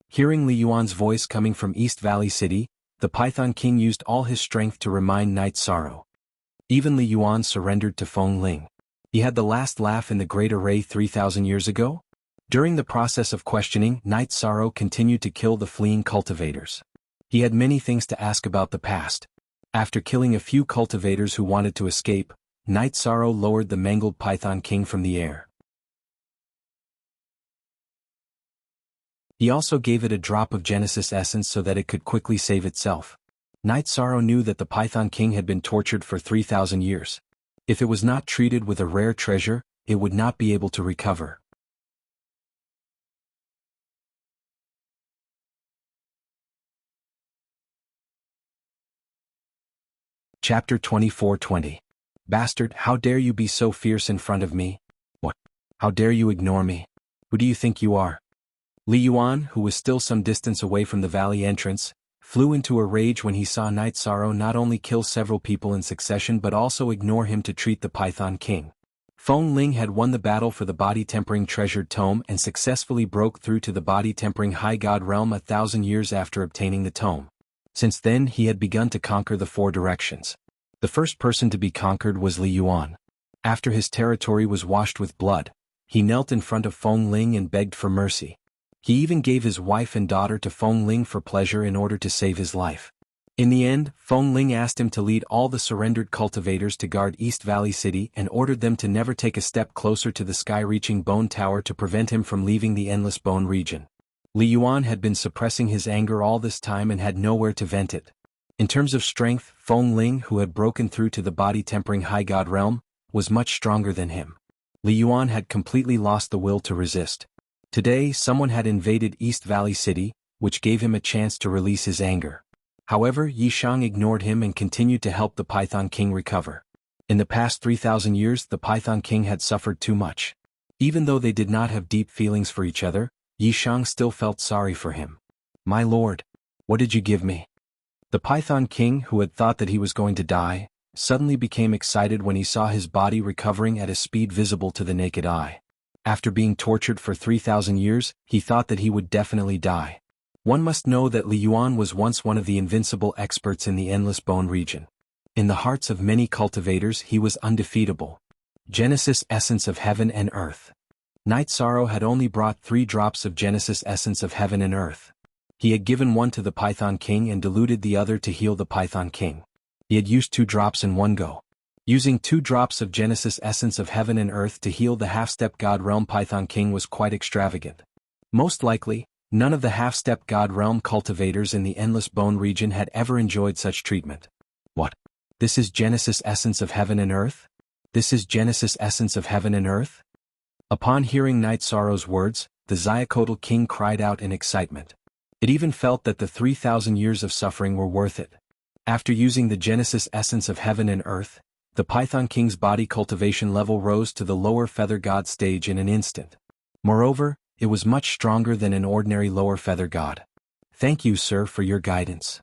Hearing Li Yuan's voice coming from East Valley City, the Python King used all his strength to remind Night Sorrow. Even Li Yuan surrendered to Feng Ling. He had the last laugh in the Great Array 3,000 years ago? During the process of questioning, Night Sorrow continued to kill the fleeing cultivators. He had many things to ask about the past. After killing a few cultivators who wanted to escape, Night Sorrow lowered the mangled Python King from the air. He also gave it a drop of Genesis essence so that it could quickly save itself. Night Sorrow knew that the Python King had been tortured for 3,000 years. If it was not treated with a rare treasure, it would not be able to recover. Chapter 24:20. Bastard, how dare you be so fierce in front of me? What? How dare you ignore me? Who do you think you are? Li Yuan, who was still some distance away from the valley entrance, flew into a rage when he saw Night Sorrow not only kill several people in succession but also ignore him to treat the Python King. Feng Ling had won the battle for the body-tempering treasured tome and successfully broke through to the body-tempering high god realm 1,000 years after obtaining the tome. Since then he had begun to conquer the 4 directions. The first person to be conquered was Li Yuan. After his territory was washed with blood, he knelt in front of Feng Ling and begged for mercy. He even gave his wife and daughter to Feng Ling for pleasure in order to save his life. In the end, Feng Ling asked him to lead all the surrendered cultivators to guard East Valley City and ordered them to never take a step closer to the sky-reaching bone tower to prevent him from leaving the endless bone region. Li Yuan had been suppressing his anger all this time and had nowhere to vent it. In terms of strength, Feng Ling, who had broken through to the body-tempering high god realm, was much stronger than him. Li Yuan had completely lost the will to resist. Today, someone had invaded East Valley City, which gave him a chance to release his anger. However, Yishang ignored him and continued to help the Python King recover. In the past 3,000 years, the Python King had suffered too much. Even though they did not have deep feelings for each other, Yishang still felt sorry for him. My lord, what did you give me? The Python King, who had thought that he was going to die, suddenly became excited when he saw his body recovering at a speed visible to the naked eye. After being tortured for 3,000 years, he thought that he would definitely die. One must know that Li Yuan was once one of the invincible experts in the Endless Bone region. In the hearts of many cultivators he was undefeatable. Genesis Essence of Heaven and Earth. Night Sorrow had only brought 3 drops of Genesis Essence of Heaven and Earth. He had given one to the Python King and diluted the other to heal the Python King. He had used 2 drops in one go. Using 2 drops of Genesis Essence of Heaven and Earth to heal the half-step God Realm Python King was quite extravagant. Most likely, none of the half-step God Realm cultivators in the Endless Bone region had ever enjoyed such treatment. What? This is Genesis Essence of Heaven and Earth? This is Genesis Essence of Heaven and Earth? Upon hearing Night Sorrow's words, the Xiacotl King cried out in excitement. It even felt that the 3,000 years of suffering were worth it. After using the Genesis Essence of Heaven and Earth, the Python King's body cultivation level rose to the lower feather god stage in an instant. Moreover, it was much stronger than an ordinary lower feather god. Thank you, sir, for your guidance.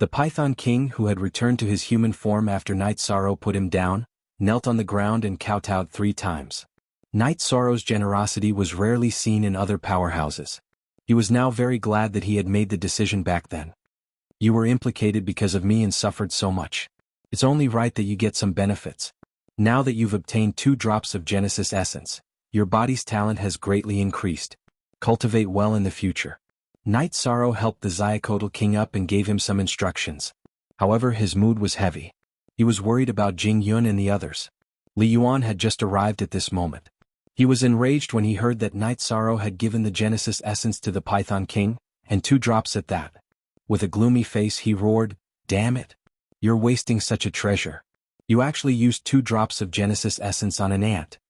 The Python King, who had returned to his human form after Night Sorrow put him down, knelt on the ground and kowtowed 3 times. Night Sorrow's generosity was rarely seen in other powerhouses. He was now very glad that he had made the decision back then. You were implicated because of me and suffered so much. It's only right that you get some benefits. Now that you've obtained 2 drops of Genesis Essence, your body's talent has greatly increased. Cultivate well in the future. Night Sorrow helped the Xiacotl King up and gave him some instructions. However, his mood was heavy. He was worried about Jingyun and the others. Li Yuan had just arrived at this moment. He was enraged when he heard that Night Sorrow had given the Genesis Essence to the Python King, and 2 drops at that. With a gloomy face he roared, "Damn it! You're wasting such a treasure. You actually used 2 drops of Genesis Essence on an ant."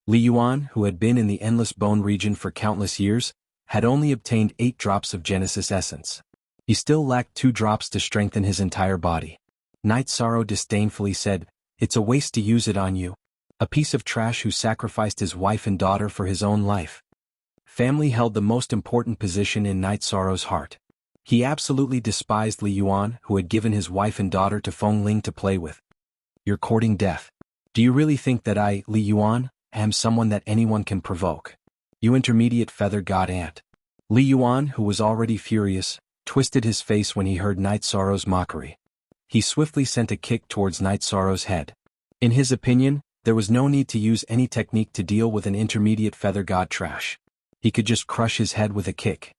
Li Yuan, who had been in the Endless Bone region for countless years, had only obtained 8 drops of Genesis Essence. He still lacked 2 drops to strengthen his entire body. Night Sorrow disdainfully said, "It's a waste to use it on you. A piece of trash who sacrificed his wife and daughter for his own life." Family held the most important position in Night Sorrow's heart. He absolutely despised Li Yuan, who had given his wife and daughter to Feng Ling to play with. "You're courting death. Do you really think that I, Li Yuan, am someone that anyone can provoke? You intermediate feather god ant." Li Yuan, who was already furious, twisted his face when he heard Night Sorrow's mockery. He swiftly sent a kick towards Night Sorrow's head. In his opinion, there was no need to use any technique to deal with an intermediate feather god trash. He could just crush his head with a kick.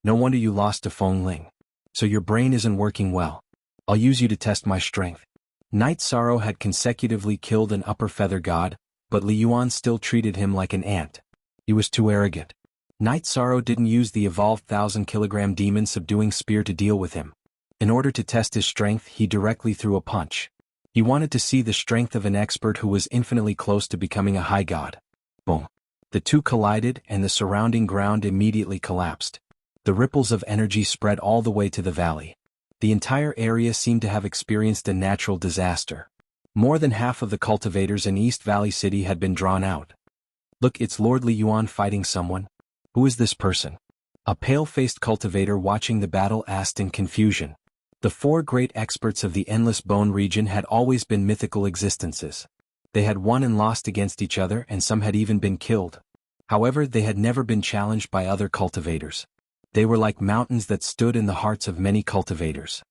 "No wonder you lost to Feng Ling. So your brain isn't working well. I'll use you to test my strength." Night Sorrow had consecutively killed an upper feather god, but Li Yuan still treated him like an ant. He was too arrogant. Night Sorrow didn't use the evolved 1,000-kilogram demon subduing spear to deal with him. In order to test his strength, he directly threw a punch. He wanted to see the strength of an expert who was infinitely close to becoming a high god. Boom. The 2 collided and the surrounding ground immediately collapsed. The ripples of energy spread all the way to the valley. The entire area seemed to have experienced a natural disaster. More than half of the cultivators in East Valley City had been drawn out. "Look, it's Lord Li Yuan fighting someone. Who is this person?" A pale-faced cultivator watching the battle asked in confusion. The 4 great experts of the Endless Bone region had always been mythical existences. They had won and lost against each other, and some had even been killed. However, they had never been challenged by other cultivators. They were like mountains that stood in the hearts of many cultivators.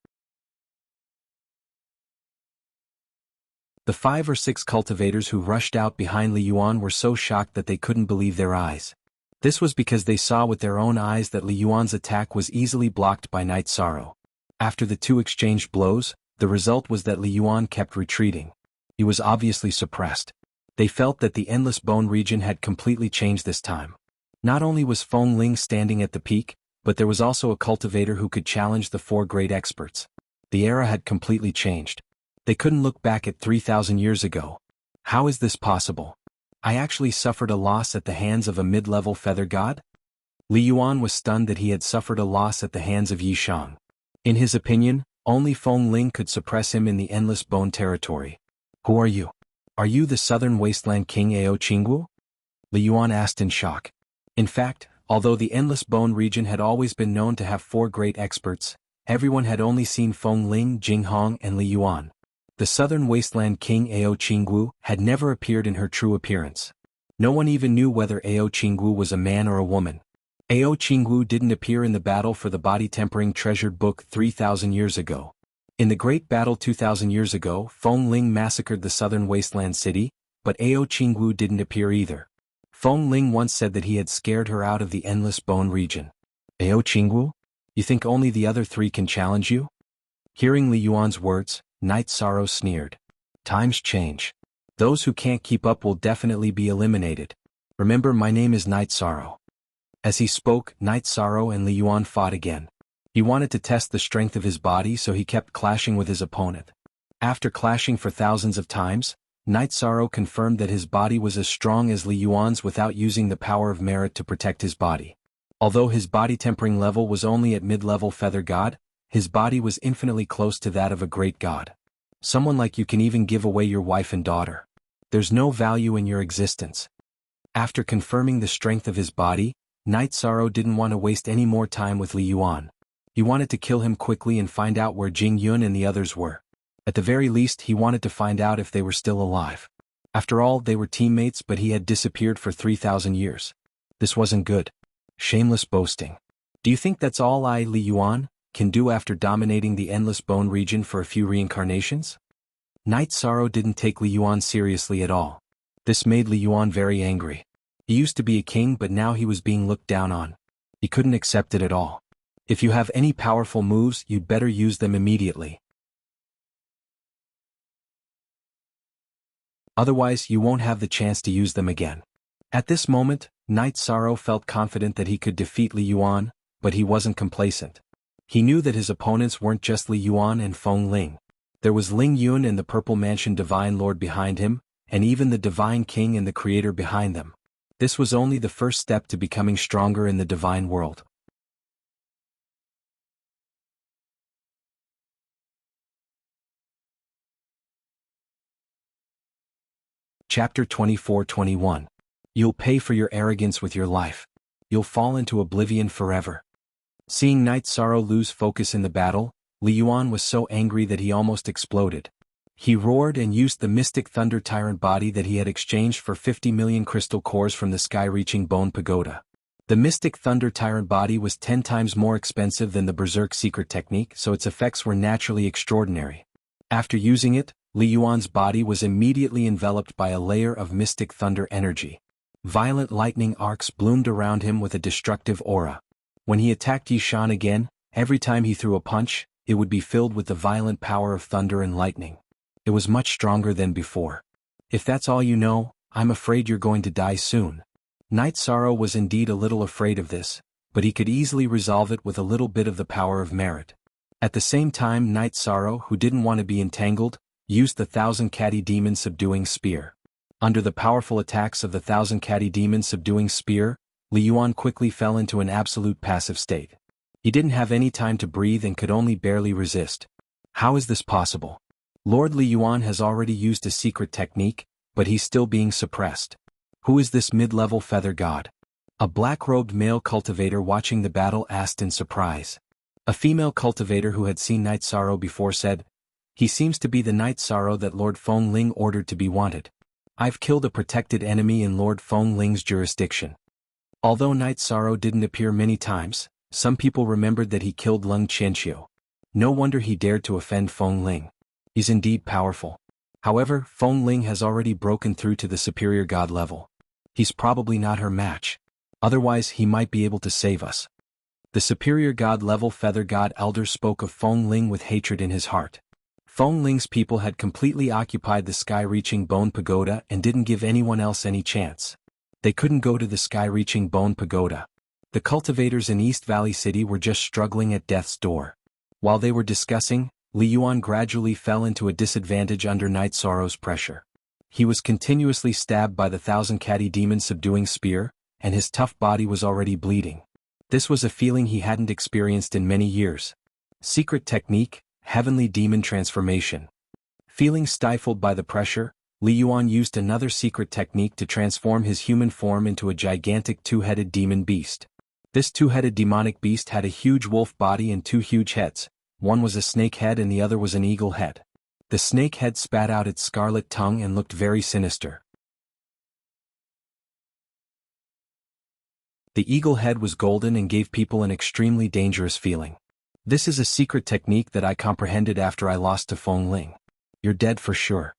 The 5 or 6 cultivators who rushed out behind Li Yuan were so shocked that they couldn't believe their eyes. This was because they saw with their own eyes that Li Yuan's attack was easily blocked by Night Sorrow. After the 2 exchanged blows, the result was that Li Yuan kept retreating. He was obviously suppressed. They felt that the Endless Bone region had completely changed this time. Not only was Feng Ling standing at the peak, but there was also a cultivator who could challenge the 4 great experts. The era had completely changed. They couldn't look back at 3,000 years ago. How is this possible? I actually suffered a loss at the hands of a mid-level feather god? Li Yuan was stunned that he had suffered a loss at the hands of Yi Shang. In his opinion, only Feng Ling could suppress him in the Endless Bone territory. "Who are you? Are you the Southern Wasteland King Ao Qingwu?" Li Yuan asked in shock. In fact, although the Endless Bone region had always been known to have 4 great experts, everyone had only seen Feng Ling, Jinghong, and Li Yuan. The Southern Wasteland King Ao Qingwu had never appeared in her true appearance. No one even knew whether Ao Qingwu was a man or a woman. Ao Qingwu didn't appear in the battle for the body-tempering treasured book 3,000 years ago. In the Great Battle 2,000 years ago, Feng Ling massacred the Southern Wasteland City, but Ao Qingwu didn't appear either. Feng Ling once said that he had scared her out of the Endless Bone region. "Ao Qingwu? You think only the other 3 can challenge you?" Hearing Li Yuan's words, Night Sorrow sneered. "Times change. Those who can't keep up will definitely be eliminated. Remember, my name is Night Sorrow." As he spoke, Night Sorrow and Li Yuan fought again. He wanted to test the strength of his body, so he kept clashing with his opponent. After clashing for thousands of times, Night Sorrow confirmed that his body was as strong as Li Yuan's without using the power of merit to protect his body. Although his body tempering level was only at mid-level feather god, his body was infinitely close to that of a great god. Someone like you can even give away your wife and daughter. There's no value in your existence. After confirming the strength of his body, Night Sorrow didn't want to waste any more time with Li Yuan. He wanted to kill him quickly and find out where Jingyun and the others were. At the very least he wanted to find out if they were still alive. After all, they were teammates, but he had disappeared for 3,000 years. This wasn't good. Shameless boasting. Do you think that's all Li Yuan can do after dominating the Endless Bone region for a few reincarnations? Night Sorrow didn't take Li Yuan seriously at all. This made Li Yuan very angry. He used to be a king, but now he was being looked down on. He couldn't accept it at all. If you have any powerful moves, you'd better use them immediately. Otherwise, you won't have the chance to use them again. At this moment, Night Sorrow felt confident that he could defeat Li Yuan, but he wasn't complacent. He knew that his opponents weren't just Li Yuan and Feng Ling. There was Ling Yun and the Purple Mansion Divine Lord behind him, and even the Divine King and the Creator behind them. This was only the first step to becoming stronger in the divine world. Chapter 24-21. You'll pay for your arrogance with your life. You'll fall into oblivion forever. Seeing Night Sorrow lose focus in the battle, Li Yuan was so angry that he almost exploded. He roared and used the Mystic Thunder Tyrant body that he had exchanged for 50 million crystal cores from the sky-reaching Bone Pagoda. The Mystic Thunder Tyrant body was 10 times more expensive than the Berserk secret technique, so its effects were naturally extraordinary. After using it, Li Yuan's body was immediately enveloped by a layer of Mystic Thunder energy. Violent lightning arcs bloomed around him with a destructive aura. When he attacked Yishan again, every time he threw a punch, it would be filled with the violent power of thunder and lightning. It was much stronger than before. If that's all you know, I'm afraid you're going to die soon. Night Sorrow was indeed a little afraid of this, but he could easily resolve it with a little bit of the power of merit. At the same time, Night Sorrow, who didn't want to be entangled, used the Thousand Catty Demon Subduing Spear. Under the powerful attacks of the Thousand Catty Demon Subduing Spear, Li Yuan quickly fell into an absolute passive state. He didn't have any time to breathe and could only barely resist. How is this possible? Lord Li Yuan has already used a secret technique, but he's still being suppressed. Who is this mid-level feather god? A black-robed male cultivator watching the battle asked in surprise. A female cultivator who had seen Night Sorrow before said, "He seems to be the Night Sorrow that Lord Feng Ling ordered to be wanted. I've killed a protected enemy in Lord Feng Ling's jurisdiction." Although Night Sorrow didn't appear many times, some people remembered that he killed Lung Qianxiu. No wonder he dared to offend Feng Ling. He's indeed powerful. However, Feng Ling has already broken through to the superior god level. He's probably not her match. Otherwise he might be able to save us. The superior god level feather god elder spoke of Feng Ling with hatred in his heart. Feng Ling's people had completely occupied the sky-reaching Bone Pagoda and didn't give anyone else any chance. They couldn't go to the sky-reaching Bone Pagoda. The cultivators in East Valley City were just struggling at death's door. While they were discussing, Li Yuan gradually fell into a disadvantage under Night Sorrow's pressure. He was continuously stabbed by the Thousand Catty Demon Subduing Spear, and his tough body was already bleeding. This was a feeling he hadn't experienced in many years. Secret technique, Heavenly Demon Transformation. Feeling stifled by the pressure, Li Yuan used another secret technique to transform his human form into a gigantic two-headed demon beast. This two-headed demonic beast had a huge wolf body and two huge heads. One was a snake head and the other was an eagle head. The snake head spat out its scarlet tongue and looked very sinister. The eagle head was golden and gave people an extremely dangerous feeling. This is a secret technique that I comprehended after I lost to Feng Ling. You're dead for sure.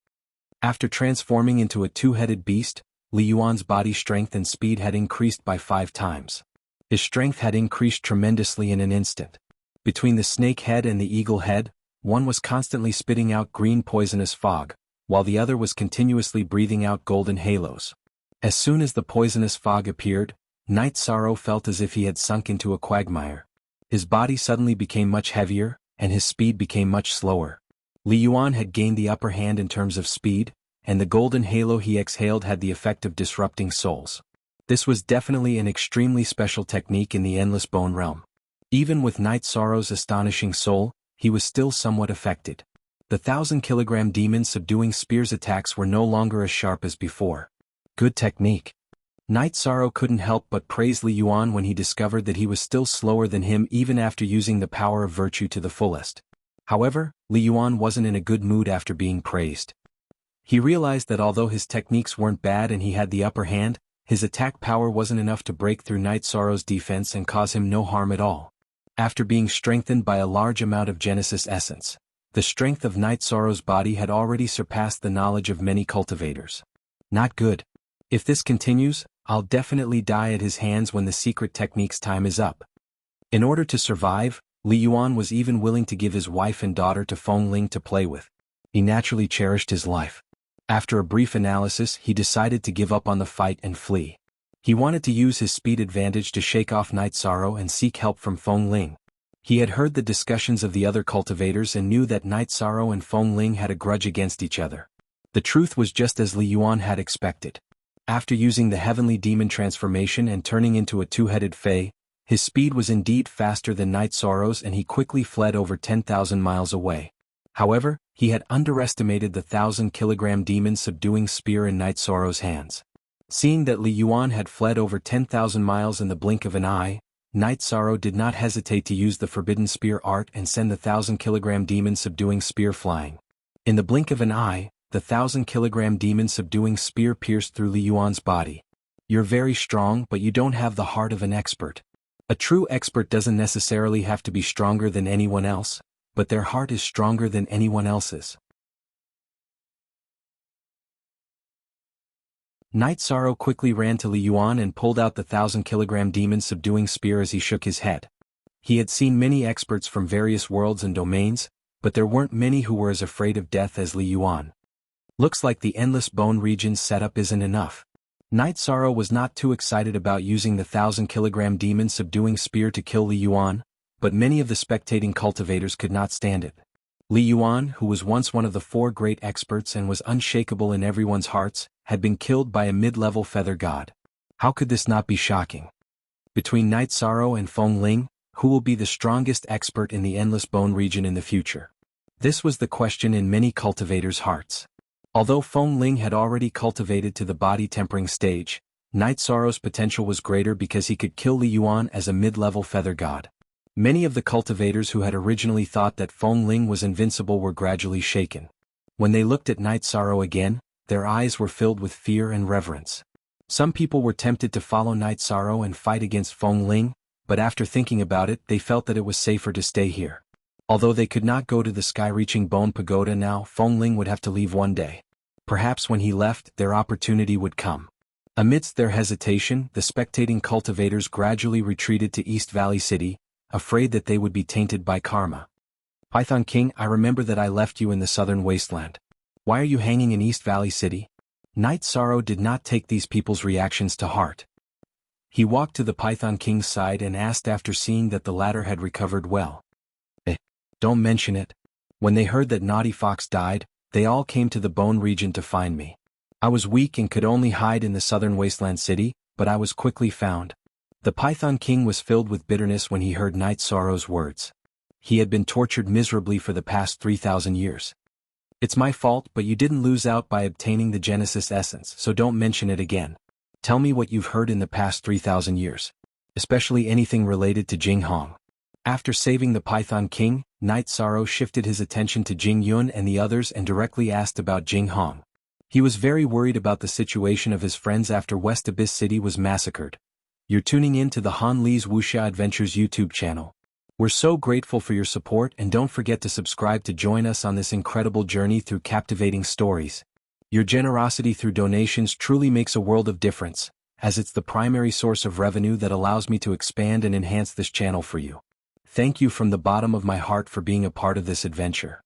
After transforming into a two-headed beast, Li Yuan's body strength and speed had increased by 5 times. His strength had increased tremendously in an instant. Between the snake head and the eagle head, one was constantly spitting out green poisonous fog, while the other was continuously breathing out golden halos. As soon as the poisonous fog appeared, Night Sorrow felt as if he had sunk into a quagmire. His body suddenly became much heavier, and his speed became much slower. Li Yuan had gained the upper hand in terms of speed, and the golden halo he exhaled had the effect of disrupting souls. This was definitely an extremely special technique in the Endless Bone realm. Even with Night Sorrow's astonishing soul, he was still somewhat affected. The 1,000-kilogram demon subduing spear's attacks were no longer as sharp as before. Good technique. Knight Sorrow couldn't help but praise Li Yuan when he discovered that he was still slower than him even after using the power of virtue to the fullest. However, Li Yuan wasn't in a good mood after being praised. He realized that although his techniques weren't bad and he had the upper hand, his attack power wasn't enough to break through Knight Sorrow's defense and cause him no harm at all. After being strengthened by a large amount of Genesis essence, the strength of Knight Sorrow's body had already surpassed the knowledge of many cultivators. Not good. If this continues, I'll definitely die at his hands when the secret technique's time is up. In order to survive, Li Yuan was even willing to give his wife and daughter to Feng Ling to play with. He naturally cherished his life. After a brief analysis, he decided to give up on the fight and flee. He wanted to use his speed advantage to shake off Knight Sorrow and seek help from Feng Ling. He had heard the discussions of the other cultivators and knew that Knight Sorrow and Feng Ling had a grudge against each other. The truth was just as Li Yuan had expected. After using the heavenly demon transformation and turning into a two-headed Fey, his speed was indeed faster than Knight Sorrow's and he quickly fled over 10,000 miles away. However, he had underestimated the 1,000-kilogram demon subduing spear in Knight Sorrow's hands. Seeing that Li Yuan had fled over 10,000 miles in the blink of an eye, Knight Sorrow did not hesitate to use the forbidden spear art and send the 1,000-kilogram demon subduing spear flying. In the blink of an eye, the 1,000-kilogram demon subduing spear pierced through Li Yuan's body. You're very strong, but you don't have the heart of an expert. A true expert doesn't necessarily have to be stronger than anyone else, but their heart is stronger than anyone else's. Knight Sorrow quickly ran to Li Yuan and pulled out the 1,000-kilogram demon subduing spear as he shook his head. He had seen many experts from various worlds and domains, but there weren't many who were as afraid of death as Li Yuan. Looks like the Endless Bone region's setup isn't enough. Knight Sorrow was not too excited about using the 1,000-kilogram demon subduing spear to kill Li Yuan, but many of the spectating cultivators could not stand it. Li Yuan, who was once one of the 4 great experts and was unshakable in everyone's hearts, had been killed by a mid-level feather god. How could this not be shocking? Between Knight Sorrow and Feng Ling, who will be the strongest expert in the Endless Bone region in the future? This was the question in many cultivators' hearts. Although Feng Ling had already cultivated to the body-tempering stage, Knight Sorrow's potential was greater because he could kill Li Yuan as a mid-level feather god. Many of the cultivators who had originally thought that Feng Ling was invincible were gradually shaken. When they looked at Knight Sorrow again, their eyes were filled with fear and reverence. Some people were tempted to follow Knight Sorrow and fight against Feng Ling, but after thinking about it, they felt that it was safer to stay here. Although they could not go to the sky-reaching Bone Pagoda now, Feng Ling would have to leave one day. Perhaps when he left, their opportunity would come. Amidst their hesitation, the spectating cultivators gradually retreated to East Valley City, afraid that they would be tainted by karma. Python King, I remember that I left you in the southern wasteland. Why are you hanging in East Valley City? Knight Sorrow did not take these people's reactions to heart. He walked to the Python King's side and asked after seeing that the latter had recovered well. Don't mention it. When they heard that Naughty Fox died, they all came to the Bone region to find me. I was weak and could only hide in the southern wasteland city, but I was quickly found. The Python King was filled with bitterness when he heard Knight Sorrow's words. He had been tortured miserably for the past 3,000 years. It's my fault, but you didn't lose out by obtaining the Genesis essence, so don't mention it again. Tell me what you've heard in the past 3,000 years. Especially anything related to Jianghu. After saving the Python King, Knight Sorrow shifted his attention to Jing Yun and the others and directly asked about Jianghu. He was very worried about the situation of his friends after West Abyss City was massacred. You're tuning in to the Han Li's Wuxia Adventures YouTube channel. We're so grateful for your support and don't forget to subscribe to join us on this incredible journey through captivating stories. Your generosity through donations truly makes a world of difference, as it's the primary source of revenue that allows me to expand and enhance this channel for you. Thank you from the bottom of my heart for being a part of this adventure.